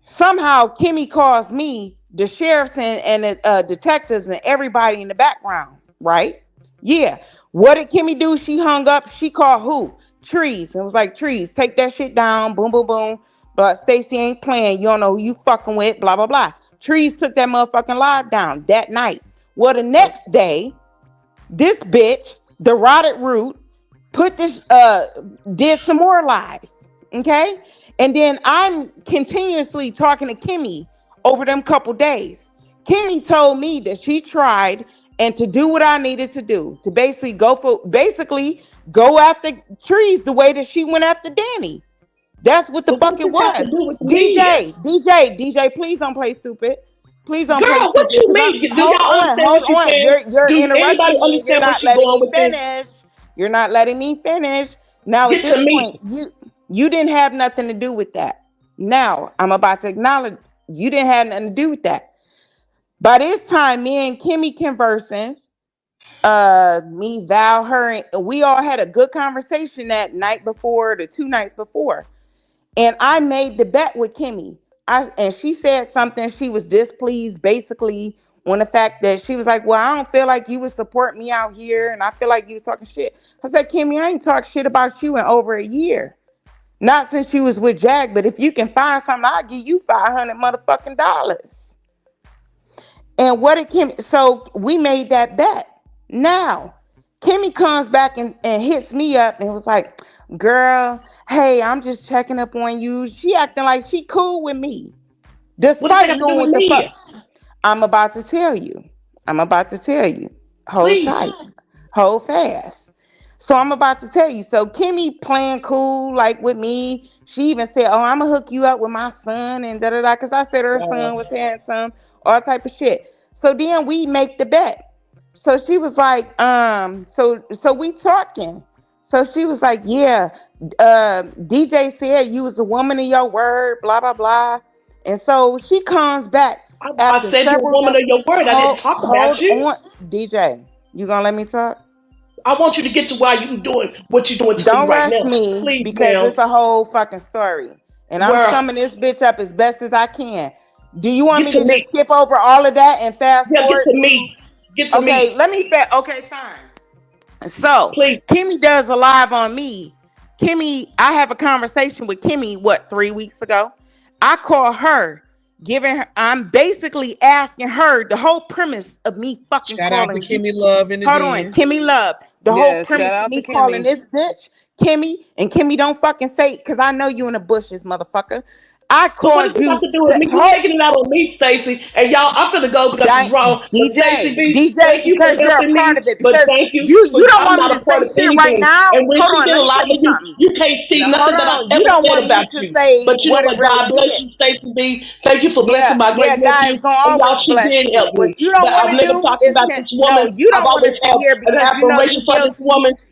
Somehow Kimmy calls me, the sheriffs and the detectives and everybody in the background, right? Yeah. What did Kimmy do? She hung up. She called who? Trees. It was like, Trees, take that shit down. Boom, boom, boom. But Stacy ain't playing. You don't know who you fucking with. Blah, blah, blah. Trees took that motherfucking live down that night. Well, the next day, this bitch, the rotted root, put this did some more lives. Okay. And then I'm continuously talking to Kimmy over them couple days. Kimmy told me that she tried and to do what I needed to do to basically go after Trees the way that she went after Danny. That's what the But what fuck does it this have to was. do with me? DJ, please don't play stupid. Please don't play Girl, what stupid. you Cause I'm mean? Do hold y'all on, understand hold what you're on. saying? You're Do anybody interrupting me and you're understand not what you're letting going me with this? finish. You're not letting me finish. Now at Get this to me. point, you didn't have nothing to do with that. Now I'm about to acknowledge you didn't have nothing to do with that. By this time, me and Kimmy conversing, me, Val, her, and we all had a good conversation that night before, the 2 nights before. And I made the bet with Kimmy. And she said something. She was displeased, basically, on the fact that she was like, "Well, I don't feel like you would support me out here, and I feel like you was talking shit." I said, "Kimmy, I ain't talked shit about you in over a year. Not since you was with Jack, but if you can find something, I'll give you $500 motherfucking." And what did Kimmy? So we made that bet. Now, Kimmy comes back and hits me up and was like, "Girl, hey, I'm just checking up on you." She acting like she cool with me, What does that have despite to do doing with what the me? fuck. I'm about to tell you. I'm about to tell you. Hold Please. tight. Hold fast. So I'm about to tell you. So Kimmy playing cool like with me. She even said, "Oh, I'm gonna hook you up with my son and da da da," because I said her Wow. son was handsome, all type of shit. So then we make the bet. So she was like, so we talking. So she was like, "Yeah, DJ said you was a woman of your word, blah blah blah." And so she comes back I after said you're a several woman days. of your word. I didn't talk about Hold you. on, DJ. You gonna let me talk? I want you to get to why you doing what you're doing to me Don't right rush now. me Please, because ma'am. it's a whole fucking story. And I'm Where summing this bitch up as best as I can. Do you want get me to to just me. skip over all of that and fast Yeah, get forward to to me. Get to okay, me. let me okay, fine. So Please. Kimmy does a live on me. I have a conversation with Kimmy, what, 3 weeks ago? I call her, I'm basically asking her the whole premise of me fucking Shout out to calling you. Kimmy Love in the Hold on, den. Kimmy Love. The whole Yes, shout premise of out to me calling Kimmy. this bitch Kimmy, and Kimmy don't fucking say it, because I know you in the bushes, motherfucker. I So what does called this have you to do with to me? You hold taking it out on me, Stacey. And y'all, I'm finna go because it's wrong. But Stacey B, DJ, thank you for because you're a helping part me. of it. But Because thank you you for don't I'm want me not to a part say of shit right anything. now. And when Hold she on, did let a me tell live you with you, something. you can't see Now, hold nothing that I've on, you ever don't said want me about to you. say But you know what it what? really God bless is. you, Stacey B. Thank you for blessing Yeah, my yeah, great God nephew. is gonna And y'all, always she bless did you. help What me. you don't But want I've to never do talked is about this no, woman. you I've don't want to always sit had here an because you know you admiration for this guilty. woman.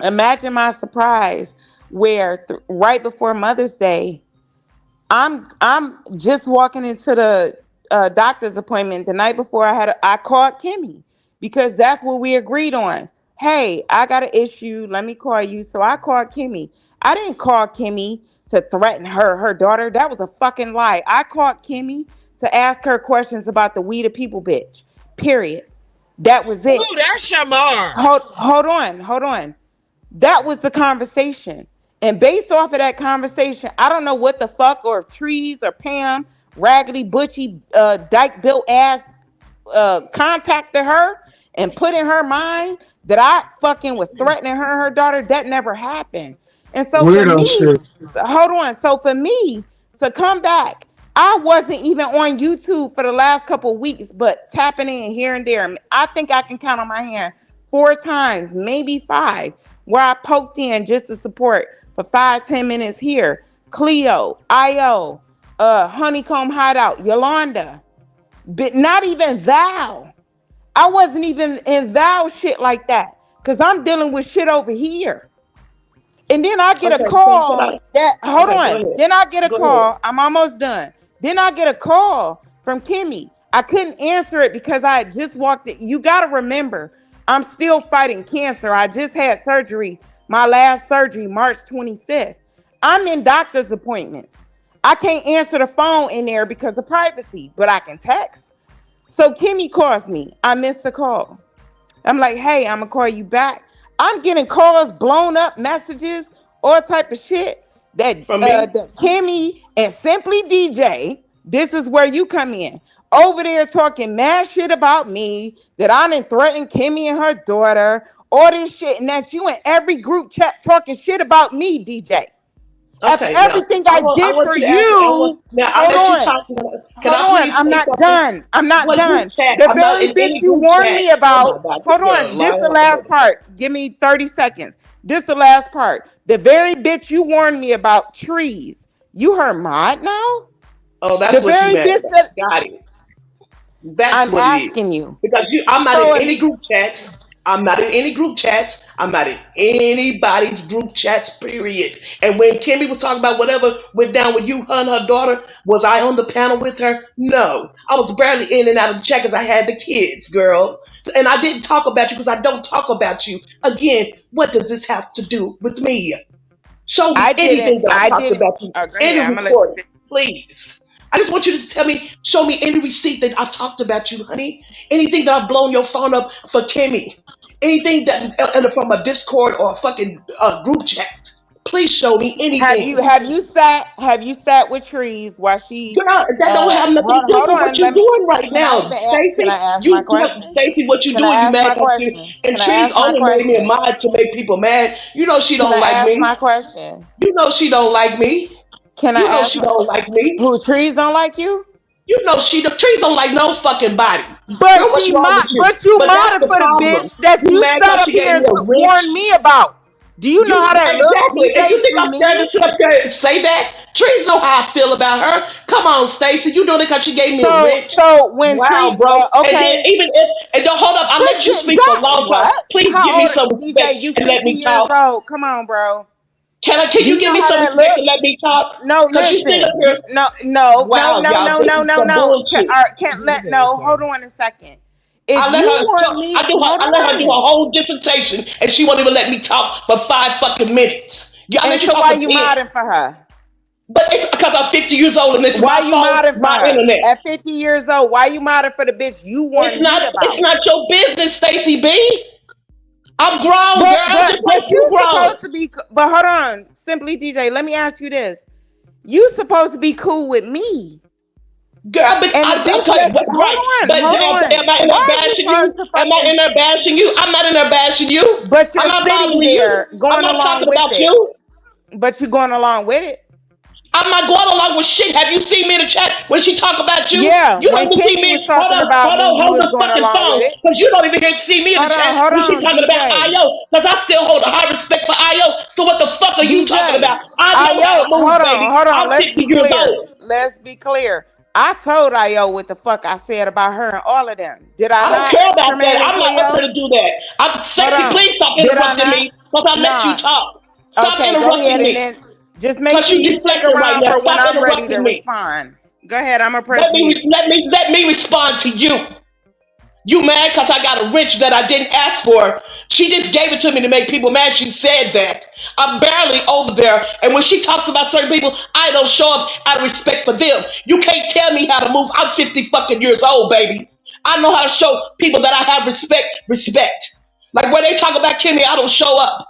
Imagine my surprise where right before Mother's Day, I'm just walking into the doctor's appointment the night before I called Kimmy because that's what we agreed on. Hey, I got an issue. Let me call you. So I called Kimmy. I didn't call Kimmy to threaten her daughter. That was a fucking lie. I called Kimmy to ask her questions about the we the people bitch. Period. That was it. Ooh, that's Shamar. Hold on. That was the conversation. And based off of that conversation, I don't know what the fuck, or if Trees or Pam, raggedy, bushy, dyke built ass contacted her and put in her mind that I fucking was threatening her and her daughter. That never happened. And so for Weirdo me, shit. hold on. So for me to come back, I wasn't even on YouTube for the last couple of weeks, but tapping in here and there. I think I can count on my hand 4 times, maybe 5, where I poked in just to support for 5-10 minutes here. Kleo, Io, Honeycomb Hideout, Yolanda, but not even Val. I wasn't even in Val shit like that because I'm dealing with shit over here. And then I get a Okay, see, can call I? that, hold Okay, go on. ahead. Then I get a Go ahead. call. I'm almost done. Then I get a call from Kimmy. I couldn't answer it because I had just walked it. You got to remember, I'm still fighting cancer. I just had surgery, my last surgery, March 25th. I'm in doctor's appointments. I can't answer the phone in there because of privacy, but I can text. So Kimmy calls me. I missed the call. I'm like, hey, I'm gonna call you back. I'm getting calls, blown up messages, all type of shit that From me? that Kimmy and Simply DJ. This is where you come in. Over there talking mad shit about me, that I didn't threaten Kimmy and her daughter, all this shit, and that you in every group chat talking shit about me, DJ. After Okay, now everything I I did want for you to ask. you, Now I'll hold let you on. talk. Can Hold I on, please I'm say not something? done. I'm not What group done. chat? The I'm not very in bitch any you group warned me chats. Oh my about. God, this Hold girl on, this lying the like a last motherfucker. part. Give me 30 seconds. This the last part. The very bitch you warned me about, Trees. You her mod now? Oh, The that's what you very meant. bitch that Got it. That's I'm what it is. asking you. Because I'm not in So any group chats. I'm not in any group chats. I'm not in anybody's group chats, period. And when Kimmy was talking about whatever went down with you, her and her daughter, was I on the panel with her? No. I was barely in and out of the chat because I had the kids, girl. And I didn't talk about you because I don't talk about you. Again, what does this have to do with me? Show me anything that I I talked didn't. about you Oh, go in ahead. the I'm gonna let you recording, finish. please. I just want you to tell me, show me any receipt that I've talked about you, honey. Anything that I've blown your phone up for Kimmy. Anything that from a Discord or a fucking group chat. Please show me Have anything. you have you sat with Trees while she Girl, that don't have nothing to do hold with what on, you're let me, doing right can I now, even can I Stacy. ask my You question? Stacy, what you Can I doing? You ask mad my because you question? and Can I Trees ask my only made me a question? mod to make people mad. You know she Can don't I like ask my me. question? You know she don't like me. Can I You know ask she my, don't like me. who, Trees don't like you? You know the trees don't like no fucking body. Girl, But what's she wrong with you? but you But that's modded the for the problem. bitch that You you mad sat because up she gave here me and a rich. warned me about. Do you know You how that look, exactly. And you DJ think to I'm scared to me? sit up there and say that? Trees know how I feel about her. Come on, Stacy. You doing it because she gave me a rich. So when Wow, Tree bro. And then okay, even if and don't hold up, I'll let you speak for a long time. what? Please give How me old some respect DJ? You and let 50 me years talk. old. Come on, bro. Can Do you you give know me how some that respect and look? let me talk? No, Because you sit up listen. here. Wow, y'all, this is some No. bullshit. Can't let no. Hold on a second. If I let you her want talk. me, hold I let her do a on. whole dissertation, and she won't even let me talk for 5 fucking minutes. Yeah, I And let you so talk why for you 10. modding for her? But it's because I'm 50 years old and this is Why my you phone, modding for my her? internet. At 50 years old, why you modding for the bitch you It's warned me not. It's about? not your business, Stacy B. I'm grown, girl, just like But you you grown, supposed to be. But hold on, Simply DJ. Let me ask you this: you supposed to be cool with me, girl. But and the I bitch okay, that but right. But hold on. am I in there Why are you bashing hard you? to Am I fucking? in there bashing you? I'm not in there bashing you. But I'm you're not sitting bothering you. there I'm going not along talking with about it. you. But you're going along with it. I'm not going along with shit. Have you seen me in the chat when she talk about you? Yeah, You don't when even see Kimmy was me. Hold talking on, about me, you hold was the going fucking along with phone. it. Because you don't even hear see me in the chat Hold when she on, talking about DJ. IO. Because I still hold a high respect for IO. So what the fuck are you talking DJ. about? I know how to Io, move, baby. hold on. I'm Let's 50 be years clear. old. Let's be clear. I told Io what the fuck I said about her and all of them. Did I I don't not, care about that. Tremaine and I'm not up here Kleo? to do that. Hold Stacey, on. please stop Did I interrupting not? me because I let you Nah. talk. Stop Okay, go ahead interrupting and me then just make because sure you you stick deflecting right around now. for when Stop I'm ready to interrupting me. respond. Go ahead. I'm gonna press mute. Let me respond to you. You mad because I got a wrench that I didn't ask for? She just gave it to me to make people mad. She said that. I'm barely over there. And when she talks about certain people, I don't show up out of respect for them. You can't tell me how to move. I'm 50 fucking years old, baby. I know how to show people that I have respect. Like when they talk about Kimmy, I don't show up.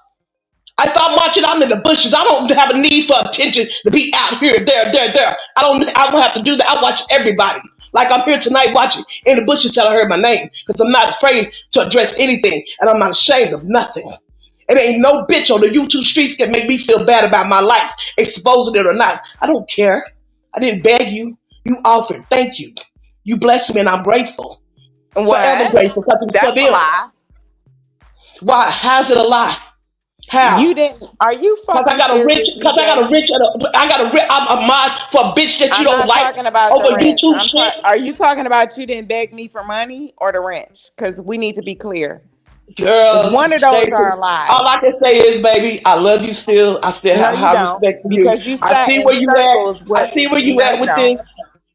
If I'm watching, I'm in the bushes. I don't have a need for attention to be out here, there. I don't have to do that. I watch everybody. Like I'm here tonight watching in the bushes till I heard my name. Because I'm not afraid to address anything. And I'm not ashamed of nothing. It ain't no bitch on the YouTube streets can make me feel bad about my life, exposing it or not. I don't care. I didn't beg you. You offered. Thank you. You blessed me and I'm grateful. Forever What? grateful because it was for That's a them. lie. Why? How's it a lie? You How? didn't. Are you Cause I fucking got a rich, serious, cause I got a DJ? rich, I got a rich, I'm a mod for a bitch that you I'm don't not like talking about the over wrench. YouTube shit. Are you talking about you didn't beg me for money or the wrench? Because we need to be clear. Because Girl, one of those Stacey, are a all lie. I can say is, baby, I love you still. I still No, have you high don't. respect for you. Because you I sat see in where you at. circles I with. see where you No, at you with don't. this.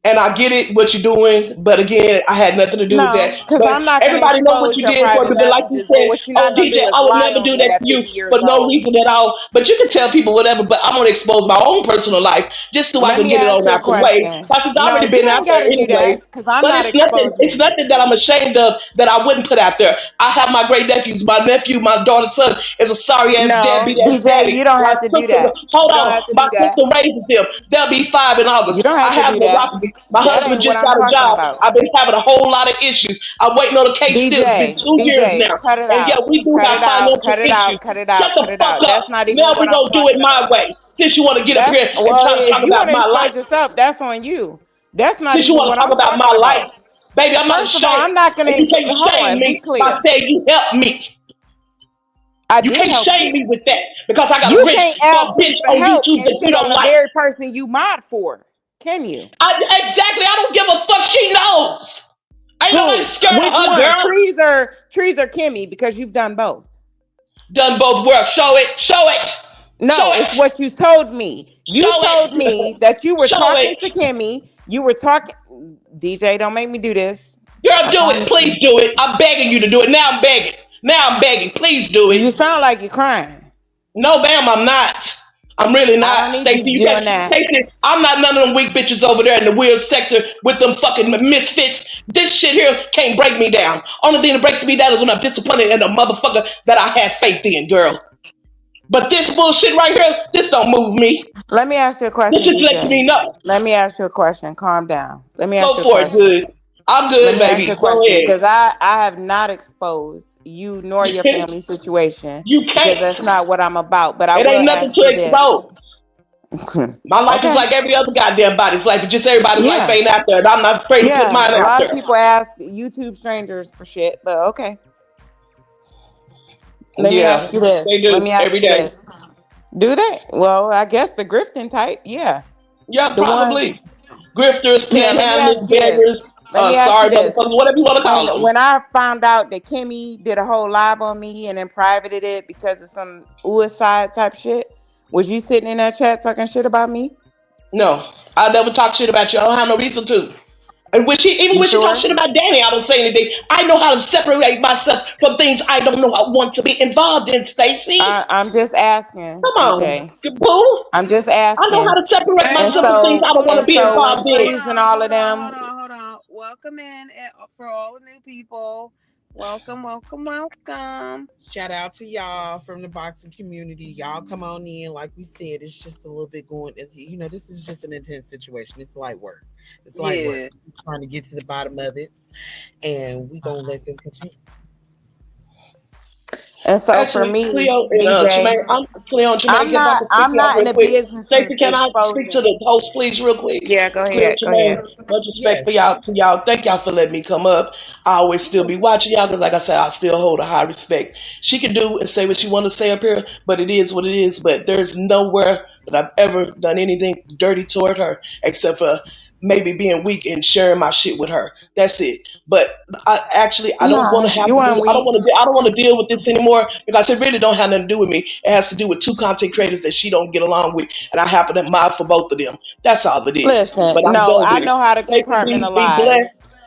And I get it, what you're doing. But again, I had nothing to do with that. No, because But I'm not going to everybody know what expose you your did for private me. But like you messages. But said, what you're oh, not going to DJ, do is I would lie never on do me that at to you 50 years for no old. reason at all. But you can tell people whatever. But I'm going to expose my own personal life just so I Let can me get it ask on you a out the way. question. Because it's No, already you been out ain't got there to do anyway. that because I'm But not it's exposing you. nothing that I'm ashamed of that I wouldn't put out there. I have my great nephews. My nephew, my daughter's son, is a sorry ass No, deadbeat ass DJ, daddy. you don't My have to do sister, that. hold You don't on, have to my do that. sister raises them. They'll be 5 in You August. don't I have to have do no that. rocket. My That husband ain't what just I'm got a talking job. about. I've been having a whole lot of issues. I'm waiting on the case still. It's been DJ, 2 years DJ, now. cut it And yeah, out. we do Cut have it out. financial Cut it issues. out. Cut it Shut out. Cut the it fuck out. up. That's not even Now what we I'm gonna do it talking my about. way. Since you want to get up That's here and well, try to talk if you about want to my life. expose yourself, that's on you. That's not Since you even want to what talk I'm about my talking life, about. baby, I'm not First of all, ashamed. I'm not And gonna you can't hold shame on, be me by clear. saying you helped me. I You did can't help shame you. me with that because I got a You rich can't for a ask bitch me for on help YouTube and that you shit on don't the like. very person you mod for. Can you? Exactly. I don't give a fuck. She knows. Ain't nobody Who? scared of Which her, one? girl. Trees or Kimmy? Because you've done both. Done both worlds. Show it. Show it. Show No, it's it. what you told me. You Show told it. me that you were Show talking it. to Kimmy. You were talking. DJ, don't make me do this. Girl, I do it. promise Please you. do it. I'm begging you to do it. Now I'm begging. Now I'm begging. Please do You it. sound like you're crying. No, ma'am, I'm not. I'm really I don't not, need you Stacey. You can't, doing that. Stacey. I'm not none of them weak bitches over there in the weird sector with them fucking misfits. This shit here can't break me down. Only thing that breaks me down is when I'm disappointed in the motherfucker that I had faith in, girl. But this bullshit right here, this don't move me. Let me ask you a This question, just lets DJ. me know. Let me ask you a question. Calm down. Let me ask Go you a for it, question. good. I'm Let good, me ask you baby. a Go question ahead. because I have not exposed you nor your family situation You because can't. that's not what I'm about. But I It will ain't nothing ask to you this. expose. My life is Okay. like every other goddamn body's life. It's just everybody's life Yeah. ain't out there. And I'm not afraid to put Yeah. mine A out lot of there. people ask YouTube strangers for shit, but okay. Let me Yeah, ask you they this. Let do me ask every you day. this. Do they? Well, I guess the grifting type. Yeah. Yeah, The ones. probably. Grifters, Yeah. Let me ask panhandlers, you this. beggars, Let me ask you sorry this. motherfuckers, whatever you want to call them. When I found out that Kimmy did a whole live on me and then privated it because of some suicide type shit, was you sitting in that chat talking shit about me? No, I never talk shit about you. I don't have no reason to. And even You when she talks sure? shit about Danny, I don't say anything. I know how to separate myself from things I don't know I want to be involved in, Stacey. I'm just asking, Come on, DJ. boo. I'm just I know how asking. to separate Hey, And myself hold from things on, so I don't want to and be so when involved in. Trees and all of them, hold on. Welcome in for all the new people. Welcome, welcome, welcome. Shout out to y'all from the boxing community. Y'all come on in. Like we said, it's just a little bit going. This is just an intense situation. It's light work. It's light work. Yeah. We're trying to get to the bottom of it, and we gonna let them continue. and so for Actually, me, Cleo and DJ, Tremaine, Cleo and Tremaine, if I can speak I'm to y'all not in real the quick. business of Stacey, can I speak to exposing. the host, please, real quick? Yeah, go Cleo and ahead. Go Tremaine, ahead. much respect Yes. for y'all. To y'all, thank y'all for letting me come up. I always still be watching y'all because, like I said, I still hold a high respect. She can do and say what she want to say up here, but it is what it is. But there's nowhere that I've ever done anything dirty toward her except for maybe being weak and sharing my shit with her. That's it. But I don't want Nah, to have you to ain't do. weak. I don't want to deal with this anymore because it really don't have nothing to do with me. It has to do with two content creators that she don't get along with, and I happen to mod for both of them. That's all it is. Listen, But I'm no, done I with it. know how to Stacey, be compartmentalize. blessed.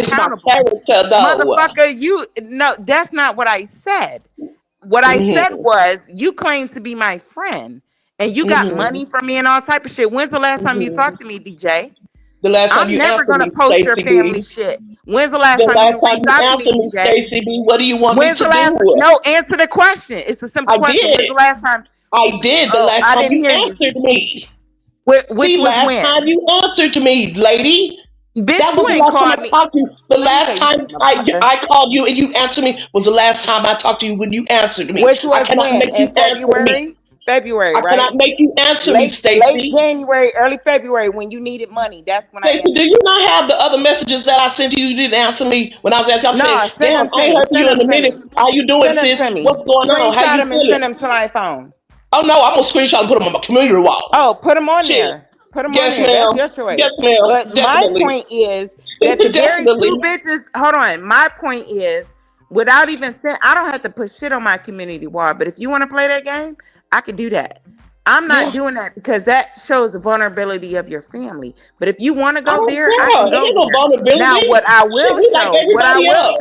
it's my accountable. character though. Motherfucker, you no, that's not what I said. What I Hmm. said was you claim to be my friend and you got Hmm. money from me and all type of shit. When's the last time you Hmm. talked to me, DJ? The last time I'm you never answered gonna me, post your Stacey family B. shit. When's the last The time last you time reached you out to me, answered me, DJ? Stacey B. What do you want me When's to the do? last? No, answer the question. It's a simple I question. When's did. the last time? I did the Oh, last I time didn't you hear you. answered me. Which The was last time when? you answered me, lady. Bitch, That was you the ain't last time I called me. talked to you. The Let me tell last you time something, motherfucker. I called you and you answered me was the last time I talked to you when you answered me. Which I was cannot when? make In you answer me. February? February, I right? cannot make you answer me, Late Stacy. January, early February, when you needed money. That's when I Stacey, do answered you you. not have the other messages that I sent you? You didn't answer me when I was asking. I'm saying, No, send damn, them I to ain't me. heard from Send you in them a to minute. me. How you doing, Send them sis? to me. What's going on? How Screenshot you them and send feeling? them to my phone. Oh no, I'm gonna screenshot and put them on my community wall. Oh, put them on Shit. there. Put them on Yes, there. That's ma'am. your Yes, choice. ma'am. But my Definitely. point is that the very two Definitely. bitches. Hold on. My point is, without even saying, I don't have to put shit on my community wall. But if you want to play that game, I could do that. I'm not Yeah. doing that because that shows the vulnerability of your family. But if you want to I go don't there, I care. can It go ain't no there. Now, vulnerability. Shit, we like everybody else.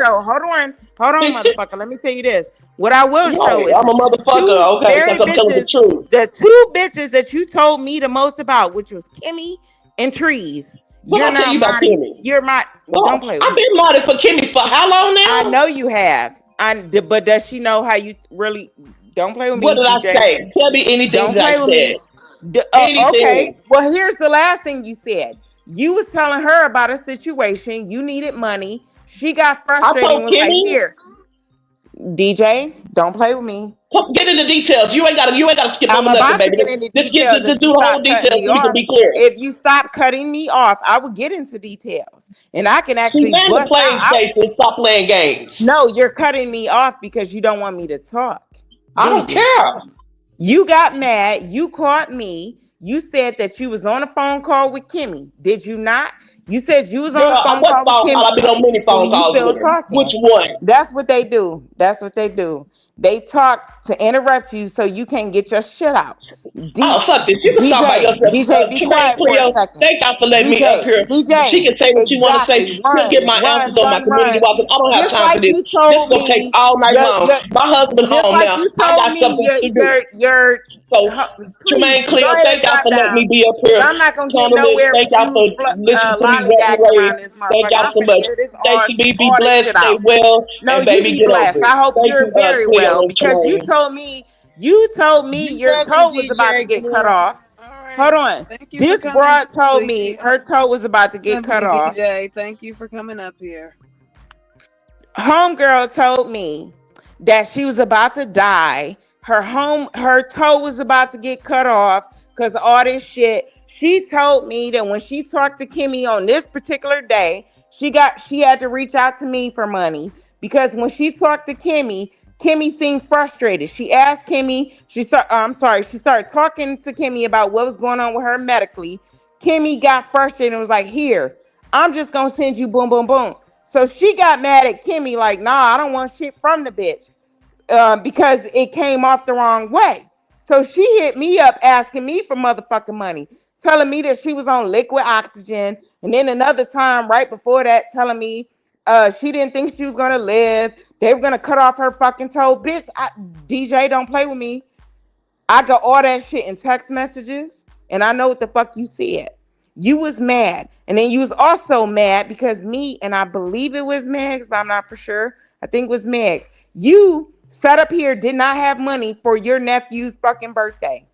hold on, motherfucker. Let me tell you this. What I will show Right. is I'm the a motherfucker. two Okay, because very I'm telling the bitches, truth. the two bitches that you told me the most about, which was Kimmy and Trees. What You're I tell now you about modding. Kimmy? You're my. Don't Well, play with I've me. been modded for Kimmy for how long I now? know you have. But does she know how you really? Don't play with What me, did I DJ. say? Tell me anything Don't that I play with said. me. Okay. Anything. Well, here's the last thing you said. You was telling her about a situation. You needed money. She got I frustrated and told was like, Kimmy, "Here, DJ, don't play with me. come get into details. You ain't gotta skip I'm over nothing, about to baby. get into Let's get details if to you do the whole stop cutting details me so we can off. be clear. If you stop cutting me off, I will get into details, and I can She actually landed the bust plane, out. Stacey, and stop playing games. No, you're cutting me off because you don't want me to talk, I do don't you? care. You got mad. You caught me. You said that you was on a phone call with Kimmy. Did you not? You said you was on Girl, a phone what call with phone call? I've Kimmy. been on many See, phone you calls still with her. Which talking. one? That's what they do. That's what they do. They talk to interrupt you so you can't get your shit out. Oh, fuck this. You can talk by yourself. DJ, be Tremaine, quiet for a Kleo, second. thank God for letting me up here. She DJ, can say what she want to say. exactly. She'll get Run, my answers run, on my run, community run. walk. I don't have Just time for like this. you This is told going to take me, all night long. My husband just home like now. you I told got me, something to do. So, please Tremaine, go Kleo, ahead and thank y'all drop for letting down, me be up cause here. I'm not gonna get Panelists, nowhere thank with y'all for you listening to me rant and lollygagging rave. around this Thank motherfucker. y'all I'm so finna much. air this Stacey B, be all this blessed, shit stay out. well, No, and you baby, be get over blessed. it. I hope Thank you're you, very Kleo well and because Tremaine. you told me You your welcome, toe was about to DJ get cut Clue. off. All Hold right. on. Thank you for This coming broad told me simply. her toe was about to get cut Simply off. DJ. Thank you for coming up here. Homegirl told me that she was about to die. Her toe was about to get cut off because all this shit. She told me that when she talked to Kimmy on this particular day, she had to reach out to me for money because when she talked to Kimmy, Kimmy seemed frustrated. She asked Kimmy, she started talking to Kimmy about what was going on with her medically. Kimmy got frustrated and was like, "Here, I'm just gonna send you boom, boom, boom." So she got mad at Kimmy, like, "Nah, I don't want shit from the bitch because it came off the wrong way." So she hit me up asking me for motherfucking money, telling me that she was on liquid oxygen. And then another time right before that, telling me she didn't think she was gonna live. They were gonna cut off her fucking toe. Bitch, DJ, don't play with me. I got all that shit in text messages, and I know what the fuck you said. You was mad, and then you was also mad because me, and I believe it was Megs, but I'm not for sure. I think it was Megs. You sat up here, did not have money for your nephew's fucking birthday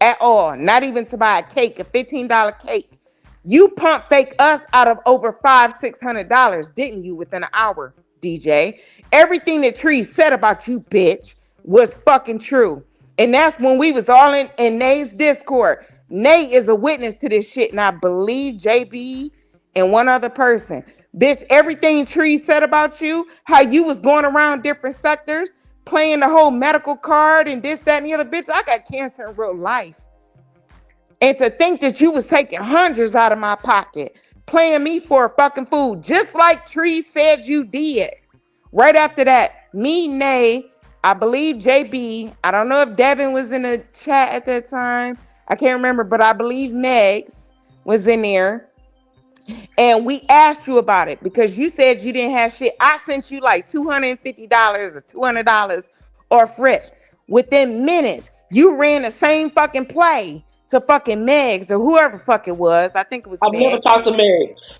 at all. Not even to buy a cake, a $15 cake. You pump fake us out of over $500-600, didn't you? Within an hour, DJ. Everything that Tree said about you, bitch, was fucking true. And that's when we was all in Nay's Discord. Nay is a witness to this shit, and I believe JB and one other person. Bitch, everything Tree said about you, how you was going around different sectors, playing the whole medical card and this, that, and the other. Bitch, I got cancer in real life. And to think that you was taking hundreds out of my pocket, playing me for a fucking fool, just like Tree said you did. Right after that, me, Nay, I believe JB, I don't know if Devin was in the chat at that time. I can't remember, but I believe Megs was in there. And we asked you about it because you said you didn't have shit. I sent you like $250 or $200 or Frit. Within minutes, you ran the same fucking play to fucking Megs or whoever fuck it was. I think it was I've never Megs. talked to Megs.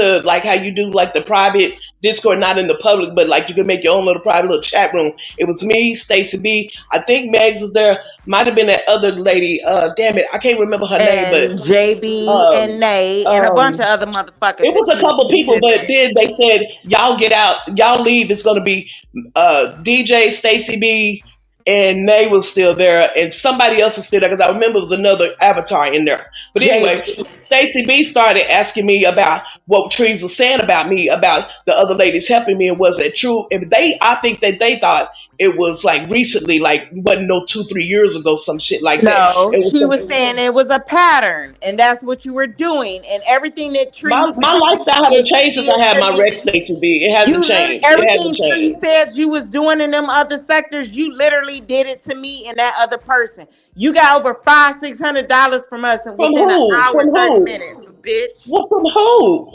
into like how you do like the private Discord, not in the public, but like you could make your own little private little chat room. It was me, Stacey B. I think Megs was there. Might have been that other lady. Damn it, I can't remember her name, but And JB um, and Nay and a bunch um, of other motherfuckers it was that a couple you people, in but there. then they said, "Y'all get out, y'all leave." It's gonna be DJ Stacy B and Nay was still there, and somebody else was still there because I remember it was another avatar in there. But anyway, JB. Stacy B started asking me about what Trees was saying about me, about the other ladies helping me, and was that true? And I think that they thought it was like recently, like wasn't no 2-3 years ago, some shit like that. No, It was she some, was saying it was a pattern, and that's what you were doing. And everything that Tree my said lifestyle you haven't did, you changed since I did had to my Rex me. Stacey B. It hasn't You literally changed. It hasn't everything Tree changed. said you was doing in them other sectors, you literally did it to me and that other person. You got over $500-600 from us and From within an who? hour, From 30 who? minutes, bitch. What from who?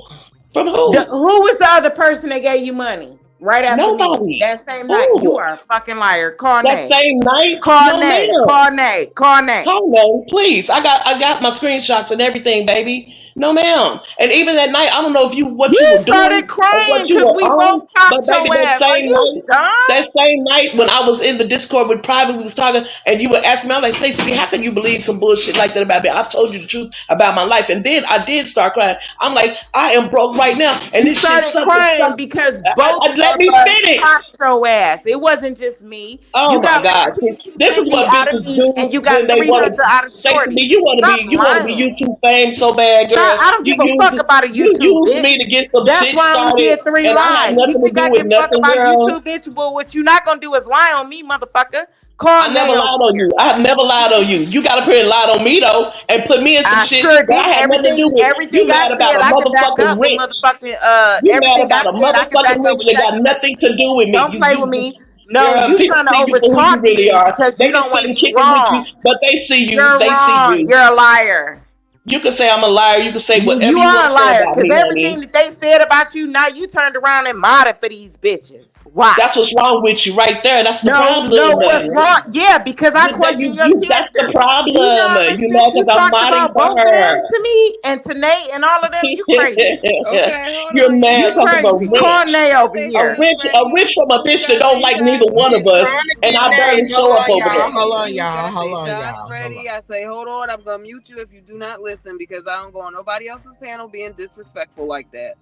From who? Who was the other person that gave you money right after me? Nobody. That same night. You Who? are a fucking liar. Call That Nay. same night? Call No, Nay. ma'am. Call Nay. Call Nay. Call me, please. I got my screenshots and everything, baby. No, ma'am. And even that night, I don't know if you what you You were started doing or what crying you because were we both on, but popped baby, your ass. Are you dumb? that same night when I was in the Discord with Private, we was talking, and you were asking me, I'm like, Stacey, how can you believe some bullshit like that about me? I've told you the truth about my life, and then I did start crying. I'm like, I am broke right now, and You this shit started sucks. crying because both Let of me us finish. popped your ass. It wasn't just me. Oh You my got like God! See, this is 250 what out of bitches me, do and you when got they want 300 to. out of Stacey B, Shorty. Stop you want to be lying. YouTube fame so bad, Stop. girl. I don't give a fuck about a You YouTube used bitch. me to get some That's shit why I only started, did 3 and I had lives. You nothing to think do I with give a fuck nothing, about girl. YouTube, bitch? Well, what you not gonna do is lie on me, motherfucker. Call I never Nay over lied on you. here. I have never lied on you. You got up here and lied on me though, and put me in some I shit sure that I didn't. had nothing to do with. You Everything I mad about said a I can back motherfucking up with rich. motherfucking You mad everything I about a said I can motherfucking back up rich with that got text nothing to messages. do with me. Don't play with You me. just No, girl, you people trying to see you for who you overtalk really me are. because They you can don't see want to you be kicking with you, wrong. but they see you. You're They see wrong. you. You're a liar. You can say I'm a liar. You can say You whatever you are want a to say liar about because me, everything honey. that they said about you, now you turned around and modded for these bitches. Why? That's what's wrong with you right there. That's the No, problem. no, what's wrong? Yeah, because I question your That's the character. You know problem. how much You shit know, you because I'm talked modding about for both of them her. to me and to Nate and all of them. You crazy. Okay, hold You're on, mad You y'all. because of a crazy. Call rich. Nay Who got over their here. shots A ready? rich from a Who bitch that got don't their like neither shots one of ready? us, Trying to and get I barely names. Hold show up on, over y'all. there. Hold on, Who y'all. got Hold their on, shots y'all. Hold ready? on. I say, hold on. I'm gonna mute you if you do not listen because I don't go on nobody else's panel being disrespectful like that.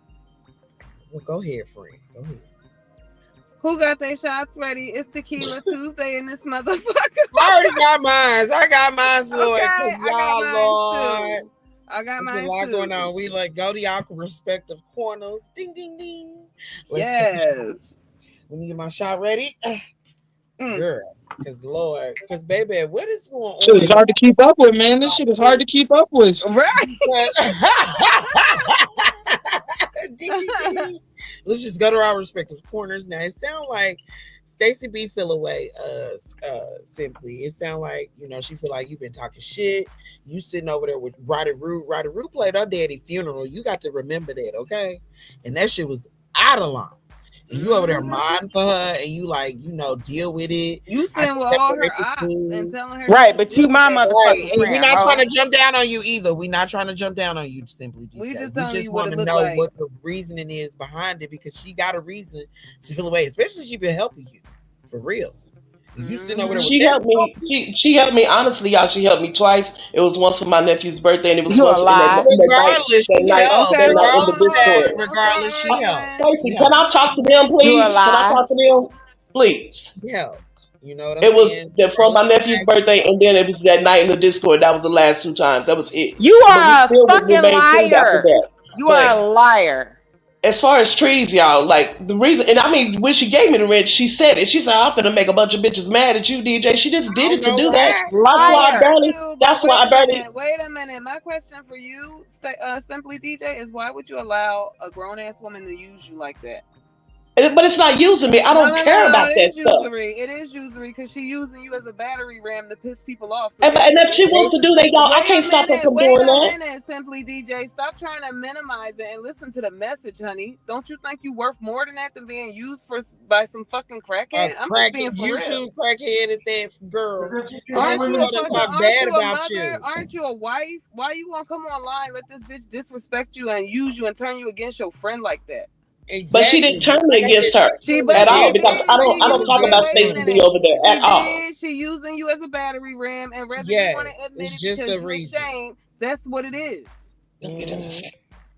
Well, go ahead, friend. Go ahead. Who got their shots ready? It's Tequila Tuesday in this motherfucker. I already got mine. I got mine, Lord. Okay, Cause I got y'all, mine Lord. too. I got There's a mine lot going too. on. We like go to y'all respective corners. Ding, ding, ding. Let's take a shot. Yes. Let me get my shot ready. Mm. Girl. Because, Lord. Because, baby, what is going Shit on? is hard to keep up with, man. This shit is hard to keep up with. Right. Ding, ding, ding. Let's just go to our respective corners now. It sounds like Stacey B feel away simply. It sounds like, she feel like you've been talking shit. You sitting over there with Roddy Root. Roddy Root played her daddy funeral. You got to remember that, okay? And that shit was out of line. And you over there minding for her and you deal with it. You sitting with all her ops and telling her Right, she but deal you with my that Right. motherfucking shit. And we're friend, not trying ho. to jump down on you either. We're not trying to jump down on you, simply DJ. We just We telling just you what want it to look know like. what the reasoning is behind it because she got a reason to feel away, especially she been helping you. For real. If you sitting over there with She that helped me. She helped me. Honestly, y'all, she helped me twice. It was once for my nephew's birthday, and it was You a once in lie. regardless, she helped. Okay, that night hold in the on, Regardless of hold that, Discord. on. Don't start regardless, she helped. arguing. She Stacey, can helped. I talk to them, You a please? Can I lie. talk to them, please? She helped. You know what I'm It was saying? for my Regardless of the nephew's fact she birthday, helped. and then it was that night in the Discord. That was the last two times. That was it. You But we are a still would fucking remain friends after liar. that. You are But a liar. as far as trees, y'all, like the reason, and I mean, when she gave me the wrench, she said it. She said, "I'm gonna make a bunch of bitches mad at you, DJ." She just I did don't it to know do that. why. That's I why I hear Liar. barely. you, but That's why wait I a barely. minute. Wait a minute. My question for you, simply DJ, is why would you allow a grown ass woman to use you like that? But it's not using me. I No, don't no, no, care no. about It that is stuff. usury. It is usury because she using you as a battery ram to piss people off. So And if basically, she wants to do that, y'all, I can't stop her from Wait doing a that. minute, simply DJ. Stop trying to minimize it and listen to the message, honey. Don't you think you worth more than that than being used by some fucking A crackhead? I'm just crackhead, being for real. YouTube crackhead at that, girl. And then Aren't she you a want to fucking? talk Aren't bad you a about mother? you. Aren't you a wife? Why you gonna come online, let this bitch disrespect you and use you and turn you against your friend like that? But she didn't Exactly. turn me Like I said, against her she feel But at away. all she because did. I don't talk about Wait a Stacey B minute. over there She at all. did. She using you as a battery ram, and whether you Yes, want to admit it's it just because a you reason. ashamed, that's what it is.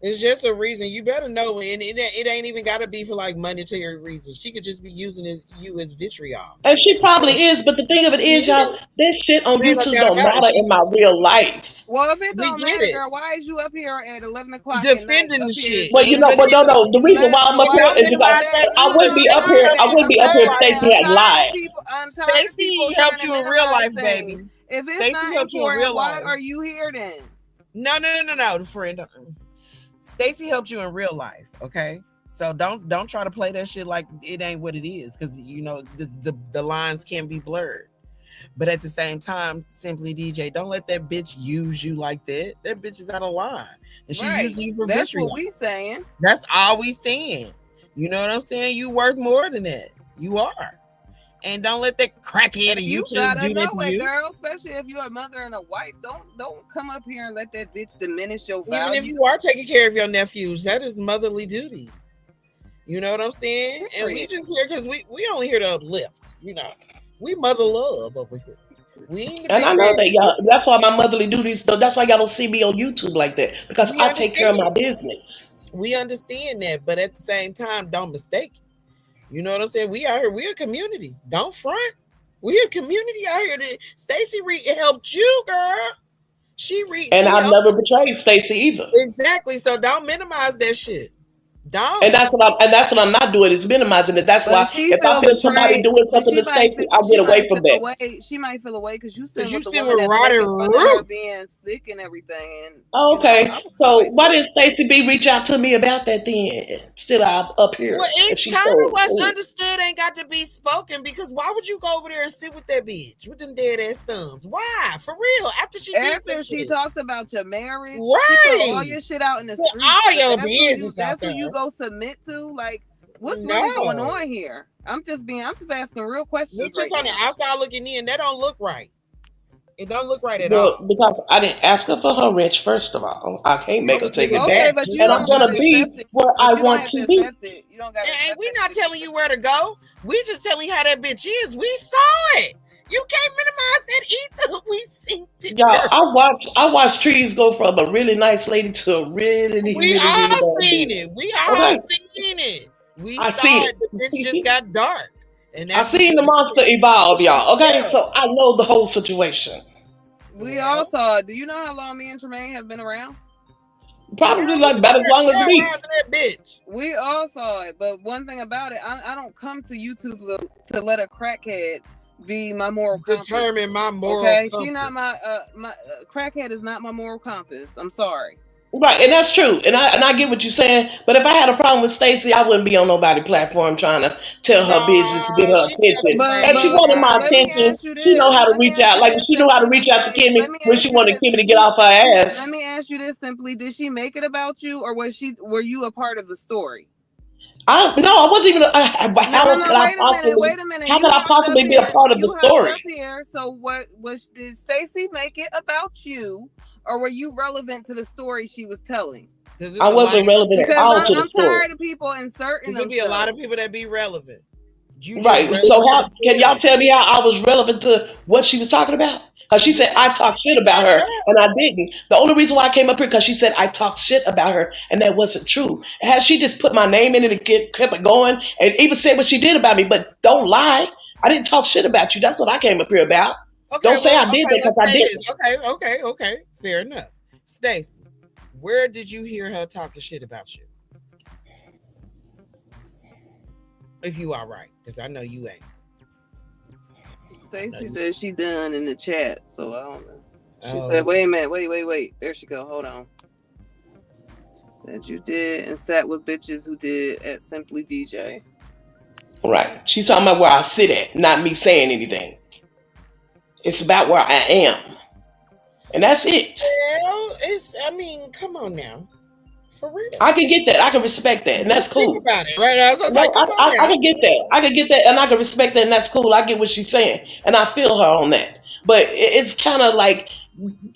It's just a reason. You better know, and it ain't even got to be for like monetary reasons. She could just be using you as vitriol. And she probably is, but the thing of it She is, y'all, is. this shit on There ain't no YouTube doubt don't about it. matter in my real life. Well, if it We don't get matter, it. girl, why is you up here at 11 o'clock at night Defending up the here shit. Well, And you know, but but defending? no, it no. The reason why I'm So up why here don't you is doing because minimize that? that I Ugh, either. wouldn't be I'm up Stacey here. tired of I helped that. you wouldn't in I'm be up real here tired if of life. that. Stacey I'm hadn't tired of lied. people. I'm tired of people Stacey trying helped to you in real minimize life, things. baby. If it's Stacey not helped you in important, real why life. are you here then? No, friend. Stacey helped you in real life, okay? So don't try to play that shit like it ain't what it is, because you know the lines can be blurred. But at the same time, simply DJ, don't let that bitch use you like that. That bitch is out of line, and she using Right. you for That's what vitriol. we saying. That's all we saying. You know what I'm saying? You worth more than that. You are. And don't let that crackhead And of you YouTube gotta do that know to it, you. girl. Especially if you're a mother and a wife. Don't come up here and let that bitch diminish your Even if value. you are taking care of your nephews, that is motherly duties. You know what I'm saying? And we Period. just here because we only here to uplift. You know, we mother love over here. We ain't the And big I know bad that bitch. y'all. That's why my motherly duties. That's why y'all don't see me on YouTube like that because We I take care of understand. my business. We understand that, but at the same time, don't mistake it. You know what I'm saying? We out here. We a community. Don't front. We a community out here. That Stacey Reed helped you, girl. And She I've helped never betrayed Stacey either. you. Exactly. So don't minimize that shit. And Don't. that's what I'm not doing is minimizing it. That's But why she if I feel feel somebody betrayed. doing But something to Stacey, I she get away might from feel that. away. She might feel away because you Cause sitting you with the sitting woman with that's Roddy making fun of her Root. being sick and everything. And Oh, I okay. would feel So away why too. didn't Stacey B reach out to me about that then? Still up Well, here. And it's she's kind of so what's understood ain't got to be spoken, because why would you go over there and sit with that bitch with them dead ass thumbs? Why? For real? After she did that After she shit. talked about your marriage, she put all Right. your shit out in the Put streets. all But your business out that's who there. you go submit to. Like, what's really going No. on here? I'm just asking real We're questions just right on the now. outside looking in. That don't look right. It don't look right at well, all. because I didn't ask her for her rent, first of all. I can't I'm make her gonna give take it it Okay, back. back but you just And like I'm don't you gonna gotta said. accept be it. where I But you don't want have to to be. accept it. You don't gotta And accept we it. not telling you where to go. We just telling you how that bitch is. We saw it. You can't minimize that either. We seen it, Y'all, girl. I watched trees go from a really nice lady to a really, We really, really all bad seen bitch. it. We all Okay, seen it. We I saw seen it. The bitch just it. got dark. And I that's what seen you the monster evolve, y'all. Okay, yeah. so I know the whole situation. We all Well, saw it. Do you know how long me and Tremaine have been around? girl, Probably we like was about as long as there me. terrorizing that bitch. We all saw it. But one thing about it, I don't come to YouTube to let a crackhead be my moral Determine compass. my moral Okay, she compass. not my crackhead is not my moral compass. I'm sorry. Right, and that's true. And I get what you're saying. But if I had a problem with Stacey, I wouldn't be on nobody platform trying to tell her business to get Nah, her she never attention. But If she claimed wanted my let me attention, ask you she know this. how to Let me reach ask out. you Like this she knew how to simply, reach out to DJ. Let Kimmy me when ask she you wanted this. Kimmy to Did get she off her let ass. me ask you this simply. Did she make it about you, or were you a part of the story? I wasn't even. No, no, How no. could I Wait a minute. possibly? Wait a minute. How could You I hopped up possibly be a here. part of the You hopped story? up here. So what was did Stacy make it about you, or were you relevant to the story she was telling? because I it's a lot wasn't of relevant at Because all to the I'm story. tired of people inserting because there be a lot of themselves. people that be relevant. You just Right. So relevant to how the can y'all story. tell me how I was relevant to what she was talking about? Because she Yeah, said I talked shit she about brought it her, up. and I didn't. The only reason why I came up here because she said I talked shit about her, and that wasn't true. Had she just put my name in it and kept it going, and even said what she did about me, but don't lie. I didn't talk shit about you. That's what I came up here about. Okay, Don't say well, I did okay, that because let's I say this. didn't. Okay. Fair enough. Stacy, where did you hear her talking shit about you? If you are right, because I know you ain't. I know Stacy you. said she done in the chat, so I don't know. She said, Oh, "Wait a minute, wait. There she go. Hold on." She said you did and sat with bitches who did at Simply DJ. Right. She's talking about where I sit at, not me saying anything. It's about where I am, and that's it. well, it's. I mean, come on now, for real. I can get that. I can respect that, and that's Just think cool. about it, right? I was No, like, come on I now. can get that. I can get that, and I can respect that, and that's cool. I get what she's saying, and I feel her on that. But it's kind of like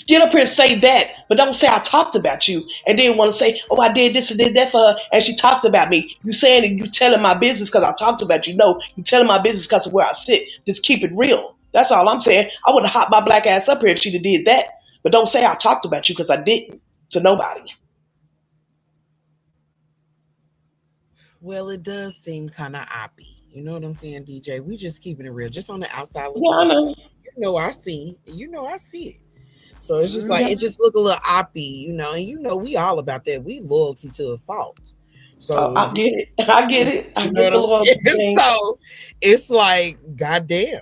get up here and say that, but don't say I talked about you, and then want to say, oh, I did this and did that for her, and she talked about me. You saying that you telling my business because I talked about you? No, you telling my business because of where I sit. Just keep it real. That's all I'm saying. I would have hopped my black ass up here if she'd have did that, but don't say I talked about you because I didn't to nobody. Well, it does seem kind of oppy. You know what I'm saying, DJ? We just keeping it real, just on the outside Yeah, looking I in. know. You know, I see. You know, I see it. So it's just like Yeah. it just look a little oppy, you know, and you know we all about that. We loyalty to a fault. Oh, So I get it. I get it. I you know get what the I'm loyalty saying? thing. So it's like, goddamn.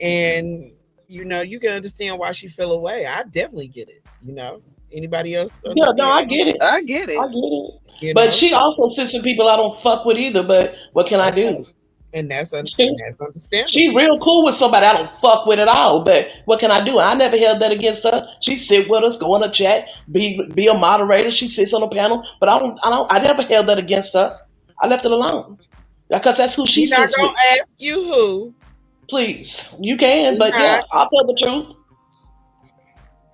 And you know, you can understand why she fell away. I definitely get it, you know. Anybody else Yeah, no, understand? I get it. I get I it. get it. You But know, she so also sits with people I don't fuck with either. But what can I okay. do? And that's She understandable. real cool with somebody I don't fuck with at all. But what can I do? I never held that against her. She sit with us, go in a chat, be a moderator. She sits on a panel. But I never held that against her. I left it alone because that's who she We not sits with. gonna ask you who. Please, you can. We But yeah, not, I'll tell the truth.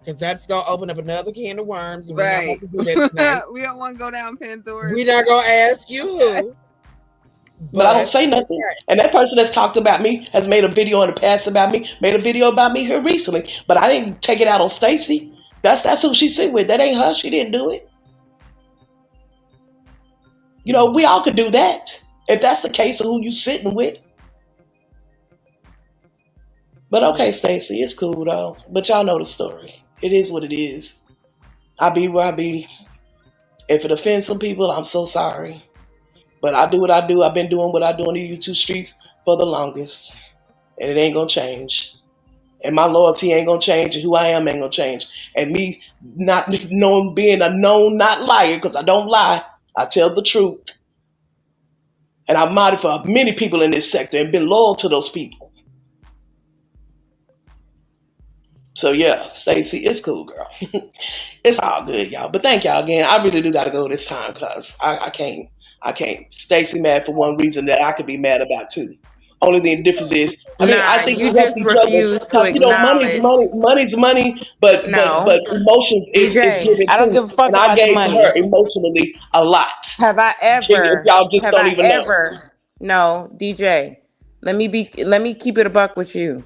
because that's gonna open up another can of worms, and we're not about Right. to do that tonight. We don't want to go down Pandora's. We're not gonna ask you Okay. who, But I don't but say nothing. okay. And that person that's talked about me has made a video in the past about me, made a video about me here recently. But I didn't take it out on Stacy. That's who she sit with. That ain't her. She didn't do it. You know, we all could do that. If that's the case of who you sitting with. But okay, Stacy, it's cool though. But y'all know the story. It is what it is. I be where I be. If it offends some people, I'm so sorry. But I do what I do. I've been doing what I do on the YouTube streets for the longest. And it ain't gonna change. And my loyalty ain't gonna change, and who I am ain't gonna change. And me not knowing being a known not liar, because I don't lie, I tell the truth. And I've modded for many people in this sector and been loyal to those people. So yeah, Stacy, it's cool, girl. It's all good, y'all. But thank y'all again. I really do gotta go this time because I can't. I can't. Stacy mad for one reason that I could be mad about too. Only the difference is, I mean, I Nah, think you we help just each other. refuse to You know, money's acknowledge. money, money's money, but No. emotions is DJ, given I don't too. give a fuck And I about the gave to her money. emotionally a lot. If y'all just Have don't I even know. ever no, DJ, let me keep it a buck with you.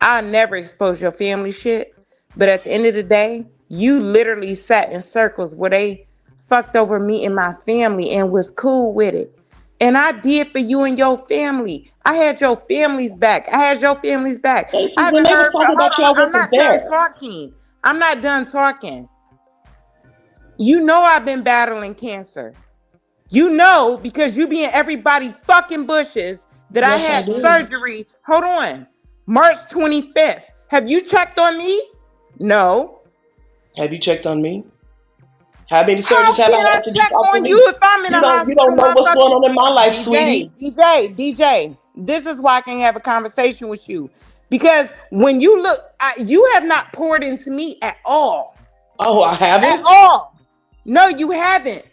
I'll never expose your family shit. But at the end of the day, you literally sat in circles where they fucked over me and my family and was cool with it. And I did for you and your family. I had your family's back. I had your family's back. Stacy, I when haven't they was heard talking hold about you, on, I I'm wasn't not done there. talking. I'm not done talking. You know I've been battling cancer. You know, because you be in everybody's fucking bushes, that I Yes, I had do. surgery. Hold on. March 25th. Have you checked on me? No. Have you checked on me? How many surgeries How have I can I had since you check talked to on me? you if I'm in a You hospital, don't know what's going motherfucker? on in my life, sweetie. DJ. This is why I can have a conversation with you. Because when you look, you have not poured into me at all. Oh, I At haven't? all. No, you haven't.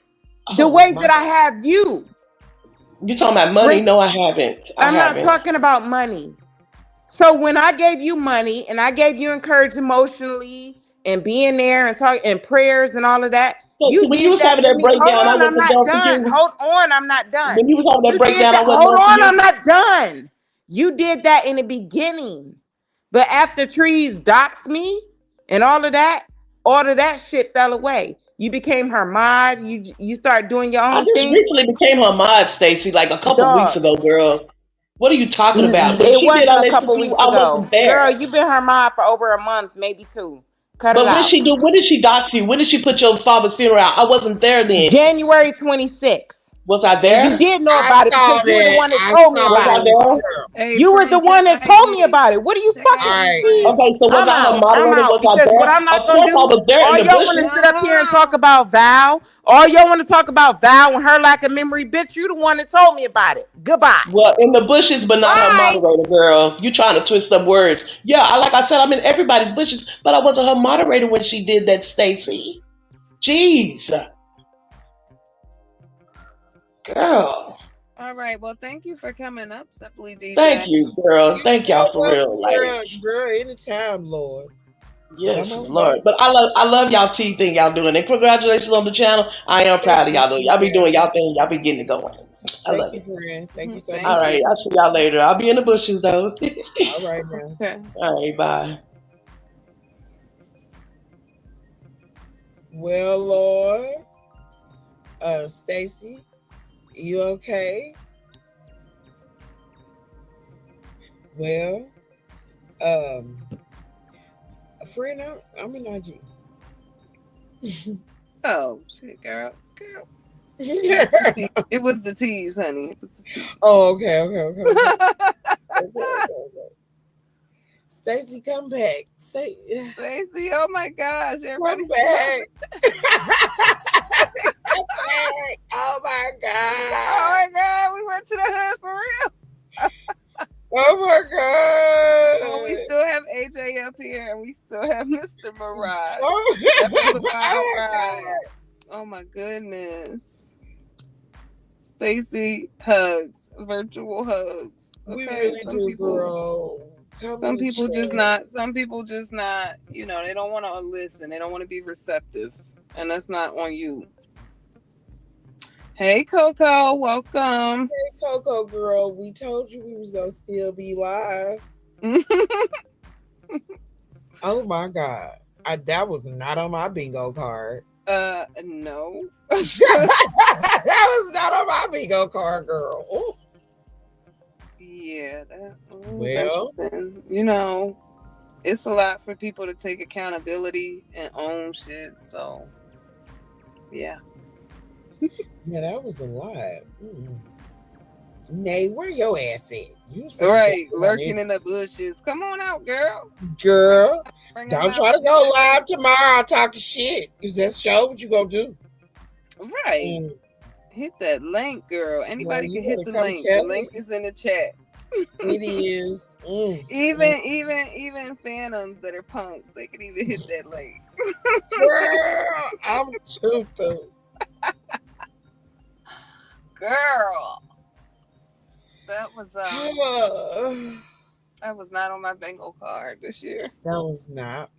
The Oh way my that I God. have you. You talking about money? No, I haven't. I I'm not haven't. talking about money. So when I gave you money and I gave you encouragement emotionally and being there and talk and prayers and all of that, So see, you when you did was that having for that me. Hold breakdown, I on, I'm wasn't not there for done. you. Hold on, I'm not done. When you was having that You did breakdown, I that. wasn't Hold there for on, I'm you. not done. You did that in the beginning. But after Trees doxed me and all of that shit fell away. You became her mod. You started doing your I own just thing. recently became her mod, Stacy, like a couple weeks Dog. ago, girl. What are you talking about? When It she did wasn't all a that shit couple to you, weeks I ago. wasn't Girl, there. you've been her mom for over a month, maybe two. Cut it But when out. she do, when did she dox you? When did she put your father's funeral out? I wasn't there then. January 26th. Was I And you there? did know I about it saw because you were the that. one that I told me saw Was about I it it. was there? her. Hey, You were the friend, check one that told me IG. about it. What are you Check All fucking IG, right. see? friend. Okay, so was I'm I her out. I'm moderator? out. Was I Because what there? I'm not Of gonna course I do, was there in all the y'all wanna bushes. sit up Hold here and talk on. about Val. All y'all wanna talk about Val and her lack of memory, bitch. You the one that told me about it. Goodbye. Well, in the bushes, but not her Bye. moderator, girl. You trying to twist up words. Yeah, like I said, I'm in everybody's bushes, but I wasn't her moderator when she did that, Stacy. Jeez. Girl. All right. Well, thank you for coming up, Simply Thank DJ. you, girl. You Thank y'all know for what, real. Like, girl, anytime, Lord. Come yes, on Lord. now. But I love y'all T thing y'all doing. And congratulations on the channel. I am Thank proud of you, y'all though. Y'all be doing friend. y'all thing. Y'all be getting it going. I Thank love you, it. friend. Thank you so All Thank much. you. right. I'll see y'all later. I'll be in the bushes though. All right now. Okay. All right, bye. Well, Lord, Stacy, you okay? Well, um, Friend, I'm in IG. Oh shit, girl. Yeah. It was the tease, honey. It was the tease. Oh, okay. Stacy, come back. Stacey, oh my gosh, everybody's come back. Come back. Oh my Oh god. my god, we went to the hood for real. Oh my god. Oh, we still have AJ up here, and we still have Mr. Mirage. Oh, That was a wild oh my ride. god. Oh my goodness. Stacy hugs, virtual hugs. We Okay, really some do, people, girl. Come some in the people just chat. not. Some people just not. You know, they don't want to listen. They don't want to be receptive, and that's not on you. Hey, Coco, welcome. Hey, Coco girl, we told you we was gonna still be live. Oh my god, that was not on my bingo card. No. That was not on my bingo card, girl. Ooh. Yeah, that was Well, interesting. You know, it's a lot for people to take accountability and own shit. So, yeah. yeah, that was a lot. Nay, where your ass at? You supposed to Right, go on lurking in. in the bushes. Come on out, girl. Girl, Bring 'em don't out. try to go live tomorrow talking shit. Cause that's show what you gonna do. Right. Hit that link, girl. Anybody you can hit better the come link. tell The link is in the chat. It is. Even phantoms that are punks, they can even hit that link. Girl, I'm too through. Girl. That was that was not on my bingo card this year. That was not.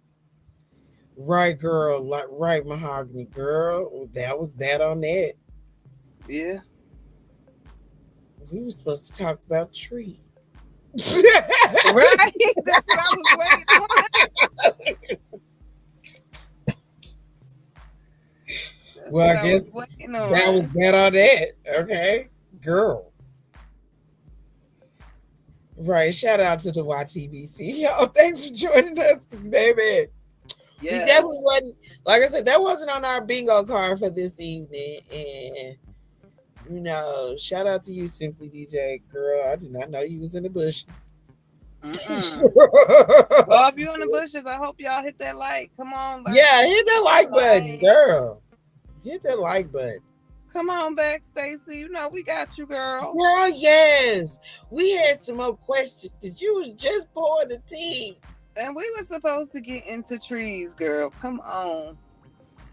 Right, girl. Like right, mahogany girl. That was that on that. Yeah. We were supposed to talk about trees. Right. That's what I was waiting on. Well, I guess that was that on that. Okay, girl. Right. Shout out to the YTBC. Yo, thanks for joining us, baby. Yes. We definitely wasn't, like I said, that wasn't on our bingo card for this evening. And you know, shout out to you, Simply DJ, girl. I did not know you was in the bushes. Well, if you're in the bushes, I hope y'all hit that like. Come on. Yeah, hit that like button, girl. Hit that like button. Come on back, Stacy. You know we got you, girl. Girl, yes. We had some more questions because you was just pouring the tea. And we were supposed to get into trees, girl. Come on.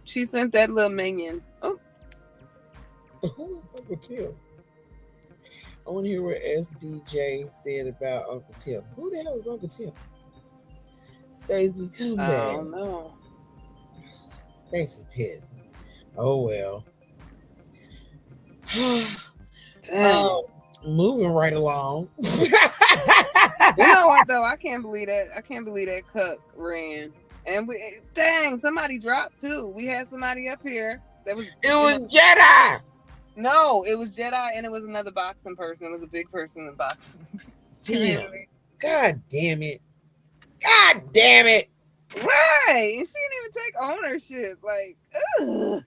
She sent that little minion. Oh. Who is Uncle Tim? I want to hear what SDJ said about Uncle Tim. Who the hell is Uncle Tim? Stacey, come back. I don't know. Stacey pissed. Oh well. Moving right along. You know what though? I can't believe that. I can't believe that Cuck ran. And somebody dropped too. We had somebody up here that was. It was Jedi. No, it was Jedi, and it was another boxing person. It was a big person in boxing. Damn. God damn it. God damn it. Right. And she didn't even take ownership. Like, ugh.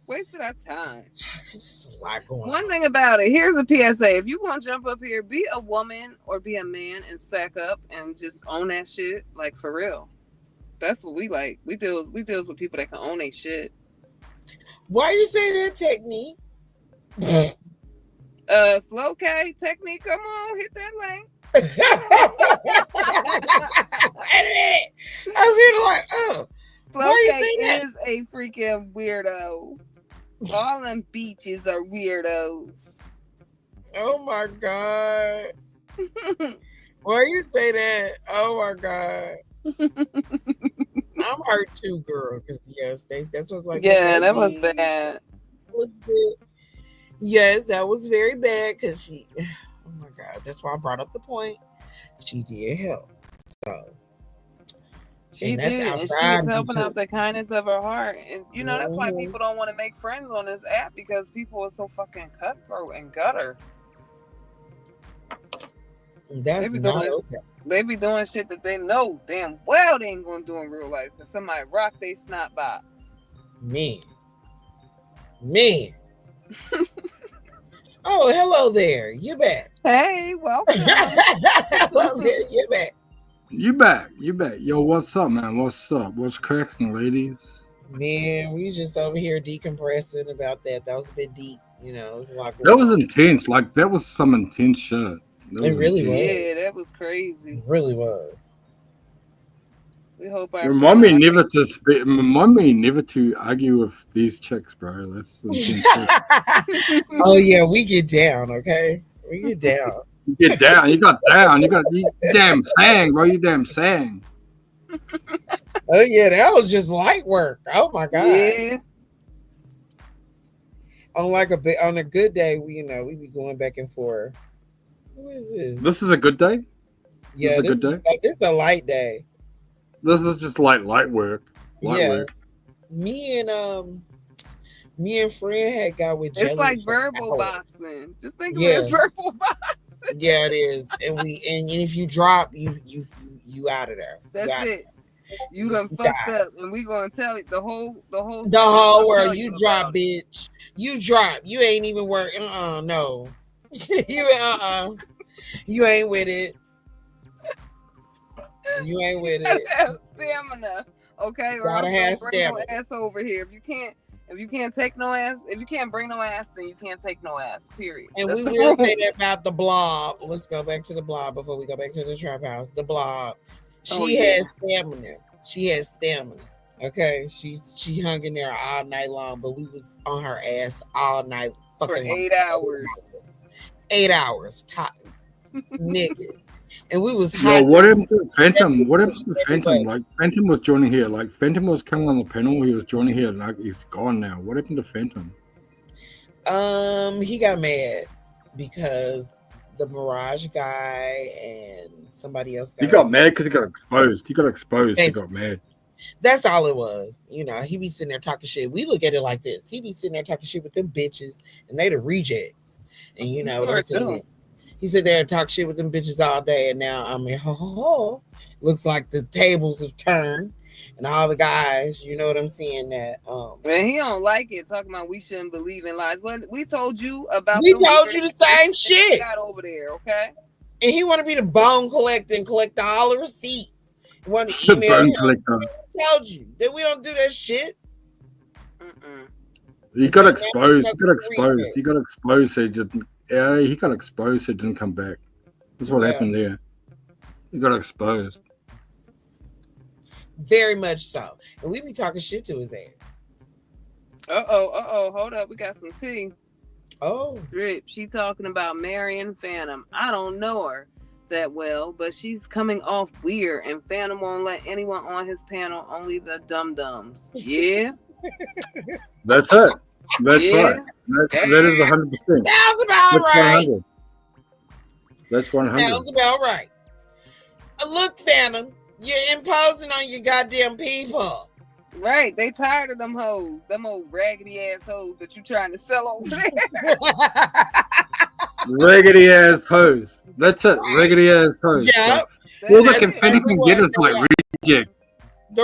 Wasted our time. There's just a lot going on. One thing about it, here's a PSA. If you want to jump up here, be a woman or be a man and sack up and just own that shit. Like, for real. That's what we like. We deals with people that can own their shit. Why you say that, Technique? Slow K, Technique, come on, hit that link. Wait a minute. I was here like, Slow K is a freaking weirdo. All them beaches are weirdos. Oh my God. Why you say that? Oh my God. I'm hurt too, girl. Because yes, that's what's like. Yeah, that was bad. That was good. Yes, that was very bad because she. Oh my God, that's why I brought up the point. She did help. So she did, and she was helping out the kindness of her heart. And you know that's why people don't want to make friends on this app because people are so fucking cutthroat and gutter. That's They be not doing okay. they be doing shit that they know damn well they ain't gonna do in real life. Cause somebody rock they snot box. Man. Man. Oh, hello there. You're back. Hey, welcome. Hello there. You're back. You back. You back. Yo, what's up, man? What's up? What's cracking, ladies? Man, we just over here decompressing about that. That was a bit deep. It was a lot That going was on. intense. Like, that was some intense shit. That It was really intense. was. Yeah, that was It crazy. really was. We hope our Remind friend me never to remind me never to argue with these chicks, bro. That's intense shit. Oh yeah, we get down, okay? We get down. You get down. You got down. You damn sang, bro. You damn sang. Oh yeah, that was just light work. Oh my god. Yeah. On a good day, we be going back and forth. Who is this? This is a good day. This is Yeah, a good day. it's a light day. This is just like light work. Light Yeah. work. Me and Fred had got with Jelly. It's like for verbal hours. boxing. Just think of it as Yeah. verbal boxing. Yeah, it is. And if you drop, you out of there. That's it. You done fucked up, and we gonna tell it the whole world. You drop, bitch. You drop. You ain't even work. No. You ain't with it. You ain't with it. Have stamina, okay? Or Gotta else have don't bring no stamina. ass over here. If you can't take no ass, if you can't bring no ass, then you can't take no ass. Period. And That's we the will say rules. that about the blob. Let's go back to the blob before we go back to the trap house. The blob. She has stamina. She has stamina. Okay. She hung in there all night long, but we was on her ass all night For fucking 8 hours. 8 hours. Nigga. And we was Yo, hot. what happened to Phantom? What happened to Phantom? Like, Phantom was joining here. Like, Phantom was coming on the panel. He was joining here. Like, he's gone now. What happened to Phantom? He got mad because the Mirage guy and somebody else He got mad because he got exposed. He got exposed. He got mad. That's all it was. He be sitting there talking shit. We look at it like this. He be sitting there talking shit with them bitches, and they the rejects. And you know what I'm saying? He sit there and talk shit with them bitches all day, and now looks like the tables have turned, and all the guys, you know what I'm saying? That Man, he don't like it. Talking about we shouldn't believe in lies. What we told you about? We told you the same shit. Got over there, okay? And he want to be the bone collector and collect all the receipts. He want to email Bone him. collector. I told you that we don't do that shit. He got exposed. He got exposed. He got exposed. So he got exposed. So he didn't come back. That's what happened there. He got exposed. Very much so. And we be talking shit to his ass. Hold up. We got some tea. Oh. Drip. She talking about Marion Phantom. I don't know her that well, but she's coming off weird, and Phantom won't let anyone on his panel, only the dum-dums. Yeah? That's it. That's right. That is 100%. Sounds about right. 100. That's 100. Sounds about right. Look, Phantom, you're imposing on your goddamn people. Right. They tired of them hoes. Them old raggedy ass hoes that you trying to sell over there. Raggedy ass hose. That's it. Raggedy ass hose. Yeah. All the Phantom can get is like reject.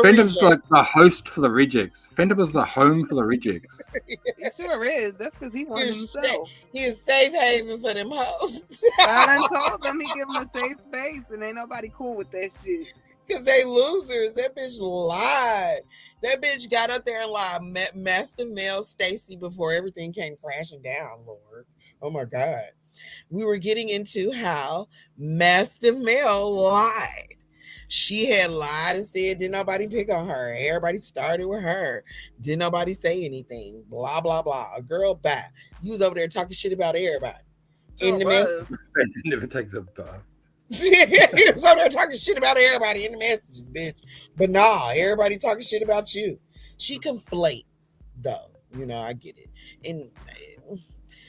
Phantom's like the host for the rejects. Phantom is the home for the rejects. He sure is. That's because he wanted himself. He is safe haven for them hoes. I done told them he give them a safe space, and ain't nobody cool with that shit. Because they losers. That bitch lied. That bitch got up there and lied. Master Male Stacy before everything came crashing down, Lord. Oh my God. We were getting into how Master Male lied. She had lied and said, didn't nobody pick on her. Everybody started with her. Didn't nobody say anything. Blah, blah, blah. A girl back. You was over there talking shit about everybody. In the message. It never takes a bath. He was over there talking shit about everybody in the messages, bitch. But nah, everybody talking shit about you. She conflates, though. I get it. And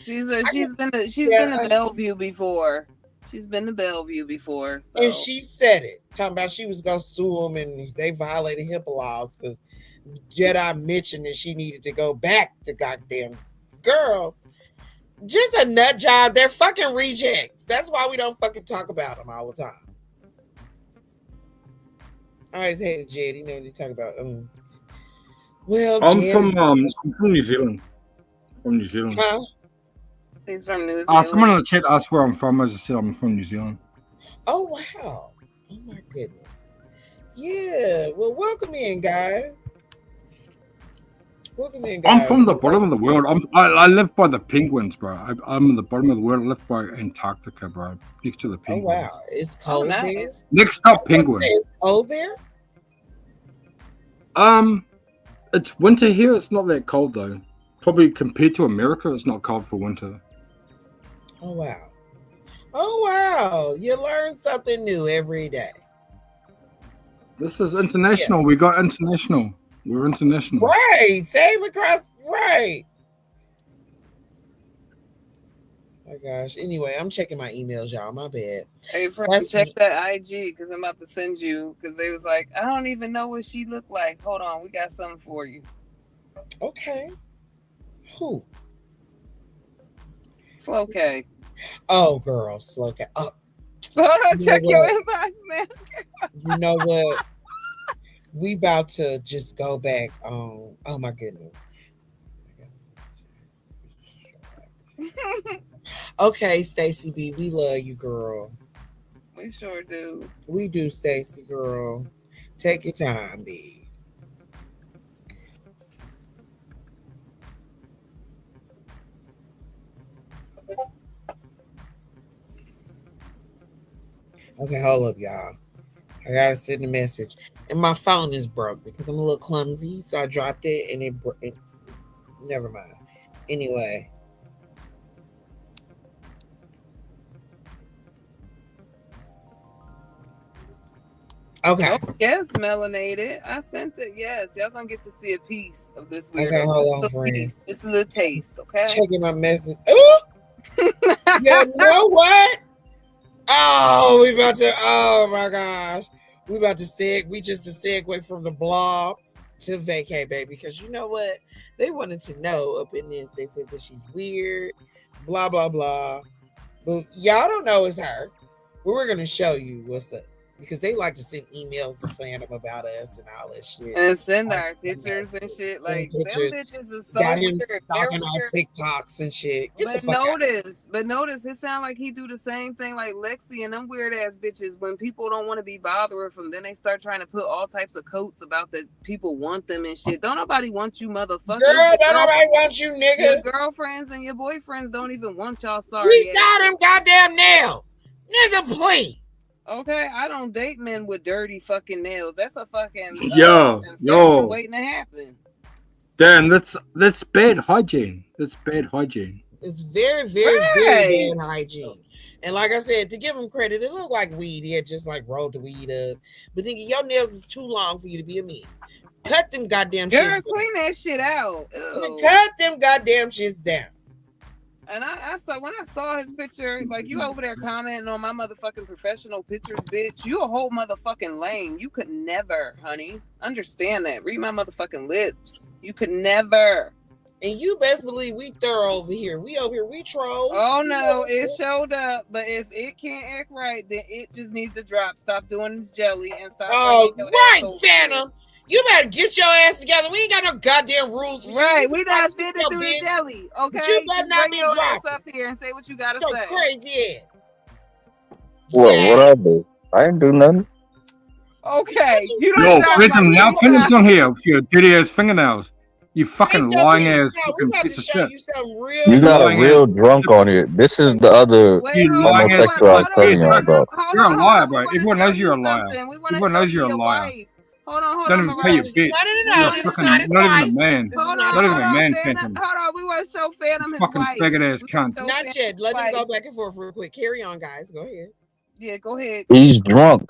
she's been to Bellevue before. She's been to Bellevue before. So. And she said it, talking about she was going to sue them and they violated HIPAA laws because Jedi mentioned that she needed to go back to goddamn girl. Just a nut job. They're fucking rejects. That's why we don't fucking talk about them all the time. I always hated Jed. You know what you talk about. Well, I'm Jed from is. I'm from New Zealand. From New Zealand. Huh? He's from New Someone Zealand. in the chat asked where I'm from. As I said, I'm from New Zealand. Oh wow. Oh my goodness. Yeah. Well, welcome in, guys. Welcome in, guys. I'm from the bottom of the world. I live by the penguins, bro. I'm in the bottom of the world. I live by Antarctica, bro, next to the Oh penguins. wow. It's cold there. Nice. Next up, penguin. It's cold there. It's winter here. It's not that cold though. Probably compared to America, it's not cold for winter. Oh wow. Oh wow. You learn something new every day. This is international. We got international. We're international. Right. Same across. Right. Oh gosh. Anyway, I'm checking my emails, y'all. My bad. Hey, friend, That's check me. that IG because I'm about to send you. Because they was like, I don't even know what she looked like. Hold on, we got something for you. Okay. Who? Slow K. Oh, girl. Slow cat. Oh, Hold on, you know check your what? inbox now. You know what? We about to just go back on. Oh my goodness. Okay, Stacy B, we love you, girl. We sure do. We do, Stacy, girl. Take your time, B. Okay, hold up, y'all. I gotta send a message, and my phone is broke because I'm a little clumsy, so I dropped it, and it never mind. Anyway. Okay. Oh, yes, melanated. I sent it. Yes, y'all gonna get to see a piece of this weirdo. Okay, hold on, Just a friend. piece. Just a little taste, okay? Checking my message. Ooh! You know what? Oh, we about to. Oh my gosh, we about to we just a segue from the blog to vacay, baby. Because you know what? They wanted to know up in this. They said that she's weird, blah blah blah. But y'all don't know it's her. But we're gonna show you what's up. Because they like to send emails to fandom about us and all that shit. And send our pictures and shit. Like, them bitches is so Got him weird. They're stalking our weird. TikToks and shit. Get the But fuck out. notice, it sound like he do the same thing like Lexi and them weird ass bitches. When people don't want to be bothered with them, then they start trying to put all types of coats about that people want them and shit. Don't nobody want you, motherfuckers. Girl, don't nobody want you, nigga. Your girlfriends and your boyfriends don't even want y'all. Sorry. We saw them goddamn nails, nigga. Please. Okay, I don't date men with dirty fucking nails. That's a fucking yo waiting to happen. Dan, that's bad hygiene. That's bad hygiene. It's very, very, very bad hygiene. And like I said, to give him credit, it looked like weed. He had just like rolled the weed up. But nigga, your nails is too long for you to be a man. Cut them goddamn shit. Girl, clean that shit out. Ew. Cut them goddamn shits down. And I saw when I saw his picture, like you over there commenting on my motherfucking professional pictures, bitch. You a whole motherfucking lame. You could never, honey. Understand that. Read my motherfucking lips. You could never. And you best believe we thorough over here. We over here, we troll. Oh no, it showed up. But if it can't act right, then it just needs to drop. Stop doing the jelly and stop. Oh, right, Phantom. You better get your ass together. We ain't got no goddamn rules. Right, we done did it through the jelly. Okay, but you better not be your ass dropping up here and say what you gotta so say. Crazy ass. Well, what I do? I didn't do nothing. Okay, you don't Yo, Phantom, now Phantom's on here with your dirty ass fingernails. You fucking lying ass fucking piece of shit. You got a real drunk on here. This is the other homosexual I was telling you about. You're a liar, bro. Everyone knows you're a liar. Everyone knows you're a liar. Hold Don't even pay your bitch. No, You're fucking not even a man. Not even a man, Phantom. Hold on, we want to show Phantom his Fucking wife. faggot ass cunt. Not yet. Let them go back and forth real quick. Carry on, guys. Go ahead. Yeah, go ahead. He's drunk.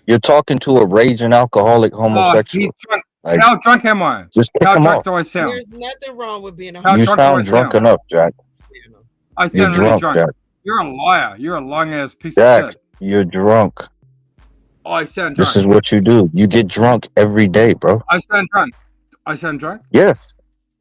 You're talking to a raging alcoholic homosexual. He's drunk. Like, How drunk am I? Just kick How him drunk off. do I sound? There's nothing wrong with being a You sound drunk enough, Jack. I You're sound really drunk, drunk. Jack. You're a liar. You're a lying ass piece Jack, of shit. you're drunk. Oh, I sound drunk. This is what you do. You get drunk every day, bro. I sound drunk. I sound drunk? Yes.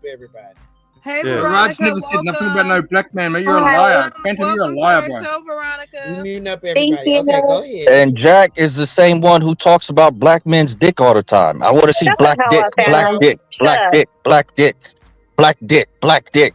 up everybody. Hey, Yeah. Raj Veronica, never said nothing about no welcome. black man, mate. You're a liar. Phantom, you're a Welcome to liar, our boy. show, We Veronica. muting up Thank everybody. you. Okay, go ahead. And Jack is the same one who talks about black men's dick all the time. I want to see Shut the black hell dick, up, black Phantom. Well, dick, Shut black up. dick, black dick, black dick, black dick.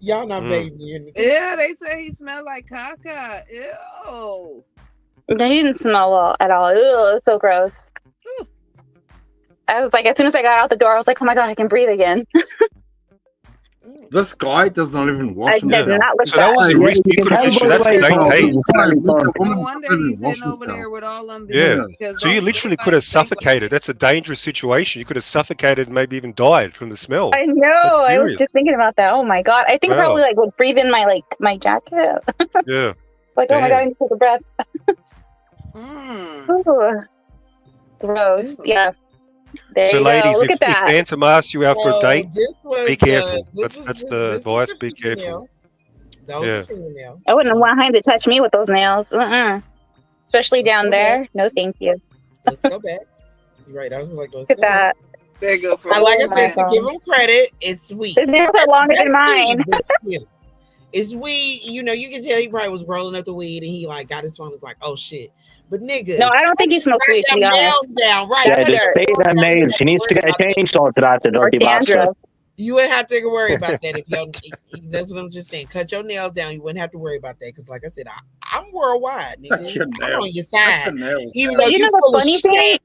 Y'all not Mm. baby in the Yeah, they say he smelled like caca. Ew. No, he didn't smell well at all. Ew, it's so gross. I was like, as soon as I got out the door, I was like, oh my God, I can breathe again. This guy does not even wash I himself. did not look So that bad. was a Yeah, risk. you You can could have tell been. by the That's way dank. Paul Hey, is trying to No wonder he's sitting over there with all them yeah. bitches because So you don't literally look could like have suffocated. That's a dangerous situation. You could have suffocated and maybe even died from the smell. I know. That's I was serious. just thinking about that. Oh my God. I think I Wow. probably like would breathe in my jacket. Yeah. Like, oh my God, I Damn. need to take a breath. Ooh, gross. Yeah. There So, you go. ladies, Look at if that. Phantom asks you out for a So date, this be was careful. That's the this was advice. the Be careful. female. That was the Yeah. female. I wouldn't want him to touch me with those nails. Especially Let's down go back. there. No, thank you. Let's go back. You're right. I was like, let's Look at go back. that. There you go for Now, like I Oh my said, to give god. them credit, it's sweet. His nails are longer than That's mine. sweet, but still. It's weed, you know, you can tell he probably was rolling up the weed and he like got his phone, was like, oh shit. But nigga, No, I don't think he cut smokes weed, to them be honest. nails down, right? Yeah, That's Cut just your dirt. pay nails them down. You nails. He needs to get a chainsaw to that, the Or dirty bastard. dandruff. You wouldn't have to worry about that if y'all. That's what I'm just saying. Cut your nails down. You wouldn't have to worry about that because, like I said, I'm worldwide, nigga. Your I'm nails. on your Cut side. your nails. Even But though you you know the full of funny shit, thing?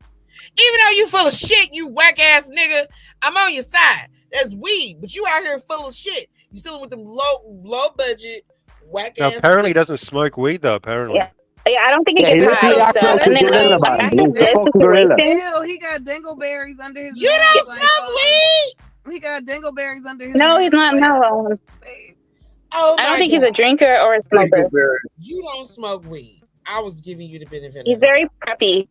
even though you full of shit, you whack ass nigga, I'm on your side. That's weed, but you out here full of shit. You still with them low budget whack Now, ass. apparently, he doesn't smoke weed though. Apparently. Yeah. Yeah, I don't think he Yeah, he gets literally high. acts So, like a and then gorilla, like man. in He's a this fucking gorilla. situation, Ew, he got dingleberries under his You nails. don't Like, smoke weed? he got dingleberries under his no, nails. he's not. Like, No, Oh I don't my think he's god, a drinker or a smoker. you don't smoke weed. I was giving you the benefit He's of the very doubt. preppy.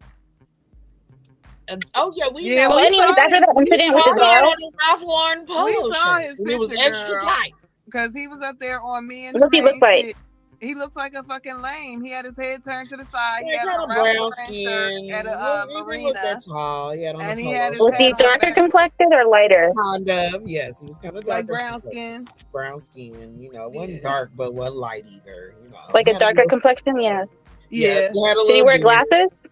Oh yeah, we Yeah, know. So, we anyways, saw after his, that we incident with Saw his he had nails, on a Ralph Lauren polo saw shirt, his and it was picture, extra girl. tight. Because he was up there on me and what's he look Tremaine like? shit. He looks like a fucking lame. He had his head turned to the side. He Yeah, had kind on of a Ralph brown Lauren skin. shirt at a He didn't look marina, that tall. He had on a and he polo had his Was shirt. he hat on darker backwards, complected or lighter? Kind of, yes. He was kind of like darker, brown skin. brown skin. You know, wasn't Yeah, dark, but wasn't light either. You know, Like he a had a darker little, complexion? Yeah. yeah, yeah. he had a Did he little wear beard. glasses?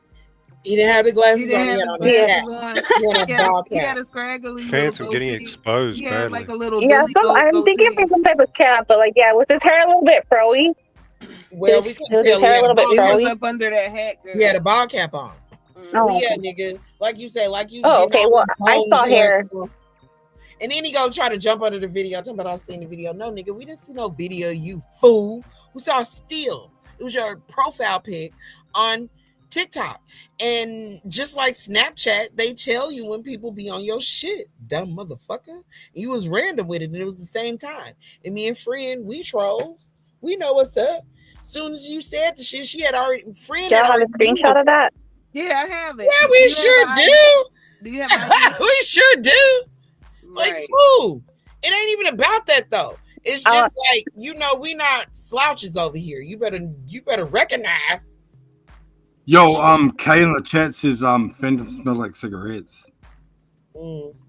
He didn't have the He glasses didn't on. He have had his on a Yeah. cap. glasses on. He had a ball He cap. had a scraggly little Phantom getting goatee. exposed He had like badly. a little Yeah, Billy Goat I'm thinking goatee. for some type of cap, but like, yeah, was his hair a little bit froey? Well, we couldn't Was his tell he hair a had a little bit ball It cap. was froey? up under that hat, girl. He had a ball cap on. Oh, Well, yeah, okay. nigga, like you say, like you Oh, getting okay. all Well, them I bones saw hair. and then he gonna try to jump under the video. Talking about I seen the video. No, nigga, we didn't see no video. You fool. We saw a still. It was your profile pic on TikTok, and just like Snapchat, they tell you when people be on your shit, dumb motherfucker. You was random with it, and it was the same time. And me and friend, we troll. We know what's up. Soon as you said the shit, she had already friend Do y'all had have a already knew screenshot of that? Yeah, I have it. yeah, Do we you have sure the ID? do. Do you have ID? We sure do. Like, Right. fool. It ain't even about that though. It's Uh, just like, you know, we not slouches over here. You better recognize. Yo, Kay in the chat says Phantom smell like cigarettes.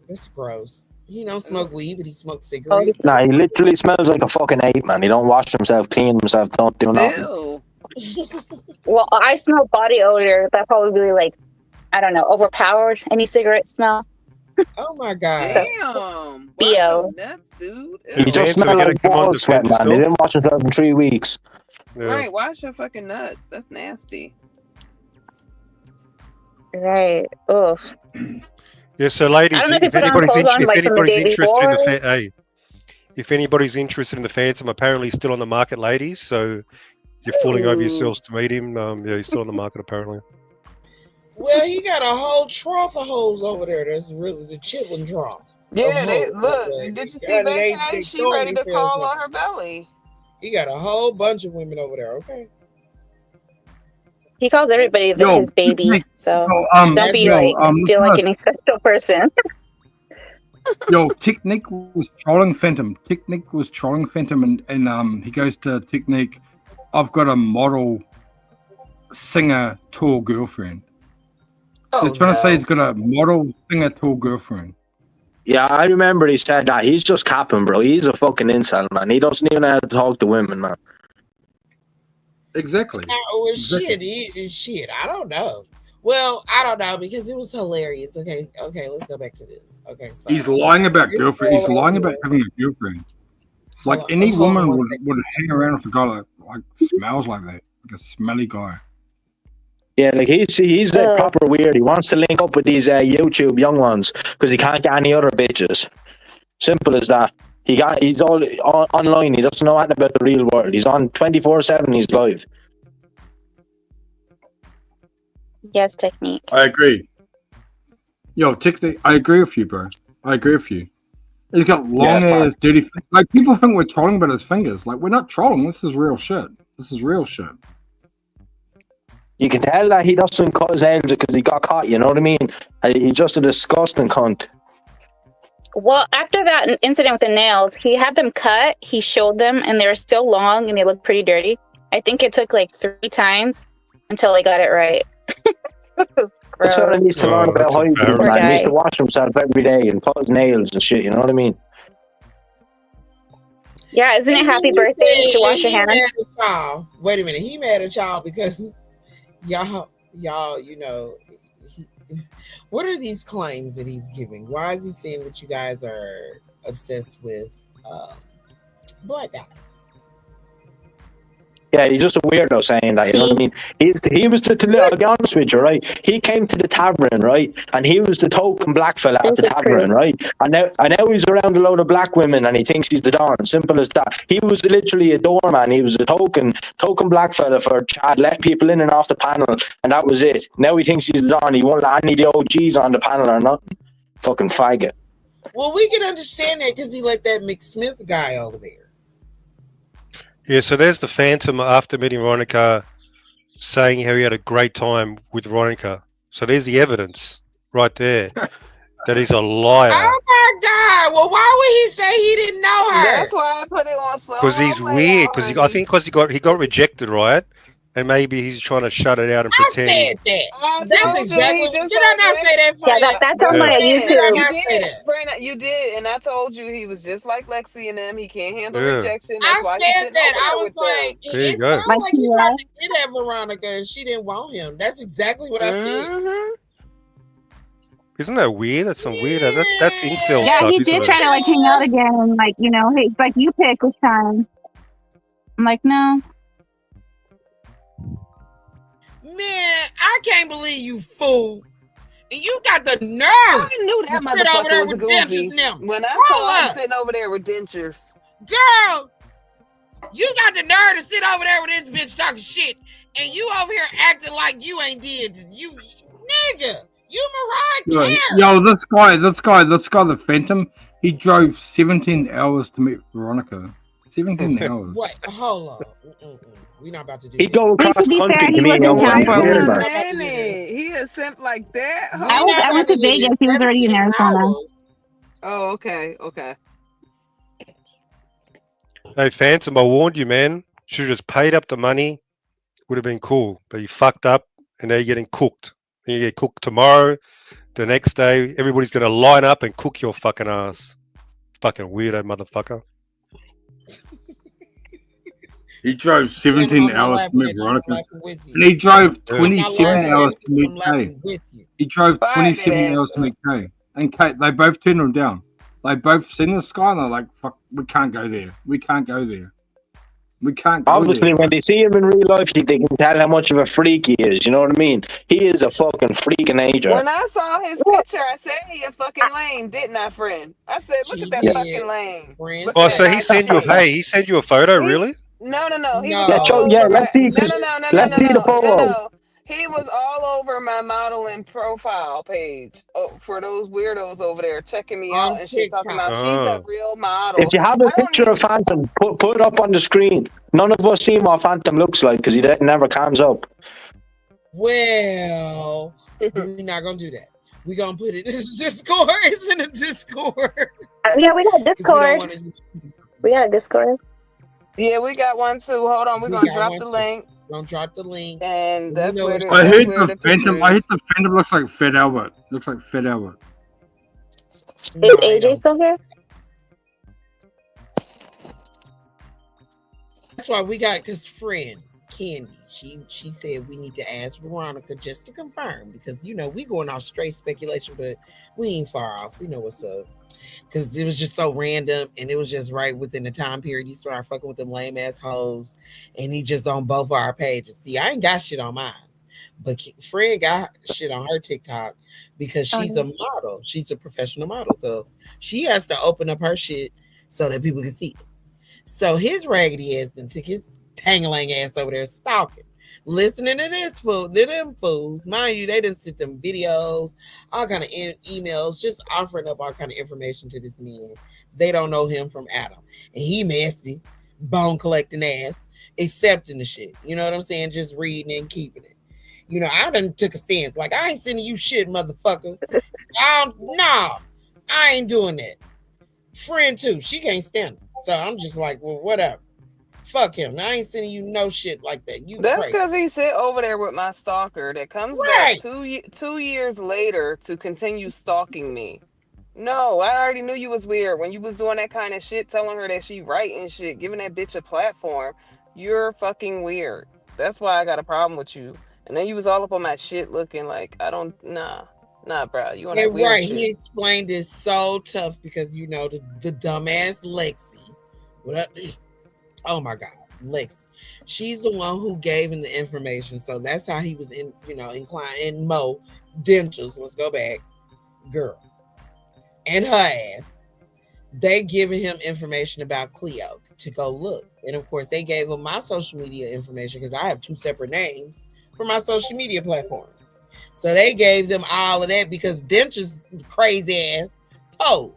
That's gross. He don't smoke weed, but he smokes Oh, cigarettes. Nah, he literally smells like a fucking ape, man. He don't wash himself, clean himself, don't do nothing. Ew. well, I smell body odor that probably like, I don't know, overpowered any cigarette smell. Oh my god. Damn. Theo. Wow, nuts, dude. He Ew. just Phantom, smelled you like gonna come on ball to sweat, Phantom man. He still? didn't wash himself in 3 weeks. Yeah. Right, wash your fucking nuts. That's nasty. Right. Ugh. Yeah. So, I ladies, don't know if he if put on anybody's clothes on like from the day interested in the before. hey, if anybody's interested in the Phantom, apparently he's still on the market, ladies. So you're falling over yourselves to meet him. Yeah, he's still on the market apparently. Well, he got a whole trough of hoes over there. That's really the chitlin trough. Yeah, they hoes over look. there. Did you see God, they Vacay? She throwing ready to themselves crawl up. on her belly. He got a whole bunch of women over there. Okay. He calls everybody Yo, his baby, so yo, don't be yo, like feel like Nicholas, any special person. yo, Technique was trolling Phantom. Technique was trolling Phantom, and he goes to Technique. I've got a model, singer, tall girlfriend. Oh, He's trying to say no. he's got a model, singer, tall girlfriend. Yeah, I remember he said that. He's just capping, bro. He's a fucking incel, man. He doesn't even know how to talk to women, man. Exactly. Well, shit. I don't know. Well, I don't know because it was hilarious. Okay, let's go back to this. Okay, so He's lying about this girlfriend. He's girl lying right about here- having a girlfriend. Like Hold on, any hold on woman one would hang around with a guy like smells like that, like a smelly guy. Yeah, like he's a proper weird. He wants to link up with these YouTube young ones because he can't get any other bitches. Simple as that. He's all online. He doesn't know anything about the real world. He's on 24/7. He's live. Yes, Technique. I agree. Yo, Technique, I agree with you, bro. I agree with you. He's got long ass, dirty. Like people think we're trolling about his fingers. Like we're not trolling. This is real shit. This is real shit. You can tell that he doesn't cut his nails because he got caught. You know what I mean? He's just a disgusting cunt. Well, after that incident with the nails, he had them cut. He showed them, and they were still long, and they looked pretty dirty. I think it took like 3 times until he got it right. That's what he needs to learn about hygiene, Poor man. He needs guy. to wash himself every day and cut his nails and shit. You know what I mean? Yeah, isn't it And happy he birthday said- to wash and your he hands? mad at y'all. Wait a minute, he mad at y'all because y'all, you know, what are these claims that he's giving? Why is he saying that you guys are obsessed with black guys? Yeah, he's just a weirdo saying that. You know what I mean? He was I'll be honest with you, right? He came to the tavern, right? And he was the token black fella at the tavern, right? And now he's around a load of black women and he thinks he's the Don. Simple as that. He was literally a doorman. He was a token black fella for Chad, let people in and off the panel, and that was it. Now he thinks he's the Don. He won't let any of the OGs on the panel or nothing. Fucking faggot. Well, we can understand that because he let that McSmith guy over there. Yeah, so there's the Phantom after meeting Veronica saying how he had a great time with Veronica. So there's the evidence right there that he's a liar. Oh my God! Well, why would he say he didn't know her? That's why I put it on solo. Because he's weird. Because I think because he got rejected, right? And maybe he's trying to shut it out and I pretend. said that. I That's told you exactly. he just Did I like not say that for Yeah, you? that's on my Did I YouTube. not say You did, that? Brandon, you did, and I told you he was just like Lexi and them. He can't handle Yeah. rejection. That's I why he's said sitting that. over I there was with them. like, There you it go. sounds like he tried to get at Veronica and she didn't want him. That's exactly what I said. Mm-hmm. Isn't that weird? That's some weird. That's incel Yeah, stuff, he isn't did it? try to like hang out again, and like hey, like you pick this time. I'm like, no. Man, I can't believe you fool. And you got the nerve. I knew that to sit over motherfucker there was a with goofy. dentures and them. When I Hold saw him up. sitting over there with dentures. Girl, you got the nerve to sit over there with this bitch talking shit, and you over here acting like you ain't did. You nigga, you Mariah Carey. Yo, this guy, the Phantom, he drove 17 hours to meet Veronica. 17 hours. Wait, hold up. We're not about to do He'd this. go across to be country fair, to he meet was a in young town lady. for a Weird week. about. Minute. He a simp like that? I went to Vegas. He was already in Arizona. Oh, okay. Hey, Phantom, I warned you, man. Should have just paid up the money. Would have been cool. But you fucked up, and now you're getting cooked. And you get cooked tomorrow. The next day, everybody's going to line up and cook your fucking ass. Fucking weirdo motherfucker. He drove 17 I'm not hours to laughing meet at you, I'm Veronica. laughing with you. And he drove Yeah. I'm not 27 laughing hours at to you, meet I'm Kay. laughing with you. He drove Fire 27 that hours ass to meet Kay. And Kay, they both turned him down. They both seen this guy and they're like, fuck, we can't go there. We can't go there. We can't go Obviously, there. when they see him in real life, they can tell how much of a freak he is. You know what I mean? He is a fucking freak in nature. When I saw his picture, I said he a fucking lame, didn't I, friend? I said, look at that fucking lame. Looking Oh, at so he nice sent you shit. he sent you a photo, really? No. He was Yeah, all Joe, over yeah, my let's see. Let's see the photo. no. He was all over my modeling profile page for those weirdos over there checking me out and shit, talking about she's a real model. If you have a picture of Phantom, put it up on the screen. None of us see what Phantom looks like because he never comes up. Well, we're not gonna do that. We're gonna put it in Discord. It's in the Discord. Yeah, we got Discord. We got a Discord. Yeah, we got one too. Hold on, we're gonna drop the link. Gonna drop the link, and that's where the, I that's hate where the the picture Phantom. I hate is. the Phantom. Looks like Fat Albert. Looks like Fat Albert. Is AJ still here? That's why we got his friend Candy. She said we need to ask Veronica just to confirm because we going off straight speculation, but we ain't far off. We know what's up because it was just so random and it was just right within the time period he started fucking with them lame ass hoes, and he just on both of our pages. See, I ain't got shit on mine, but Fred got shit on her TikTok because she's a model. She's a professional model, so she has to open up her shit so that people can see it. So his raggedy ass then took his tangling ass over there stalking, listening to this fool, to them fools. Mind you, they didn't send them videos, all kind of emails, just offering up all kind of information to this man. They don't know him from Adam, and he messy, bone collecting ass, accepting the shit. You know what I'm saying? Just reading and keeping it. I done took a stance. Like, I ain't sending you shit, motherfucker. Nah, I ain't doing that. Friend too, she can't stand him. So I'm just like, well, whatever. Fuck him. I ain't sending you no shit like that. You That's crazy. because he sit over there with my stalker that comes back Right. 2 years later to continue stalking me. No, I already knew you was weird when you was doing that kind of shit, telling her that she right and shit, giving that bitch a platform. You're fucking weird. That's why I got a problem with you. And then you was all up on my shit, looking like I don't nah, bro. You on that And weird right, he shit. explained it so tough because the dumbass Lexi. What? Oh my god, Lexi. She's the one who gave him the information, so that's how he was inclined. And Mo Dentures, let's go back, girl, and her ass. They giving him information about Kleo to go look, and of course they gave him my social media information because I have two separate names for my social media platforms. So they gave them all of that because Dentures crazy ass told.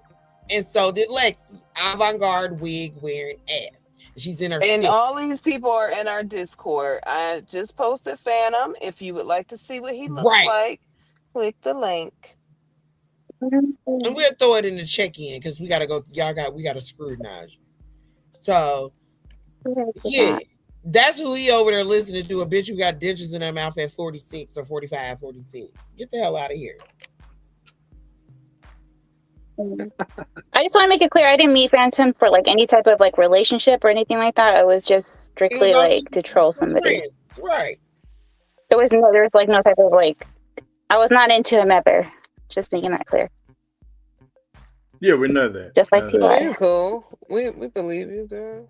And so did Lexi, avant-garde wig wearing ass. She's in her And fifth. all these people are in our Discord. I just posted Phantom. If you would like to see what he looks Right. like, click the link. And we'll throw it in the check-in because we gotta go. We gotta scrutinize you. So yeah. That's who he over there listening to. A bitch who got dentures in her mouth at 46 or 45, 46. Get the hell out of here. I just want to make it clear I didn't meet Phantom for like any type of like relationship or anything like that. It was just It was strictly on like to troll for somebody. friends. Right. There was like no type of like I was not into him ever. Just making that clear. Yeah, we know that. Just like Oh, T.Y. you cool. We believe you, girl.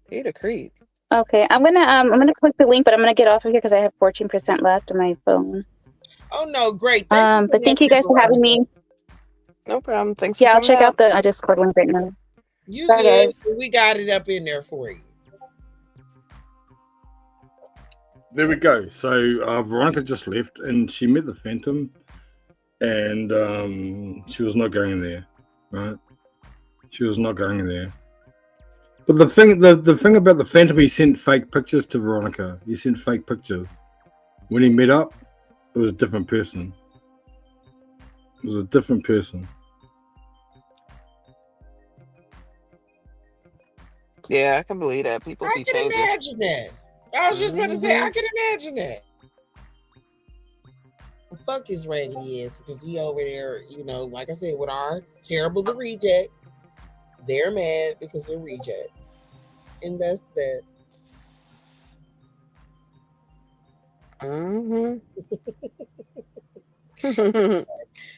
He the creep. Okay, I'm gonna click the link, but I'm gonna get off of here because I have 14% left on my phone. Oh no, great. Thanks for But coming up thank you here, guys for having Veronica. me. No problem. Thanks for Yeah, I'll coming check up. out the Discord link right now. You Bye, good. guys. We got it up in there for you. There we go. So Veronica just left, and she met the Phantom, and she was not going there, right? She was not going there. But the thing about the Phantom, he sent fake pictures to Veronica. He sent fake pictures. When he met up, it was a different person. It was a different person. Yeah, I can believe that. People I be can changing. imagine that. I was just about to say, I Mhm. can imagine that. Fuck his raggedy ass because he over there, like I said, with our terrible the rejects. They're mad because they're rejects. And that's that. Mhm.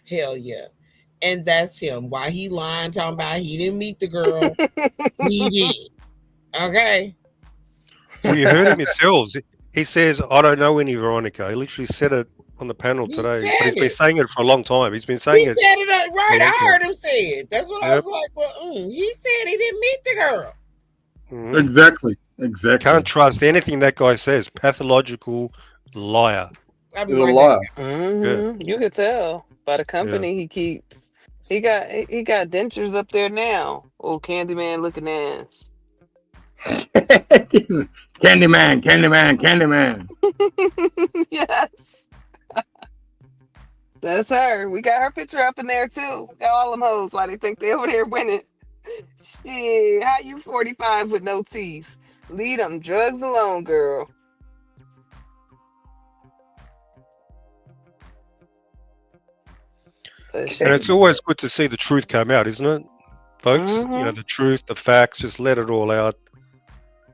Hell yeah. And that's him. Why he lying, talking about he didn't meet the girl. He did. Okay. Well, you heard him yourselves. He says, "I don't know any Veronica." He literally said it on the panel He today, but said he's been it. saying it for a long time. He's been He saying it said it for right. a long I time. heard him say it. That's what I Yep. was like. Well, he said he didn't meet the girl. Mhm. Exactly. Can't trust anything that guy says. Pathological liar. I'll be He's a right back. liar. Yeah. You could tell by the Yeah. company he keeps. He got dentures up there now. Oh, Candyman looking ass. Candyman, Candyman, Candyman. Yes, that's her. We got her picture up in there too. Got all them hoes. Why they think they over there winning? Shit, how you 45 with no teeth? Leave them drugs alone, girl. But And shit. it's always good to see the truth come out, isn't it, folks? Mm-hmm. The truth, the facts, just let it all out.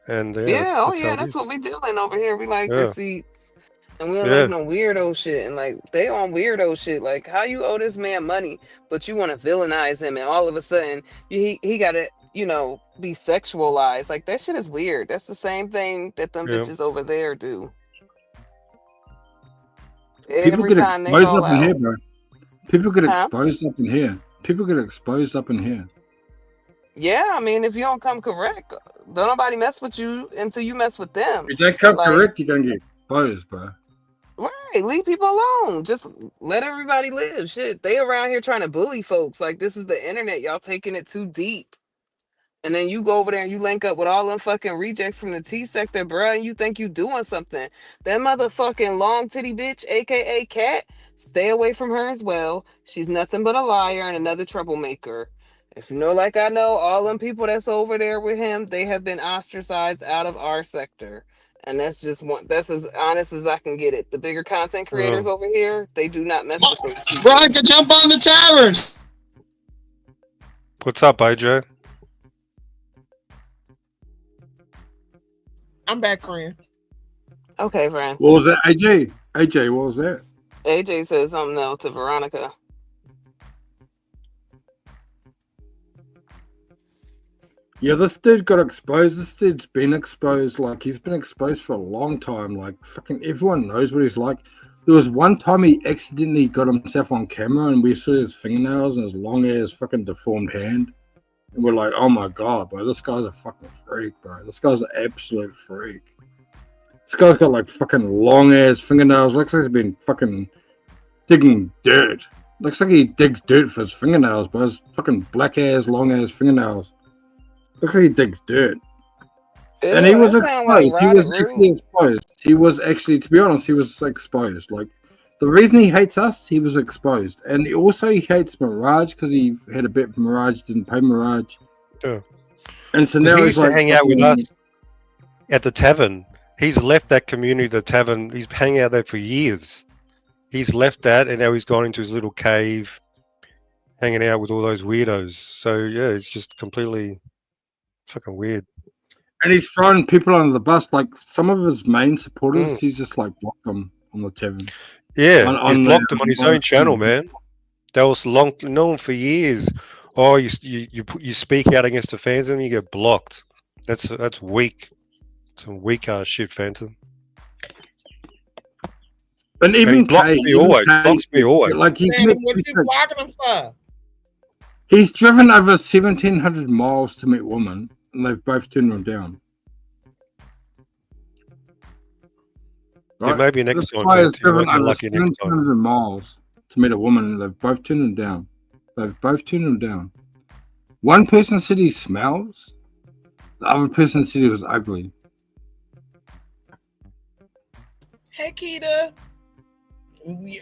And Yeah, oh that's how yeah, it that's is. what we doing over here. We like Yeah. receipts. And we don't like Yeah. no weirdo shit. And like they on weirdo shit. Like how you owe this man money, but you want to villainize him and all of a sudden he gotta, be sexualized. Like that shit is weird. That's the same thing that them Yeah. bitches over there do. People Every get time they exposed fall up in here, out. bro. People get Huh? exposed up in here. People get exposed up in here. Yeah, I mean if you don't come correct, don't nobody mess with you until you mess with them. If you don't come Like correct, you're gonna get exposed, bro. right, leave people alone. Just let everybody live. Shit, they around here trying to bully folks. Like this is the internet. Y'all taking it too deep. And then you go over there and you link up with all them fucking rejects from the T sector, bruh, and you think you doing something. That motherfucking long titty bitch, aka Cat, stay away from her as well. She's nothing but a liar and another troublemaker. If you know, like I know, all them people that's over there with him, they have been ostracized out of our sector. And that's just one, that's as honest as I can get it. The bigger content creators over here, they do not mess with those people. Veronica, jump on the tavern. What's up, AJ? I'm back, friend. Okay, friend. What was that, AJ? AJ, what was that? AJ says something else to Veronica. Yeah, this dude got exposed. This dude's been exposed. Like, he's been exposed for a long time. Like, fucking everyone knows what he's like. There was one time he accidentally got himself on camera and we saw his fingernails and his long ass fucking deformed hand. And we're like, oh my god, bro, this guy's a fucking freak, bro. This guy's an absolute freak. This guy's got like fucking long ass fingernails. Looks like he's been fucking digging dirt. Looks like he digs dirt for his fingernails, bro. His fucking black ass, long ass fingernails. Looks like he digs dirt. Ew, And he was that sound like exposed. He was rotted actually root. exposed. He was actually, to be honest, he was exposed. Like, the reason he hates us, he was exposed. And also he hates Mirage because he had a bet for Mirage, didn't pay Mirage. Yeah. And so 'Cause now he he's used to like, hang out with fucking- us at the tavern. He's left that community, the tavern. He's hanging out there for years. He's left that, and now he's gone into his little cave, hanging out with all those weirdos. So yeah, it's just completely fucking weird. And he's throwing people under the bus. Like, some of his main supporters, he's just like blocked them on the tavern. Yeah, On he's the- blocked him on his on own the channel, stream. man. That was long known for years. Oh, you speak out against the Phantom, you get blocked. That's weak. Some weak ass shit, Phantom. And even he blocks Kay, me even always. Kay, Blocks me always. like he's Phantom, what you blocking him for? he's driven over 1,700 miles to meet women, and they've both turned him down. Yeah, maybe next This time, guy has Phantom, you driven might get over lucky next time. 1,700 miles to meet a woman, and they've both turned him down. They've both turned him down. One person said he smells. The other person said he was ugly. Hey, Keita. He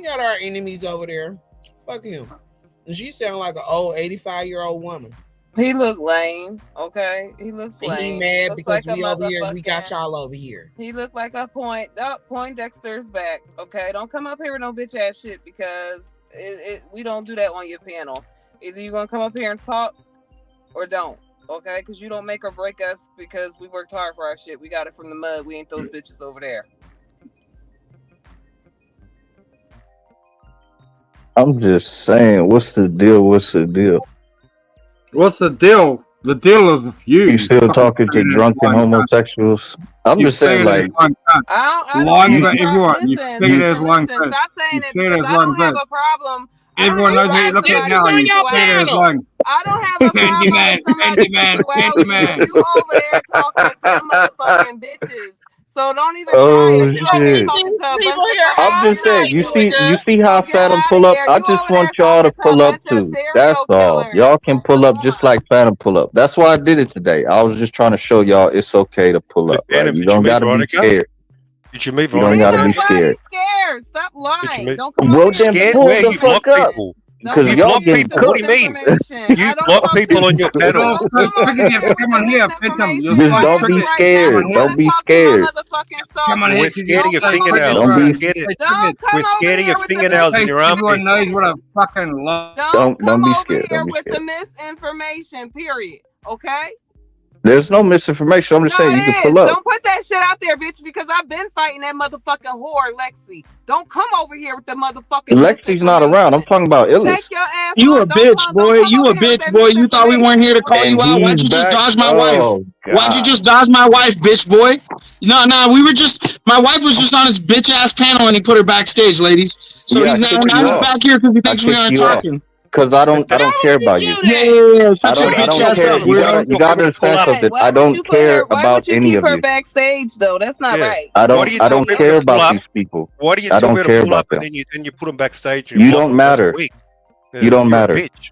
got our enemies over there. Fuck him. And she sound like an old 85-year-old woman. He look lame, okay? He looks And lame. he mad Looks because like a we over here and we got motherfucking- y'all over here. He looked like a point Dexter's back. Okay, don't come up here with no bitch ass shit because we don't do that on your panel. Either you're gonna come up here and talk or don't. Okay, because you don't make or break us because we worked hard for our shit. We got it from the mud. We ain't those bitches over there. I'm just saying, what's the deal? What's the deal? What's the deal? The deal is with you. You still talking to drunken homosexuals? I'm just saying, like, lying about everyone. You Listen, figured as lying listen, first. stop saying You it figured because as I lying don't have first. a problem. Everyone knows what you look at now. You figured as lying. I don't have a problem with somebody's sexuality, but you over there talking to them motherfucking bitches. So don't even try oh it. You over there shit. talking to a bunch I'm just saying, you see how Phantom pull up? I just want y'all to pull up too. That's all. Y'all can pull up just like Phantom pull up. That's why I did it today. I was just trying to show y'all it's okay to pull up. Phantom, Right? You did you don't meet gotta be Veronica? scared. Did you meet You don't Veronica? gotta be scared. scared. Stop lying. meet- Don't come Well, over here then and pull Where the you block fuck up. people? Because You y'all block can people. What do you mean? You block people on your panel. You're so triggered if come on here, Phantom. You're Just so don't be triggered. scared. Don't be scared. Come on here, We're 'cause scared of you're your so triggered, fingernails. Don't bro. be- We're scared of, we're scared of your fingernails in your Everyone armpit. knows what a fucking lie. Don't be over scared. here Don't be with the scared. misinformation, period. Okay? There's no misinformation. I'm just saying you can pull up. Don't put that shit out there, bitch, because I've been fighting that motherfucking whore, Lexi. Don't come over here with the motherfucking Lexi's not around. I'm talking about Illis. Take your ass You on. a bitch, boy. You a bitch, boy. You thought we weren't here to call And you out. Why'd he's you just back. dodge my wife? Oh, Why'd you God. just dodge my wife, bitch, boy? No, we were just. My wife was just on his bitch ass panel, and he put her backstage, ladies. So Yeah, I he's kicked now you he's off. back here because he I thinks we kicked aren't you off. talking. Because I don't care about you. Yeah, I shut your don't bitch ass care. up, You weirdo. gotta understand something. I don't care about any of you. backstage though? That's not right. I Why do you don't tell people care to pull about up? these people. Why do you I tell don't me care to pull about up and them. then you put them backstage? And You block don't them? That's matter. weak. Yeah, You don't you're matter. A bitch.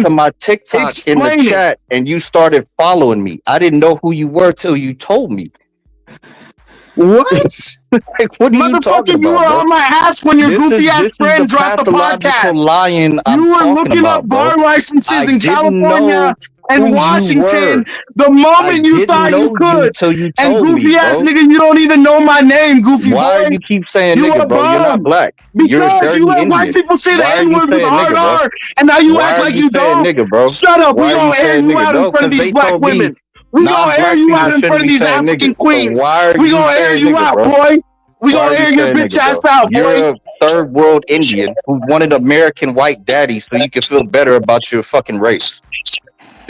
to my TikTok in the Explain it. chat and you started following me. I didn't know who you were till you told me. What? Like, what are you talking Motherfucker, you about, were bro? on my ass when your goofy ass This is friend the dropped the pathological podcast. lying You I'm were talking looking up about, bro. bar licenses I in didn't California know and who you Washington were. the I moment you didn't thought you know you could. till you And told me, goofy ass bro. nigga, you don't even know my name, goofy Why boy. you keep saying You nigga, a bro? You're not bum. black. You're a Because you dirty let white Indian. people say the Why are N you word with a saying hard nigga, bro? R, and now you Why act are like you you saying don't. nigga, bro? Shut up. Why We are you gonna air saying you nigga? out in No, front of because these they black told women. me We gonna air non-black you people out in shouldn't front of be these saying African nigga. So queens. why are We you gonna air saying you nigga, out, bro? boy. We Why are gonna you air your saying bitch nigga, bro? ass out, boy. You're a third world Indian who wanted American white daddy so you can feel better about your fucking race.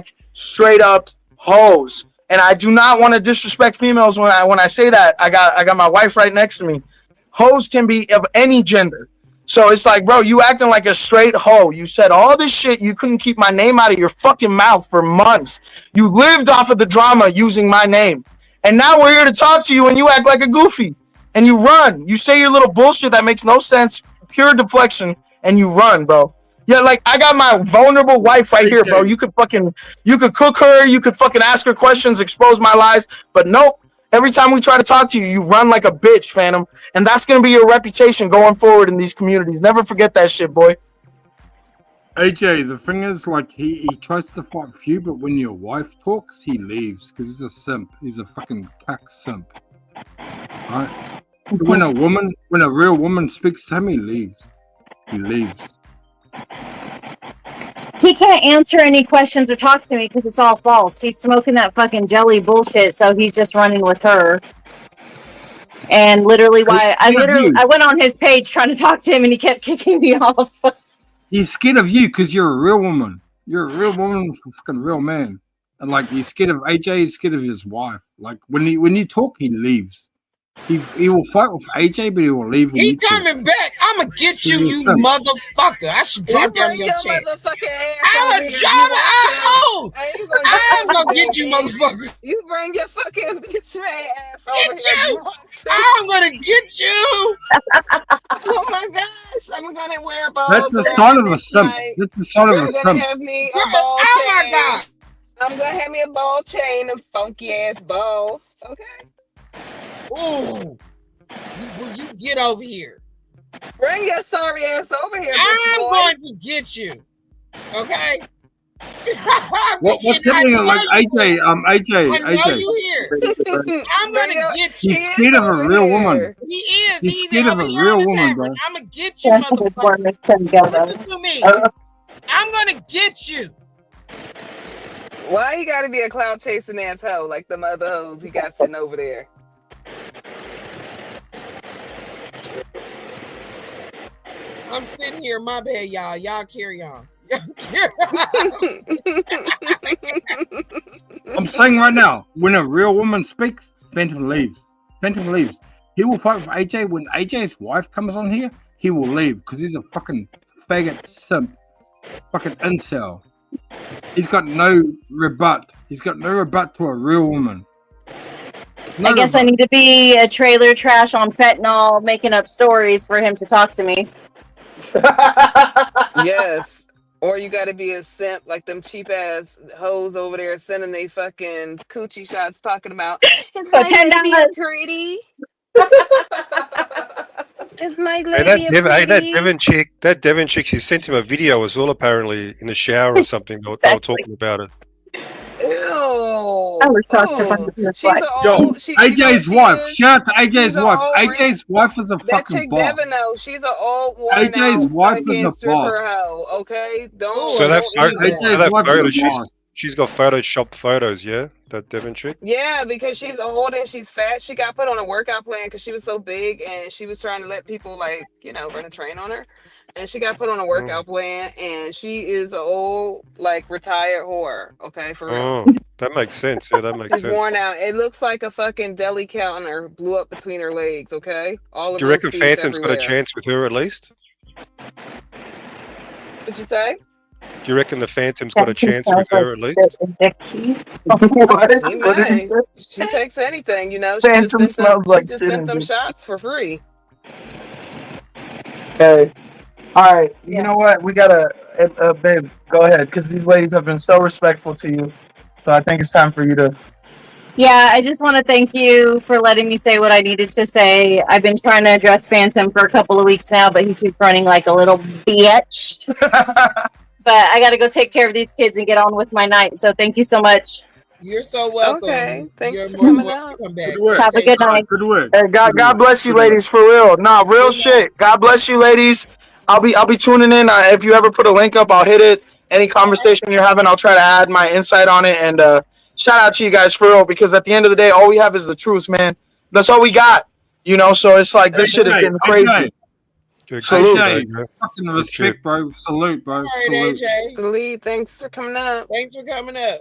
like straight up hoes. And I do not want to disrespect females when I say that. I got my wife right next to me. Hoes can be of any gender. So it's like, bro, you acting like a straight hoe. You said all this shit. You couldn't keep my name out of your fucking mouth for months. You lived off of the drama using my name. And now we're here to talk to you and you act like a goofy. And you run. You say your little bullshit that makes no sense, pure deflection, and you run, bro. Yeah, like I got my vulnerable wife right here, bro. You could cook her, you could fucking ask her questions, expose my lies, but nope. Every time we try to talk to you, you run like a bitch, Phantom. And that's going to be your reputation going forward in these communities. Never forget that shit, boy. AJ, the thing is, like, he tries to fight for you, but when your wife talks, he leaves because he's a simp. He's a fucking cack simp. Right? When a real woman speaks to him, he leaves. He leaves. He can't answer any questions or talk to me because it's all false. He's smoking that fucking jelly bullshit, so he's just running with her. And literally, I went on his page trying to talk to him, and he kept kicking me off. He's scared of you because you're a real woman. You're a real woman with a fucking real man. And like, he's scared of AJ. He's scared of his wife. Like when you talk, he leaves. He will fight with AJ, but he will leave. He coming back. I'ma get you, you motherfucker. I should drop down your chest. I'm gonna get you, motherfucker. You bring your fucking bitch ass over here. I'm gonna get you. Oh my gosh, I'm gonna wear balls. That's the son of a simp. That's the son of a I'm gonna simp. have me a ball chain. Oh my god. I'm gonna have me a ball chain of funky ass balls. Okay. Ooh, you get over here. Bring your sorry ass over here. I'm going to get you. Okay. What's happening? Like AJ, AJ. I know you here. I'm gonna get you. He's scared of a real woman. He is. He's scared of a real woman, bro. I'm gonna get you, motherfucker. Listen to me. I'm gonna get you. Why you gotta be a cloud chasing ass hoe like the other hoes he got sitting over there? I'm sitting here in my bed, y'all. Y'all carry on. I'm saying right now, when a real woman speaks, Phantom leaves. Phantom leaves. He will fight with AJ. When AJ's wife comes on here, he will leave because he's a fucking faggot simp. Fucking incel. He's got no rebut. He's got no rebut to a real woman. I guess I need to be a trailer trash on fentanyl, making up stories for him to talk to me. Yes. Or you gotta be a simp like them cheap ass hoes over there sending they fucking coochie shots talking about is my lady pretty? Is my lady that Devon chick, she sent him a video as well, apparently in the shower or something. They were talking about it. Ew. AJ's wife. Shout out to AJ's wife. AJ's wife is a fucking boss. Devon, though, she's an old worn AJ's wife is a boss. Hoe, okay, don't. So that's that photo. Boss. She's got photoshopped photos, yeah? That Devon chick? Yeah, because she's old and she's fat. She got put on a workout plan because she was so big and she was trying to let people, like, you know, run a train on her. And she got put on a workout plan and she is an old, like, retired whore, okay, for real. That makes sense. Yeah, that makes sense. She's worn out. It looks like a fucking deli counter blew up between her legs, okay? All of Do you reckon Phantom's everywhere. got a chance with her at least? What'd you say? Do you reckon the Phantom's got a chance with her at least? What? She takes anything, you know. She Phantom smells like just shit. sent them shots for free. Okay. All right. You know what? We gotta, babe, go ahead, because these ladies have been so respectful to you. So I think it's time for you to. Yeah, I just want to thank you for letting me say what I needed to say. I've been trying to address Phantom for a couple of weeks now, but he keeps running like a little bitch. But I got to go take care of these kids and get on with my night. So thank you so much. You're so welcome. Okay, thanks You're for more coming welcome out. to come back. Have a good night. Good work. Hey, God bless you, ladies, for real. Nah, real shit. God bless you, ladies. I'll be tuning in. If you ever put a link up, I'll hit it. Any conversation you're having, I'll try to add my insight on it. And shout out to you guys for real, because at the end of the day, all we have is the truth, man. That's all we got. You know, so it's like this shit is getting crazy. Salute. Fucking respect, bro. Salute, bro. All right, Salute. AJ. Salute. Thanks for coming up. Thanks for coming up.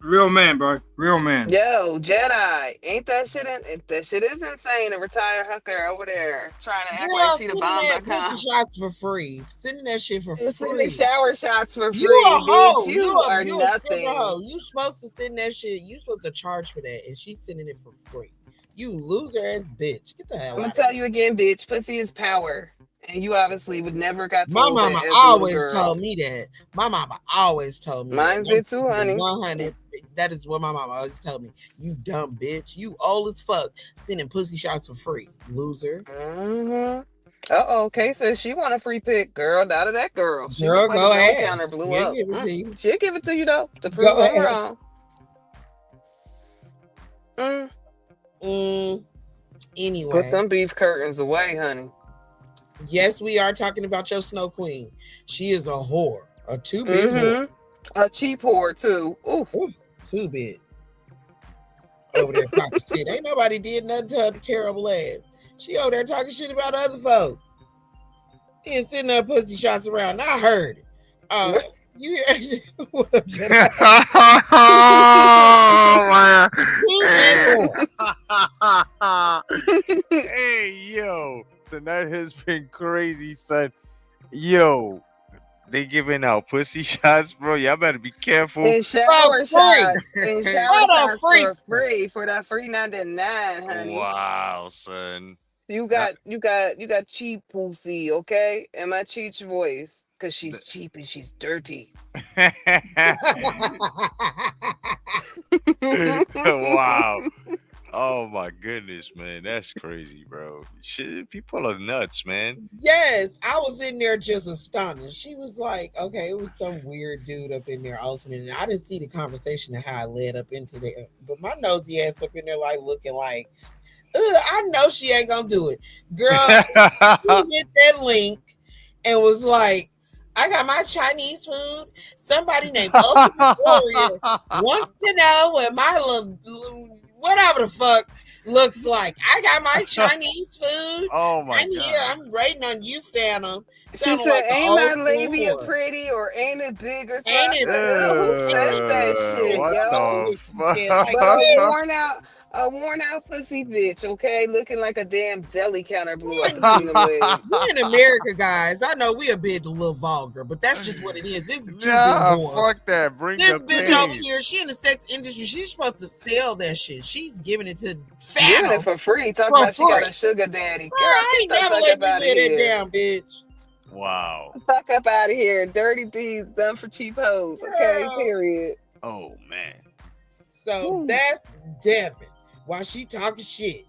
Real man, bro. Real man. Yo, Jedi, ain't that shit? That shit is insane. A retired hooker over there trying to act like Girl, she the sending that bomb.com. pussy shots for free. Sending that shit for Sending free. shower shots for You a free, bitch. hoe. You are You a stripper nothing. hoe. You supposed to send that shit. You supposed to charge for that, and she's sending it for free. You loser ass bitch. Get the hell I'm gonna out of tell here. you again, bitch. Pussy is power, and you obviously would never got My told mama that as a little always girl. told me that. My mama always told me that. Mine's And I'm it too, keeping it honey. 100. That is what my mama always told me. You dumb bitch. You old as fuck. Sending pussy shots for free. Loser. Mm-hmm. Uh-oh, Kay says she want a free pick. Girl, out of that girl. She Girl, looked like a go belly ahead. counter blew She'll up. give it to you. She'll give it to you, though, to prove Go I'm ahead. wrong. Put Anyway. them beef curtains away, honey. Yes, we are talking about your Snow Queen. She is a whore. A two-bit whore. A cheap whore, too. Ooh. Two-bit. Over there talking shit. Ain't nobody did nothing to her terrible ass. She over there talking shit about other folks. And sending her pussy shots around. I heard it. You hear what I'm saying? Hey, yo. Tonight has been crazy, son. Yo, they giving out pussy shots, bro. Y'all better be careful. And shower shots. And shower shots for free. For that free 99, honey. Wow, son. You got cheap pussy, okay? And my cheech voice. Cause she's cheap and she's dirty. Wow. Oh my goodness, man. That's crazy, bro. Shit, people are nuts, man. Yes, I was in there just astonished. She was like, okay, it was some weird dude up in there ultimately. And I didn't see the conversation and how I led up into there. But my nosy ass up in there like looking like, I know she ain't gonna do it. Girl, she hit that link and was like, I got my Chinese food. Somebody named Ultimate Warrior wants to know what my little whatever the fuck looks like. I got my Chinese food. Oh my I'm here. I'm waiting on you, Phantom. She said, ain't my labia pretty or ain't it big or something? Ain't it? Who says that shit, what yo? the fuck? But a worn out pussy bitch, okay? Looking like a damn deli counter blew up between the legs. We in America, guys. I know we a bit a little vulgar, but that's just what it is. This fuck that. Bring this the bitch pain. over here. She in the sex industry. She's supposed to sell that shit. She's giving it to Giving it for free. Talk about she got a sugar daddy. Girl, I ain't never let me live it down, bitch. Wow. Fuck up out of here. Dirty D's done for cheap hoes. Okay, period. Oh man. So that's Devin. While she talking shit.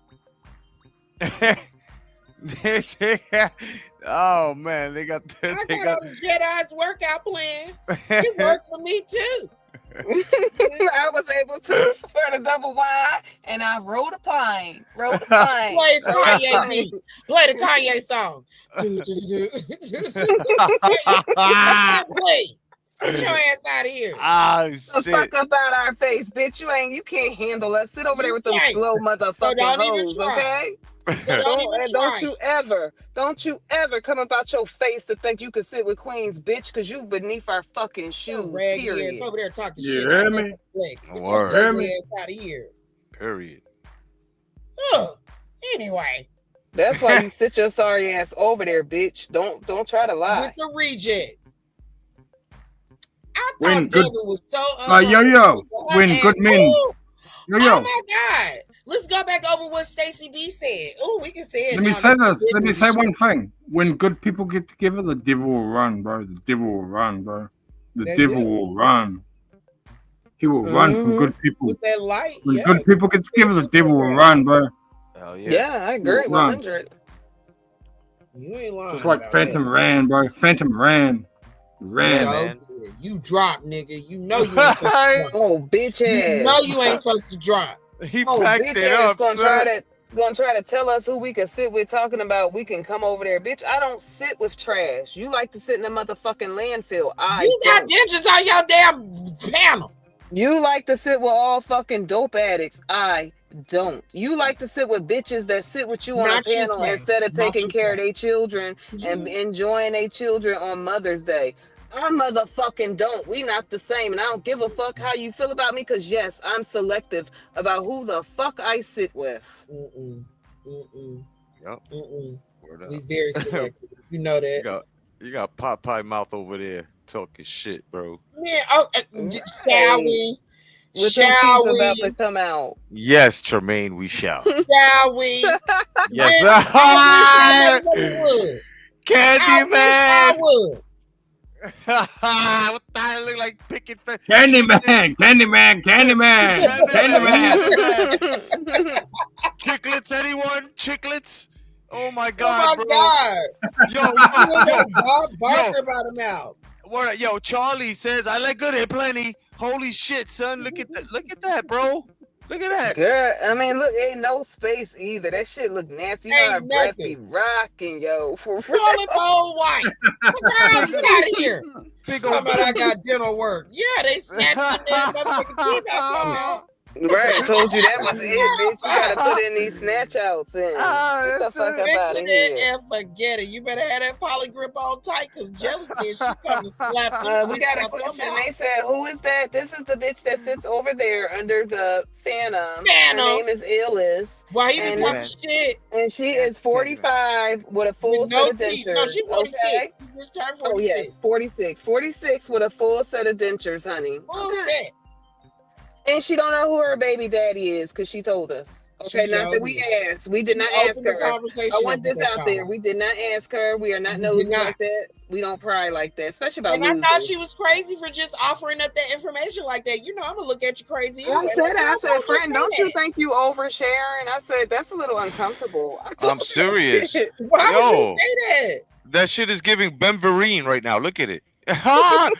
Oh man, they got I got on the Jedi's workout plan. It worked for me too. I was able to for the double wide, and I rode a plane. Rode a plane. Play his Kanye beat. Play the Kanye song. Play. Get your ass out of here. Oh shit. shit. Fuck up out our face, bitch. You can't handle us. Sit over there with them slow motherfucking hoes, okay? So don't you ever come about your face to think you could sit with queens, bitch, because you beneath our fucking shoes. Period. Over there talking You shit. hear me? Get Word. your ugly ass out of here. Period. Anyway. That's why you sit your sorry ass over there, bitch. Don't try to lie. With the reject. I When thought good, Devin was so when good men. Oh Yo, my God. Let's go back over what Stacey B said. Oh, we can say it. Let me say this. Let me say one thing. When good people get together, the devil will run, bro. The devil will run, bro. The devil will run. He will run from good people. With that light. When good people get together, the devil will run, bro. Hell yeah. I agree. 100. You ain't lying. Just like Phantom ran, bro. Phantom ran. Man. You drop, nigga. You know you ain't supposed to drop. Oh, bitch ass. You know you ain't supposed to drop. He packed bitch it ass up, gonna try to tell us who we can sit with talking about we can come over there. Bitch, I don't sit with trash. You like to sit in a motherfucking landfill. You got dentures on your damn panel. You like to sit with all fucking dope addicts. I don't. You like to sit with bitches that sit with you on a panel instead of taking care of their children and enjoying their children on Mother's Day. I motherfucking don't. We not the same, and I don't give a fuck how you feel about me. Cause yes, I'm selective about who the fuck I sit with. Mm-mm. Mm-mm. Yep. Mm-mm. Word We up. very selective. You know that. You got pot pie mouth over there talking shit, bro. Yeah. Oh, shall Right. we? With them teeth Shall about to we? come out. Yes, Tremaine, we shall. Shall we? Yes, Man, I wish I motherfucking would. I wish I Candyman. would. What the hell look like picking Candyman, Candyman, Candyman, Candyman. Candyman. Chiclets, anyone? Chiclets? Oh my Oh god, my bro. God. Yo, You look yo, like Bob Barker yo. about him out. What? Yo, Charlie says I like good hair plenty. Holy shit, son! Look at that! Look at that, bro! Look at that! Girl, I mean, look, ain't no space either. That shit look nasty. You know her Ain't breath be nothing. rocking, yo, for real. Toilet bowl white. Girl, get out of here. Big Talking old about I got dental work. Yeah, they snatched them damn motherfucking teeth out your mouth. Right, told you that was it, bitch. You gotta put in these snatch outs in. Get the fuck up Fix out of it here. and forget it. You better have that poly grip on tight because Jelly said she come to slap them We teeth got a out your question. mouth. They said, "Who is that?" This is the bitch that sits over there under the Phantom. Her Phantom. name is Illis, Why he been and talking this, shit and she is 45 with a full with set no of teeth? No, she dentures. 46. Okay. She just turned Oh 46. yes, 46. 46 with a full set of dentures, honey. Full Okay. set. And she don't know who her baby daddy is because she told us. Okay, She not that showed we it. asked. We did She not ask opened the her. I conversation want up with this that out there. child. We did not ask her. We are not We did nosy not. like that. We don't pry like that, especially about And I losers. thought she was crazy for just offering up that information like that. You know, I'm gonna look at you crazy I anyway. said, Like, I why said, would you friend, say don't you that? think you oversharing? I said, that's a little uncomfortable. I told I'm her that serious. shit. Why would you Yo, say that? that shit is giving Benverine right now. Look at it. Man,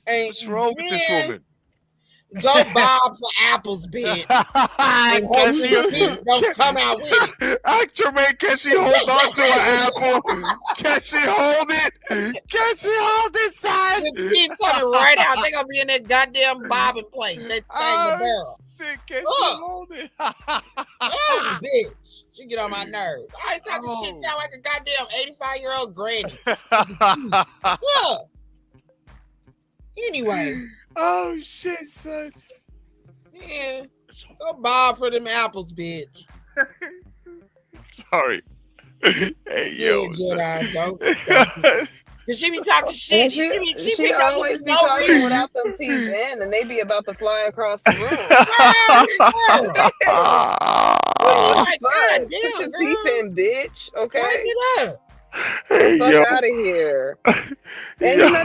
What's wrong with this man, woman? go Bob for apples, bitch. And hope Can them teeth don't come out with it. Tremaine, can she hold on to an apple? Can she hold it? Can she hold it, son? The teeth coming right out. They gonna be in that goddamn bobbing plate. That thing, the barrel. Shit, can she Ugh. hold it? Oh, bitch. She get on my nerves. I ain't talking shit sound like a goddamn 85-year-old granny. Ugh. Anyway. Oh shit, son. Yeah. Go Bob for them apples, bitch. Sorry. Hey, yo. Yeah, Jedi, don't. Cause she be talking shit. And She she be talking always for be no talking reason. without them teeth in, and they be about to fly across the room. What Like, the fuck? Put goddamn, your girl. teeth in, bitch. Okay. Type it up. Hey, Fuck yo. out of here. And Yo. you know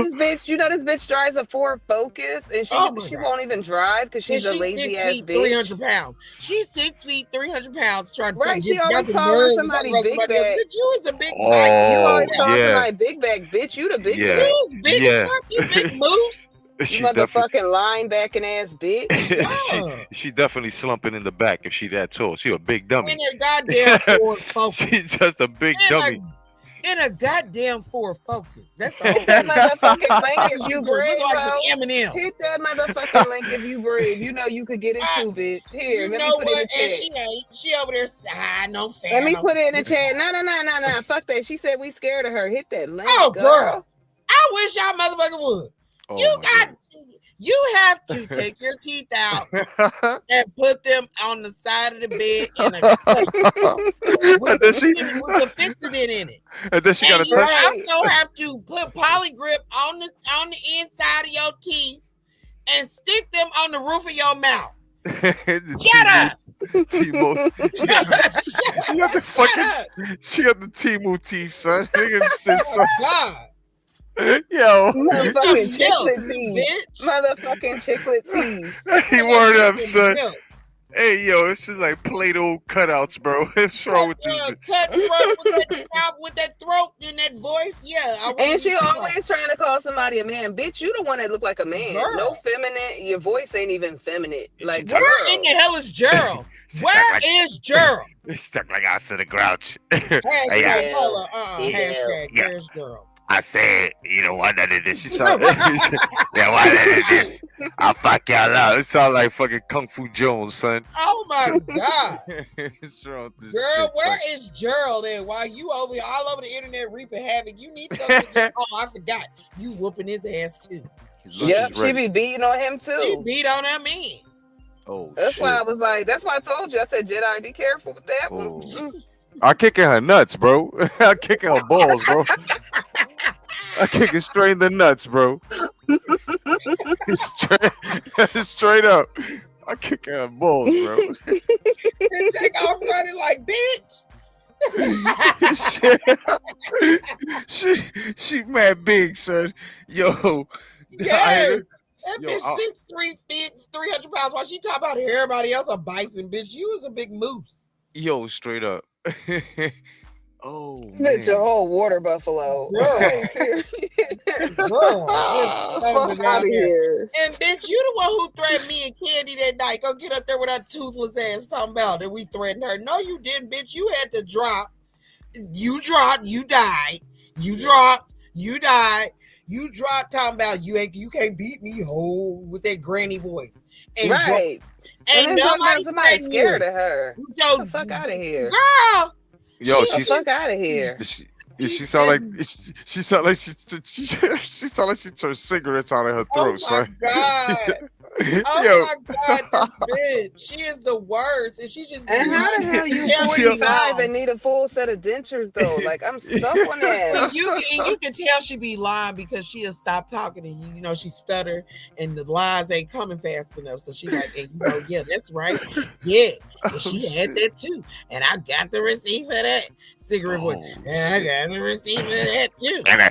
this bitch drives a Ford Focus, and Oh my she God. won't even drive because And she's a she's lazy 6 ass feet, bitch. 300 pounds. She's 6 feet, 300 pounds trying to Right, she got always some calling nerve to somebody roast big somebody else. bag. Bitch, you was a big You bike. always call yeah. somebody big bag, bitch. You the big Yeah. bag. You was big as fuck, you big moose. You She definitely motherfucking linebacking ass bitch. she definitely slumping in the back if she that tall. She a big dummy. In her goddamn Ford Focus. She's just a big dummy. In a goddamn Ford Focus. That's the whole Hit that thing. motherfucking link if you Look brave, like bro. some M&M. Hit that motherfucking link if you brave. You know you could get it too, bitch. Here, You let me know put it in what? the And chat. she ain't. She over there. No fan. Let me put it in the chat. No. Fuck that. She said we scared of her. Hit that link, Oh, girl. girl. I wish y'all motherfucker would. Oh, You have to take your teeth out and put them on the side of the bed in a cup with the Fixodent in it. And then she got to you touch. also have to put polygrip on the inside of your teeth and stick them on the roof of your mouth. Shut up. T-Mo. She got the T-Mo teeth, son. Nigga said Oh my God. Yo. Motherfucking chiclet teeth. Motherfucking chiclet teeth. He word up, son. Hey, yo, this is like Play-Doh cutouts, bro. What's wrong with this? Cut throat with that mouth, with that throat and that voice. Yeah. And she always trying to call somebody a man. Bitch, you the one that look like a man. Girl. No feminine. Your voice ain't even feminine. Like, where in the hell is Gerald? Where is Gerald? It's stuck like I said a grouch. Hashtag Yeah. Hashtag where's Gerald? I said, you know, why none of this? She said, yeah, why none of this? I'll fuck y'all out. It sounds like fucking Kung Fu Jones, son. Oh my God. What's wrong with this Girl, chick, where son? is Gerald at? While you over here all over the internet reaping havoc, you need to go get your. Oh, I forgot. You whooping his ass too. His lunch Yep, is she ready. be beating on him She too. beat on that man. Oh That's why shit. I was like, that's why I told you. I said, Jedi, be careful with that one. Oh. I kicking her nuts, bro. I kicking her balls, bro. I kick it straight in the nuts, bro. straight up. I kick her balls, bro. And take off running like bitch. she mad big, son. Yo. Yes. That Yo, bitch 6'3", 300 pounds. While she talk about everybody else a bison, bitch. You was a big moose. Yo, straight up. Oh Bitch, a man. whole water buffalo. Okay, Girl, fuck out of here. And bitch, you the one who threatened me and Candy that night. Go get up there with her toothless ass talking about that we threatened her. No, you didn't, bitch. You had to drop. You dropped, you died. You dropped, you died. You dropped talking about you can't beat me whole with that granny voice. And Right. And then talking about nobody somebody threatened scared you. of her. Yo, Get the fuck out of here. Girl. Yo, Get the fuck out of here. She sound like she sound like she sound like she turned cigarettes out of her throat, son. God. Oh Yo. my God, this bitch. She is the worst. And she just And how the hell you 45 and need a full set of dentures though? Like I'm stuck on that. And you can tell she be lying because she'll stop talking and you know she stutter and the lies ain't coming fast enough. So she like, and yeah, that's right. Yeah. And she had that too. And I got the receipt for that. Cigarette voice. And I got the receipt for that too. And I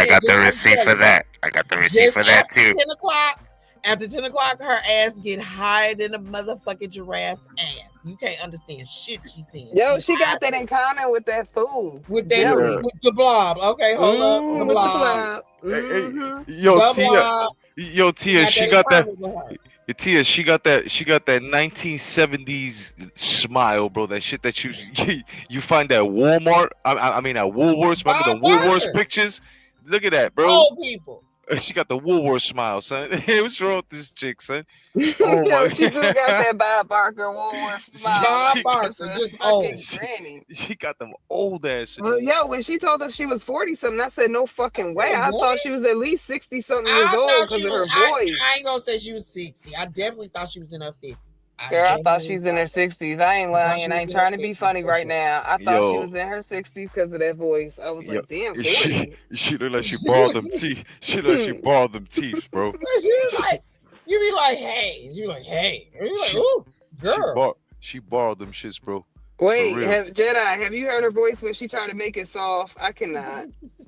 got the receipt for that. I got the receipt for that too. 10 o'clock. After 10 o'clock, her ass get higher than a motherfucking giraffe's ass. You can't understand shit she's saying. Yo, she got that encounter with that fool. With that with the blob. Okay, hold up. The blob. Yo, Tia, she got that. Tia, she got that 1970s smile, bro. That shit that you find at Walmart. I mean at Woolworths. Remember the Woolworths pictures? Look at that, bro. Old people. She got the Woolworths smile, son. What's wrong with this chick, son? Oh my! She do got that Bob Barker Woolworth smile. Bob Barker, just old. Granny. She got them old ass. Well, yo, when she told us she was 40 something, I said no fucking way. I thought she was at least 60 something years old because of her voice. I ain't gonna say she was 60. I definitely thought she was in her 50s. Girl, I thought she's in her 60s. I ain't lying. I ain't trying to be funny right now. I thought she was in her 60s because of that voice. I was like, damn, 40. She looked like she borrowed them teeth. She looked like she borrowed them teeth, bro. You be like, hey. You be like, hey. You like, ooh, girl. She borrowed them shits, bro. Wait, Jedi, have you heard her voice when she tried to make it soft? I cannot.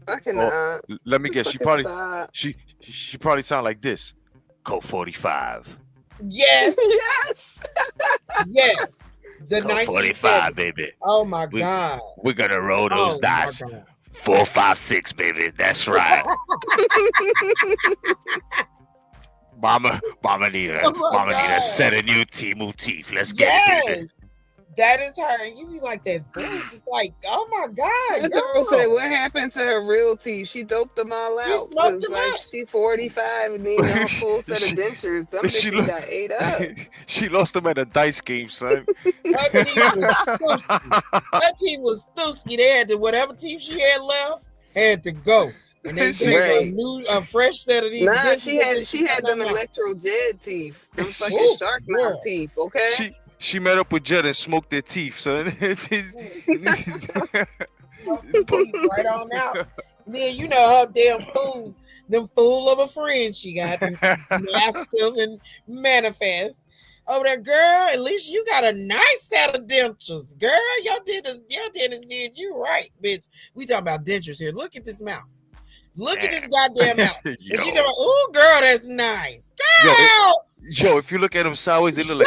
Oh, let me guess. She probably sound like this. Code 45. Yes. Yes. Yes. The 45, baby. Oh my God. We're gonna roll those dice. 4, 5, 6, baby. That's right. Mama need a set of new Timu teeth. Let's get it, baby. That is her. And you be like, that voice is like, oh my God. The girl said, what happened to her real teeth? She doped them all out. Smoked them like up. She 45 and needed a full set of dentures. Them bitches got ate up. She lost them at a dice game, son. Her teeth was Stoosky. They had to, whatever teeth she had left, had to go. And they gave a fresh set of these. Nah, she had them electro jed teeth. Them fucking shark mouth teeth, okay? She met up with Jed and smoked their teeth, son. Right on out. Then you know her damn fools, them fool of a friend she got, massive and manifest. Oh, that girl, at least you got a nice set of dentures, girl. Your dentist did you right, bitch. We talking about dentures here. Look at this mouth. Look at this goddamn mouth. And she talking about, oh, girl, that's nice. Girl. Yo, if you look at them sideways, they look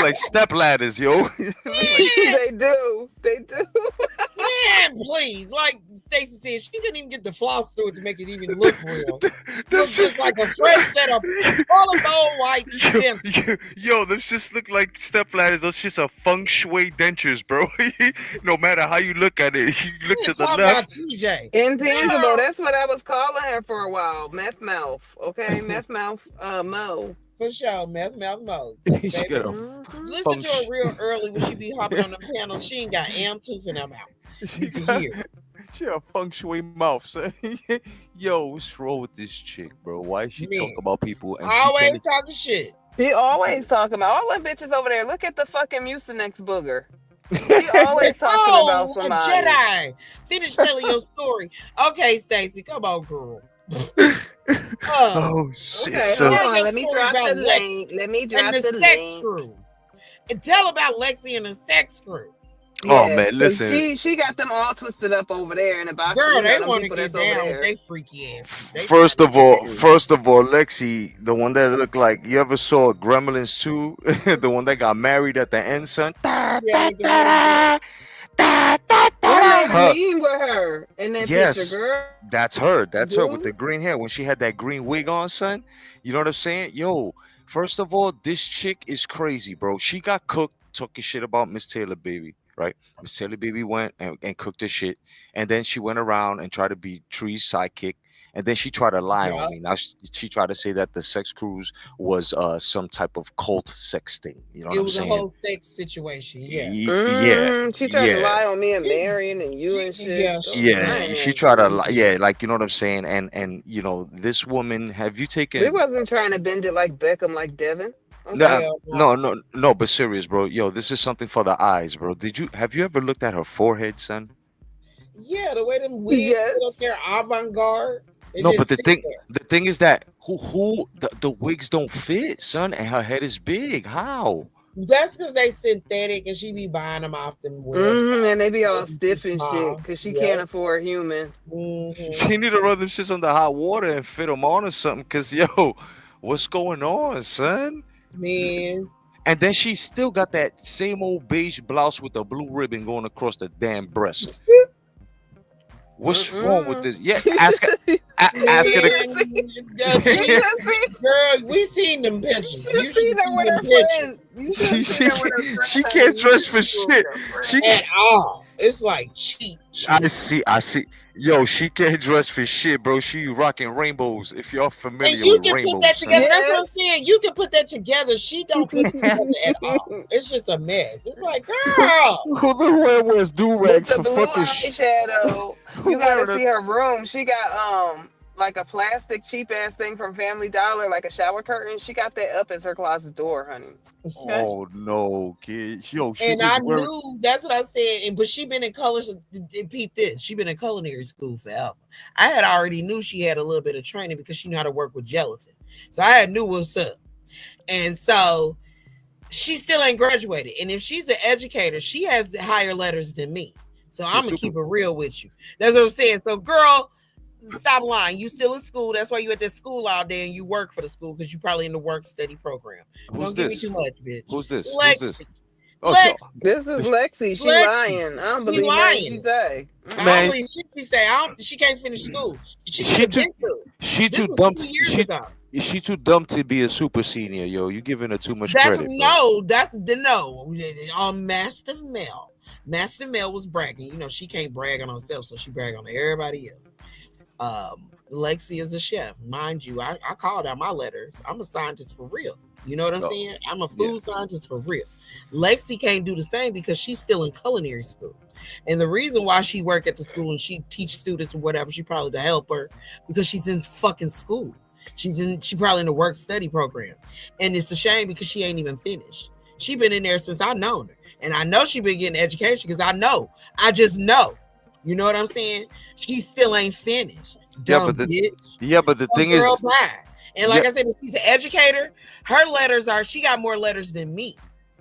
like step ladders, yo. They do. Man, please, like Stacey said she couldn't even get the floss through it to make it even look real. That's Looks just like a fresh set of all of old white yo, those just look like step ladders. Those just are feng shui dentures, bro. No matter how you look at it, you look to the talking about left. TJ. Intangible. That's what I was calling her for a while. Meth mouth. Okay, meth mouth. Mo. For sure, meth mouth mode. She got a Listen to her real early when she be hopping on the panel. She ain't got am tooth in her mouth. You can hear. She a feng shui mouth, son. Yo, what's wrong with this chick, bro? Why is she talk about people and she Always can't? talking shit. She always talking about all them bitches over there. Look at the fucking Mucinex booger. She always talking about a somebody. Jedi. Finish telling your story. Okay, Stacey, come on, girl. Oh shit! Okay, So hold on. Let me drop the link. Let me drop and the the sex link. crew. And tell about Lexi and the sex crew. Oh, Yes, man, 'cause listen. She got them all twisted up over there in the box. Girl, You know, they them want to people get that's over down with there. they freaky ass. They first of all, Lexi, the one that looked like you ever saw Gremlins 2, the one that got married at the end, son. yeah, with the red What made Her. mean with her in that picture, Yes, girl? that's her. That's her with Dude. the green hair when she had that green wig on, son. You know what I'm saying? Yo, first of all, this chick is crazy, bro. She got cooked talking shit about Miss Taylor Baby, right? Miss Taylor Baby went and cooked her shit, and then she went around and tried to be Tree's sidekick. And then she tried to lie on me. Now she tried to say that the sex cruise was some type of cult sex thing. You know what It I'm was a saying? whole sex situation. Yeah. Yeah, She tried to yeah. lie on me and Marion and you and shit. Yeah, Those she lying She ass tried to bitches. yeah, like you know what I'm saying, and you know this woman. Have you We taken? wasn't trying to bend it like Beckham, like Devin. No, Okay. no, but serious, bro. Yo, this is something for the eyes, bro. Have you ever looked at her forehead, son? Yeah, the way them wigs sit up Yes. there avant-garde. They No, just but sit there. the thing is that the wigs don't fit, son, and her head is big. How? That's because they synthetic and she be buying them off them websites. And they be all They be too stiff and shit small. because she Yep. can't afford human. She need to run them shits under hot water and fit them on or something. Cause yo, what's going on, son? Man. And then she still got that same old beige blouse with the blue ribbon going across the damn breast. What's wrong with this? Yeah, ask her. Ask her Girl, we seen them pictures. You should seen her see with them her pictures. friend. You should have seen her with her friend. She can't dress for shit. She At all. It's like cheap. I see. Yo, she can't dress for shit, bro. She rocking rainbows. If y'all familiar And you with can put rainbows, that son. together. That's what I'm saying. You can put that together. She don't put it together at all. It's just a mess. It's like, girl. Who wears do With rags the for blue fucking eyeshadow. Who You gotta wearing a- see her room. She got like a plastic cheap ass thing from Family Dollar, like a shower curtain. She got that up as her closet door, honey. Okay. Oh no, kid. Yo, she And was I wearing. knew that's what I said. But she been in colors. Peep this. She been in culinary school forever. I had already knew she had a little bit of training because she knew how to work with gelatin. So I had knew what's up. And so she still ain't graduated. And if she's an educator, she has higher letters than me. So I'm gonna keep it real with you. That's what I'm saying. So, girl, stop lying. You still in school. That's why you at this school all day and you work for the school because you probably in the work study program. Who's Don't give me this? too much, bitch. Who's this? Lexi. Who's this? Oh, Lexi. This is Lexi. She lying. I don't believe nothing she say. I don't believe shit she say. She can't finish school. She should have been through. She This too was dumb. 2 years ago. She too dumb to be a super senior, yo. You giving her too much That's credit. that's the no. On Master Mel. Master Mel was bragging. You know, she can't brag on herself, so she brag on everybody else. Lexi is a chef. Mind you, I called out my letters. I'm a scientist for real. You know what I'm saying? I'm a food scientist for real. Lexi can't do the same because she's still in culinary school. And the reason why she work at the school and she teach students or whatever, she probably to help her because she's in fucking school. She probably in the work study program. And it's a shame because she ain't even finished. She been in there since I known her. And I know she been getting education because I just know. You know what I'm saying? She still ain't finished. Dumb bitch. But the thing is, bye. And like I said, if she's an educator, her letters she got more letters than me.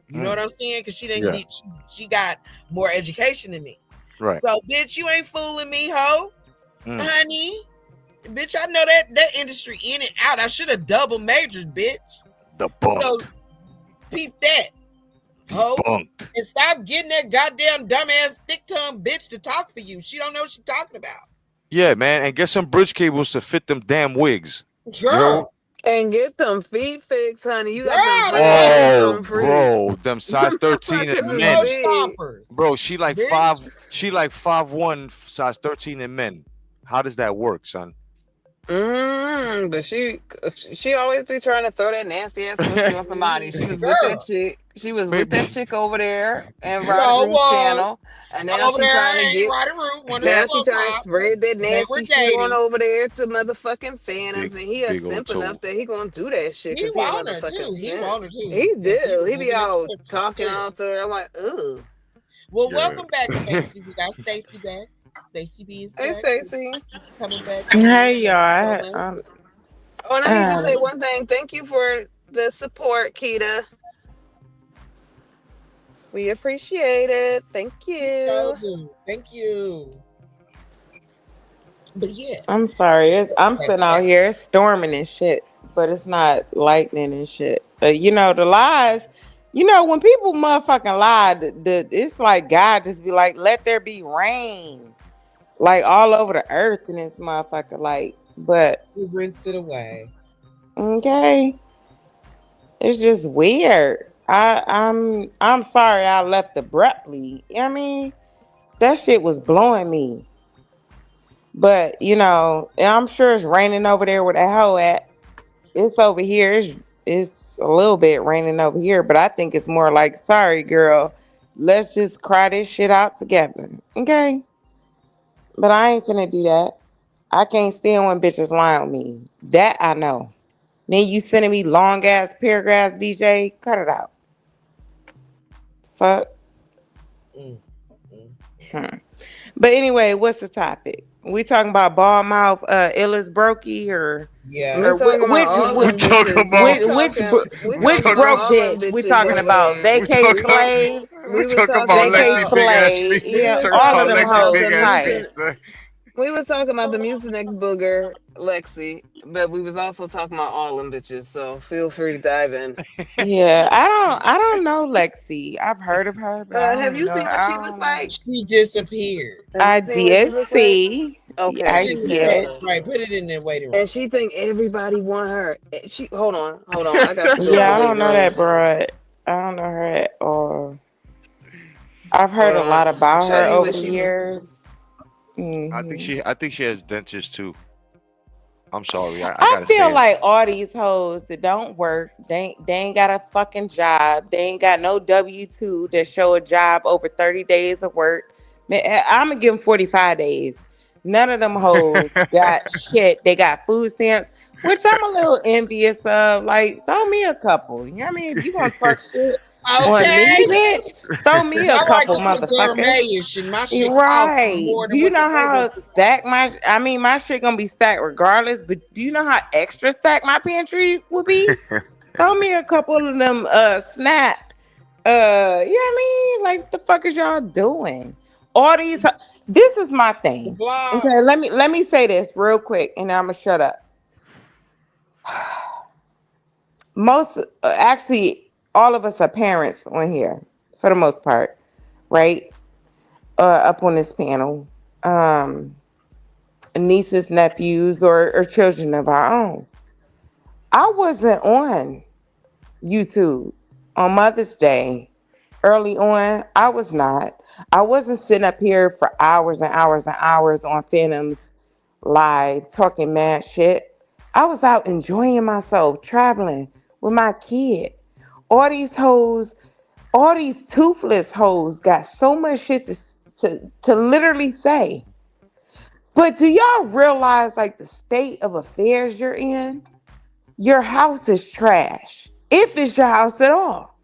You know what I'm saying? Because she didn't get, she got more education than me. Right. So, bitch, you ain't fooling me, ho. Honey. Bitch, I know that industry in and out. I should have double majored, bitch. The bunk. So, peep that. Ho. Debunked. And stop getting that goddamn dumbass thick tongue bitch to talk for you. She don't know what she's talking about. Yeah, man, and get some bridge cables to fit them damn wigs. You heard? Girl. And get them feet fixed, honey. You got them Girl, the frames fuck? Oh, from free. bro, them size Them 13 motherfuckers in Them is men. big. stoppers. Bro, she like Bitch. five one, size 13 in men. How does that work, son? But she always be trying to throw that nasty ass pussy on somebody. She was with that Girl. chick. She was with Maybe. that chick over there and Ryder No Root's was. channel, and now Over she there trying to ain't get. right root, one of the Now she fuck trying to pop. spread that They were nasty shit on dating. over there to motherfucking Phantoms, Big and he a big old simp enough toe. that he gonna do that shit He because he a want her motherfucking too. He simp. want her too. He And she do. was He be looking at all the picture. talking Yeah. on to her. I'm like, ugh. Well, Yeah. welcome back, Stacy. We got Stacy back. Stacy B is Hey, back. Stacy. Coming back again. Hey Thank you so y'all. much. Oh, and I need to say one thing. Thank you for the support, Kita. We appreciate it. Thank So you. do. Thank you. But yeah. I'm sorry. I'm Okay. sitting out here it's storming and shit, but it's not lightning and shit. You know the lies. You know when people motherfucking lie, it's like God just be like, let there be rain, like all over the earth and this motherfucker. Like, but We rinse it away. okay, it's just weird. I'm sorry I left abruptly. You know what I mean, that shit was blowing me. But you know, I'm sure it's raining over there where that hoe at. It's over here. It's a little bit raining over here, but I think it's more like, sorry, girl, let's just cry this shit out together, okay? But I ain't finna do that. I can't stand when bitches lie on me. That I know. Then you sending me long ass paragraphs, DJ. Cut it out. Fuck. Mm, mm. Hmm. But anyway, what's the topic? We talking about ball mouth, Illis Brokey, Yeah. We or talking about all We them talking bitches. about We we which talking talking about broke all them bitch? We bitches talking that about were. we vacay talking We slave, we we was talking talking about vacay Lexi about. big ass feet. slave. We Yeah, was Talking all of about talking them Lexi about hoes the big ass type. feet. Mucinex. We was talking about the Mucinex booger, Lexi, but we was also talking about all them bitches. So feel free to dive in. Yeah, I don't know Lexi. I've heard of her, but I Have don't you know. seen what she I looked don't know. like? She disappeared. Have I you seen what she did looked like? see. Okay, I Put it she in the said, chat. did. Right. Put it in the waiting room. and she think everybody want her. She hold on. I got to go to the Yeah, I waiting don't know room. that broad. I don't know her at all. I've heard Hold a lot on. about Show her you over what the she looked. years. Hmm. I think she has dentures too. I'm sorry. I I gotta say feel it. like all these hoes that don't work, they ain't got a fucking job. They ain't got no W-2 that show a job over 30 days of work. Man, I'm gonna give them 45 days. None of them hoes got shit. They got food stamps, which I'm a little envious of. Like, throw me a couple. You know what I mean? If you gonna talk shit on me, Okay. bitch, throw me a I like couple, to cook motherfuckers. gourmetish and my You shit costs right. more Do than you what the know regular how shit stacked I mean my shit gonna be stacked regardless, but do you know how extra stacked my pantry would be? Throw me a couple of them snap. Yeah, I mean, like what the fuck is y'all doing? All these this is my The thing. blog. Okay, let me say this real quick and I'm gonna shut up. Most actually all of us are parents on here for the most part, right? Up on this panel. Nieces, nephews, or children of our own. I wasn't on YouTube on Mother's Day early on. I was not. I wasn't sitting up here for hours and hours and hours on Phantoms live talking mad shit. I was out enjoying myself, traveling with my kid. All these hoes, all these toothless hoes got so much shit to literally say. But do y'all realize like the state of affairs you're in? Your house is trash. If it's your house at all.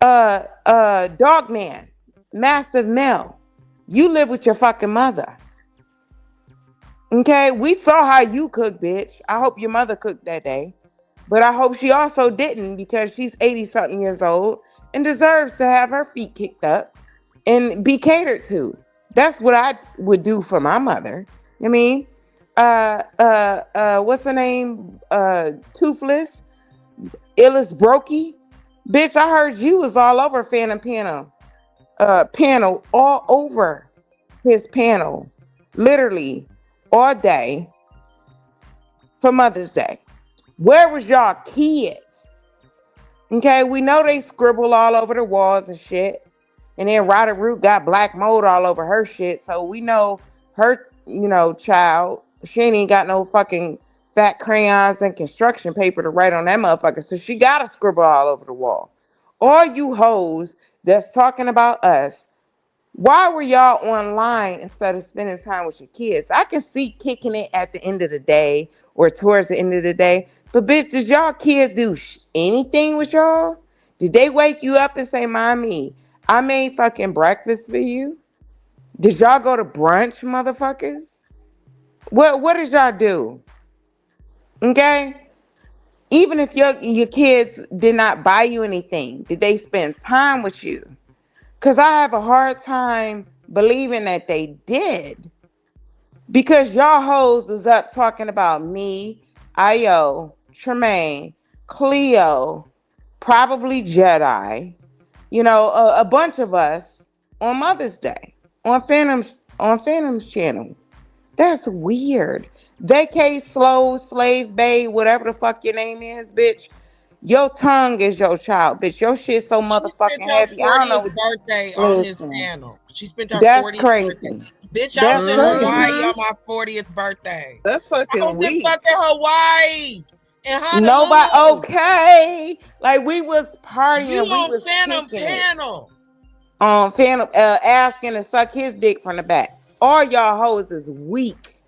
Dog man, massive male. You live with your fucking mother. Okay? We saw how you cook, bitch. I hope your mother cooked that day. But I hope she also didn't because she's 80 something years old and deserves to have her feet kicked up and be catered to. That's what I would do for my mother. I mean, what's her name? Toothless, Illis Brokey. Bitch, I heard you was all over Phantom panel, all over his panel, literally all day for Mother's Day. Where was y'all kids? Okay, we know they scribble all over the walls and shit. And then Ryder Root got black mold all over her shit. So we know her, child, she ain't even got no fucking fat crayons and construction paper to write on that motherfucker. So she gotta scribble all over the wall. All you hoes that's talking about us, why were y'all online instead of spending time with your kids? I can see kicking it at the end of the day or towards the end of the day. But bitch, did y'all kids do anything with y'all? Did they wake you up and say, Mommy, I made fucking breakfast for you? Did y'all go to brunch, motherfuckers? What did y'all do? Okay? Even if your kids did not buy you anything, did they spend time with you? Because I have a hard time believing that they did. Because y'all hoes was up talking about me, Io, Tremaine, Kleo, probably Jedi, a bunch of us on Mother's Day on Phantom's channel. That's weird. Vacay, slow, slave, babe, whatever the fuck your name is, bitch. Your tongue is your child, bitch. Your shit so She spent motherfucking her heavy. I don't know 40th what. birthday on his Listen, panel. She spent her that's 40th birthday. crazy. Bitch, I was That's in crazy. Hawaii Mm-hmm. on my 40th birthday. That's I was fucking in weak. fucking Hawaii in Nobody Honolulu. okay. Like we was You partying, we on was Phantom kicking it. panel. Phantom asking to suck his dick from the back. All y'all hoes is weak.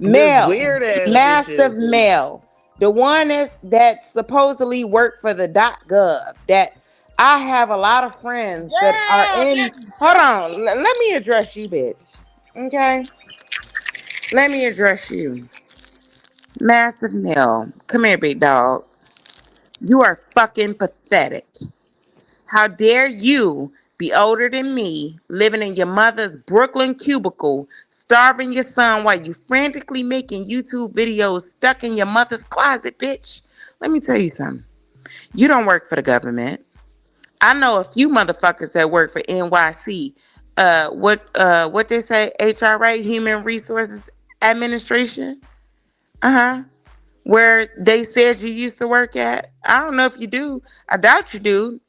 Just Mel, weird ass massive bitches. Mel, the one that supposedly worked for the .gov. That I have a lot of friends that are Girl, in. Hold on, let me address you, bitch. Okay, let me address you, massive Mel. Come here, big dog. You are fucking pathetic. How dare you be older than me, living in your mother's Brooklyn cubicle, starving your son while you frantically making YouTube videos stuck in your mother's closet, bitch? Let me tell you something. You don't work for the government. I know a few motherfuckers that work for NYC. What they say? HRA, Human Resources Administration. Uh-huh. Where they said you used to work at. I don't know if you do. I doubt you do.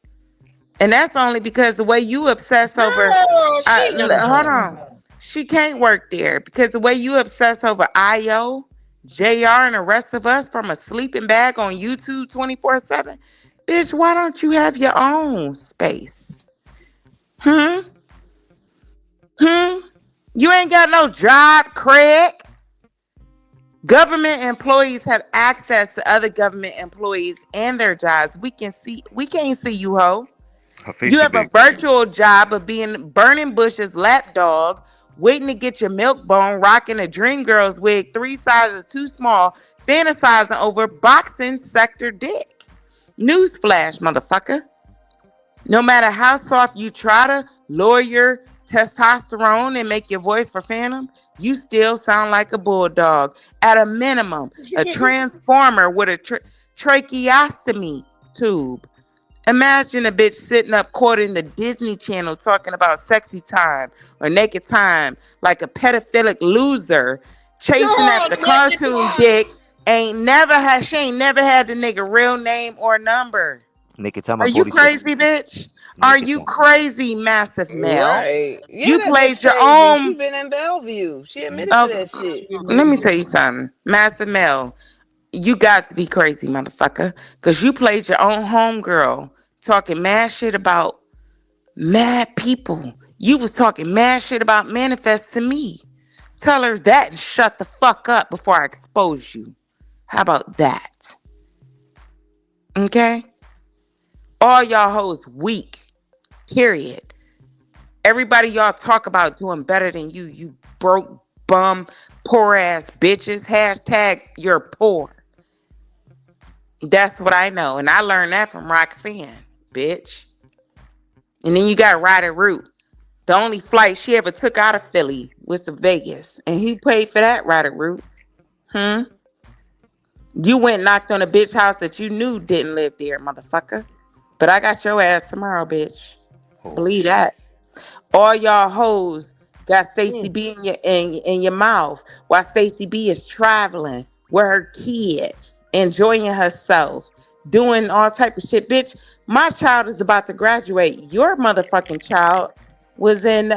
And that's only because the way you obsess over, girl, she knows hold that. on, she can't work there because the way you obsess over IO, JR, and the rest of us from a sleeping bag on YouTube 24/7. Bitch, why don't you have your own space? Hmm? Hmm? You ain't got no job, Craig. Government employees have access to other government employees and their jobs. We can't see you, ho. Her face You too have a big. virtual job of being Burning Bush's lapdog, waiting to get your milk bone, rocking a Dream Girls wig 3 sizes too small, fantasizing over boxing sector dick. Newsflash, motherfucker. No matter how soft you try to lower your testosterone and make your voice for Phantom, you still sound like a bulldog. At a minimum, a transformer with a tracheostomy tube. Imagine a bitch sitting up quoting the Disney Channel talking about sexy time or naked time like a pedophilic loser chasing Girl, after naked cartoon time. dick. She ain't never had the nigga real name or number. Naked Time Are at you 46. crazy, bitch? Are Naked you Time. crazy, massive Mel? Right. Yeah, You that bitch played your crazy. She own. been in Bellevue. She admitted to Oh, that shit. She let admitted me to tell you something, massive Mel. You got to be crazy, motherfucker, because you played your own homegirl talking mad shit about mad people. You was talking mad shit about manifest to me. Tell her that and shut the fuck up before I expose you. How about that? Okay? All y'all hoes weak. Period. Everybody y'all talk about doing better than you. You broke bum, poor ass bitches. Hashtag you're poor. That's what I know. And I learned that from Roxanne, bitch. And then you got Ryder Root. The only flight she ever took out of Philly was to Vegas. And he paid for that, Ryder Root. Hmm? You went and knocked on a bitch house that you knew didn't live there, motherfucker. But I got your ass tomorrow, bitch. Oh Believe shit. that. All y'all hoes got Stacey Mm. B in your mouth while Stacey B is traveling with her kid, enjoying herself, doing all type of shit. Bitch, my child is about to graduate. Your motherfucking child was in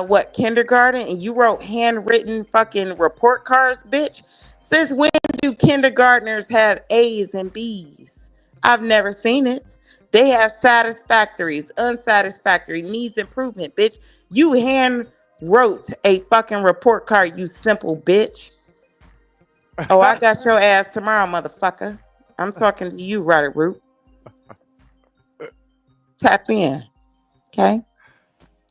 what, kindergarten, and you wrote handwritten fucking report cards, bitch. Since when do kindergartners have A's and B's? I've never seen it. They have satisfactories, unsatisfactory, needs improvement, bitch. You hand wrote a fucking report card, you simple bitch. Oh, I got your ass tomorrow, motherfucker. I'm talking to you, Ryder Root. Tap in, okay?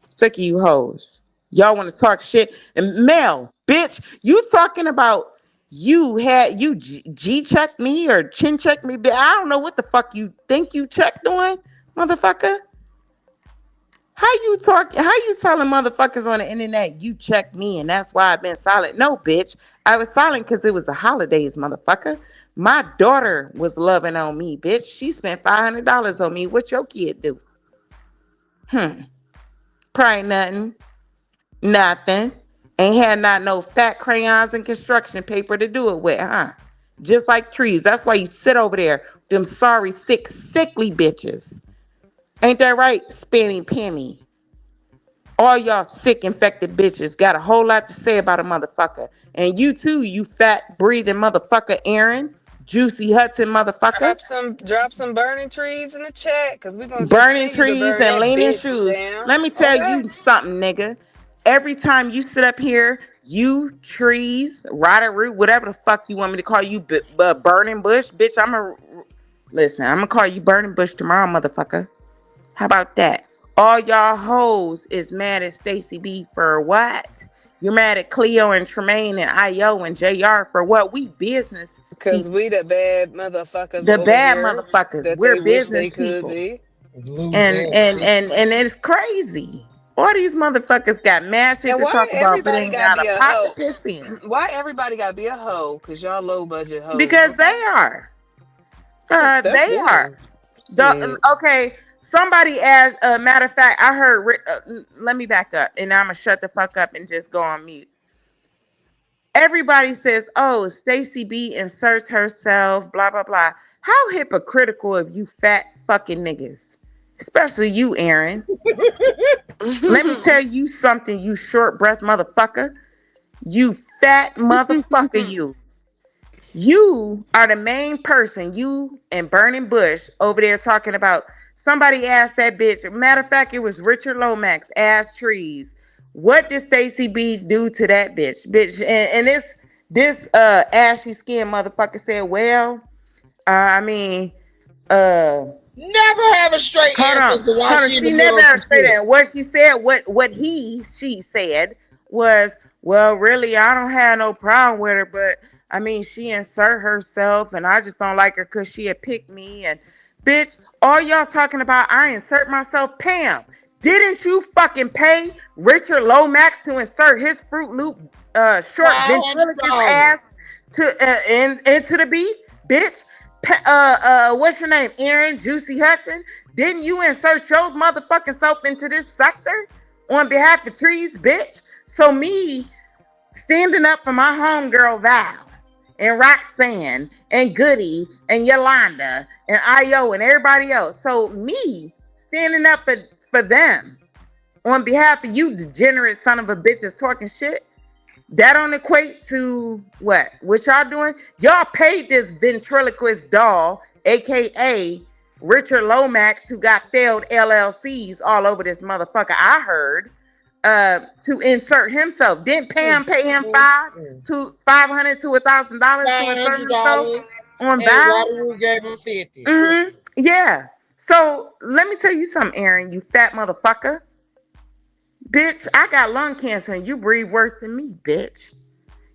Sick of you hoes. Y'all want to talk shit. And Mel, bitch, you talking about you G check me or chin check me? I don't know what the fuck you think you checked on, motherfucker. How you telling motherfuckers on the internet you checked me and that's why I've been silent? No, bitch. I was silent because it was the holidays, motherfucker. My daughter was loving on me, bitch. She spent $500 on me. What your kid do? Probably nothing. Nothing. Ain't had not no fat crayons and construction paper to do it with, huh? Just like trees. That's why you sit over there. Them sorry, sick, sickly bitches. Ain't that right, Spammy Pammy? All y'all sick, infected bitches got a whole lot to say about a motherfucker. And you too, you fat, breathing motherfucker, Aaron. Juicy Hudson motherfucker. Drop some burning trees in the chat, because we're gonna Burning continue to trees burn and that leaning bitch shoes. down. Let me tell Okay. you something, nigga. Every time you sit up here, you trees, Ryder Root, whatever the fuck you want me to call you, burning bush, bitch. Listen. I'm gonna call you burning bush tomorrow, motherfucker. How about that? All y'all hoes is mad at Stacey B for what? You're mad at Kleo and Tremaine and IO and JR for what? We business Because people. we the bad motherfuckers The over bad here motherfuckers. that We're they wish business they could people. be. Lose And and everything. and and it's crazy. All these motherfuckers got mad shit And to why talk about, but everybody ain't gotta got be a a pot to hoe? piss in. Why everybody gotta be a hoe? Because y'all low budget hoes, Because okay? they are. That's They are. good. Shit. Okay. Somebody asked. Matter of fact, I heard. Let me back up, and I'm gonna shut the fuck up and just go on mute. Everybody says, "Oh, Stacey B inserts herself." Blah blah blah. How hypocritical of you, fat fucking niggas, especially you, Aaron. Let me tell you something, you short breath motherfucker. You fat motherfucker, you. You are the main person, you and Burning Bush over there talking about. Somebody asked that bitch. Matter of fact, it was Richard Lomax, ass trees. What did Stacey B do to that bitch? Bitch, and this ashy skin motherfucker said, well, I mean, uh Never have a straight hold answer on, as to why hold on. she in the She middle never of had some to say shit. that. What she said, she said was, well, really, I don't have no problem with her, but I mean, she insert herself, and I just don't like her because she had picked me. And bitch, all y'all talking about, I insert myself. Pam, didn't you fucking pay Richard Lomax to insert his Fruit Loop short ventriloquist $500. ass into the beat, bitch? What's your name? Aaron Juicy Hudson? Didn't you insert your motherfucking self into this sector on behalf of trees, bitch? So me standing up for my homegirl Val and Roxanne and Goody and Yolanda and Io and everybody else. So me standing up for them on behalf of you degenerate son of a bitches talking shit. That don't equate to what? What y'all doing? Y'all paid this ventriloquist doll, aka Richard Lomax, who got failed LLCs all over this motherfucker. I heard to insert himself. Didn't Pam pay him $500 to $1,000 to Five insert hundred himself dollars, on and Val? Waterloo gave him 50. Yeah. So let me tell you something, Aaron. You fat motherfucker. Bitch, I got lung cancer and you breathe worse than me, bitch.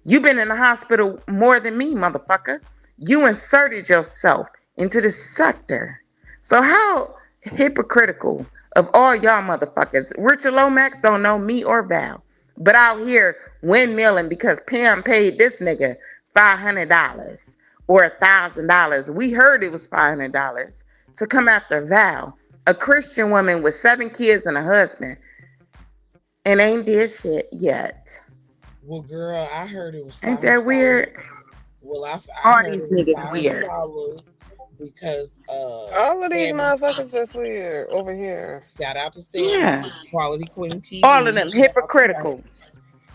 You been in the hospital more than me, motherfucker. You inserted yourself into the sector. So how hypocritical of all y'all motherfuckers. Richard Lomax don't know me or Val. But out here windmilling because Pam paid this nigga $500 or $1,000. We heard it was $500 to come after Val A Christian woman with 7 kids and a husband, and ain't did shit yet. Well, girl, I heard it was Ain't $500. that weird? Well, I All heard these it was niggas weird. $500 because All of these Sammy. motherfuckers that's weird over here. Shout out to Sammy, Yeah. Quality Queen All of TV. them Shout out to her. hypocritical.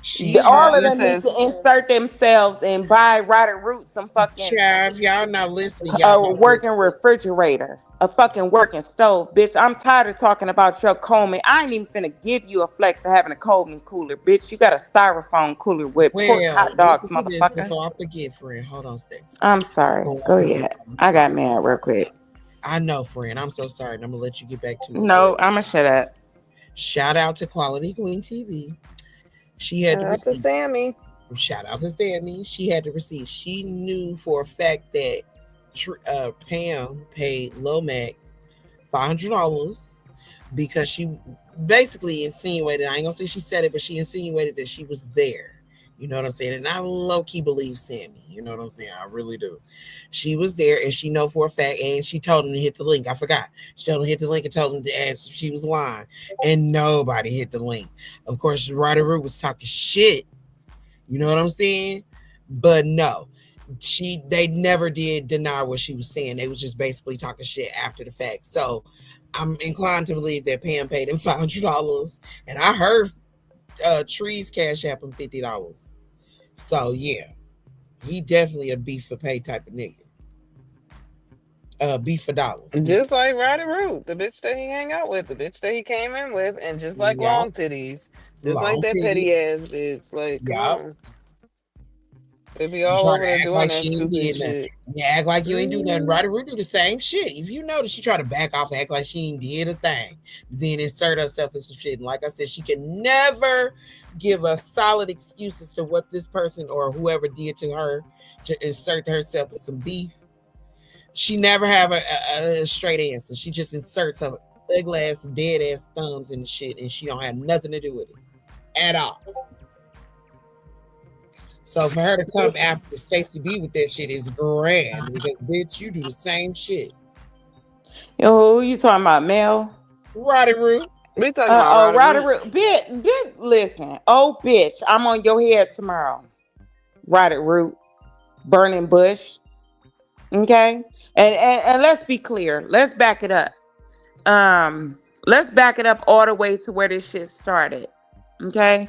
She All of It them heard. need to says, insert themselves and buy Ryder Root some fucking Child, if y'all not listening, y'all a not working listening. refrigerator, a fucking working stove, bitch. I'm tired of talking about your Coleman. I ain't even finna give you a flex of having a Coleman cooler, bitch. You got a styrofoam cooler with pork Well, hot dogs, listen to this motherfucker. before I forget, friend. Hold on, Stacey. I'm sorry. Before I Go forget, ahead. I got mad real quick. I know, friend. I'm so sorry. And I'm gonna let you get back to it. But No, I'ma shut up. shout out to Quality Queen TV. She had shout the out to receipt. Sammy. Shout out to Sammy. She had the receipt. She knew for a fact that Pam paid Lomax $500 because she basically insinuated. I ain't gonna say she said it, but she insinuated that she was there. You know what I'm saying? And I low key believe Sammy. You know what I'm saying? I really do. She was there, and she know for a fact. And she told him to hit the link. I forgot. She told him to hit the link and told him to ask if she was lying. And nobody hit the link. Of course, Ryder Root was talking shit. You know what I'm saying? But no, they never did deny what she was saying. They was just basically talking shit after the fact. So I'm inclined to believe that Pam paid him $500, and I heard Trees cash app him $50. So yeah, he definitely a beef for pay type of nigga. Beef for dollars. Beef Just like Roddy Root, the bitch that he hang out with, the bitch that he came in with, and just like Yup. long titties, just like Long that titty. petty ass bitch. Like, come Yup. on, they be You all try over to there act doing like that she ain't stupid did nothing. shit. You act like you ain't do nothing. Mm. Ryder Root do the same shit. If you notice, she try to back off, act like she ain't did a thing, then insert herself in some shit. And like I said, she can never give us solid excuses to what this person or whoever did to her to insert herself in some beef. She never have a straight answer. She just inserts her ugly ass, dead ass thumbs in the shit, and she don't have nothing to do with it at all. So for her to come after Stacey B with that shit is grand because bitch, you do the same shit. Yo, who you talking about, Mel? Roddy Root. We talking about Roddy Ryder Root. Root. Bitch, listen. Oh, bitch, I'm on your head tomorrow. Ryder Root. Burning bush. Okay? And let's be clear. Let's back it up. Let's back it up all the way to where this shit started. Okay?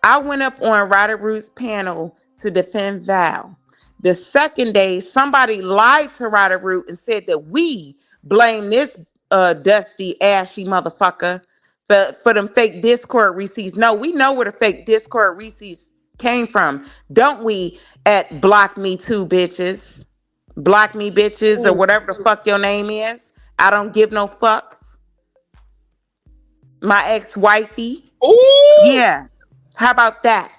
I went up on Ryder Root's panel to defend Val. The second day, somebody lied to Ryder Root and said that we blame this dusty, ashy motherfucker for them fake Discord receipts. No, we know where the fake Discord receipts came from, don't we? At Block Me Too, bitches. Block Me Bitches or Ooh. whatever the fuck your name is. I don't give no fucks. My ex-wifey. Ooh. Yeah. How about that?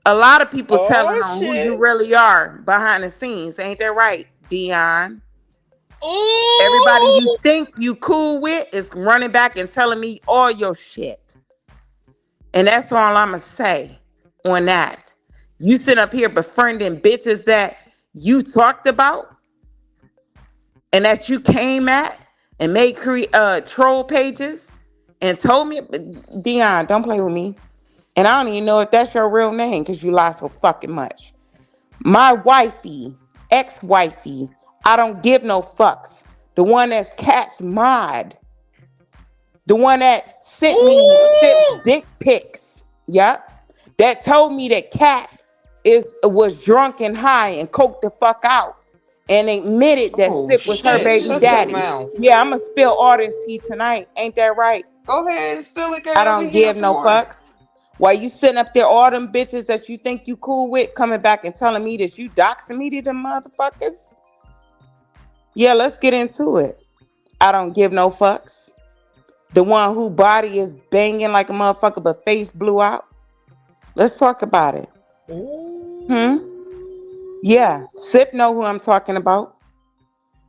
A lot of people telling Oh on who you shit. really are behind the scenes. Ain't that right, Dion? Everybody you Ooh. think you cool with is running back and telling me all your shit. And that's all I'ma say on that. You sit up here befriending bitches that you talked about and that you came at and made troll pages and told me, Dion, don't play with me. And I don't even know if that's your real name because you lie so fucking much. My wifey, ex-wifey, I don't give no fucks. The one that's Cat's mod. The one that sent me Sip's Ooh. dick pics. Yep. That told me that Cat was drunk and high and coked the fuck out. And admitted that Oh Sip was her shit. baby Shut your daddy. mouth. Yeah, I'm going to spill all this tea tonight. Ain't that right? Go ahead and spill it, I girl. We don't here give no for it. fucks. While you sitting up there, all them bitches that you think you cool with, coming back and telling me that you doxing me to them motherfuckers. Yeah, let's get into it. I don't give no fucks. The one who body is banging like a motherfucker, but face blew out. Let's talk about it. Hmm? Yeah, Sip know who I'm talking about.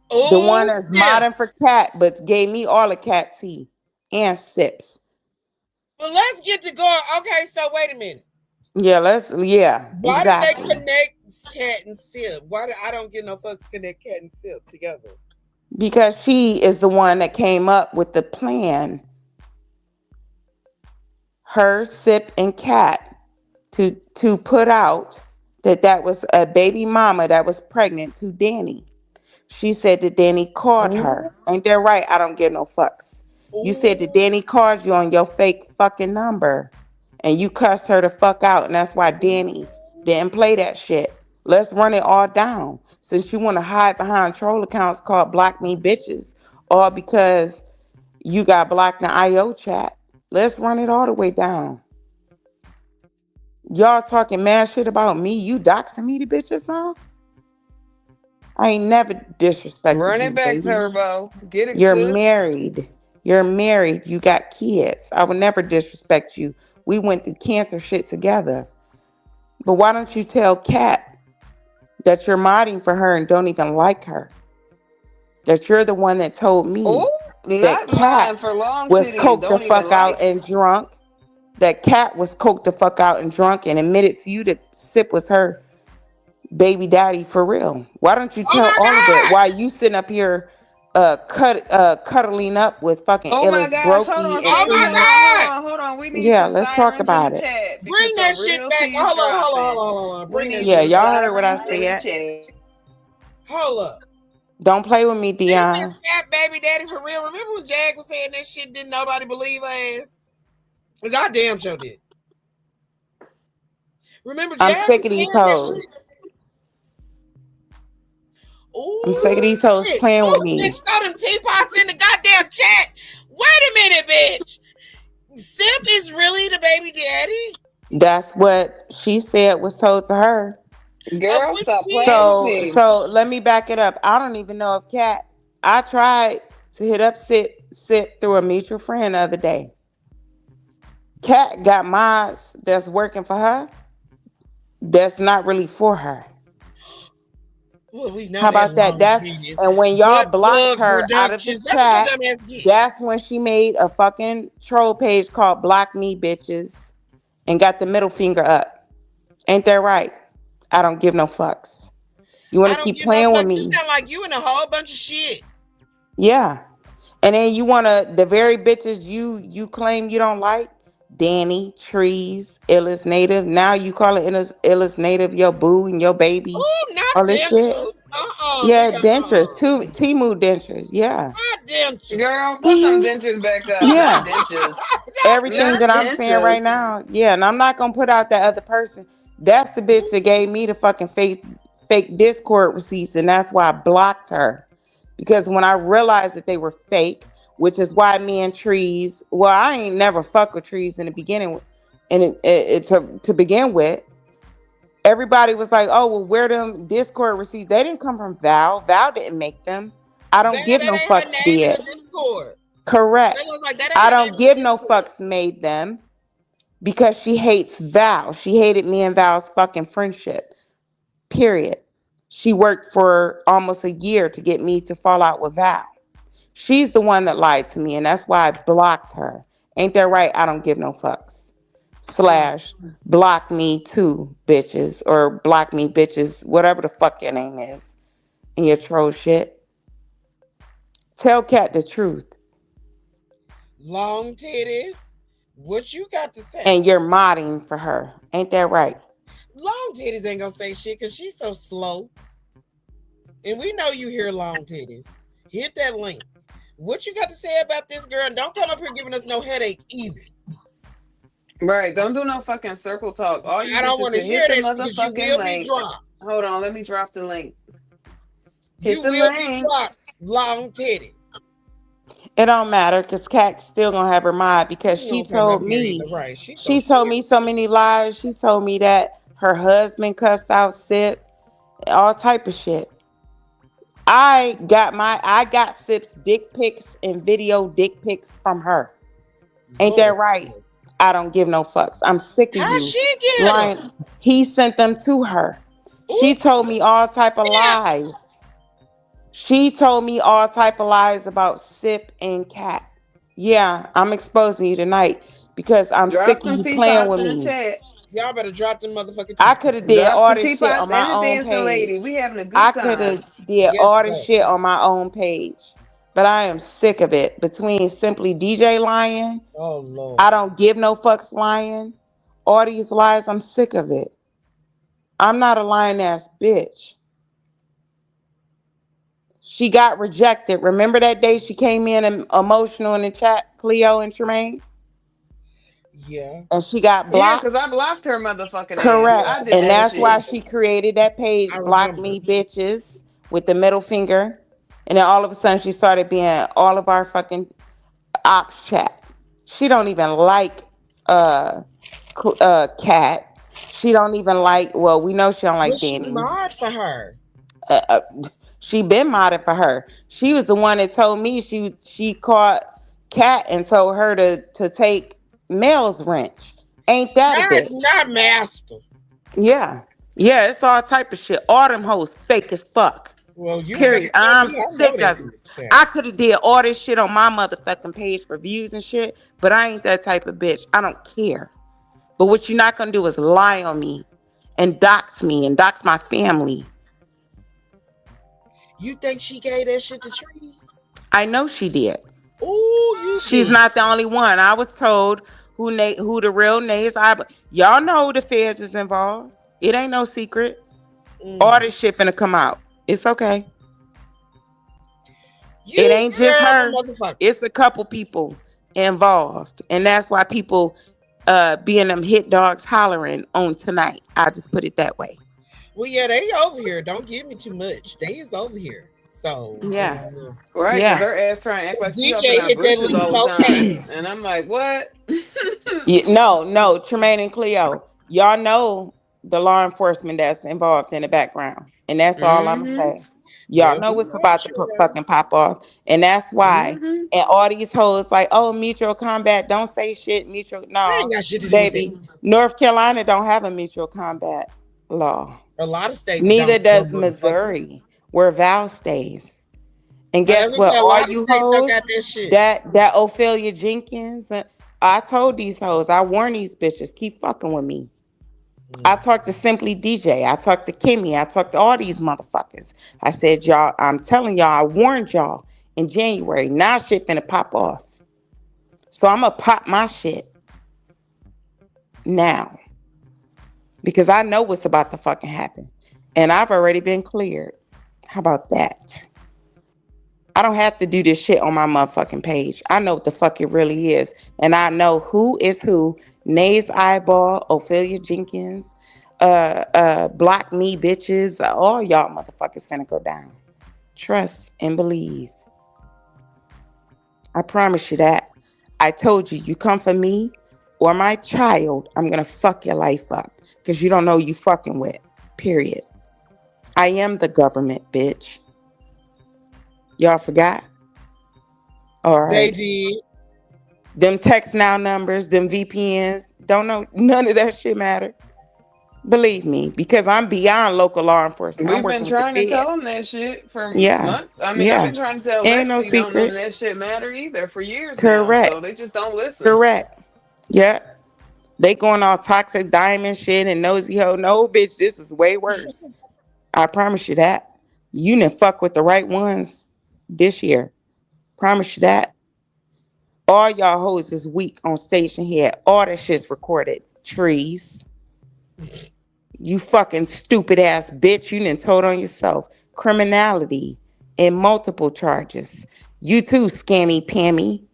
The one Oh that's yeah. modding for Cat, but gave me all the Cat tea and Sips. But let's get to going. Okay, so wait a minute. Yeah, Why did they exactly. connect Cat and Sip? Why did I don't get no fucks connect Cat and Sip together? because she is the one that came up with the plan. Her, Sip, and Cat to put out that was a baby mama that was pregnant to Danny. She said that Danny called Ooh, her. Ain't that right? I don't give no fucks. You said that ooh, Danny called you on your fake fucking number and you cussed her the fuck out, and that's why Danny didn't play that shit. Let's run it all down. Since you want to hide behind troll accounts called Block Me Bitches, all because you got blocked in the IO chat. Let's run it all the way down. Y'all talking mad shit about me. You doxing me to bitches now? I ain't never disrespected Run you, it back, lady. Turbo. Get it, You're sis. married. You're married. You got kids. I would never disrespect you. We went through cancer shit together. But why don't you tell Kat that you're modding for her and don't even like her? That you're the one that told Oh, me that not mine Kat for long was titties. coked the Don't even fuck out like. and drunk. That Kat was coked the fuck out and drunk and admitted to you that Sip was her baby daddy for real. Why don't you oh tell my all of it? God. Why you sitting up here cuddling up with fucking Oh my Illis gosh, hold on, Brokey and Oh Sage. my Hold Tremaine? on, hold God. on, hold on. We need Yeah, some let's talk sirens in the about it. chat because Bring some that shit real back. tea is Hold on, hold on, hold dropping. on, hold on. We Bring that need Yeah, shit some back. y'all heard what I sirens in the said. chat. Hold up. Don't play with me, This is Dion. Cat Baby Daddy for real. Remember when Jag was saying that shit? Didn't nobody believe her ass? Cause I damn sure did. Remember I'm Jag sick was of these saying that shit? hoes. I'm sick of Ooh, these hoes bitch. playing with Ooh, me. bitch, throw them teapots in the goddamn chat. Wait a minute, bitch. Sip is really the baby daddy That's what she said was told to her. of Girl, which stop playing kid? with So me. so let me back it up. I don't even know if Kat. I tried to hit up Sip through a mutual friend the other day. Kat got mods that's working for her. That's not really for her. Well, we know How that about that? long That's titties. and when y'all Butt blocked plug her out of the productions. That's what your chat, dumb ass get. that's when she made a fucking troll page called Block Me Bitches and got the middle finger up. Ain't that right? I don't give no fucks. You want I to don't keep give no playing with fuck. You me? sound like you in a whole bunch of shit. Yeah. And then you want to the very bitches you claim you don't like, Danny, Trees, Illis Native. Now you call it Illis Native your boo and your baby, Oh, not all this shit. dentures. Yeah, Leave that dentures, alone. Timu dentures. Yeah. Not dentures. Girl, put them Hmm. dentures back up. Not Yeah. dentures. Not Everything Not that dentures. I'm saying right dentures. now, yeah, and I'm not gonna put out that other person. That's the bitch that gave me the fucking fake Discord receipts, and that's why I blocked her. Because when I realized that they were fake, which is why me and Trees, well, I ain't never fuck with Trees in the beginning, and to begin with, everybody was like, "Oh, well, where them Discord receipts? They didn't come from Val. Val didn't make them. I Val, don't give that no ain't her fucks. name in Did the Discord. correct? That looks like that ain't I her name don't in the give no Discord. fucks. Made them." Because she hates Val. She hated me and Val's fucking friendship. Period. She worked for almost a year to get me to fall out with Val. She's the one that lied to me, and that's why I blocked her. Ain't that right? I don't give no fucks. Mm. Slash block me too, bitches, or block me bitches, whatever the fuck your name is, and your troll shit. Tell Cat the truth, Long titties. What you got to say? and you're modding for her. Ain't that right? Long titties ain't gonna say shit because she's so slow. And we know you hear long titties. Hit that link. What you got to say about this girl? And don't come up here giving us no headache either. Right. Don't do no fucking circle talk. All you I don't bitches want to can hear hit the that shit because you motherfucking will be link. dropped. Hold on. Let me drop the link. Hit You the will be link. dropped. Long titties. It don't matter because Cat's still gonna have her mind because She she don't come up told here me, either. Right. She's so she told scared. me so many lies. She told me that her husband cussed out Sip, all type of shit. I got Sip's dick pics and video dick pics from her. Ain't Lord. that right? I don't give no fucks. I'm sick of How you she get lying. them? He sent them to her. Ooh, She told me all type of yeah. lies. She told me all type of lies about Sip and Cat. Yeah, I'm exposing you tonight because I'm Drop sick of some you playing teapots with in the me. chat. Y'all better drop them motherfucking I teeth. could have did Drop all the this shit teapots on and my the own dancing page. lady. We having a good I could time. have did Yes, all this but shit on my own page. But I am sick of it. Between simply DJ lying, oh I Lord. don't give no fucks lying. All these lies, I'm sick of it. I'm not a lying ass bitch. She got rejected. Remember that day she came in emotional in the chat, Kleo and Tremaine? Yeah, And she got Yeah, because I blocked? blocked her motherfucking ass. yeah, I Correct. did And that that's why shit. she created that I page, Block remember. Me Bitches, with the middle finger. And then all of a sudden she started being all of our fucking ops chat. She don't even like uh Cat. She don't even like, well, we know she don't But like she Danny. mod for her. Uh, uh, she been modded for her. She was the one that told me she caught Cat and told her to take Mel's wrench. Ain't that a bitch? Not master. Yeah. Yeah, it's all type of shit. All them hoes fake as fuck. Well, you ain't got to Period. tell I'm me. I know sick that of it. for a fact. I could have did all this shit on my motherfucking page for views and shit, but I ain't that type of bitch. I don't care. But what you're not gonna do is lie on me and dox my family. You think she gave that shit to Trees? I know she did. Ooh, you She's did. not the only one. I was told who the real Nays I. Y'all know the feds is involved. It ain't no secret. All Mm. this shit finna come out. It's okay. It You ain't just terrible her. motherfucker. It's a couple people involved, and that's why people being them hit dogs hollering on tonight. I just put it that way. Well, yeah, they over here. Don't give me too much. They is over here. So, Yeah, Right, because yeah. her ass trying to act like she up in DJ our hit that bushes lead all the time. cocaine. And I'm like, what? No, Tremaine and Cleo, y'all know the law enforcement that's involved in the background, and that's all I'm Mm-hmm. saying. Y'all Yeah, know we what's know, about to child. fucking pop off, and that's why. Mm-hmm. And all these hoes like, oh, mutual combat, don't say shit. Mutual, I ain't no, got shit to do with that. baby. North Carolina don't have a mutual combat law. A lot of states Neither don't know, does motherfucker. Missouri, where Val stays. And I guess was what? say a All lot of you states don't hoes, got that shit. that Ophelia Jenkins, I told these hoes, I warn these bitches, keep fucking with me. I Mm. talked to Simply DJ. I talked to Kimmy. I talked to all these motherfuckers. I said, y'all, I'm telling y'all, I warned y'all in January. Now shit finna pop off. So I'm gonna pop my shit now because I know what's about to fucking happen. And I've already been cleared. How about that? I don't have to do this shit on my motherfucking page. I know what the fuck it really is. And I know who is who. Nays Eyeball, Ophelia Jenkins, Block Me Bitches, all y'all motherfuckers finna go down. Trust and believe. I promise you that. I told you, you come for me or my child, I'm gonna fuck your life up. Cause you don't know who you fucking with. Period. I am the government, bitch. Y'all forgot? All They right. did. Them text now numbers, them VPNs, don't know none of that shit matter. Believe me, because I'm beyond local law enforcement. I'm We've been working with the trying to tell them feds. that shit for Yeah, months. I mean, I've yeah. been trying to tell Ain't no Lexi, don't none of secret. that shit matter either for years now. So Correct. they just don't listen. Correct. Yeah. They going all toxic diamond shit and nosy hoe. No, bitch, this is way worse. I promise you that. You didn't fuck with the right ones this year. Promise you that. All y'all hoes is weak on station here. All that shit's recorded. Trees. You fucking stupid ass bitch. You done told on yourself. Criminality and multiple charges. You too, scammy Pammy.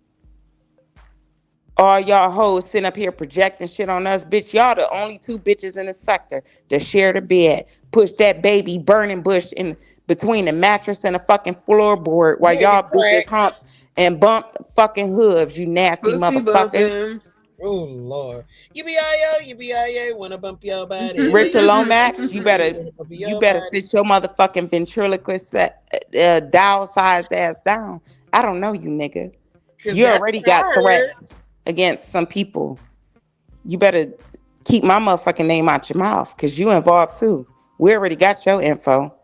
All y'all hoes sitting up here projecting shit on us. Bitch, y'all the only two bitches in the sector that share the bed. Push that baby burning bush in between the mattress and the fucking floorboard while Nigga y'all crack. bitches humped and bumped fucking hooves, you nasty Pussy motherfuckers. bumping. Oh Lord. Yippee-yi-yo, wanna bump your Richard body. Lomax, Wanna bump you your better body. sit your motherfucking ventriloquist dial sized ass down. I don't know you, nigga. Cause You that's already what I got heard. threats against some people. You better keep my motherfucking name out your mouth because you involved too. We already got your info.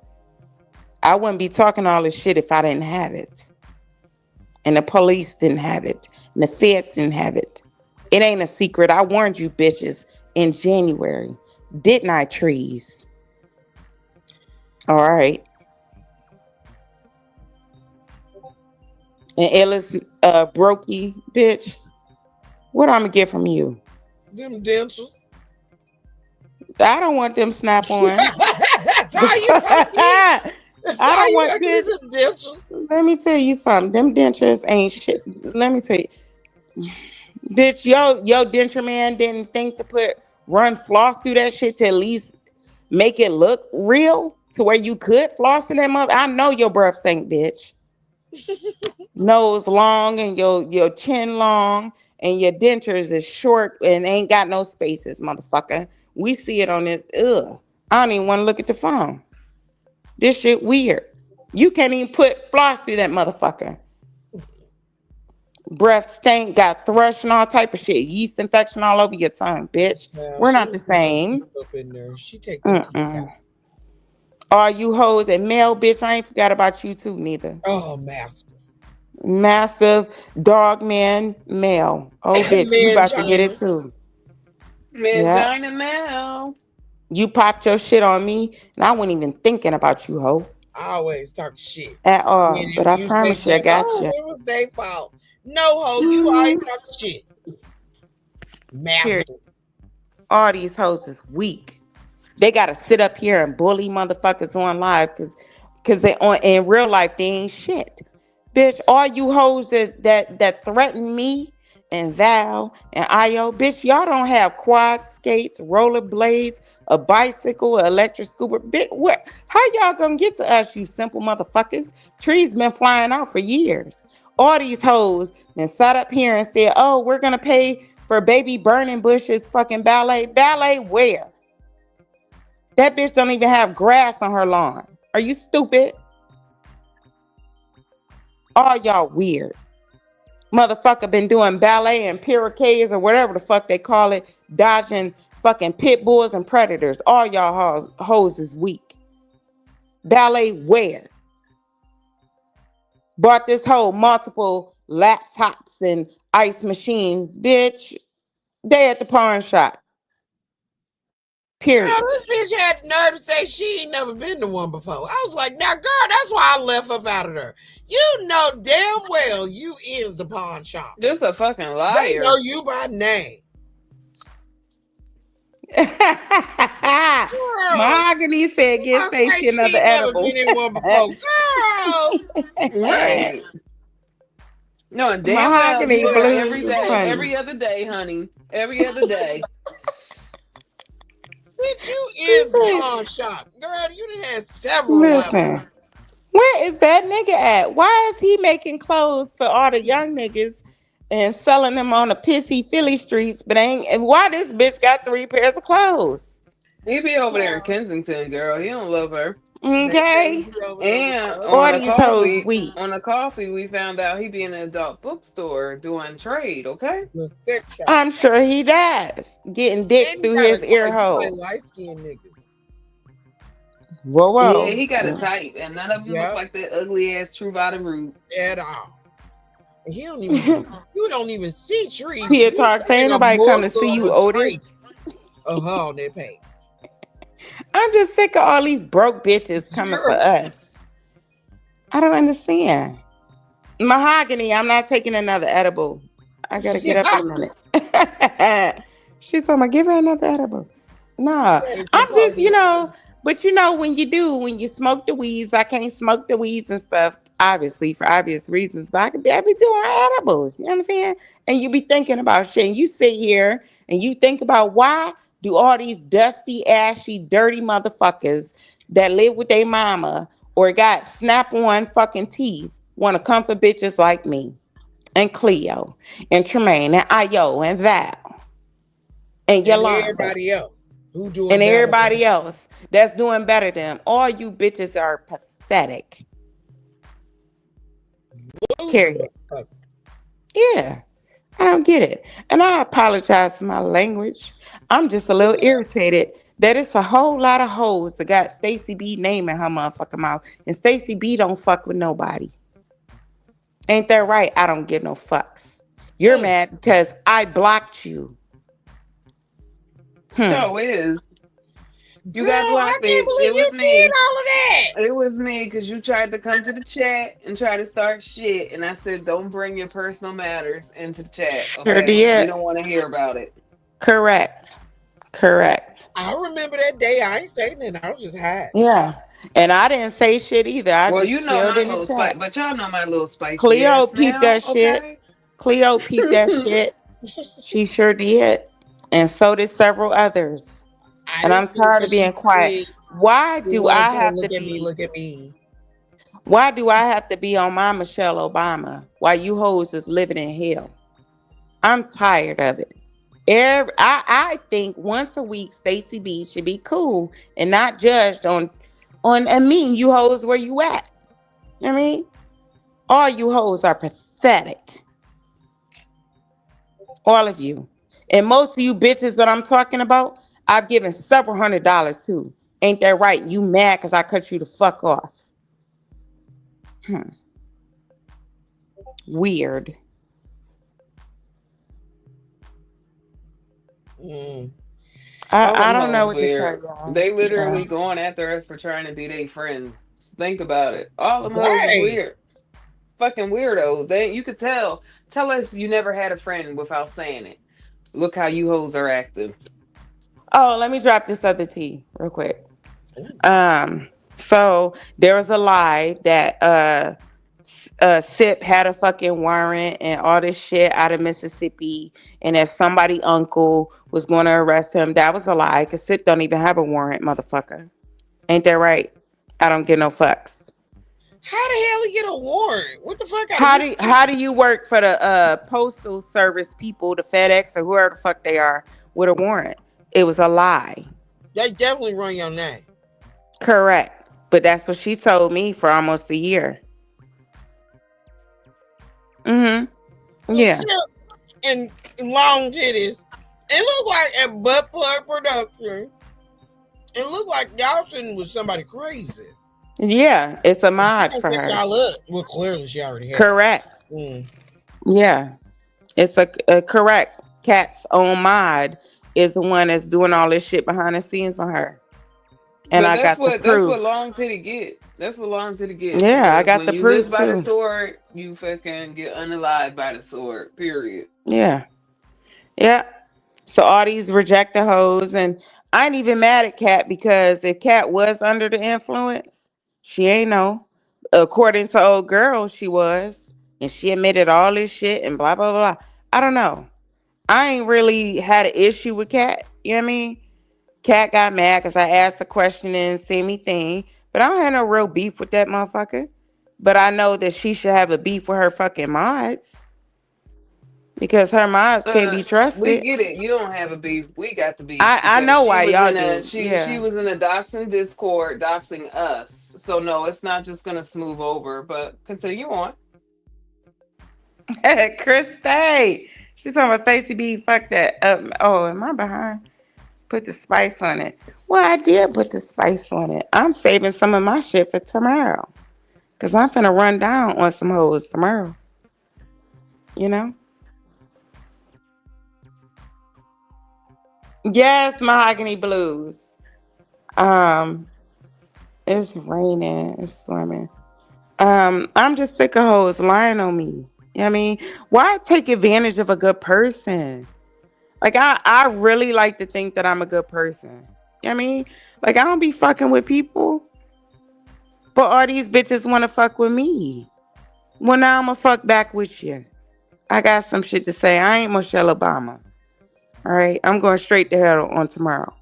I wouldn't be talking all this shit if I didn't have it. And the police didn't have it. And the feds didn't have it. It ain't a secret. I warned you bitches in January. Didn't I, trees? All right. And Ellis, brokey, bitch. What I'm gonna get from you? Them dentures. I don't want them snap ons. That's all you want to get. I That's all don't you want, want to get bitch. them dentures. Let me tell you something. Them dentures ain't shit. Let me tell you, bitch. Yo, denture man didn't think to run floss through that shit to at least make it look real to where you could floss in that mother. I know your breath stink, bitch. Nose long and your chin long and your dentures is short and ain't got no spaces, motherfucker. We see it on this. Ugh. I don't even want to look at the phone. This shit weird. You can't even put floss through that motherfucker. Breath stink, got thrush and all type of shit. Yeast infection all over your tongue, bitch. Well, We're she not don't the put no same. teeth up in there. She take them teeth Mm-mm. out. All you hoes and male, bitch, I ain't forgot about you too, neither. Oh, master. Massive dog man male. Oh, bitch, you about to get Mangina. it too. Yeah. Mangina Mel. You popped your shit on me, and I wasn't even thinking about you, hoe, I always talk shit. at And all. then But I you say promise you, I that, got oh, you. it was their fault. No, ho, you always talk shit. Period. Master. All these hoes is weak. They gotta sit up here and bully motherfuckers on live because they on in real life they ain't shit. Bitch, all you hoes that threaten me and Val and Io, bitch, y'all don't have quad skates, roller blades, a bicycle, an electric scooter. Bitch, how y'all gonna get to us, you simple motherfuckers? Trees been flying out for years. All these hoes then sat up here and said, oh, we're gonna pay for baby burning bushes fucking ballet. Ballet where? That bitch don't even have grass on her lawn. Are you stupid? All y'all weird. Motherfucker been doing ballet and pirouettes or whatever the fuck they call it, dodging fucking pit bulls and predators. All y'all hoes is weak. Ballet where? Bought this whole multiple laptops and ice machines. Bitch, they at the pawn shop. Girl, Period. this bitch had the nerve to say she ain't never been to one before. I was like, now, girl, that's why I left up out of there. You know damn well you is the pawn shop. Just a fucking They know liar. you by name. Girl, Mahogany said, you "Get gonna say Stacey she another ain't never edible." been in one before. Girl, Right. No, and damn well Mahogany you there blues every is day, funny. every other day, honey. Every other day. bitch, you She is the said, pawn shop. Girl, you done had several laptops. "Listen, where is that nigga at? Why is he making clothes for all the young niggas and selling them on the pissy Philly streets? But ain't and why this bitch got 3 pairs of clothes? He be over there in Well, Kensington, girl. He don't love her. they say he Okay, be over there with the And other all these hoes weak. on a coffee, we found out he be in an adult bookstore doing trade. Okay. the sex shop. I'm sure he does, getting dick And he through got a his ear type. He like hole. light skinned niggas. Whoa, Yeah, whoa. he got a type, and none of them look Yep, like that ugly ass True Body Rude. at all. And he don't even you don't even see trees because Tia you Talk, say ain't ain't a nobody come to morsel see of you, a Otis. trace of her on that page. I'm just sick of all these broke bitches coming for Zero. us. I don't understand. Mahogany, I'm not taking another edible. I gotta get up in a minute. She's talking about give her another edible. Nah, Ready for I'm just, police. but when you smoke the weeds, I can't smoke the weeds and stuff, obviously, for obvious reasons, but I be doing edibles, you know what I'm saying? And you be thinking about shit, and you sit here and you think about why do all these dusty, ashy, dirty motherfuckers that live with their mama or got snap on fucking teeth want to come for bitches like me and Kleo and Tremaine and Io and Val and And Yolanda everybody else who doing and better than everybody else that's doing better than them. All you bitches are pathetic. loser Period. motherfucker. Yeah. I don't get it. And I apologize for my language. I'm just a little Yeah. irritated that it's a whole lot of hoes that got Stacey B name in her motherfucking mouth. And Stacey B don't fuck with nobody. Ain't that right? I don't give no fucks. You're Mm. mad because I blocked you. Hmm. Show is. You Girl, got I blocked, can't bitch. It believe you was did me. all of that. It was me because you tried to come to the chat and try to start shit. And I said, don't bring your personal matters into the chat, Sure okay? We did. don't want to hear about it. Correct. Correct. I remember that day. I ain't saying that. I was just hiding. Yeah. And I didn't say shit either. I Well, just you know chilled my in the little spice, chat. but y'all know my little spicy Cleo ass peeped now, that shit. okay? Cleo peeped that shit. She sure did. And so did several others. I And didn't I'm see it tired of because she being quiet. said Why she do wanted I to have to look at me, be look at me. why do I have to be on my Michelle Obama while you hoes is living in hell? I'm tired of it. I think once a week Stacey B should be cool and not judged on a mean you hoes where you at. You know what I mean? All you hoes are pathetic. All of you. And most of you bitches that I'm talking about, I've given several $100s to. Ain't that right? You mad because I cut you the fuck off. Hmm. Weird. Mm. All I them don't know hoes what to tell weird. y'all. They Yeah. literally going after us for trying to be their friends. Think about it. All them hoes is Right. weird. Fucking weirdos. They you could tell. Tell us you never had a friend without saying it. Look how you hoes are acting. Oh, let me drop this other tea real quick. So there was a lie that Sip had a fucking warrant and all this shit out of Mississippi, and that somebody uncle was going to arrest him. That was a lie, because Sip don't even have a warrant, motherfucker. Ain't that right? I don't get no fucks. How the hell he get a warrant? What the fuck out of How do Mississippi? you work for the postal service people, the FedEx or whoever the fuck they are, with a warrant? It was a lie. They definitely run your name. Correct. But that's what she told me for almost a year. Mm-hmm. The Yeah. Silk and long titties. It looked like a butt plug production. It looked like y'all sitting with somebody crazy. Yeah. It's a She mod gonna for set her. y'all up. Well, clearly she already had. Correct. Mm. Yeah. It's a correct. Cat's own mod is the one that's doing all this shit behind the scenes on her. And But I got the that's what proof. long titty get. That's what long titty get. Yeah, I Because got when the you live proof by the too. sword, you fucking get unalived by the sword. Period. Yeah. Yeah. So all these rejected hoes, and I ain't even mad at Kat, because if Kat was under the influence, she ain't know. According to old girl, she was, and she admitted all this shit and blah blah blah. I don't know. I ain't really had an issue with Kat. You know what I mean? Kat got mad because I asked a question and see me thing, but I don't have no real beef with that motherfucker. But I know that she should have a beef with her fucking mods, because her mods can't Uh, be we trusted. get it. You don't have a beef. We got the beef I because know why y'all do. she Yeah. was in a doxing Discord doxing us. So no, it's not just gonna smooth over. But continue on. Chris Stay. She's talking about Stacey B. Fuck that. Oh, am I behind? Put the spice on it. Well, I did put the spice on it. I'm saving some of my shit for tomorrow. Cause I'm finna run down on some hoes tomorrow. You know? Yes, mahogany blues. Um, it's raining. It's storming. I'm just sick of hoes lying on me. You know what I mean? Why take advantage of a good person? Like I really like to think that I'm a good person. You know what I mean? Like I don't be fucking with people, but all these bitches wanna fuck with me. Well, now I'ma fuck back with you. I got some shit to say. I ain't Michelle Obama. All right, I'm going straight to hell on tomorrow.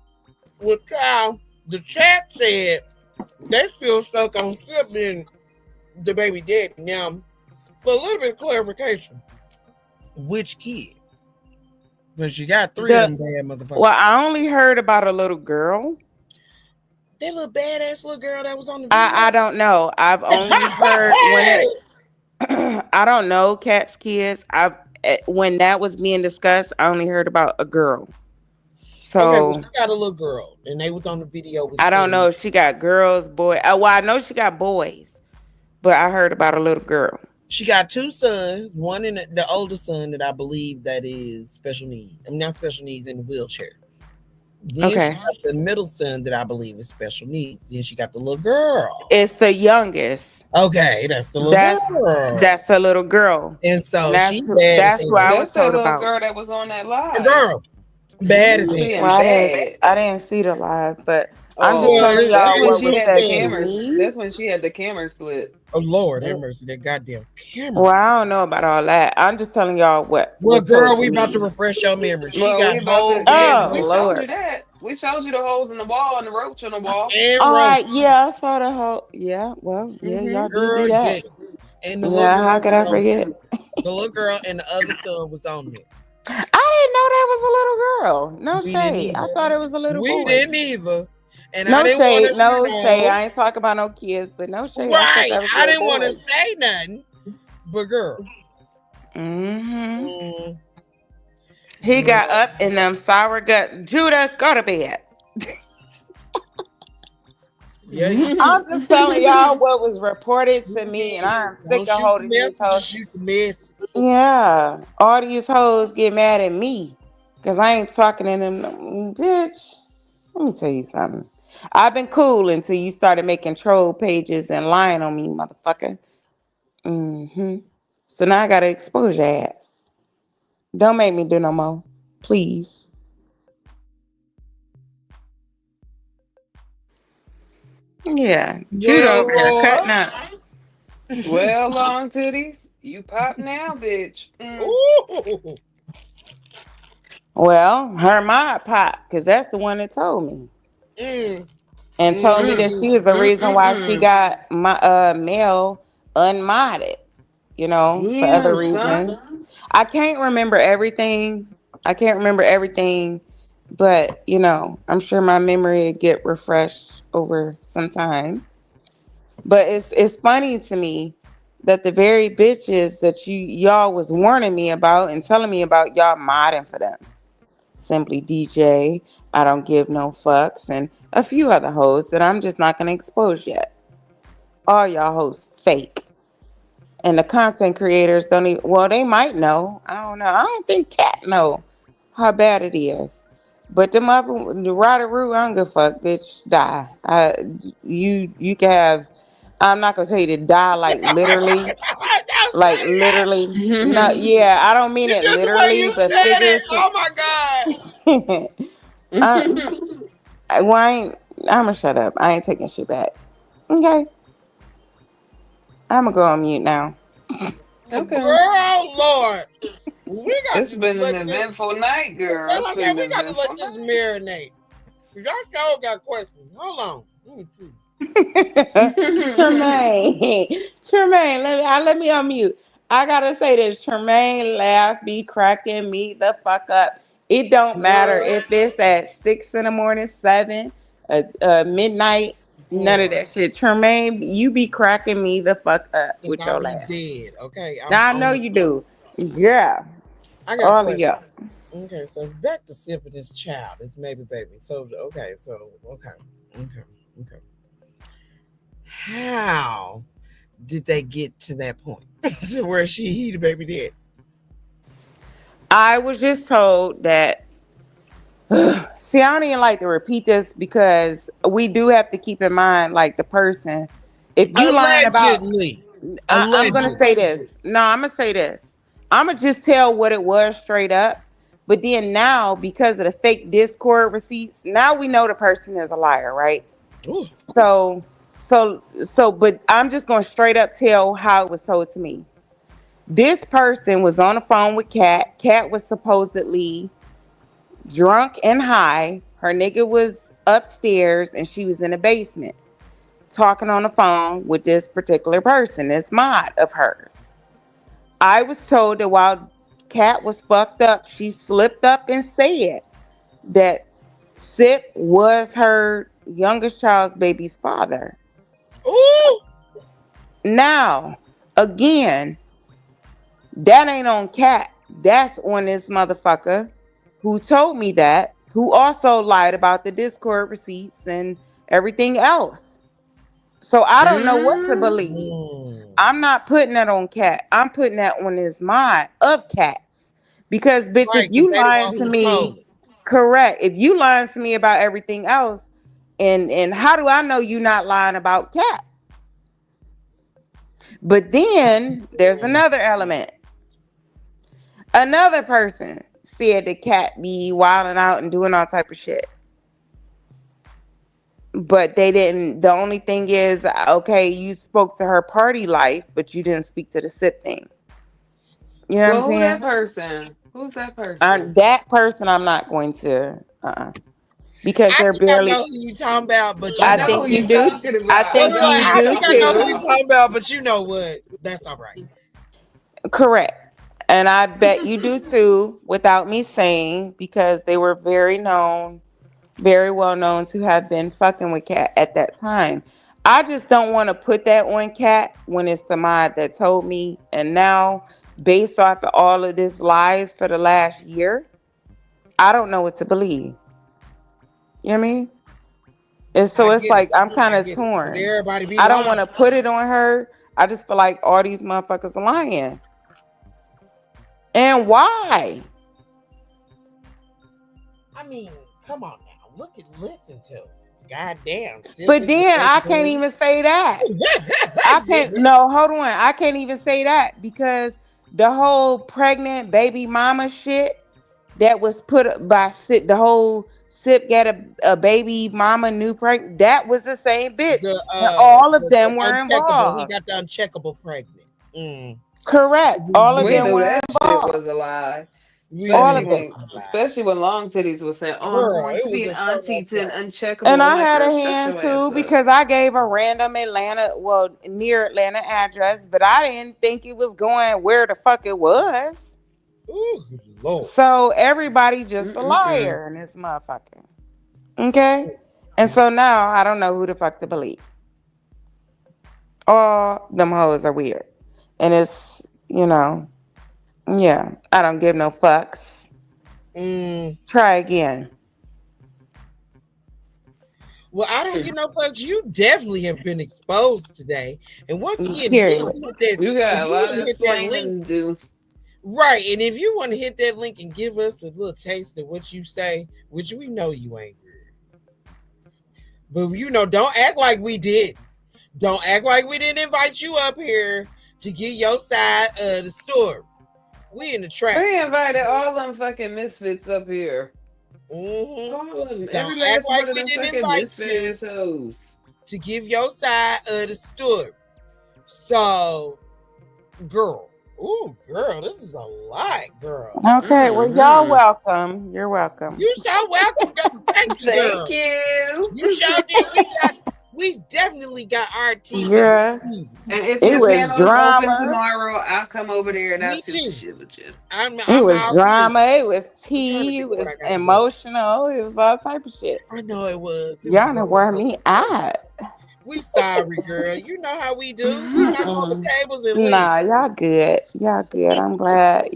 Well, child, the chat said they still stuck on Sip being the baby daddy. Now, for a little bit of clarification, which kid? Because you got three of The them bad motherfuckers. Well, I only heard about a little girl. That little badass little girl that was on the I video. don't know. I've only heard when it. I don't know Cat's kids. When that was being discussed, I only heard about a girl. Okay, well, So she got a little girl, and they was on the video with I don't Sid. know if she got girls, boy. Well, I know she got boys, but I heard about a little girl. She got two sons. One in the older son that I believe that is special needs. I mean, not special needs, in the wheelchair. Then she Okay. got the middle son that I believe is special needs. Then she got the little girl. It's the youngest. Okay, that's the little That's girl. that's the little girl. And And so that's she bad as that's what I hell. was That's that told little about. girl that was on that The live. girl, bad as hell. Well, Being bad. I didn't see the live, but I'm just Oh, telling Well, that's y'all when what she was had the said to cameras. me. That's when she had the camera slip. oh Lord have Mm. mercy, that goddamn camera. Well, I don't know about all that. I'm just telling y'all what Well, was told girl, to we about to me. refresh your memory. She Well, got we about to, holes yeah, and because Oh we roaches showed Lord. you that. We showed you the holes in the wall and the roach on the wall. and All right, roaches. yeah, I saw the whole. Yeah, well, yeah, Mm-hmm. y'all did do Girl, yeah. that. And the little Yeah, how girl could was I on it. forget? The little girl and the other son was on it. I didn't know that was a little girl. No We didn't shade. I either. thought it was a little We boy. didn't either. And I No didn't want shade, to, no shade. I ain't talking about no kids, but no shade. I thought right. that was a I little didn't want to boy. say nothing. But girl, Mm-hmm. mm, He mm, got up in them sour gut. Judah, go to bed. yeah, you I'm just telling y'all what was reported to me, and did. I'm sick Don't of shoot the holding these messenger, hoes. shoot the message. Yeah, all these hoes get mad at me because I ain't talking to them. Bitch, let me tell you something. I've been cool until you started making troll pages and lying on me, motherfucker. Hmm. So now I gotta expose your ass. Don't make me do no more, please. Yeah, Jude Well, over there Lord. cutting up. Well, long titties, you pop now, bitch. Mm. Ooh. Well, her mod pop, because that's the one that told me. Mm, And told me mm, that Mm. she was the reason why she Mm-mm-mm. got my mail unmodded, for other Damn, son. reasons. I can't remember everything. I can't remember everything, but I'm sure my memory will get refreshed over some time. But it's funny to me that the very bitches that y'all was warning me about and telling me about y'all modding for them. Simply DJ, I don't give no fucks, and a few other hoes that I'm just not gonna expose yet. All y'all hoes fake. And the content creators don't even, well, they might know. I don't know. I don't think Cat know how bad it is. But the Roo, I don't give a fuck, bitch. Die. You can have. I'm not gonna say to die like literally, don't like say that. literally. No, yeah, I don't mean It's it just the way literally, you but said it. figuratively. Oh my God. uh, well, I'm gonna shut up. I ain't taking shit back. Okay, I'm gonna go on mute now. Okay. Girl, Lord. We got It's to been an let this. eventful night, girl. That's It's what I been said. an We got to let eventful this night. marinate. Y'all sure got questions. Hold on. Let me see. Tremaine, Tremaine, let me unmute. I gotta say this. Tremaine laugh be cracking me the fuck up. It don't matter Girl, if it's at 6 in the morning, 7, midnight, none of boy. that shit. Tremaine, you be cracking me the fuck up Because with I'll your be laugh. dead. Okay. I'm Now I know on it. you do. Yeah, I got all of questions. you. Okay, so back to sipping this child, this maybe baby. So okay, okay, okay. How did they get to that point to where he the baby did? I was just told that. See, I don't even like to repeat this because we do have to keep in mind, like the person. If you lying about, Allegedly, I'm gonna allegedly. say this. No, I'm gonna say this. I'm gonna just tell what it was straight up. But then now, because of the fake Discord receipts, now we know the person is a liar, right? Ooh, But I'm just gonna straight up tell how it was told to me. This person was on the phone with Kat. Kat was supposedly drunk and high. Her nigga was upstairs and she was in the basement talking on the phone with this particular person, this mod of hers. I was told that while Kat was fucked up, she slipped up and said that Sip was her youngest child's baby's father. ooh, Now, again, that ain't on Kat. That's on this motherfucker who told me that, who also lied about the Discord receipts and everything else. So I don't know what to Mm. believe. mm. I'm not putting that on Cat. I'm putting that on his mind of cats. Because bitch, if Right, because you they the lying one to who me, told it. Correct. If you lying to me about everything else, and how do I know you not lying about Cat? But then there's another element. Another person said the Cat be wilding out and doing all type of shit. But they didn't. The only thing is, okay, you spoke to her party life, but you didn't speak to the sip thing. You know what I'm Well, who that saying? person? Who's that person? That person, I'm not going to, because I they're think I know barely. who you talking about, but I you I know know think who what? you you do. talking I about. I think Look, know you who I you do think I talking know who you too. about. talking about, but you know what? That's all right. Correct. And I bet you do too, without me saying, because they were very well known to have been fucking with Cat at that time. I just don't want to put that on Cat when it's the mod that told me. And now, based off of all of this lies for the last year, I don't know what to believe. You know what I mean? And so I it's get it. like I'm kind I of get it. 'Cause torn. everybody be I don't want lying. to put it on her. I just feel like all these motherfuckers are lying. And why? I mean, come on now. Look and listen to it. Goddamn. But Sippers then and I can't everything. even say that. I can't. No, hold on. I can't even say that because the whole pregnant baby mama shit that was put up by Sip, the whole Sip got a baby mama new pregnant. That was the same bitch, and all of The them were uncheckable. He involved. got the uncheckable pregnant. Mm. Correct. All of We them knew were that shit involved. was a lie. We All knew of it them. was a lie. Especially when Long Titties was saying, "Oh, I'm Girl, going it to was be an a show auntie no to an play. And uncheckable." I'm I like, had "Girl, a shut hand your too ass up." because I gave a random Atlanta, well, near Atlanta address, but I didn't think it was going where the fuck it was. Ooh, Lord. So everybody just a Mm-mm-mm. liar in this motherfucker. Okay? And so now I don't know who the fuck to believe. All them hoes are weird. And it's, yeah, I don't give no fucks. Mm. Try again. Well, I don't get no fucks. You definitely have been exposed today. And once again, if you Period. want to hit that, You if got a you lot want to of hit that link, explaining to do. right? And if you want to hit that link and give us a little taste of what you say, which we know you ain't good, but don't act like we did. Don't act like we didn't invite you up here to get your side of the story. We in the trap. We invited all them fucking misfits up here. Mm-hmm. All of them. Don't Every act last like one of we them didn't fucking invite misfit you assholes. to give your side of the story. So, girl, girl, this is a lot, girl. Okay, well, y'all Mm-hmm. welcome. You're welcome. You so welcome. Thank you, Thank girl. you. You sure did. We definitely got our tea for this Yeah, evening. And if it your was panel is open drama. tomorrow, I'll come over there and I'll Me shoot the too. shit with you. It I'm was all for it. drama. It was I'm trying to tea. think It of what was I got to do. emotional. It was all type of shit. I know it was. It was Y'all know very where me emotional. at. We sorry, girl. You know how we do. We knock on the Mm-mm. tables and leave. Nah, y'all good. Y'all good. I'm glad,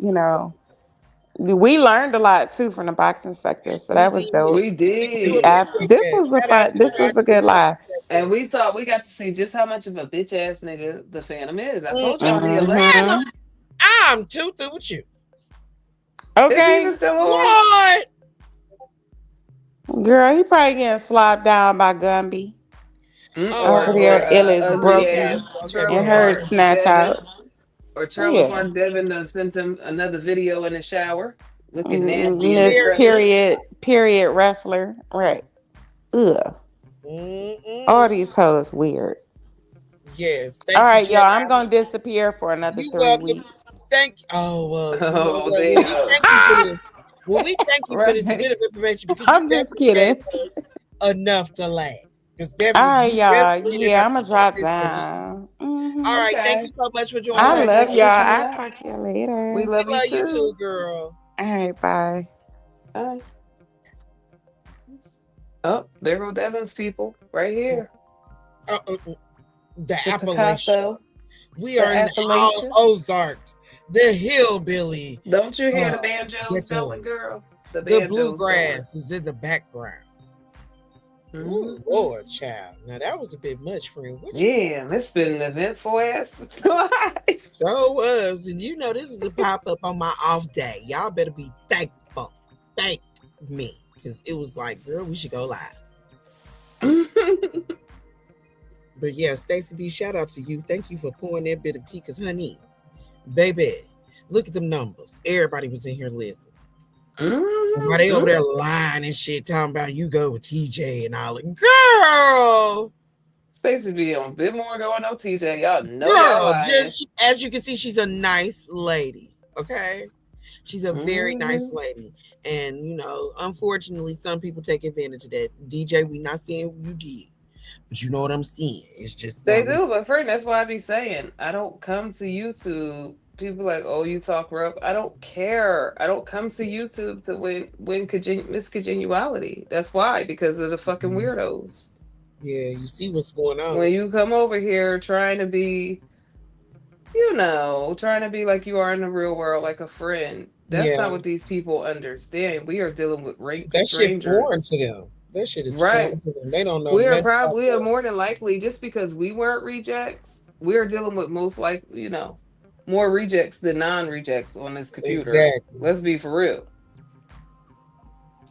we learned a lot too from the boxing sector, so We that was did. dope. We We did. appreciate that. Shout out to the This was a good boxing live. And we got to see just how much of a bitch ass nigga the Phantom is. I told y'all he Hmm. electric. I'm too through with you. Is he even Okay. still on? Lord. Girl, he probably getting slopped down by Gumby Oh, over Or there. okay. Ill is ugly Okay. broken ass Okay, and Trailer Dad. her Park snatch Devin. outs. Or Trailer Yeah. Park Devin done sent him another video in the shower looking nasty and This Very decrepit. period wrestler. Right. Ugh. All Mm-mm. these hoes weird. Yes. All Thank you, right, y'all. Chad. I'm gonna disappear for another You 3 weeks. welcome. Thank Oh well, you know Oh, what? When we damn. thank you for this, when we thank you for this Right. bit of information, because you I'm just definitely gave kidding. us enough to last. Because All definitely right, you y'all. definitely Yeah, got I'm some gonna shit drop this week. down. All right. Thank you Okay. so much for joining I All us, right. love Thanks y'all. for girl. coming I'll out. talk to you We later. We love you love you too. too, girl. All right, bye. Bye. Oh, there go Devin's people right here. The The Appalachian. Picasso, We the are in the Appalachia. Ozarks, the hillbilly, Don't you hear the uh, banjos ghetto. going, girl? The The banjos going. bluegrass is in the background. Ooh, Hmm. Lord, child. Now that was a bit much, friend. What you got? Yeah, it's been an eventful ass life. So was, and this is a pop up on my off day. Y'all better be thankful. Thank. me because it was like, girl, we should go live. But yeah, Stacey B, shout out to you. Thank you for pouring that bit of tea. Cause honey, baby, look at them numbers. Everybody was in here listening. While they over there lying and shit, talking about you go with TJ and all that. Girl, Stacey be on a bit more going on TJ. Y'all know y'all girl, lying. just as you can see, she's a nice lady. Okay. She's a very nice lady. And, you know, unfortunately, some people take advantage of that. DJ, we not saying you did. But you know what I'm saying. It's just They not. do, but friend, that's why I be saying I don't come to YouTube. People like, oh, you talk rough. I don't care. I don't come to YouTube to win miscongeniality. That's why, because of the fucking weirdos. Yeah, you see what's going on. When you come over here trying to be, trying to be like you are in the real world, like a friend. That's not what these people understand. We are dealing with rank that shit foreign strangers. to them. That shit is Right. foreign to them. They don't know We are nothing. more than likely, just because we weren't rejects, we are dealing with most likely, more rejects than non-rejects on this computer. Exactly. Let's be for real.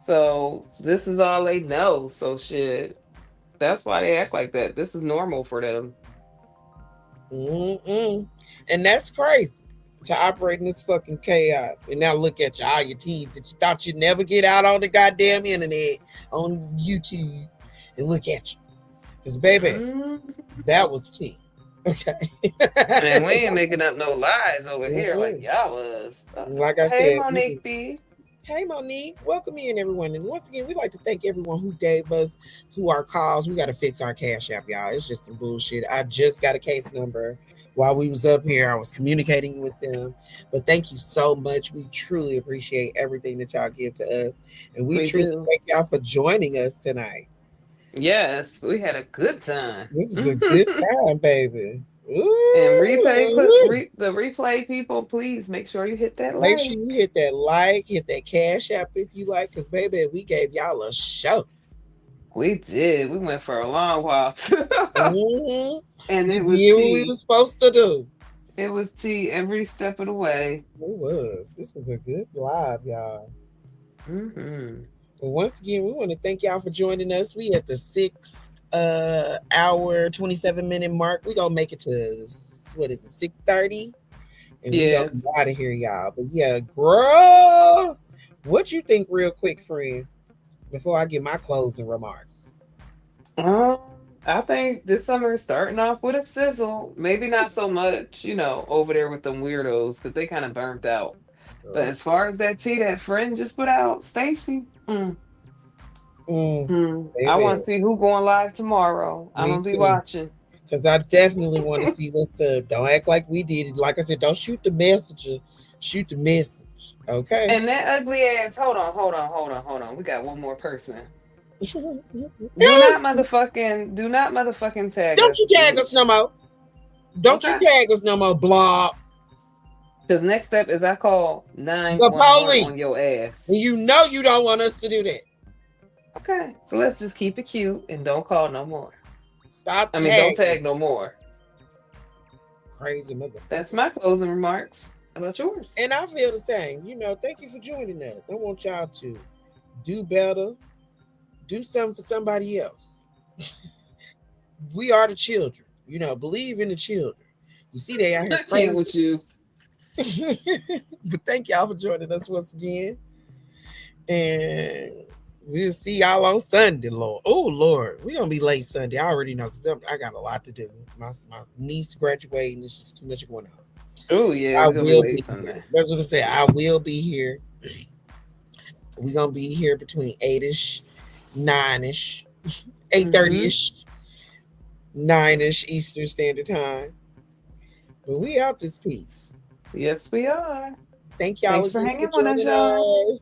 So this is all they know. So shit. That's why they act like that. This is normal for them. And that's crazy to operate in this fucking chaos. And now look at you, all your teas that you thought you'd never get out on the goddamn internet, on YouTube, and look at you. Because baby, that was tea. Okay. And we ain't making up no lies over here like y'all was. Like I hey, said, Monique B. Hey, Monique. Welcome in, everyone. And once again, we'd like to thank everyone who gave us to our calls. We got to fix our Cash App, y'all. It's just some bullshit. I just got a case number while we was up here. I was communicating with them. But thank you so much. We truly appreciate everything that y'all give to us. And we truly thank y'all for joining us tonight. Yes, we had a good time. This is a good time, baby. Ooh. And the replay people, please make sure you hit that like. Make sure you hit that like, hit that Cash App if you like, because baby, we gave y'all a show. We did. We went for a long while too. And it was what we were supposed to do. It was tea every step of the way. It was. This was a good live, y'all. But once again, we want to thank y'all for joining us. We at the 6 hour 27-minute mark. We gonna make it to 6:30, and we gonna be out of here, y'all. But yeah, girl, what you think, real quick, friend, before I get my closing remarks? I think this summer is starting off with a sizzle. Maybe not so much, over there with them weirdos, because they kind of burnt out. But as far as that tea that friend just put out, Stacey. I want to see who going live tomorrow. I'm going to be watching. Because I definitely want to see what's up. Don't act like we did it. Like I said, don't shoot the messenger. Shoot the message. Okay? And that ugly ass, hold on. We got one more person. Do not motherfucking tag us. Don't you tag us no more. Don't you tag us no more, blog. Because next step is I call 911 on your ass. And you know you don't want us to do that. Okay, so let's just keep it cute and don't call no more. Don't tag no more. Crazy mother. That's my closing remarks. How about yours? And I feel the same. Thank you for joining us. I want y'all to do better. Do something for somebody else. We are the children. Believe in the children. You see, they out here playing with you. But thank y'all for joining us once again. And we'll see y'all on Sunday, Lord. Oh, Lord. We're going to be late Sunday. I already know because I got a lot to do. My niece graduating. It's just too much going on. Oh, yeah. I will be Sunday. That's what I said. I will be here. We're going to be here between 8-ish, 9-ish, 8:30-ish, 9-ish Eastern Standard Time. But we out this piece. Yes, we are. Thank y'all for hanging with us, y'all.